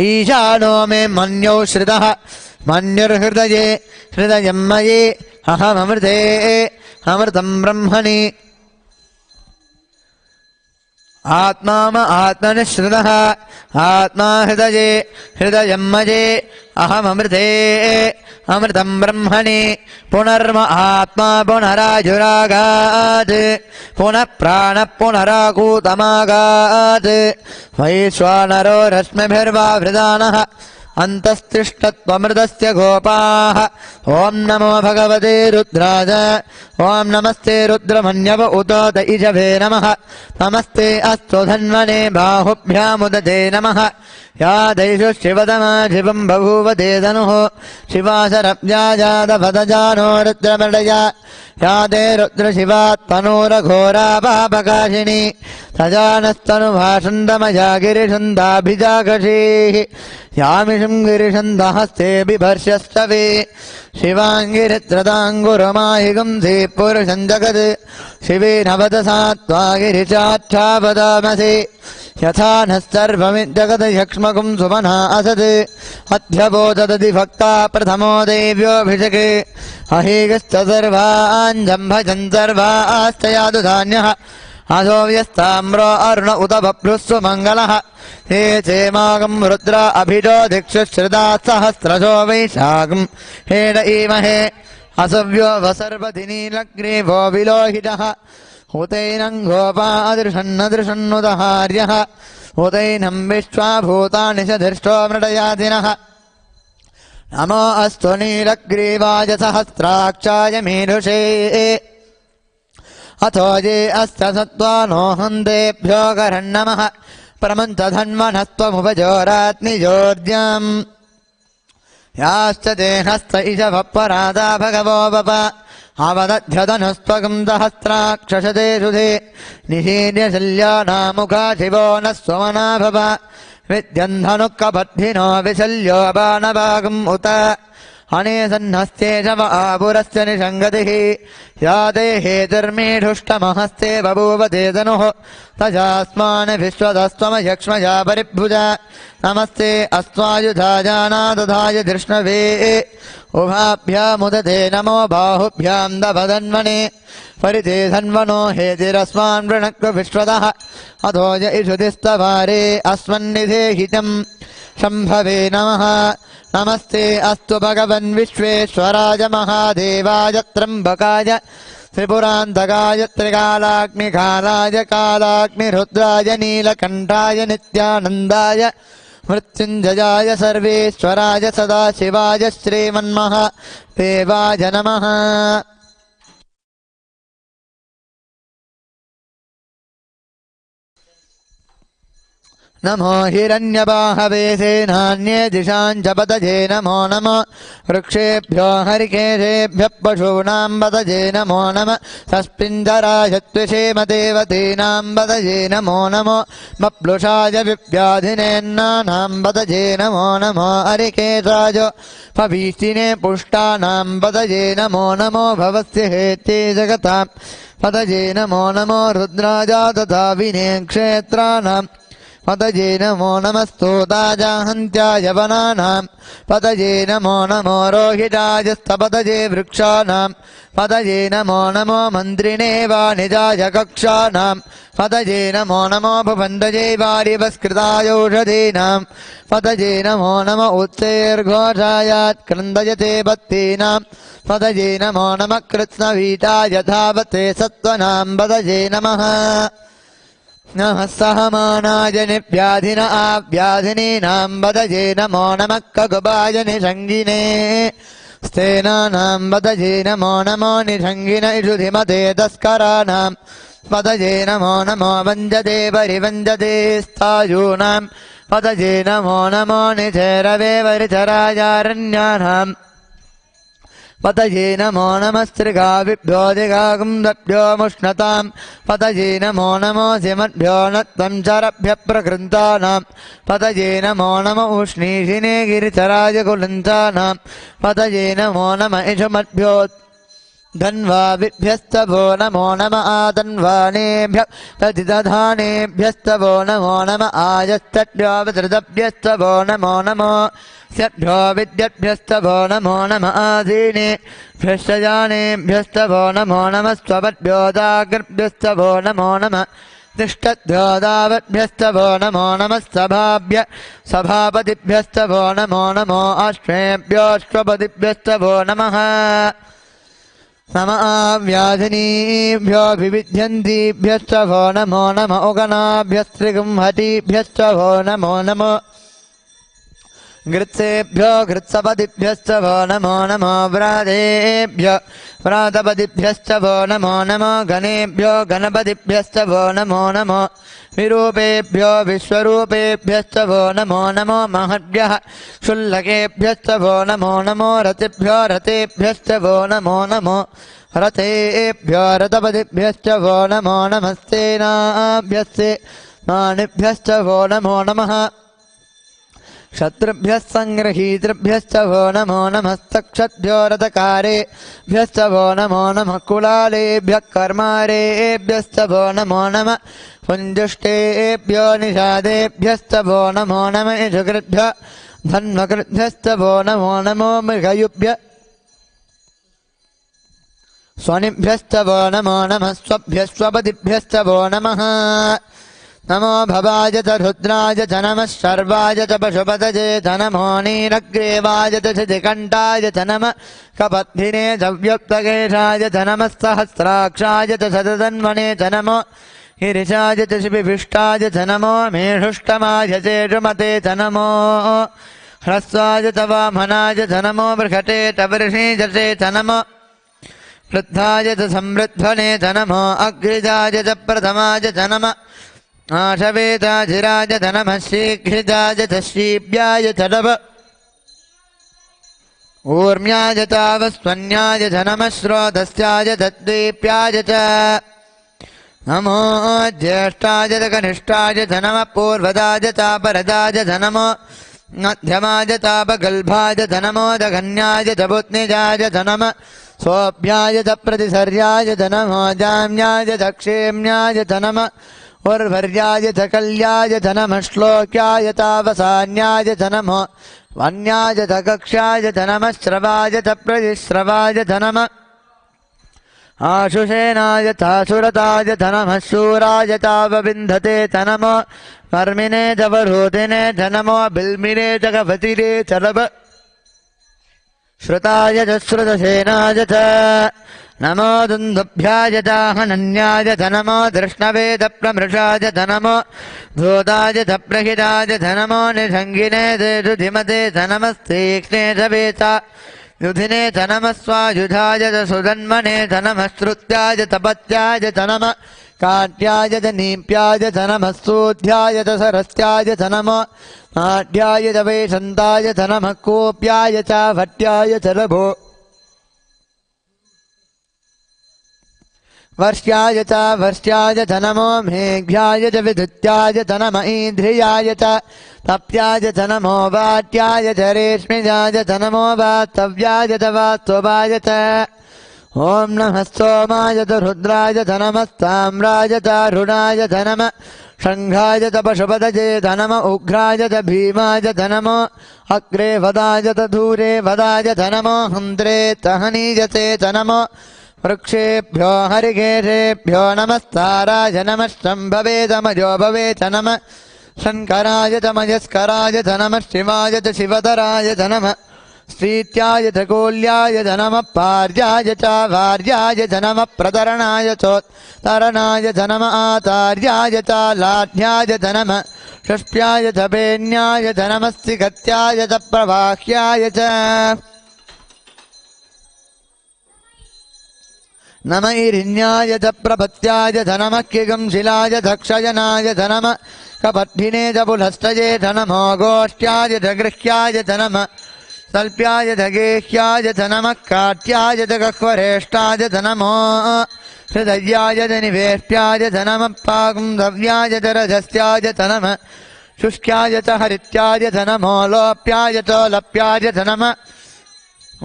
ईशानो मे मन्यौ श्रितः मन्युर्हृदये हृदयं मये अहममृते अमृतं ब्रह्मणि आत्मा म आत्मनिश्रितः आत्मा हृदये हृदयं मजे अहमृते अमृतं ब्रह्मणि पुनर्म आत्मा पुनराजुरागात् पुनः प्राणः पुनराकूतमागात् वैश्वानरो रश्मिभिर्वावृदानः अन्तस्तिष्ठत्वमृतस्य गोपाः ॐ नमो भगवते रुद्राय ॐ नमस्ते रुद्रमन्यव उतोत इषभे नमः नमस्ते अस्तु धन्वने बाहुभ्यामुदते नमः या दैषु शिवतमा शिवं बभूव ते धनुः शिवाशरव्याजातपदजानो रुद्रमृडया या ते रुद्रशिवात्मनोरघोरा पापकाशिनी तजानस्तनुभाषन्दमया गिरिशन्दाभिजाकषीः यामिषं गिरिशन्दहस्ते बिभर्ष्यस्तवे शिवाङ्गिरित्रदाङ्गुरमाहिगुंसि पुरुषं जगत् शिवेन वदसा त्वा गिरिचाच्छापदामसि यथा नः सर्वमिज्जगत् यक्ष्मकुं सुमना असत् अध्यबोधदधि भक्ता प्रथमो देव्योऽभिषेके अहेगश्च सर्वाञ्जं भजन् सर्वास्तयादु धान्यः अधो व्यस्ताम्रो अरुण उत बभ्रुस्व मङ्गलः हे चेमागं रुद्र अभिजो दिक्षुश्रुता सहस्रशो वैशाखं हेड ईमहे असव्यो वसर्वधिनीलग्रीवो विलोहितः हुतैनं गोपादृशन्नदृशन्नुदहार्यः हुतैनं विश्वाभूतानि च धृष्टो मृडयादिनः नमो अस्तु नीलग्रीवाय सहस्राक्षाय मीरुषे अथो ये अस्य सत्त्वानो हन्तेभ्यो करन्नमः प्रमन्तधन्वनस्त्वमुपजोरात्निजोर्ज्यम् याश्च ते हस्त इषवपरादा भगवो वप अवदध्यतनुस्त्वकं सहस्राक्षशते सुधे निषीर्य शल्यानामुखा शिवो न स्वमना भव विद्यन्धनुक्कबद्धिनो विशल्यो बाणभागम् उत अनेसन्हस्ते शव आपुरस्य निषङ्गतिः या ते हेतुर्मेढुष्टमहस्ते बभूव ते तनुः तजास्मान् विश्वतस्त्वमयक्ष्मया परिभुज नमस्ते अस्त्वायुधाजानादधाय धृष्णवे उभाभ्यामुदते नमो बाहुभ्यां दभधन्वने परिते धन्वनो हेतिरस्मान् वृणक्व विश्वतः अथो य इषुतिस्तवारे अस्मन्निधेहितं शम्भवे नमः नमस्ते अस्तु भगवन् विश्वेश्वराय महादेवाय त्र्यम्बकाय त्रिपुरान्तकाय त्रिकालाग्निकालाय कालाग्निरुद्राय नीलकण्ठाय नित्यानन्दाय मृत्युञ्जयाय सर्वेश्वराय सदाशिवाय श्रीमन्महादेवाय नमः नमो हिरण्यबाहवे सेनान्ये दिशां च पतये नमो नमो वृक्षेभ्यो हरिकेशेभ्यः पशूनां पतये नमो नमः सस्पिञ्जराय त्विषेमदेवतीनां पतये नमो नमो मप्लुषाय विव्याधिनेन्नानां पतये नमो नमो हरिकेशाय भवीष्टिने पुष्टानां पतये नमो नमो भवस्य हेते जगतां पतये नमो नमो रुद्राय तथा विने क्षेत्राणां पतये नमो नमस्तोताजाहन्त्याय वनानां पतये नमो नमो रोहिताय स्तपतये वृक्षाणां पतये नमो नमो मन्त्रिणे वाणिजाय कक्षाणां पतये नमो नमो भुवन्तये वारिवस्कृतायोषधीनां पतये नमो नम उत्सेर्घोषायात्क्रन्दयते बत्तीनां पतये नमो नमः कृत्स्नवीताय धावते सत्त्वनां पतये नमः नमः सहमानाय निव्याधिन आव्याधिनीनां पतये नमो नमः ककुबाय निषङ्गिने स्तेनानां पतये नमो नमो निषङ्गिन इषुधिमते तस्कराणां पतये नमो नमो वञ्जते परिवञ्जते स्थायूनां पतये नमो नमो निचरवे वरिचरायारण्यानां पतये नमो नमस्त्रिकाविभ्यो दिगागुंदभ्यो मुष्णतां पतये नमो नमो सिमद्भ्यो नत्वं चरभ्यः प्रकृन्तानां पतये नमो नम उष्णीषिने गिरिचराय कुलन्तानां पतये नमो नम इषुमद्भ्यो धन्वाभिभ्यस्तभो नमो नम आतन्वानेभ्यः तदिदधानेभ्यस्तभो नमो नम आयस्तभ्यो विधृतभ्यस्तभो नमो नमो स्यभ्यो विद्यभ्यस्तभो नमो नम आदीनेभ्यश्चजानेभ्यस्तभो नमो नमः स्वपद्भ्यो दाग्रभ्यस्तभो नमो नमः तिष्ठद्योदावद्भ्यस्तवो नमो नमः सभाभ्य सभापतिभ्यस्तवो नमो नमो अश्वेभ्योऽश्वपतिभ्यस्तवो नमः व्याधिनीभ्यो विविध्यन्तीभ्यस्तवो नमो नमः उगनाभ्यस्त्रिगुंहतीभ्यस्तवो नमो नमः घृत्सेभ्यो घृत्सपतिभ्यस्तवो नमो नमो व्रातेभ्यो व्रातपतिभ्यस्तवो नमो नमो गणेभ्यो गणपतिभ्यस्तवो नमो नमो विरूपेभ्यो विश्वरूपेभ्यस्तवो नमो नमो महद्भ्यः क्षुल्लकेभ्यस्तवो नमो नमो रतिभ्यो रतेभ्यस्तवो नमो नमो रथेभ्यो रथपतिभ्यस्तवो नमो नमस्तेनाभ्यस्ते मानिभ्यस्तवो नमो नमः शत्रुभ्यः सङ्गृहीतृभ्यस्तवो नमो नमस्तक्षद्भ्यो रथकारेभ्यस्तवो नमो नमः कुलालेभ्यः कर्मारेभ्यस्तवो नमो नमः पुञ्जुष्टेभ्यो निषादेभ्यस्तवो नमो नमः यजुकृभ्यः धन्वकृभ्यस्तवो नमो नमो मृगयुभ्यः स्वनिभ्यस्तवो नमो नमः स्वभ्यस्वपतिभ्यस्तवो नमः नमो भवाय च रुद्राय च नमः शर्वाय च पशुपतये च नमो नीलग्रीवाय च शितिकण्ठाय च नमः कपद्भिने च व्यक्तकेशाय च नमः सहस्राक्षाय च शतधन्वने च नमो गिरिशाय च शिपिभिष्टाय च नमो मेषुष्टमाय चेषुमते च नमो ह्रस्वाय च वामनाय च नमो बृहते च वृषीजसे च नमो वृद्धाय च संवृद्धने च नमो अग्रिजाय च प्रथमाय च नमः आशवेताधिराज च नमः शीघ्रिजाय च श्रीभ्याय च नमः ऊर्म्याय तावस्वन्याय च नमः श्रोतस्याय च द्वीप्याय च नमो ज्येष्ठाय च कनिष्ठाय च नमः पूर्वदाय चापरदाय च नमो मध्यमाय तापगल्भाय च नमो दघन्याय च बुत्निजाय च नमः सोऽभ्याय च प्रतिसर्याय च नमो जाम्याय च क्षेम्याय च नमः उर्वर्याय च कल्याय च नमः श्लोक्याय तावसान्याय च नमो वन्याय च कक्ष्याय च नमः श्रवाय च प्रतिश्रवाय च नमः आशुषेनाय चासुरताय च नमः शूराय तावविन्धते च नमो कर्मिणे च वरोधिने च नमो बिल्मिने च कवतिरे च नमः श्रुताय च श्रुतसेनाय च नमो दुन्दुभ्याय च हनन्याय च नमो धृष्णवे च प्रमृषाय च नमो धूताय च प्रहिताय च नमो निषङ्गिने तेषु धिमते च नमस्तीक्ष्णे च वेता युधिने च नमः स्वायुधाय च सुधन्वने च नमः श्रुत्याय तपत्याय च नमः काट्याय च नीप्याय च नमः सूध्याय च सरस्याय च नमो नाट्याय च वैशन्ताय च नमः कोप्याय च भट्याय च नभो वर्ष्याय च वर्ष्याय च नमो मेघ्याय च विद्युत्याय च नमः ईन्द्रियाय च तप्याय च नमो वाट्याय च रेश्मिजाय च नमो वास्तव्याय च वास्तवाय च ॐ नमः सोमाय च रुद्राय च नमः ताम्राय च अरुणाय च नमः शङ्घाय च पशुपतये च नमः उग्राय च भीमाय च नमो अग्रे वदाय च दूरे वदाय च नमो हन्त्रे च हनीयते च नमो वृक्षेभ्यो हरिकेशेभ्यो नमस्ताराय नमः शम्भवे च मयो भवे च नमः शङ्कराय च मयस्कराय च नमः शिवाय च शिवतराय च नमः श्रीत्याय च कोल्याय च नमः पार्याय च वार्याय च नमः प्रतरणाय चोत्तरणाय च नमः आचार्याय च लाढ्याय च नमः षष्ठ्याय च पेन्याय च नमः सिगत्याय च प्रवाह्याय च नमः ईरिण्याय च प्रपत्याय च नमः किगंशिलाय च क्षयनाय च नमः कपद्भिने च पुलस्तये च नमो गोष्ठ्याय च गृह्याय च नमः सल्प्याय च गेह्याय च नमः काट्याय च गह्वरेष्ठाय च नमो हृदयाय च निवेष्ट्याय च नमः पाकुंधव्याय च रजस्याय च नमः शुष्क्याय च हरित्याय च नमो लोप्याय च लप्याय च नमः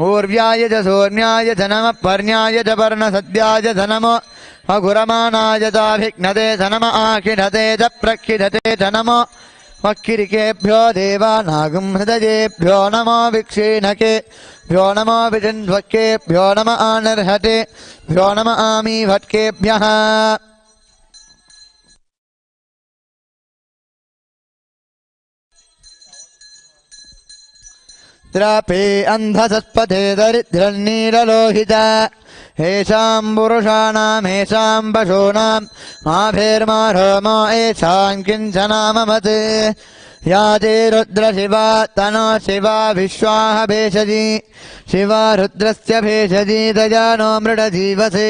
ऊर्व्याय च सूर्ण्याय च नमः पर्ण्याय च पर्णसद्याय च नमो अघुरमाणाय चाभिघ्नते च नमः आखिनते च प्रक्षिणते च नमो वक्किरिकेभ्यो देवानागं हृदयेभ्यो नमो विक्षीणकेभ्यो नमो विचिन्वक्केभ्यो नमः आनर्हतेभ्यो नमः आमीभट्केभ्यः द्रापे अन्धसत्पथे दरिद्रन्नीललोहिता येषां पुरुषाणाम् येषां पशूनाम् माभेर्मारोमो येषां किञ्चनाममते या ते रुद्रशिवा तनो शिवा विश्वाः भेषजी शिवा रुद्रस्य भेषजी दजानो मृडजीवसे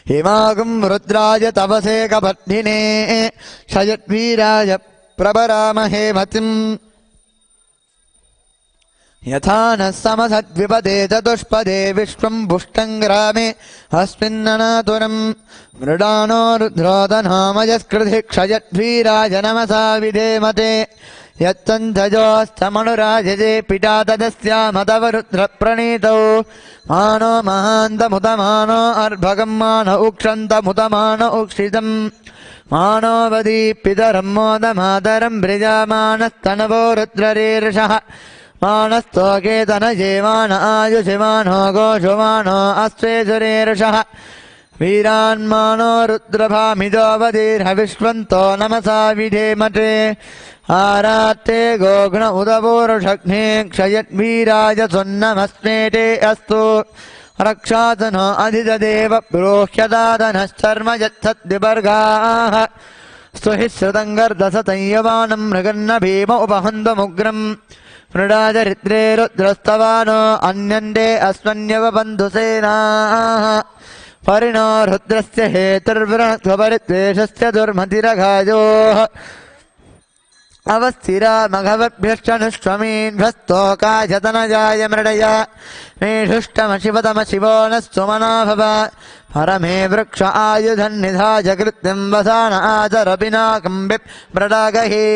हिमागुं रुद्राय तपसे कपद्धिने शयद्वीराय प्रभरामहे मतिम् यथा नः समसद्विपदे चतुष्पदे विश्वं पुष्टं ग्रामे अस्मिन्ननातुरं मृडानो रुद्रोदनामयस्कृति क्षयद्वीराय नमसा विधेमते यत्तञ्जयोस्तमनुराजते पिता तदस्यामतव रुद्रप्रणीतौ मानो महान्तमुतमानो अर्भगं मान उक्षन्तमुतमान उक्षितम् मानोवदी पितरं मोदमातरं भृजामानस्तनवो रुद्ररीर्षः मानस्तोकेतनजेमान आयुषिमानो गोषुमानो अस्वेजुरेर्षः वीरान्मानो रुद्रभामिदोवदीर्हविश्वन्तो नमसा विधेमते आरात्ते गोघ्न उदपूरुषघ्ने क्षयद्वीराय सुन्नमस्मेते अस्तु रक्षातनो अधिददेव ब्रूह्यदादनश्चर्म यत्सद्विवर्गाः स्तुहि श्रुतङ्गर्दसतंयवानं मृगन्न भीम उपहन्तमुग्रम् मृडाचरित्रे रुद्रस्तवानो अन्यन्ते अस्मन्यव बन्धुसेनाः परिणो रुद्रस्य हेतुर्वृणत्वपरिद्वेषस्य दुर्मतिरघायोः अवस्थिरा मघवभ्यश्चनुष्वमीन्भस्तोकाशतनजाय मृडय मेषुष्टमशिवतमशिवो नः सुमना भव परमे वृक्ष आयुधन्निधाय कृत्यं वसान आचरपिनाकं विप्रडागहि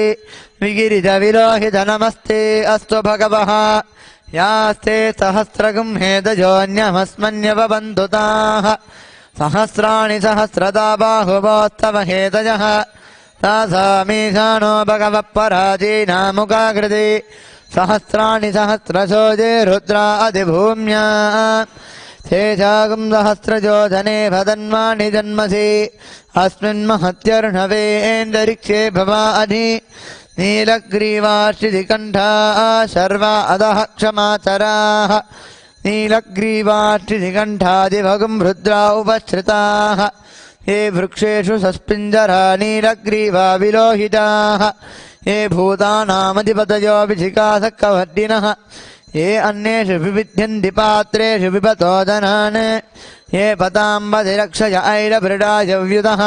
विगिरिजविलोहित नमस्ते अस्तु भगवः यास्ते सहस्रगुं हेतजोऽन्यमस्मन्यव बन्धुताः सहस्राणि सहस्रदा बाहुवोस्तव हेतजः तासामीशानो भगवः पराजीनामुखाकृति सहस्राणि सहस्रशोजे रुद्रा अधिभूम्या तेषागुं सहस्रजोधने भदन्वाणि जन्मसि अस्मिन्महत्यर्णवेन्दरिक्षे भवा अधि नीलग्रीवाश्रिधिकण्ठा शर्वा अधः क्षमाचराः नीलग्रीवाश्रिधिकण्ठादिभगुं रुद्रा उपश्रिताः ये वृक्षेषु सस्पिञ्जरा नीलग्रीवा विलोहिताः ये भूतानामधिपतयो विशिखासकवर्दिनः ये अन्येषु विविध्यन्ति पात्रेषु विपतोदनान् ये पताम्बधिरक्षय ऐरभृडायव्युतः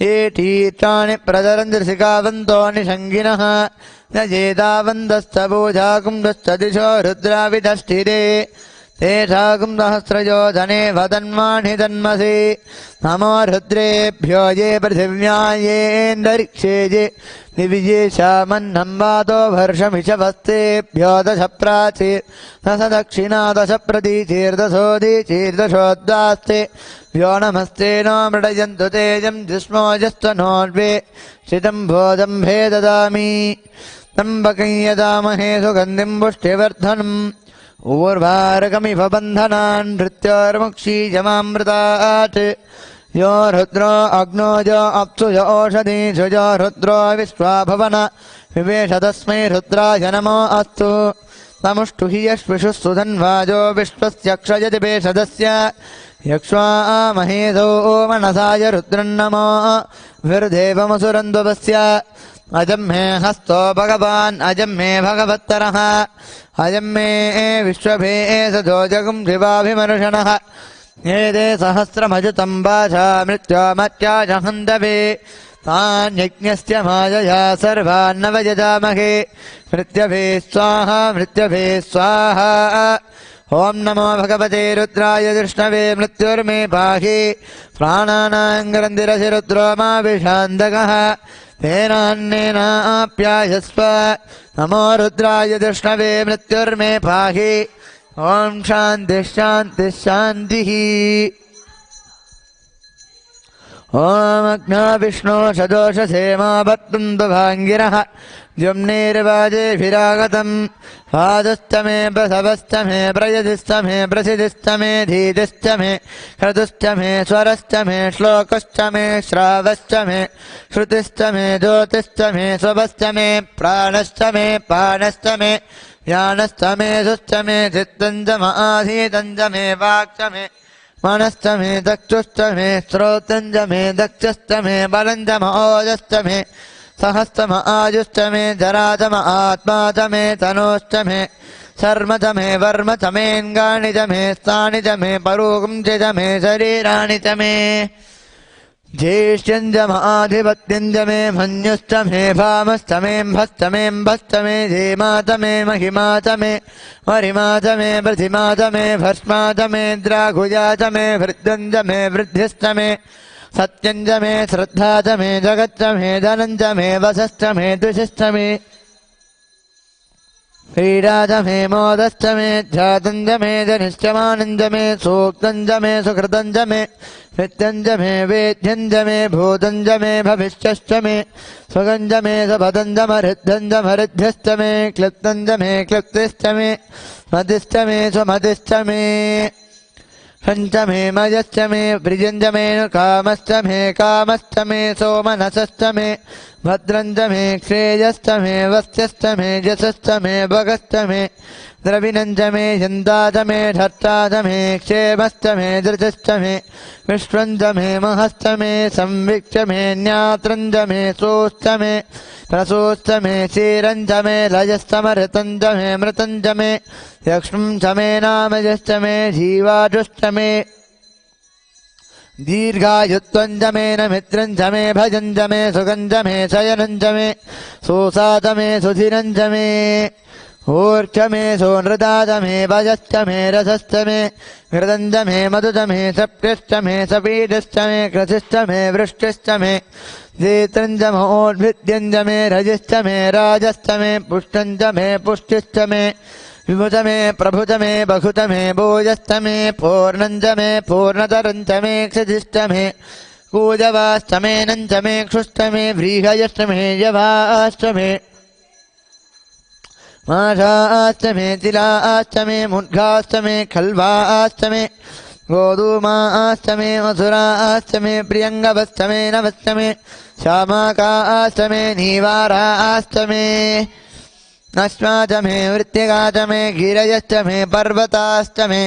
ये तीर्थानि प्रचरन्ति शिखावन्तो निषङ्गिनः न चेतावन्तस्तभूजाकुन्दश्च दिशो रुद्राविदष्टिरे तेषाकुं सहस्रयोधने वदन्वाणि जन्मसि नमो रुद्रेभ्यो ये पृथिव्या येऽन्तरिक्षे ये दिविजेशामन्नं वातो वर्षमिषवस्तेभ्यो दश प्राचीर् दश दक्षिणा दश प्रतीचीर्दशोदीचीर्दशोद्वास्ते व्यो नमस्ते नो मृडयन्तु तेजं जिष्मोजस्तनोर्वे शितं भोजम्भे ददामि त्र्यम्बकं यजामहे सुगन्धिं पुष्टिवर्धनम् ऊर्वारकमिव बन्धनान् नृत्योर्मुक्षीयमामृतात् यो रुद्रो अग्नो यो अप्सु यो ओषधीषु यो रुद्रो विश्वा भवन विवेश तस्मै रुद्राय नमो अस्तु तमुष्टु हि यश्विषु सुधन्वाजो विश्वस्य क्षयति पेषदस्य यक्ष्वा महेशो मनसाय रुद्रन्नमो विर्देवमसुरन्दुवस्य अजं मे हस्तो भगवान् अजं मे भगवत्तरः अजं मे विश्वभेषजो जगुं शिवाभिमर्शनः एते सहस्रमजुतं वाचा मृत्योमत्याजहन्तवे तान् यज्ञस्य मायया सर्वान् वयजामहे मृत्यभे स्वाहा मृत्यभे स्वाहा ॐ नमो भगवते रुद्राय कृष्णवे मृत्युर्मे पाहि प्राणानां ग्रन्थिरसि रुद्रो मा विषान्तकः तेनान्नेनाप्यायस्व नमो रुद्राय कृष्णवे मृत्युर्मे पाहि ॐ शान्तिः शान्तिः शान्तिः ॐ अग्ना विष्णो सदोषसेमा भक्तुन्तु भाङ्गिरः द्युम्नेर्वाजेभिरागतम् वादश्च मे प्रसवश्च मे प्रयतिश्च मे प्रसिद्धिश्च मे धीतिश्च मे क्रतुश्च मे स्वरश्च मे श्लोकश्च मे श्रावश्च मे श्रुतिश्च मे ज्योतिश्च मे स्वभश्च मे प्राणश्च मे पानश्च मे ज्ञानस्तमे सुस्तमे चित्तञ्जमाधीतञ्जमे वाक्चमे मनस्तमे दक्षुस्तमे श्रोतञ्जमे दक्षस्तमे बलञ्जम ओजस्तमे सहस्तम आजुस्तमे जरातम आत्मातमे तनोस्तमे शर्मतमे वर्मतमेऽङ्गानितमे स्थानितमे परोगुंसितमे शरीराणितमे ज्येष्ठ्यञ्जमाधिपत्यञ्जमे मन्युस्तमे भामस्तमेऽम्भस्तमेऽम्भस्तमे धीमातमे महिमातमे वरिमातमे प्रतिमातमे भस्मातमे द्राघुजातमे वृद्धञ्जमे वृद्धिस्तमे सत्यञ्जमे श्रद्धातमे जगत्तमे धनञ्जमे वसस्तमे द्विषस्तमे क्रीडातमे मोदस्तमे ध्यातञ्जमे जनिष्ठमानञ्जमे सूक्तञ्जमे सुकृतञ्जमे वित्यञ्जमे वेद्यञ्जमे भूतञ्जमे भविष्यश्चमे स्वगञ्जमे सपदञ्जमहृद्धञ्जमहृद्ध्यस्तमे क्लुप्तञ्जमे क्लुप्तिश्चमे मदिष्टमे स्वमदिष्टमे पञ्चमे मयश्चमे प्रियञ्जमे कामश्चमे कामश्चमे सोमनसश्चमे भद्रञ्जमे श्रेयश्चमे वस्यश्चमे यशश्चमे भगश्चमे द्रविणञ्जमे यन्तातमे धत्तातमे क्षेमश्चमे धृतश्चमे विश्वञ्जमे महश्चमे संविक्षमे न्यात्रञ्जमे सोश्चमे प्रसोश्चमे क्षीरञ्जमे लयस्तमऋतञ्जमे मृतञ्जमे यक्ष्मञ्जमे नामयश्चमे जीवाजुश्चमे दीर्घायुत्वञ्जमे नमित्रञ्जमे भजञ्जमे सुगञ्जमे शयनञ्जमे सोसातमे सुधिरञ्जमे ऊर्चमे सोनृदातमे भजश्चमे रसश्चमे घृतञ्जमे मधुतमे सप्यश्चमे सपीडश्चमे कृतिश्चमे वृष्टिश्चमे जेत्रञ्जमोद्भिद्यञ्जमे रजिश्चमे राजश्चमे पुष्टञ्जमे पुष्टिश्चमे विभुतमे प्रभुतमे बहुतमे भोजस्तमे पूर्णञ्जमे पूर्णतरञ्जमे क्षितिष्टमे कूजवास्तमे नञ्जमे क्षुष्टमे व्रीहयष्टमे यवाष्टमे माषाष्टमे तिलाष्टमे मुद्घाष्टमे खल्वाष्टमे गोधूमाष्टमे मथुराष्टमे प्रियङ्गवष्टमे नवष्टमे श्यामाकाष्टमे नीवाराष्टमे अश्वाचमे वृत्तिकाचमे गिरयश्चमे पर्वताष्टमे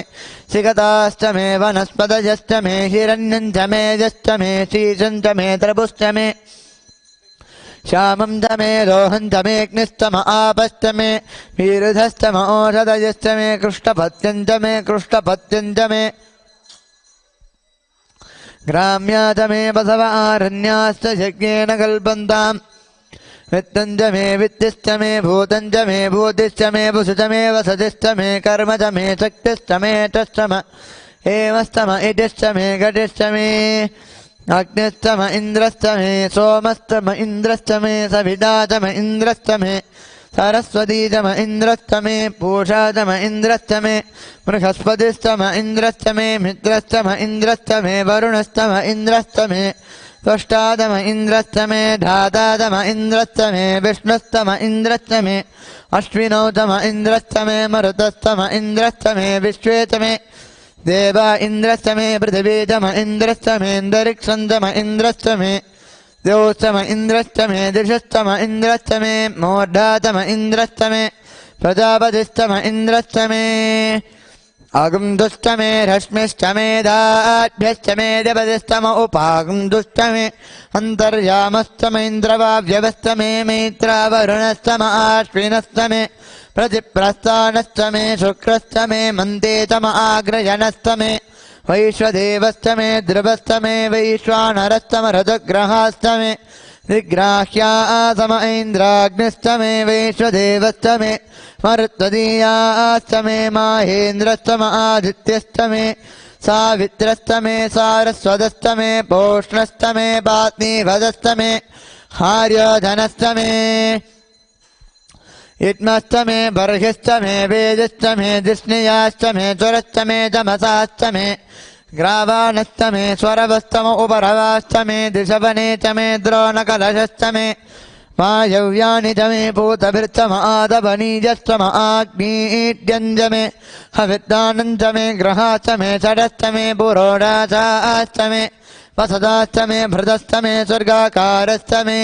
शिखताष्टमे वनस्पतयश्चमे हिरण्यञ्चमे यश्चमे शीशञ्चमे त्रपुष्टमे श्यामं चमे रोहं चमेऽग्निस्तम आपस्तमे वीरुधस्तम ओषधयश्चमे कृष्णपत्यञ्चमे कृष्णपत्यञ्चमे ग्राम्याचमे बसव आरण्याश्च यज्ञेन कल्पन्ताम् वित्तञ्जमे वित्तिश्चमे भूतञ्जमे भूतिश्चमे वसुचमे वसतिश्चमे कर्मचमे शक्तिश्चमे टश्चम हेमस्तम इटिश्चमे घटिश्चमे अग्निस्तम इन्द्रस्तमे सोमस्तम इन्द्रस्तमे सवितातम इन्द्रस्तमे सरस्वतीतम इन्द्रस्तमे पूषातम इन्द्रस्तमे बृहस्पतिस्तम इन्द्रस्तमे मित्रस्तम इन्द्रस्तमे वरुणस्तम इन्द्रस्तमे त्वष्टातम इन्द्रस्तमे धातातम इन्द्रस्तमे विष्णुस्तम इन्द्रस्तमे अश्विनौतम इन्द्रस्तमे मरुतस्तम इन्द्रस्तमे विश्वेतमे देवा इन्द्रस्तमे पृथिवीतम इन्द्रस्तमेऽन्तरिक्षन्तम इन्द्रस्तमे द्यौस्तम इन्द्रस्तमे दिशस्तम इन्द्रस्तमे मूर्धातम इन्द्रस्तमे प्रजापतिस्तम इन्द्रस्तमे अगुंदुष्टमे रश्मिष्टमे दाभ्यष्टमे देवतिस्तम उपागुंदुष्टमे अन्तर्यामस्तम इन्द्रवाव्यवस्तमे मैत्रावरुणस्तम आश्विनस्तमे प्रतिप्रस्थानस्तमे शुक्रस्तमे मन्देतम आग्रजनस्तमे वैश्वदेवस्तमे ध्रुवस्तमे वैश्वानरस्तम रजग्रहास्तमे दिग्राह्यासम ऐन्द्राग्निस्तमे वैश्वदेवस्तमे मरुत्वदीयास्तमे माहेन्द्रस्तम आदित्यस्तमे सावित्रस्तमे सारस्वतस्तमे पोष्णस्तमे पात्नीभदस्तमे हार्योधनस्तमे इत्मस्तमे बर्हिस्तमे वेदस्तमे दिष्णयास्तमे चुरस्तमे तमसास्तमे ग्रावाणस्तमे स्वरवस्तम उपरवास्तमे दिशवनेतमे द्रोणकलशस्तमे वायव्यानि तमे भूतभृत्तम आदवनीजस्तम आग्नीड्यञ्जमे हविद्दानञ्जमे ग्रहास्तमे षडस्तमे पुरोडासास्तमे वसदास्तमे भृतस्तमे स्वर्गाकारस्तमे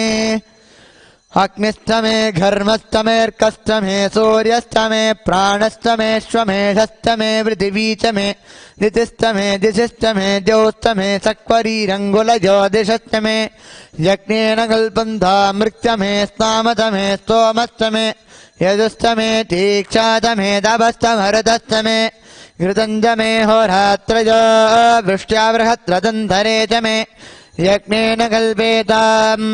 अग्निस्तमे घर्मस्तमेऽर्कस्तमे सूर्यस्तमे प्राणस्तमेश्वमेधस्तमे पृथिवीचमे दितिस्तमे दिशिस्तमे द्यौस्तमे सक्वरीरङ्गुलज्योतिषस्तमे यज्ञेन कल्पन्था मृत्यमे स्नामतमे स्तोमस्तमे यजुस्तमे तीक्षातमे तपस्तमरतस्तमे घृतञ्जमे होरात्रयो वृष्ट्या बृहद्रदन्धरे च मे यज्ञेन कल्पेताम्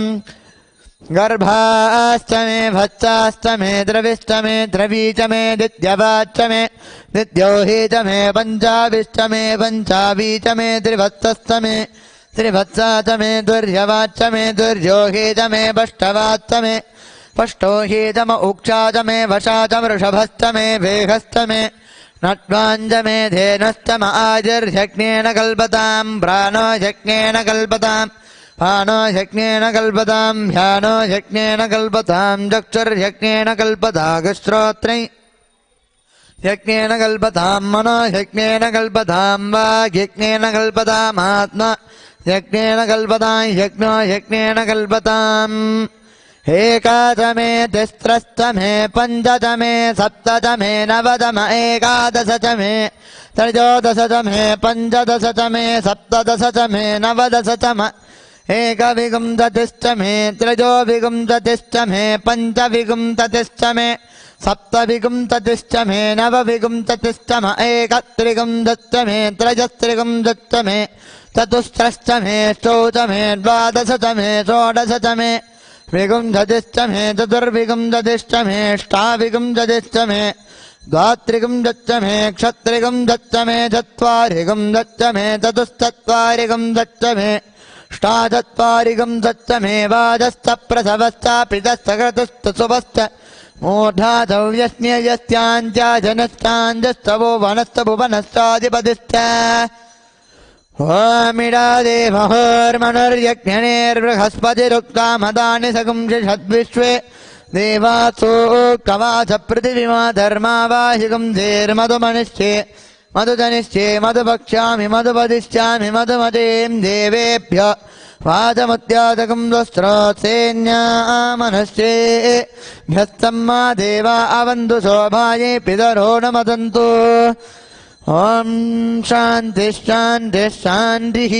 गर्भास्तमे भत्सास्तमे द्रविष्टमे द्रवीचमे दित्यवाच्चमे दित्योहीचमे पञ्चाविष्टमे पञ्चावीचमे त्रिवत्सस्तमे त्रिवत्साचमे दुर्यवाच्चमे दुर्योहीचमे पष्टवाच्चमे पष्टोहीचम उक्षाचमे वशाचमृषभस्तमे वेघस्तमे नट्वाञ्जमे धेनस्तम आजिर्यज्ञेन कल्पताम् प्राणो यज्ञेन कल्पताम् पानो यज्ञेन कल्पताम् ध्यानो यज्ञेन कल्पताम् चक्षुर्यज्ञेन कल्पतागश्रोत्रै यज्ञेन कल्पताम् मनो यज्ञेन कल्पताम् वाग्यज्ञेन कल्पतामात्मा यज्ञेन कल्पताम् यज्ञो यज्ञेन कल्पताम् एकादमे तिस्रस्तमे पञ्चतमे सप्ततमे नवतम एकादशतमे त्रयोदशतमे पञ्चदशतमे सप्तदशतमे नवदशतम एकविगुंसतिष्ठमे त्रयोविगुंसतिष्ठमे पञ्चविगुंसतिष्ठमे सप्तविगुंसतिष्ठमे नवविगुंसतिष्ठम एकत्रिगुंसतिष्ठमे त्रयस्त्रिगुंसतिष्ठमे चतुस्रश्चमे षोडशमे द्वादशतमे षोडशतमे विगुंसतिष्ठमे चतुर्विगुंसतिष्ठमे अष्टाविगुंसतिष्ठमे द्वात्रिगुंसतिष्ठमे क्षत्रिगुंसतिष्ठमे चत्वारिगुंसतिष्ठमे चतुश्चत्वारिगुंसतिष्ठमे अष्टाचत्वारिगं सप्तमे वाजश्च प्रसवश्च पितश्च क्रतुश्च सुभश्च मूढाधव्यस्न्ययस्याञ्चाजनश्चाञ्जस्तवो वनश्च भुवनश्चाधिपतिश्च ओमिडादेवहोर्मनुर्यज्ञनेर्बृहस्पतिरुक्तामदानि सगुंषद्विश्वे देवासो कवाच पृथिवीमा धर्मा वाहिगं धीर्मधुमनिश्चे मधुजनिश्चे मधुभक्ष्यामि मधुपदिश्यामि मधुमतीं देवेभ्य वाचमुद्यातकं दुस्त्रोत्सेन्यामनश्चे भ्यस्तम्मा देवा अवन्तु शोभाये पितरो न मदन्तु ॐ शान्तिः शान्तिः शान्तिः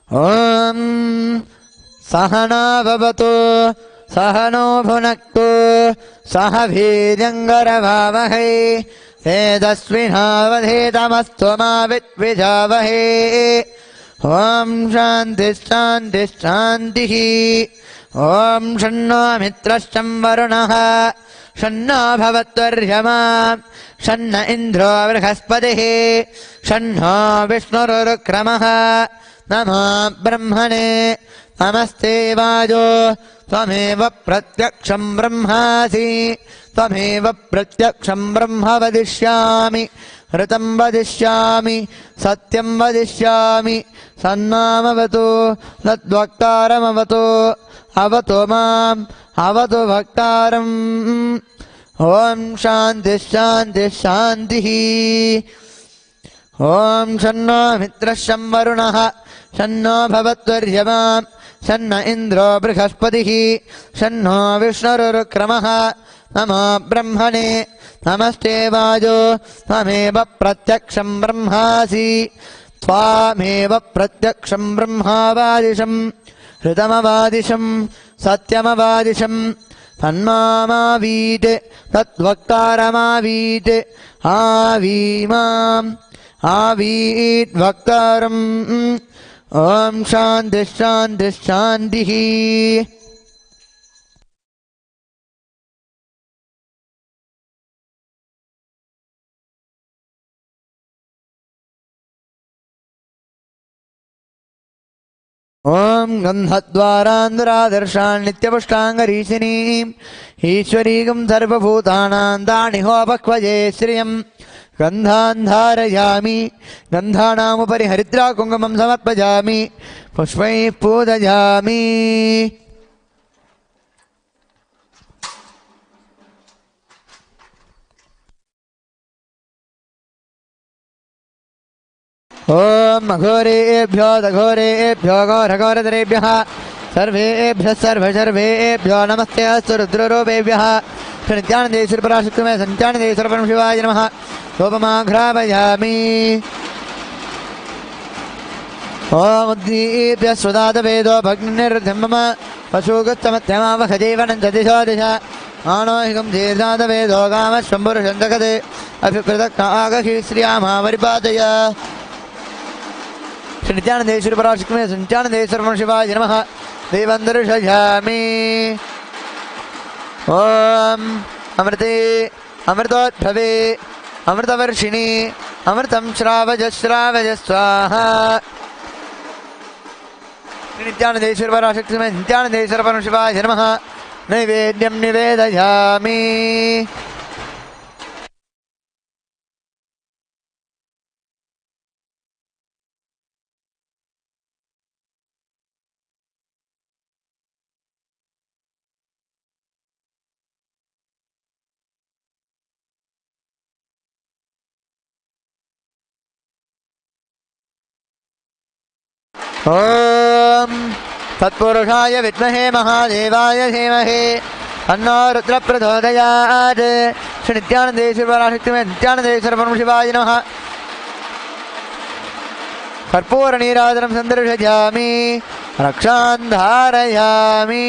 ॐ सहना भवतु सहनो भुनक्तु सह वीर्यङ्करभावहै तेजस्विनावधीतमस्तु मा विद्विषावहै ॐ शान्तिः शान्तिः शान्तिः ॐ शन्नो मित्रश्चं वरुणः शन्नो भवत्वर्यमा शन्न इन्द्रो बृहस्पतिः शन्नो विष्णुरुक्रमः नमो ब्रह्मणे नमस्ते वाजो त्वमेव प्रत्यक्षं ब्रह्मासि त्वमेव प्रत्यक्षं ब्रह्म वदिष्यामि ऋतं वदिष्यामि सत्यं वदिष्यामि सन्नामवतु तद्वक्तारमवतु अवतु माम् अवतु वक्तारम् ॐ शान्तिः शान्तिः शान्तिः ॐ शन्नो मित्रः शं वरुणः शन्नो भवत्वर्यमा शन्न इन्द्रो बृहस्पतिः शन्नो विष्णुरुक्रमः नमो ब्रह्मणे नमस्ते वाजो त्वमेव प्रत्यक्षं ब्रह्मासि त्वामेव प्रत्यक्षं ब्रह्मावादिशं ऋतमवादिशं सत्यमवादिशं तन्मामावीत् तद्वक्तारमावीत् आवीमाम् आवीत् वक्तारम् ॐ शान्तिः शान्तिः शान्तिः ॐ गन्धद्वारान्दरादर्शान् नित्यपुष्टाङ्गरीशिनीम् ईश्वरीगं सर्वभूतानां दाणिहोपक्वये श्रियम् गन्धान् धारयामि गन्धानामुपरि हरिद्राकुङ्कुमं समर्पयामि पुष्पैः पूजयामि ॐ अघोरेभ्यो दघोरेभ्यो घोरघोरधरेभ्यः सर्वेभ्यः सर्वेभ्यो नमस्ते अस्तु रुद्ररूपेभ्यः नित्यानन्देश्वरपराशक्तिमय सञ्चानन्देश्वर परमशिवाय नमः सोपमाघ्रापयामि ॐ उद्दीप्य स्वदातवेदो भग्निर्निर्धं मम पशुगुस्तमत्यमावखजीवनं च दिशो दिश आनोहिकं धीर्जातवेदो गामश्वम्बुरुषन्दकते अभिप्रदक्ष आगहि श्रियामावरिपादय श्री नित्यानन्देश्वर पराशक्तिमय सञ्चानन्देश्वर परमशिवाय नमः देवं दर्शयामि ॐ अमृते अमृतोद्भवे अमृतवर्षिणि अमृतं श्रावज स्वाहा श्री नित्यानन्देश्वर पराशक्तिमय नित्यानन्देश्वर परमशिवाय नमः नैवेद्यं निवेदयामि ॐ तत्पुरुषाय विद्महे महादेवाय धीमहि तन्नो रुद्रः प्रचोदयात् श्री नित्यानन्देश्वर पराशक्तिमय नित्यानन्देश्वर परमशिवाय नमः कर्पूरनीराजनं सन्दर्शयामि रक्षां धारयामि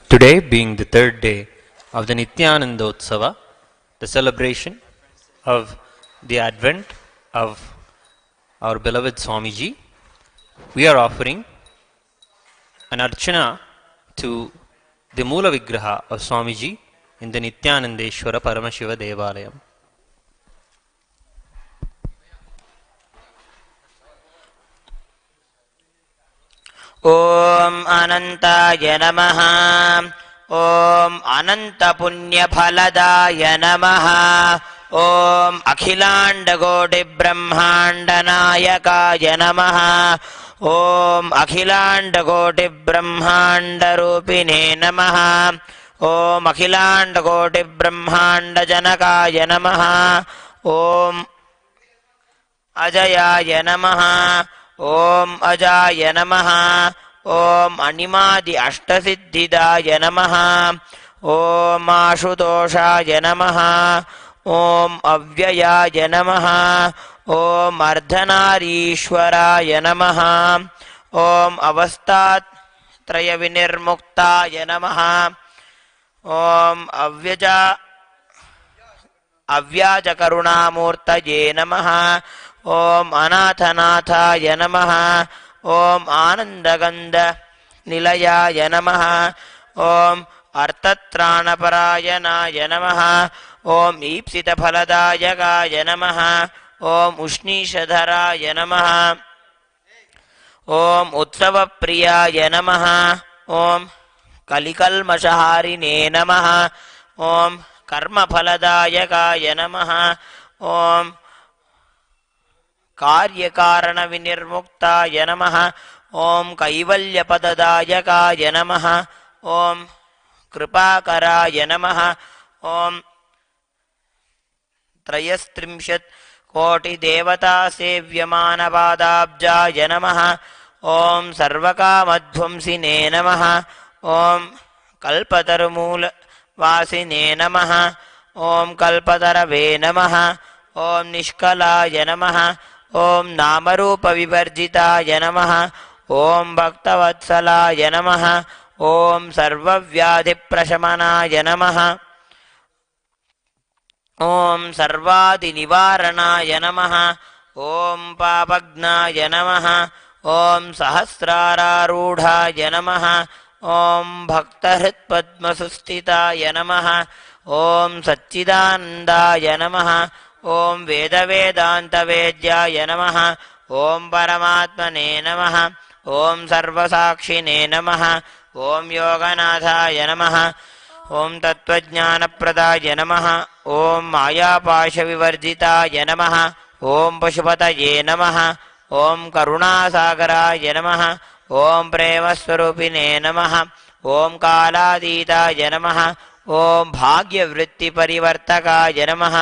Today being the third day of the Nithyananda, the celebration of the advent of our beloved Swamiji, we are offering an archana to the Mula Vigraha of Swamiji in the Nithyanandeshwara Paramashiva Devalayam. ॐ अनन्ताय नमः ॐ अनन्तपुण्यफलदाय नमः ॐ अखिलाण्डकोटिब्रह्माण्डनायकाय नमः ॐ अखिलाण्डकोटिब्रह्माण्डरूपिणे नमः ॐ अखिलाण्डकोटिब्रह्माण्डजनकाय नमः ॐ अजयाय नमः ॐ अजाय नमः ॐ अनिमादि अष्टसिद्धिदाय नमः ॐ आशुतोषाय नमः ॐ अव्ययाय नमः ॐ अर्धनारीश्वराय नमः ॐ अवस्थात्रयविनिर्मुक्ताय नमः ॐ अव्याजकरुणामूर्तये नमः ॐ अनाथनाथाय नमः ॐ आनन्दगन्धनिलयाय नमः ॐ अर्थत्राणपरायणाय नमः ॐ ईप्सितफलदायकाय नमः ॐ उष्णीषधराय नमः ॐ उत्सवप्रियाय नमः ॐ कलिकल्मषहारिणे नमः ॐ कर्मफलदायकाय नमः ॐ कार्यकारणविनिर्मुक्ताय नमः ॐ कैवल्यपददायकाय नमः ॐ कृपाकराय नमः ॐ त्रयस्त्रिंशत्कोटिदेवतासेव्यमानपादाब्जाय नमः ॐ सर्वकामध्वंसिने नमः ॐ कल्पतरुमूलवासिने नमः ॐ कल्पतरवे नमः ॐ निष्कलाय नमः ॐ नामरूपविवर्जिताय नमः ॐ भक्तवत्सलाय नमः ॐ सर्वव्याधिप्रशमनाय नमः ॐ सर्वादिनिवारणाय नमः ॐ पापघ्नाय नमः ॐ सहस्रारारूढाय नमः ॐ भक्तहृत्पद्मसुस्थिताय नमः ॐ सच्चिदानन्दाय नमः ॐ वेदवेदान्तवेद्याय नमः ॐ परमात्मने नमः ॐ सर्वसाक्षिणे नमः ॐ योगनाथाय नमः ॐ तत्त्वज्ञानप्रदाय नमः ॐ मायापाशविवर्जिताय नमः ॐ पशुपतये नमः ॐ करुणासागराय नमः ॐ प्रेमस्वरूपिणे नमः ॐ कालातीताय नमः ॐ भाग्यवृत्तिपरिवर्तकाय नमः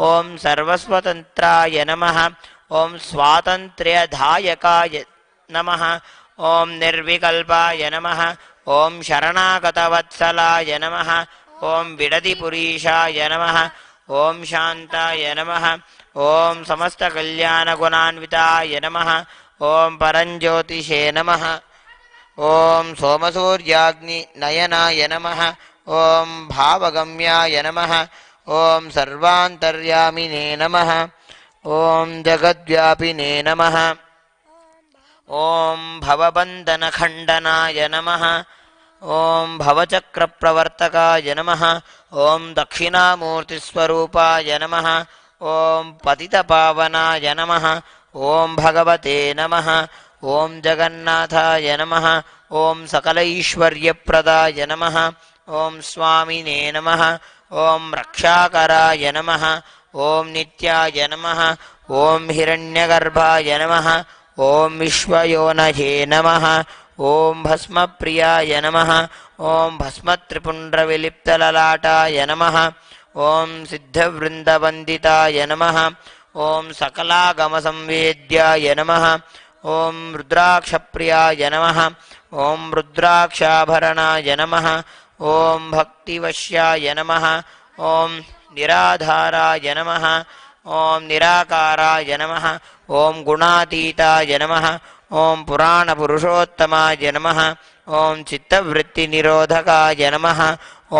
ॐ सर्वस्वतन्त्राय नमः ॐ स्वातन्त्र्यदायकाय नमः ॐ निर्विकल्पाय नमः ॐ शरणागतवत्सलाय नमः ॐ विडदिपुरीशाय नमः ॐ शान्ताय नमः ॐ समस्तकल्याणगुणान्विताय नमः ॐ परञ्ज्योतिषे नमः ॐ सोमसूर्याग्निनयनाय नमः ॐ भावगम्याय नमः ॐ सर्वान्तर्यामिने नमः ॐ जगद्व्यापिने नमः ॐ भवबन्धनखण्डनाय नमः ॐ भवचक्रप्रवर्तकाय नमः ॐ दक्षिणामूर्तिस्वरूपाय नमः ॐ पतितपावनाय नमः ॐ भगवते नमः ॐ जगन्नाथाय नमः ॐ सकलैश्वर्यप्रदाय नमः ॐ स्वामिने नमः ॐ रक्षाकराय नमः ॐ नित्याय नमः ॐ हिरण्यगर्भाय नमः ॐ विश्वयोनये नमः ॐ भस्मप्रियाय नमः ॐ भस्मत्रिपुण्ड्रविलिप्तललाटाय नमः ॐ सिद्धवृन्दवन्दिताय नमः ॐ सकलागमसंवेद्याय नमः ॐ रुद्राक्षप्रियाय नमः ॐ रुद्राक्षाभरणाय नमः ॐ भक्तिवश्याय नमः ॐ निराधाराय नमः ॐ निराकाराय नमः ॐ गुणातीताय नमः ॐ पुराणपुरुषोत्तमाय नमः ॐ चित्तवृत्तिनिरोधकाय नमः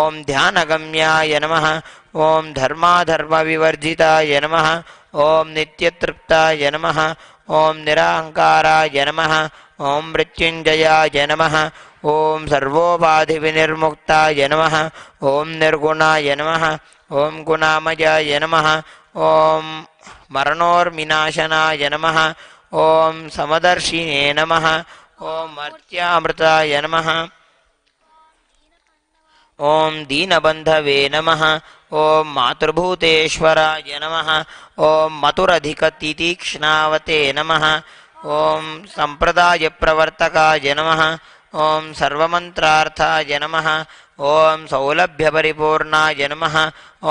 ॐ ध्यानगम्याय नमः ॐ धर्माधर्मविवर्जिताय नमः ॐ नित्यतृप्ताय नमः ॐ निराहङ्काराय नमः ॐ मृत्युञ्जयाय नमः ॐ सर्वोपाधिविनिर्मुक्ताय नमः ॐ निर्गुणाय नमः ॐ गुणामयाय नमः ॐ मरणोर्विनाशनाय नमः ॐ समदर्शिने नमः ॐ मर्त्यामृताय नमः ॐ दीनबन्धवे नमः ॐ मातृभूतेश्वराय नमः ॐ मथुरधिकतितीक्ष्णावते नमः ॐ सम्प्रदायप्रवर्तकाय नमः ॐ सर्वमन्त्रार्थाय नमः ॐ सौलभ्यपरिपूर्णाय नमः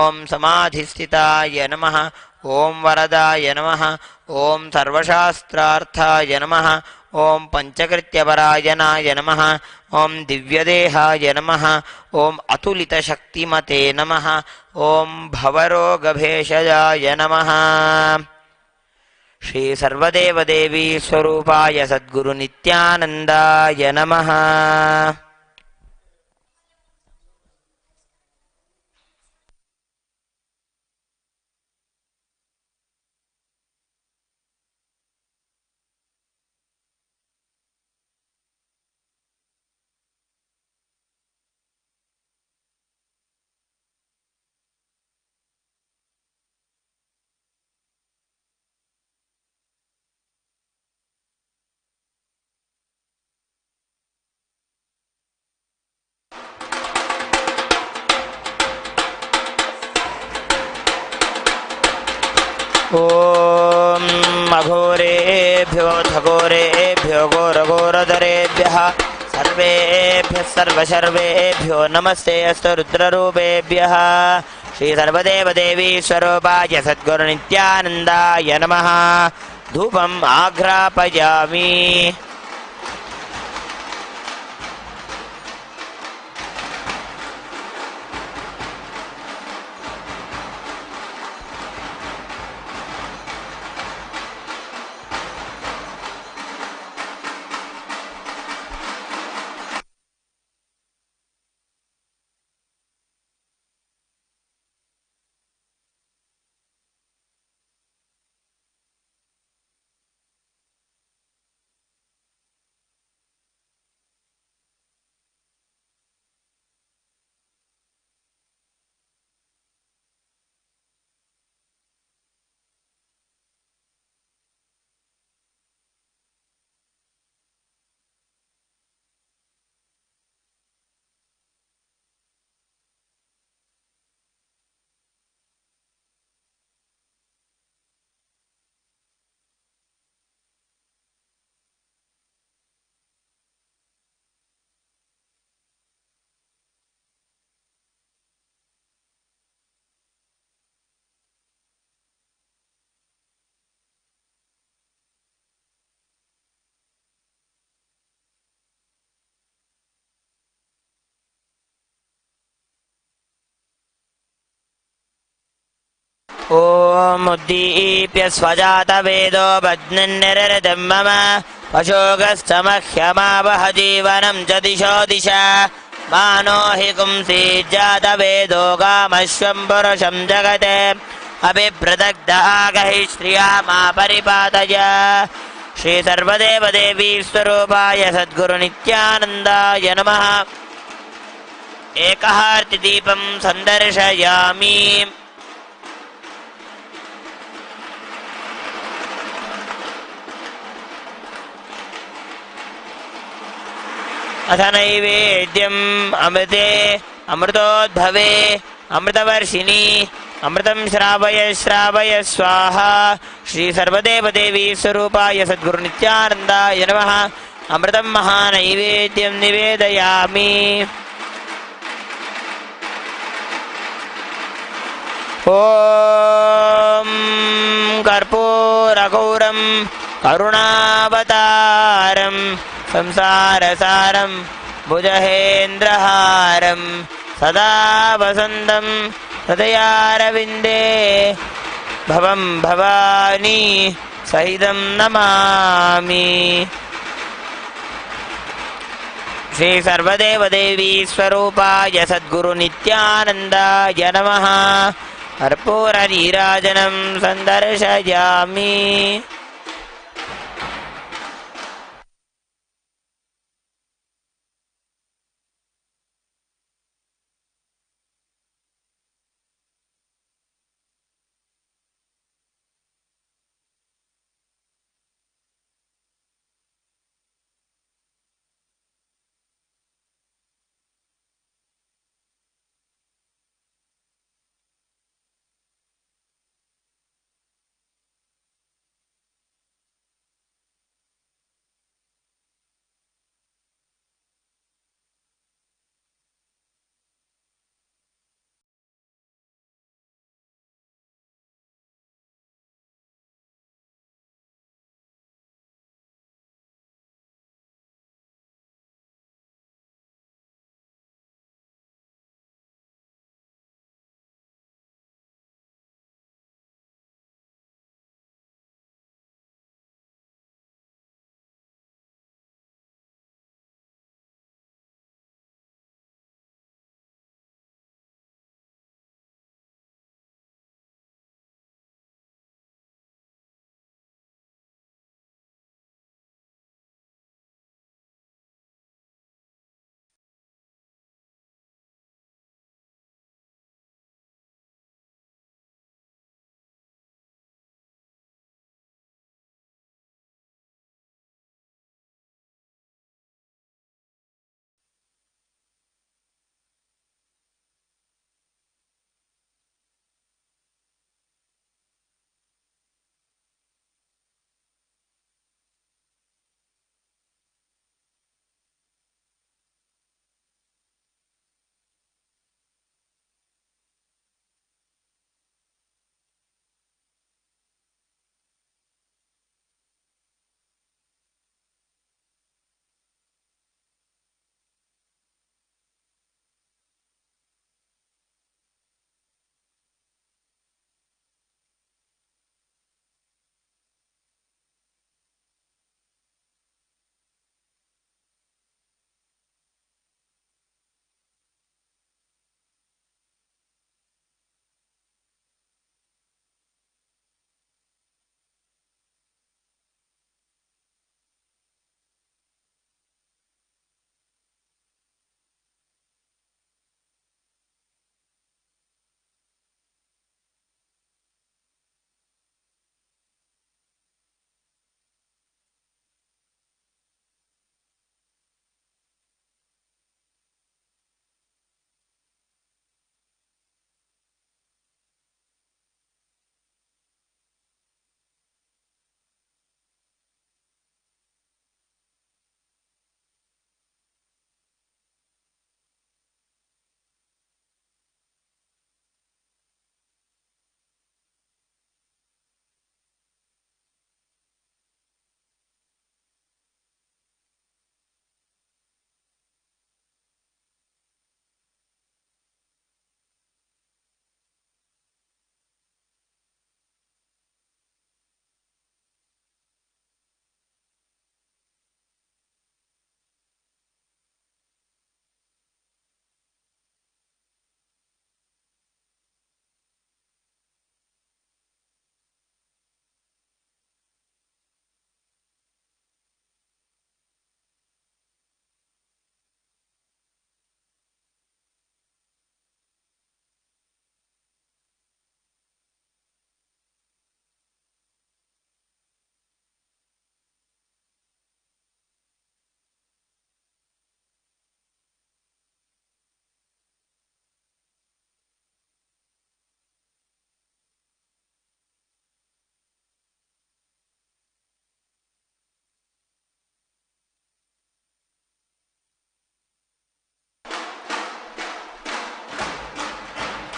ॐ समाधिस्थिताय नमः ॐ वरदाय नमः ॐ सर्वशास्त्रार्थाय नमः ॐ पञ्चकृत्यपरायणाय नमः ॐ दिव्यदेहाय नमः ॐ अतुलितशक्तिमते नमः ॐ भवरोगभेषजाय नमः श्री सर्वदेवदेवी स्वरूपाय सद्गुरु नित्यानन्दाय नमः ॐ अघोरेभ्यो घोरेभ्यो घोरघोरधरेभ्यः सर्वेभ्यः सर्वशर्वेभ्यो नमस्ते अस्तु रुद्ररूपेभ्यः श्री सर्वदेवदेवी स्वरूपाय सद्गुरु नित्यानन्दाय नमः धूपम् आघ्रापयामि ॐ उद्दीप्य स्वजातवेदो बध्नन्निरृतं मम पशोगस्तमह्यमावह जीवनं च दिशो दिशा मानो हि पुंसीज्जातवेदो गामश्वं पुरुषं जगते अभिप्रदग्धागहि श्रिया मा परिपातय श्री सर्वदेवदेवी स्वरूपाय सद्गुरु नित्यानन्दाय नमः एकहार्तिदीपं सन्दर्शयामि अथ नैवेद्यम् अमृते अमृतोद्भवे अमृतवर्षिणी अमृतं श्रावय श्रावय स्वाहा श्री सर्वदेवदेवी स्वरूपाय सद्गुरु नित्यानन्दाय नमः अमृतं महानैवेद्यं निवेदयामि ॐ कर्पूरगौरं करुणावतारं संसारसारं भुजहेन्द्रहारं सदा वसन्तं हृदयारविन्दे भवं भवानी सहितं नमामि। श्री सर्वदेवदेवी स्वरूपाय सद्गुरु नित्यानन्दाय नमः। कर्पूर नीराजनं सन्दर्शयामि।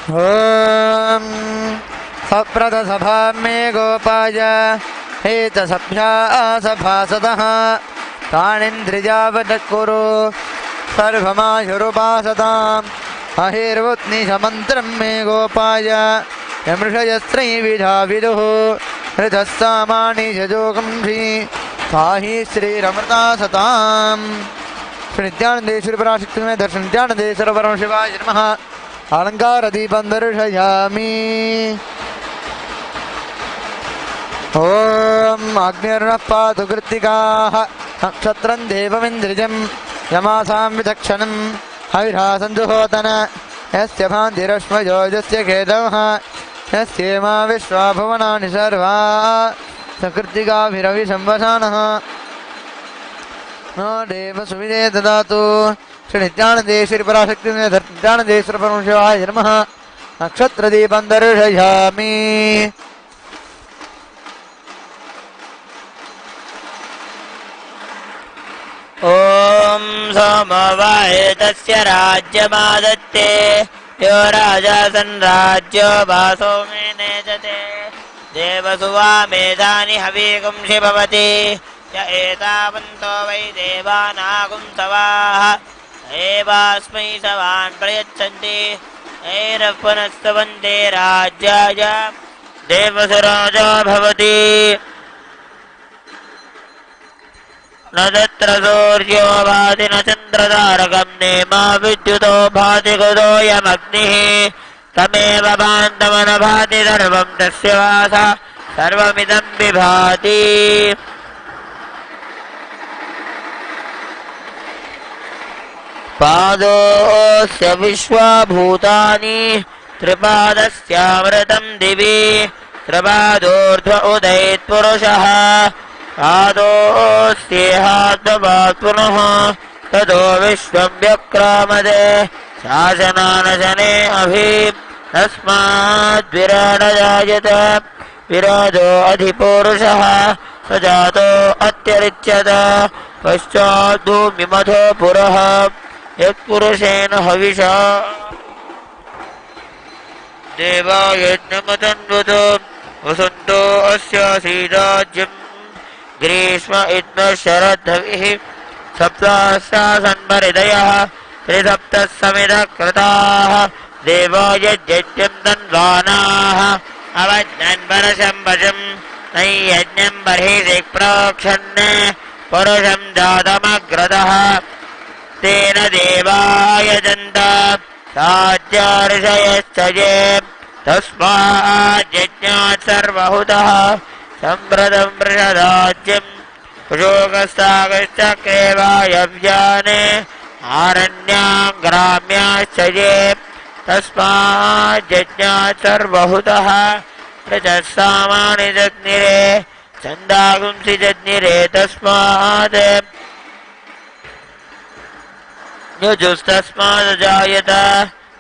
ॐ सप्रदसभा मे गोपाय हेतसभ्या सभासदः तानिन्द्रियावदकुरु सर्वमायुरुपासताम् अहिर्वुत्निशमन्त्रं मे गोपाय यमृषयस्त्रैविधा विदुः ऋतस्सामानि यजोगं श्री साहि श्रीरमृता सताम्। श्री नित्यानंदेश्वरी पराशक्ति में दर्शन नित्यानंदेश्वर परमशिवाय नमः। अलंकार दीपं दर्शयामि। ओम अग्निर्नः पातु कृत्तिकाः नक्षत्रं देवमिन्द्रिजं यमासां विचक्षणं हविरासञ्जुहोतन यस्य भान्तिरश्मयो यस्य केतवः यस्येमा विश्वा भुवनानि सर्वा सकृत्तिकाभिरविसंवसानः नो देव सुविदे ददातु। श्री नित्यानंदेश्वरी पराशक्ति नित्यानंदेश्वर परमशिवाय नमः। नक्षत्रदीपं दर्शयामि। ॐ सोमवाहेतस्य राज्यमादत्ते यो राजा सन्राज्यो वासो मे नेजते देवसुवा मेधानि हवीगुंषि भवति य एतावन्तो वै देवानागुंसवाः एवास्मै सवान् प्रयच्छन्ति ऐरपुनस्तवन्ते राज्याय देवसुराजा भवति न तत्र सूर्यो भाति न चन्द्रतारकं नेमा विद्युतो भाति कुतोऽयमग्निः तमेव भान्तमन भाति सर्वं तस्य वासा सर्वमिदं विभाति। पादोऽस्य विश्वभूतानि त्रिपादस्यामृतं दिवि त्रिपादोर्ध्व उदयेत्पुरुषः पादोऽस्येहात्मभात् पुनः ततो विश्वं व्यक्रामदे शासनानशने अभि तस्माद्विराड जायत विराजो अधिपुरुषः स जातो अत्यरिच्यत पश्चाद्भूमिमथो पुरः यत्पुरुषेण हविषा देवा यज्ञमतन्वत वसन्तो अस्यासीदाज्यम् ग्रीष्म इद्म शरद्धविः सप्ताशासन्महृदयः त्रिसप्तः समिधः कृताः देवा यज्ञं तन्वानाः अवज्ञन् परशं वशं नैयज्ञं बर्हिषि प्रोक्षन् पुरुषं जातमग्रतः तेन देवायजन्त साज्यार्षयश्च ये तस्माज्जज्ञात् सर्वहुतः सम्प्रदं वृषदाज्यं पुषोकस्तागश्चक्रे वायव्याने आरण्यां ग्राम्याश्च ये तस्माज्जज्ञात् सर्वहुतः प्रचस्सामानि जज्ञिरे छन्दागुंसि जज्ञिरे तस्मात् यजुस्तस्मादजायत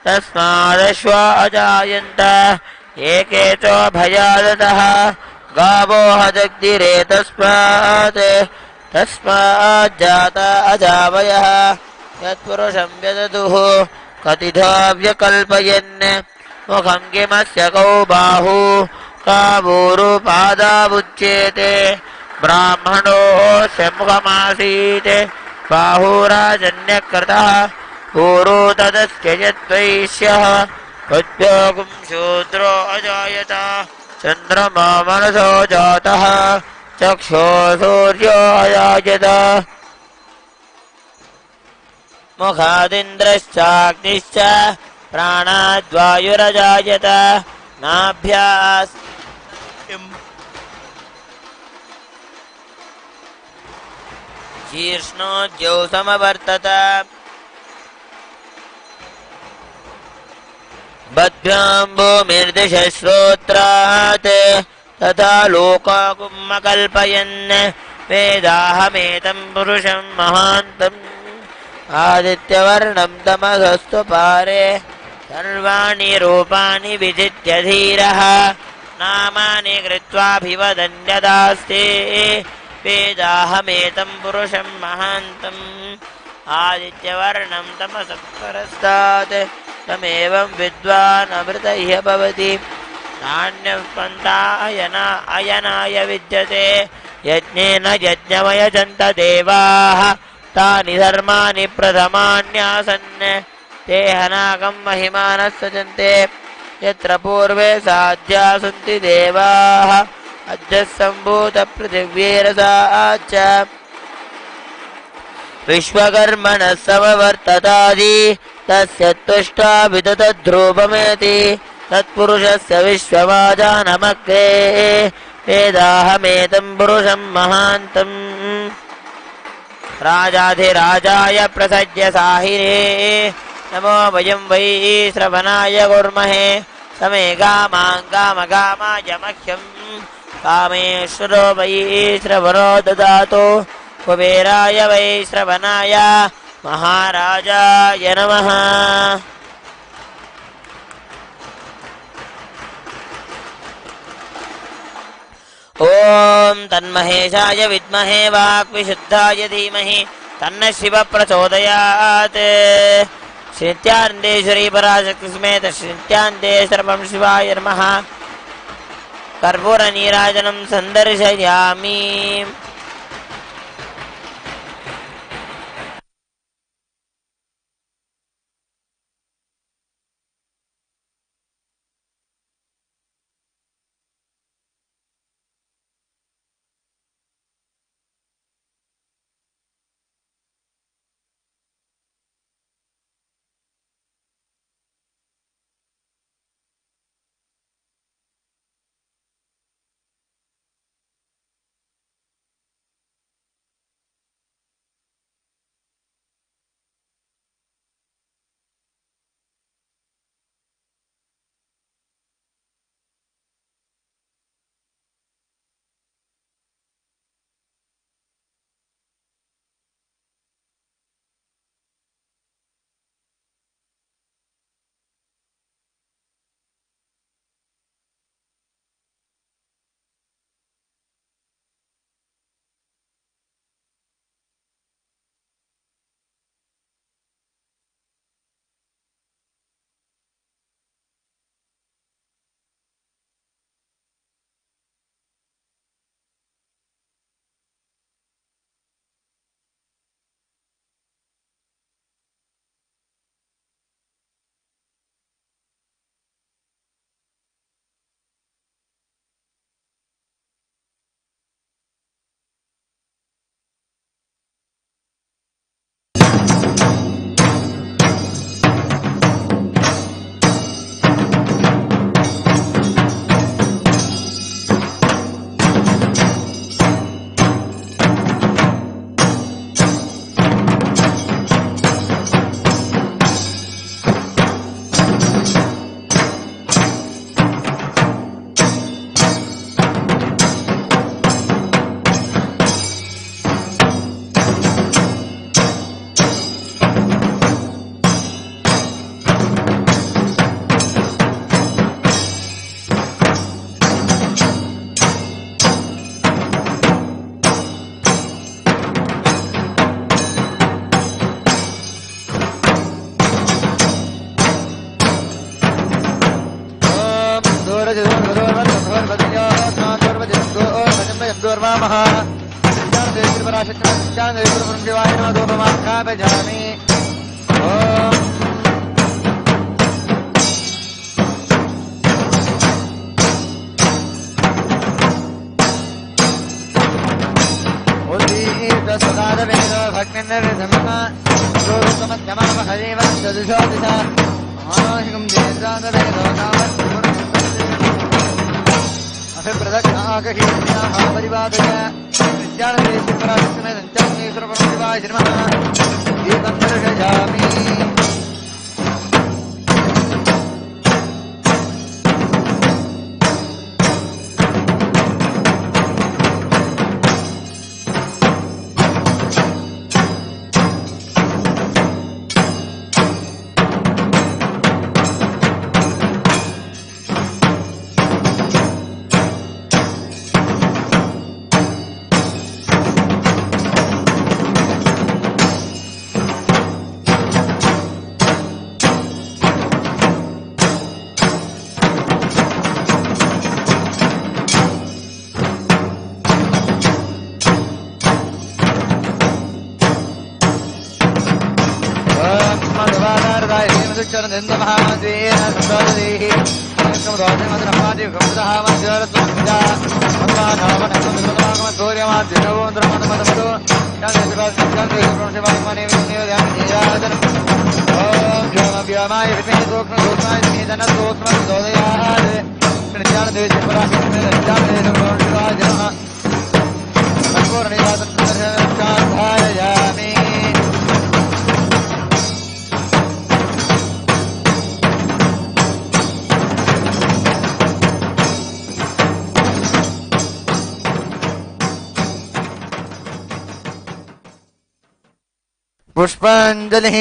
तस्मादश्वा अजायन्त एके च भयादतः गावो हजग्दिरे तस्माज्जाता अजावयः यत्पुरुषं व्यददुः कतिधा व्यकल्पयन् मुखं किमस्य कौ बाहु कावोरुपादावुच्येते ब्राह्मणोऽस्य मुखमासीत् बाहुराजन्यकृतः ऊरो तदस्य यद्वैश्यः पद्योगुं शूद्रो अजायत चन्द्रमा मनसो जातः चक्षो सूर्यो अजायत मुखादिन्द्रश्चाग्निश्च प्राणाद्वायुरजायत नाभ्यास् शीर्ष्णोद्यौ समवर्तत बद्भ्यां भूमिर्दिशः श्रोत्रात् तथा लोकाकुम्मकल्पयन् वेदाहमेतं पुरुषं महान्तम् आदित्यवर्णं तमसस्तु पारे सर्वाणि रूपाणि विजित्य धीरः नामानि कृत्वाभिवदन्यदास्ते वेदाहमेतं पुरुषं महान्तम् आदित्यवर्णं तमसः परस्तात् तमेवं विद्वान् अमृतैः भवति नान्यः पन्था अयनाय विद्यते यज्ञेन यज्ञमयजन्त देवाः तानि धर्माणि प्रथमान्यासन् ते हनाकं महिमानः सजन्ते यत्र पूर्वे साध्या सन्ति देवाः अद्यसम्भूतपृथिव्येरसा च विश्वकर्मणः समवर्ततादि तस्य तुष्टा विदधद्रूपमेति तत्पुरुषस्य विश्वमाजानमग्रे वेदाहमेतं पुरुषं महान्तम् राजाधिराजाय प्रसज्य साहिरे नमो वयं वै श्रवणाय कुर्महे समे कामाय मह्यं कामेश्वरो वै श्रवणो ददातु कुबेराय वै श्रवणाय महाराजाय नमः। ओम तन्महेशाय विद्महे वाक्विशुद्धाय धीमहि तन्नः शिवः प्रचोदयात्। श्री नित्यानन्देश्वरी पराशक्ति समेत श्री नित्यानन्देश्वर परमशिवाय नमः। कर्पूर नीराजनं सन्दर्शयामि। पुष्पाञ्जलिः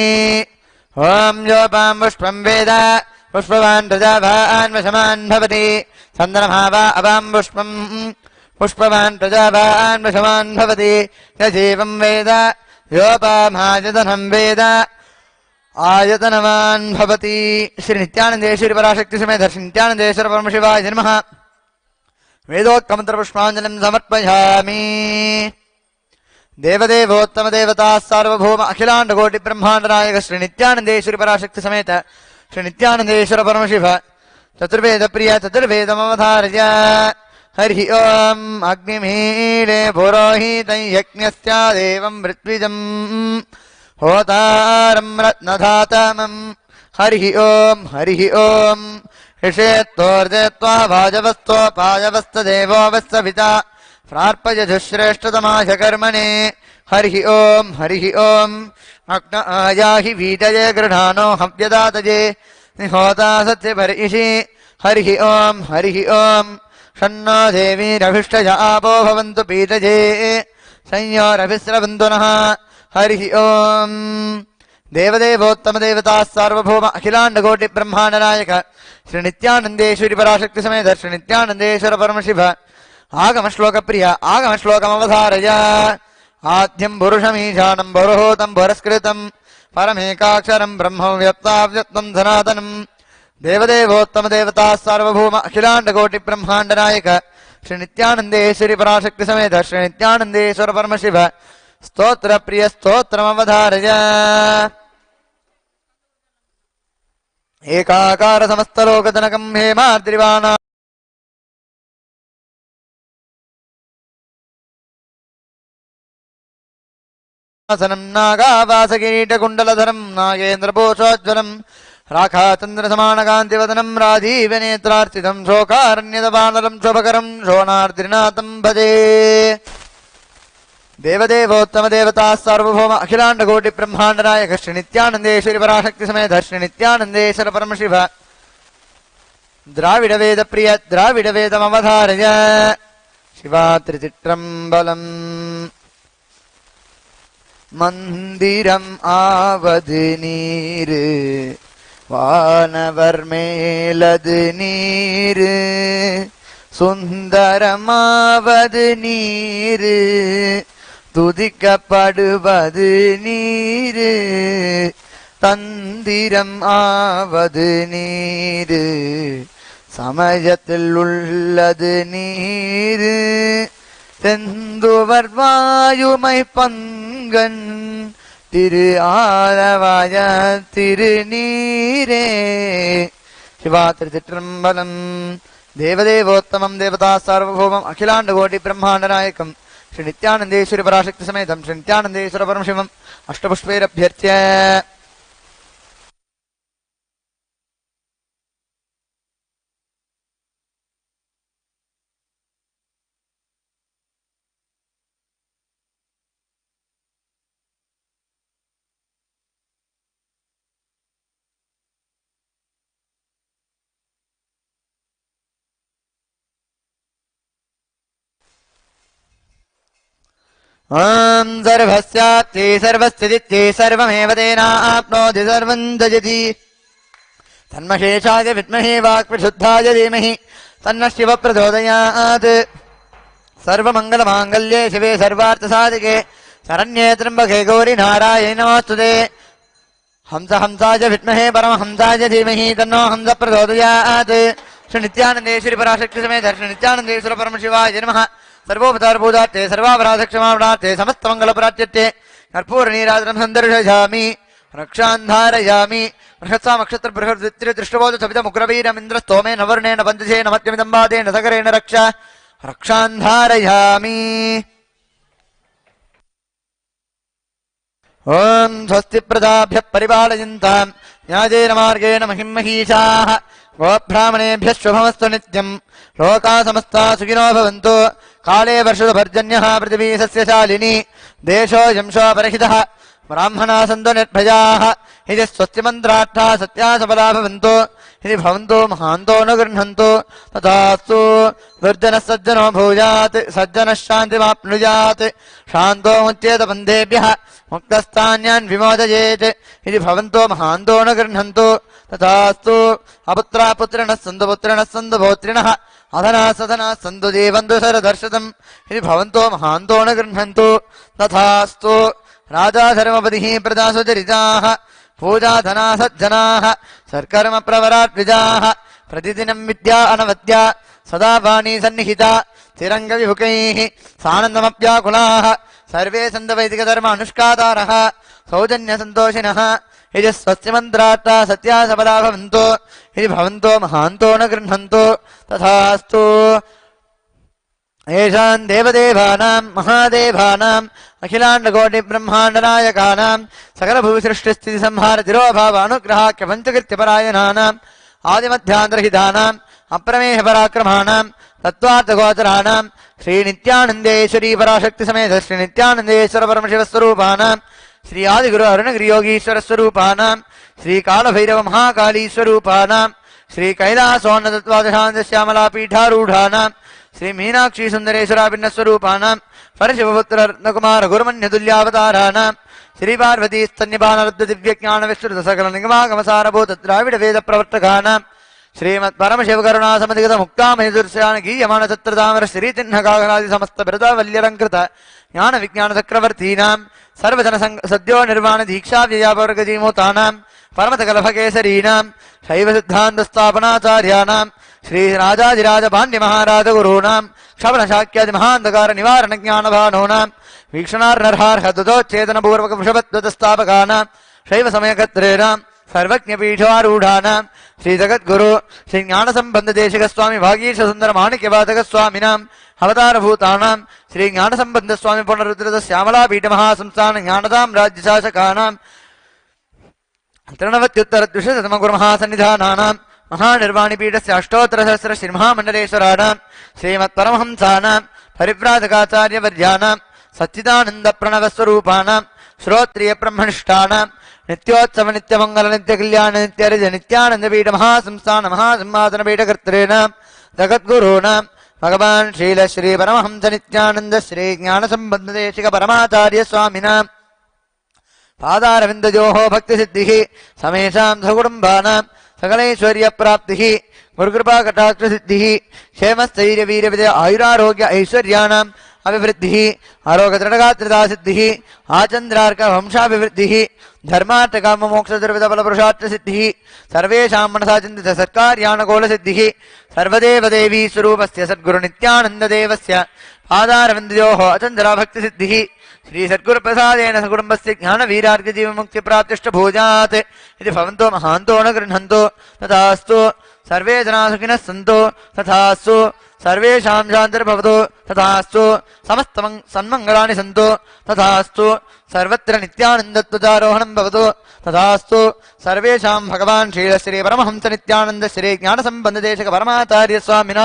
ॐ योपां पुष्पं वेद पुष्पवान् प्रजावान् वशमान् भवति चन्द्रमा वा अवां पुष्पं पुष्पवान् प्रजावान् वशमान् भवति यजीवं वेद योपामायतनं वेद आयतनवान् भवति। श्री नित्यानन्देश्वरी पराशक्ति समेत श्री नित्यानन्देश्वर परमशिवाय नमः। वेदोत्कमन्त्र पुष्पाञ्जलिं समर्पयामि। देवदेवोत्तम देवता सार्वभौम अखिलांड कोटि ब्रह्मांड नायक श्री नित्यानंदेश्वरी पराशक्ति समेत श्री नित्यानंदेश्वर परमशिव चतुर्वेद प्रिय चतुर्वेदमवधार्य हरि ओम अग्निमीले पुरोहितं यज्ञस्य देवं ऋत्विजं होतारं रत्नधातमं हरि ओम ऋषेत्तोर्जयत्वा भाजवस्तोपायवस्तदेवो वत्सविता प्रार्पयजुश्रेष्ठतमाश कर्मणे हरि ओम अग्न आयाहि वीतये गृहाणो हव्यदातये निहोता सत्यपरिषि हरि ओम षण्णो देवीरभिष्टय आपो भवन्तु पीतये संयोरभिस्रवन्तु नः हरि ओम। देवदेवोत्तम देवता सार्वभौम अखिलांड कोटि ब्रह्मांड नायक श्री नित्यानंदेश्वरी पराशक्ति समेत श्री नित्यानंदेश्वर परमशिव आगम श्लोक प्रिय आगम श्लोकमवधारय। आद्यं पुरुषमीशानं पुरुहूतं पुरस्कृतं परमेकाक्षरं ब्रह्म व्यक्ताव्यक्तं सनातनं देवदेवोत्तम देवता सार्वभौम अखिलांड कोटि ब्रह्मांड नायक श्री नित्यानंदेश्वरी पराशक्ति समेत श्री नित्यानंदेश्वर परमशिव स्तोत्र प्रिय स्तोत्रमवधारय। एकाकार समस्तलोकजनकं हेमाद्रिवाणा नागावासकिरीटकुण्डलधरं नागेन्द्रपोषोज्ज्वलं राखाचन्द्रसमानकान्तिवदनं राजीवनेत्रार्चितं शोकारण्यदवानलं शुभकरं शोणार्द्रिनाथं भजे। देवदेवोत्तम देवता सार्वभौम अखिलांड कोटि ब्रह्मांड नायक श्री नित्यानंदेश्वरी पराशक्ति समेत श्री नित्यानंदेश्वर परमशिव द्राविड वेद प्रिय द्राविड वेदमवधारय। शिवा त्रिचित्रम्बलम् मंदिरम आवद नीर वानवर मेलद नीर सुंदरमावद नीर துதிக்கப்படுவது நீரு தந்திரம் ஆவது நீரு சமயத்தில் உள்ளது நீரு செந்துவர் வாயுமை பங்கன் திரு ஆலவாய திருநீரே। சிவா திருச்சிற்றம்பலம்। देवदेवोत्तमं देवता सार्वभौमम् अखिलांड कोटि ब्रह्मांड नायकं श्री नित्यानंदेश्वरी पराशक्ति समेतं श्री नित्यानंदेश्वर परमशिवम् अष्टपुष्पैरभ्यर्च्य ॐ सर्वस्याप्ति सर्वस्थितित्यै सर्वमेव तेनाप्नोति सर्वं जयति तन्मशेषाय विद्महे वाक्प्रशुद्धाय धीमहि तन्नः शिवः प्रचोदयात्। सर्वमङ्गलमाङ्गल्ये शिवे सर्वार्थसाधिके शरण्ये त्र्यम्बके गौरि नारायणे नमोऽस्तुते। हंसाय विद्महे परमहंसाय धीमहि तन्नो हंसः प्रचोदयात्। श्री नित्यानंदेश्वरी पराशक्ति समेत श्री नित्यानंदेश्वर परमशिवाय नमः। सर्वोपचार पूजार्थे सर्वापराधक्षमापणार्थे समस्तमंगलप्रार्थ्यर्थे कर्पूरनीराजनं सन्दर्शयामि। रक्षान्धारयामि बृहत्सामक्षत्रबृहद्वित्रिदृष्टबोध सवितमुग्रवीरमिन्द्रस्तोमे नवर्णेन पञ्चशेन मत्यमिदम्बादेन सकरेण रक्षान्धारयामि। ॐ स्वस्ति प्रजाभ्यः परिपालयन्ताम् न्यायेन मार्गेण महिमहीषाः गोब्राह्मणेभ्यः शुभमस्तु नित्यम् लोकाः समस्ताः सुखिनो भवन्तु काले वर्षतु पृथिवी सस्यशालिनी देशोऽयं शोपरहितः ब्राह्मणाः सन्तु निर्भयाः इति स्वस्तिमन्त्रार्थाः सत्याः सबला भवन्तु इति भवन्तो महान्तो न गृह्णन्तु तथास्तु दुर्जनः सज्जनो भूयात् सज्जनः शान्तिमाप्नुयात् शान्तो मुच्येत बन्धेभ्यः मुक्तस्थान्यान् विमोचयेत् इति भवन्तो महान्तो न गृह्णन्तु तथास्तु अपुत्राः पुत्रिणः सन्तु पौत्रिणः अधनाः सधनाः सन्तु जीवन्तु शरदर्शतम् इति भवन्तो महान्तो न गृह्णन्तु तथास्तु राजा धर्मपतिः प्रजा सुचरिताः पूजाधना सज्जनाः सर्कर्म प्रवराद्विजाः प्रतिदिनं विद्या अनवद्या सदा वाणी सन्निहिता तिरङ्गविभुकैः सानन्दमप्याकुलाः सर्वे सन्त वैदिकधर्म अनुष्ठातारः सौजन्यसन्तोषिणः इति स्वस्तिमन्त्रार्थाः सत्याः सबला भवन्तु इति भवन्तो महान्तो न गृह्णन्तु तथास्तु येषाम् देवदेवानाम् महादेवानाम् अखिलाण्डकोटिब्रह्माण्डनायकानाम् सकलभूसृष्टिस्थितिसंहारतिरोभावानुग्रहाख्य पञ्चकृत्यपरायणानाम् आदिमध्यान्तरहितानाम् अप्रमेयपराक्रमाणाम् तत्त्वार्थगोचराणाम् श्रीनित्यानन्देश्वरी पराशक्तिसमेत श्रीनित्यानन्देश्वर परमशिवस्वरूपाणाम् श्री आदिगुरु अरुणगिरियोगीश्वरस्वरूपाणाम् श्रीकालभैरव महाकालीस्वरूपाणाम् श्रीकैलासोन्नतत्वादशान्तश्यामलापीठारूढानाम् श्री मीनाक्षी सुन्दरेश्वराभिन्नस्वरूपाणाम् परशिवपुत्र रत्नकुमार गुरुमन्यतुल्यावताराणाम् श्री पार्वती स्तन्यपानरुद्रदिव्यज्ञानविस्तृत सकल निगमागमसारभूत द्राविड वेद प्रवर्तकानाम् श्रीमत् परमशिवकरुणासमधिगत मुक्तामयदुर्श्यान गीयमान सत्रतामर श्रीचिह्नकागरादि समस्त बिरदावल्यलङ्कृत ज्ञान विज्ञान चक्रवर्तीनाम् सर्वजन सद्यो निर्वाण दीक्षा व्ययापवर्गजीमूतानाम् परमतकलभकेसरीणाम् शैव सिद्धान्तस्थापनाचार्याणाम् श्री राजाधिराज पाण्ड्य महाराज गुरूणाम् क्षपण शाक्यादि महान्धकार निवारण ज्ञानभानूनाम् वीक्षणार्नर्हार्ह दुदोच्छेदन पूर्वक वृषभद्वतस्थापकानाम् शैव समयकर्तॄणाम् सर्वज्ञपीठारूढानाम् श्री जगद्गुरु श्री ज्ञानसम्बन्ध देशिक स्वामी भागीश सुन्दर माणिक्यवाचक स्वामिनाम् अवतारभूतानाम् श्री ज्ञानसम्बन्ध स्वामी पुनरुद्रत श्यामलापीठ महासंस्थान ज्ञानदाम् राज्यशासकानाम् त्रिनवत्युत्तरद्विशततम गुरुमहासन्निधानानाम् महानिर्वाणिपीठस्य अष्टोत्तरसहस्र श्रीमहामण्डलेश्वराणाम् श्रीमत्परमहंसानाम् परिव्राजकाचार्यवर्याणाम् सच्चिदानन्दप्रणवस्वरूपाणाम् श्रोत्रियब्रह्मनिष्ठानाम् नित्योत्सव नित्यमङ्गल नित्यकल्याण नित्यरिज नित्यानन्दपीठ महासंस्थान महासिंहासनपीठकर्तॄणाम् जगद्गुरूणाम् भगवान् शील श्री परमहंस नित्यानन्द श्री ज्ञानसम्बन्धदेशिक परमाचार्य स्वामिनाम् पादारविन्दयोः भक्तिसिद्धिः समेषाम् सकुटुम्बानाम् सकलैश्वर्यप्राप्तिः गुरुकृपाकटाक्षसिद्धिः क्षेमस्थैर्यवीर्यविजय आयुरारोग्य ऐश्वर्याणाम् अभिवृद्धिः आरोग्यदृढगात्रदासिद्धिः आचन्द्रार्कवंशाभिवृद्धिः धर्मार्थकाममोक्षदुर्विधफलपुरुषार्थसिद्धिः सर्वेषां मनसा चिन्तित सत्कार्यानुकूलसिद्धिः सर्वदेवदेवी स्वरूपस्य सद्गुरुनित्यानन्ददेवस्य पादारविन्दयोः अचन्द्राभक्तिसिद्धिः श्री सद्गुरुप्रसादेन सकुटुम्बस्य ज्ञानवीरार्घ्यजीवमुक्तिप्राप्तिष्टभूजात् इति भवन्तो महान्तो न गृह्णन्तु तथास्तु सर्वे जनाः सुखिनः सन्तु तथास्तु सर्वेषां शान्तिर्भवतु तथास्तु समस्त सन्मङ्गलानि सन्तु तथास्तु सर्वत्र नित्यानन्दत्वजारोहणं भवतु तथास्तु सर्वेषां भगवान् श्रीलश्री परमहंस नित्यानन्द श्री ज्ञानसम्बन्धदेशिक परमाचार्य स्वामिना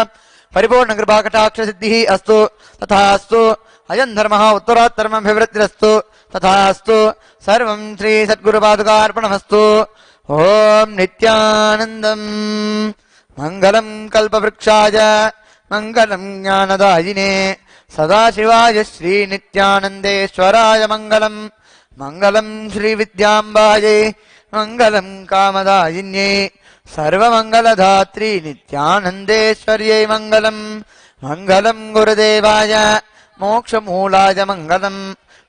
परिपूर्णकृपाकटाक्षसिद्धिः अस्तु तथास्तु अयं धर्मः उत्तरोत्तरमभिवृद्धिरस्तु तथास्तु सर्वं श्री सद्गुरुपादुकार्पणमस्तु ॐ नित्यानन्दम् मङ्गलं कल्पवृक्षाय मङ्गलं ज्ञानदायिने सदाशिवाय श्रीनित्यानन्देश्वराय मङ्गलम् मङ्गलं श्रीविद्याम्बायै मङ्गलं कामदायिन्यै सर्वमङ्गलधात्री नित्यानन्देश्वर्यै मङ्गलम् मङ्गलं गुरुदेवाय मोक्षमूलाय मङ्गलम्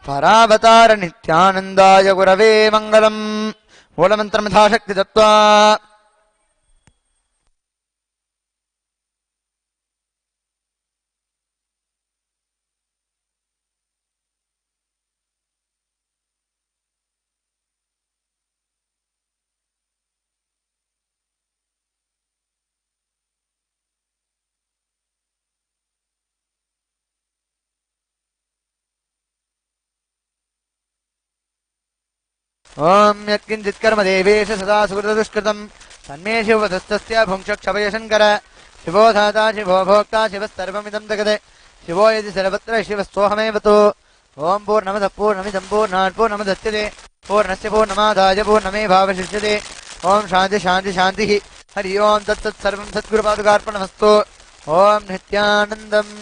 परावतार नित्यानन्दाय गुरवे मङ्गलम् मूलमन्त्रं यथाशक्ति दत्त्वा ॐ यत्किञ्चित् कर्म देवेश सदा सुकृतदुष्कृतम् तन्मे शिववधस्तस्य भुङ्क्षक्षभयशङ्कर शिवो धाता शिवो भोक्ता शिवः सर्वमिदं जगते शिवो यदि सर्वत्र शिवस्त्वहमेव तु ॐ पूर्णमदः पूर्णमिदं पूर्णात् पूर्णमुदच्यते पूर्णस्य पूर्णमादाय पूर्णमेवावशिष्यते ॐ शान्ति शान्ति शान्तिः हरि ओं तत्तत् सर्वं सद्गुरुपादुकार्पणमस्तु ॐ नित्यानन्दम्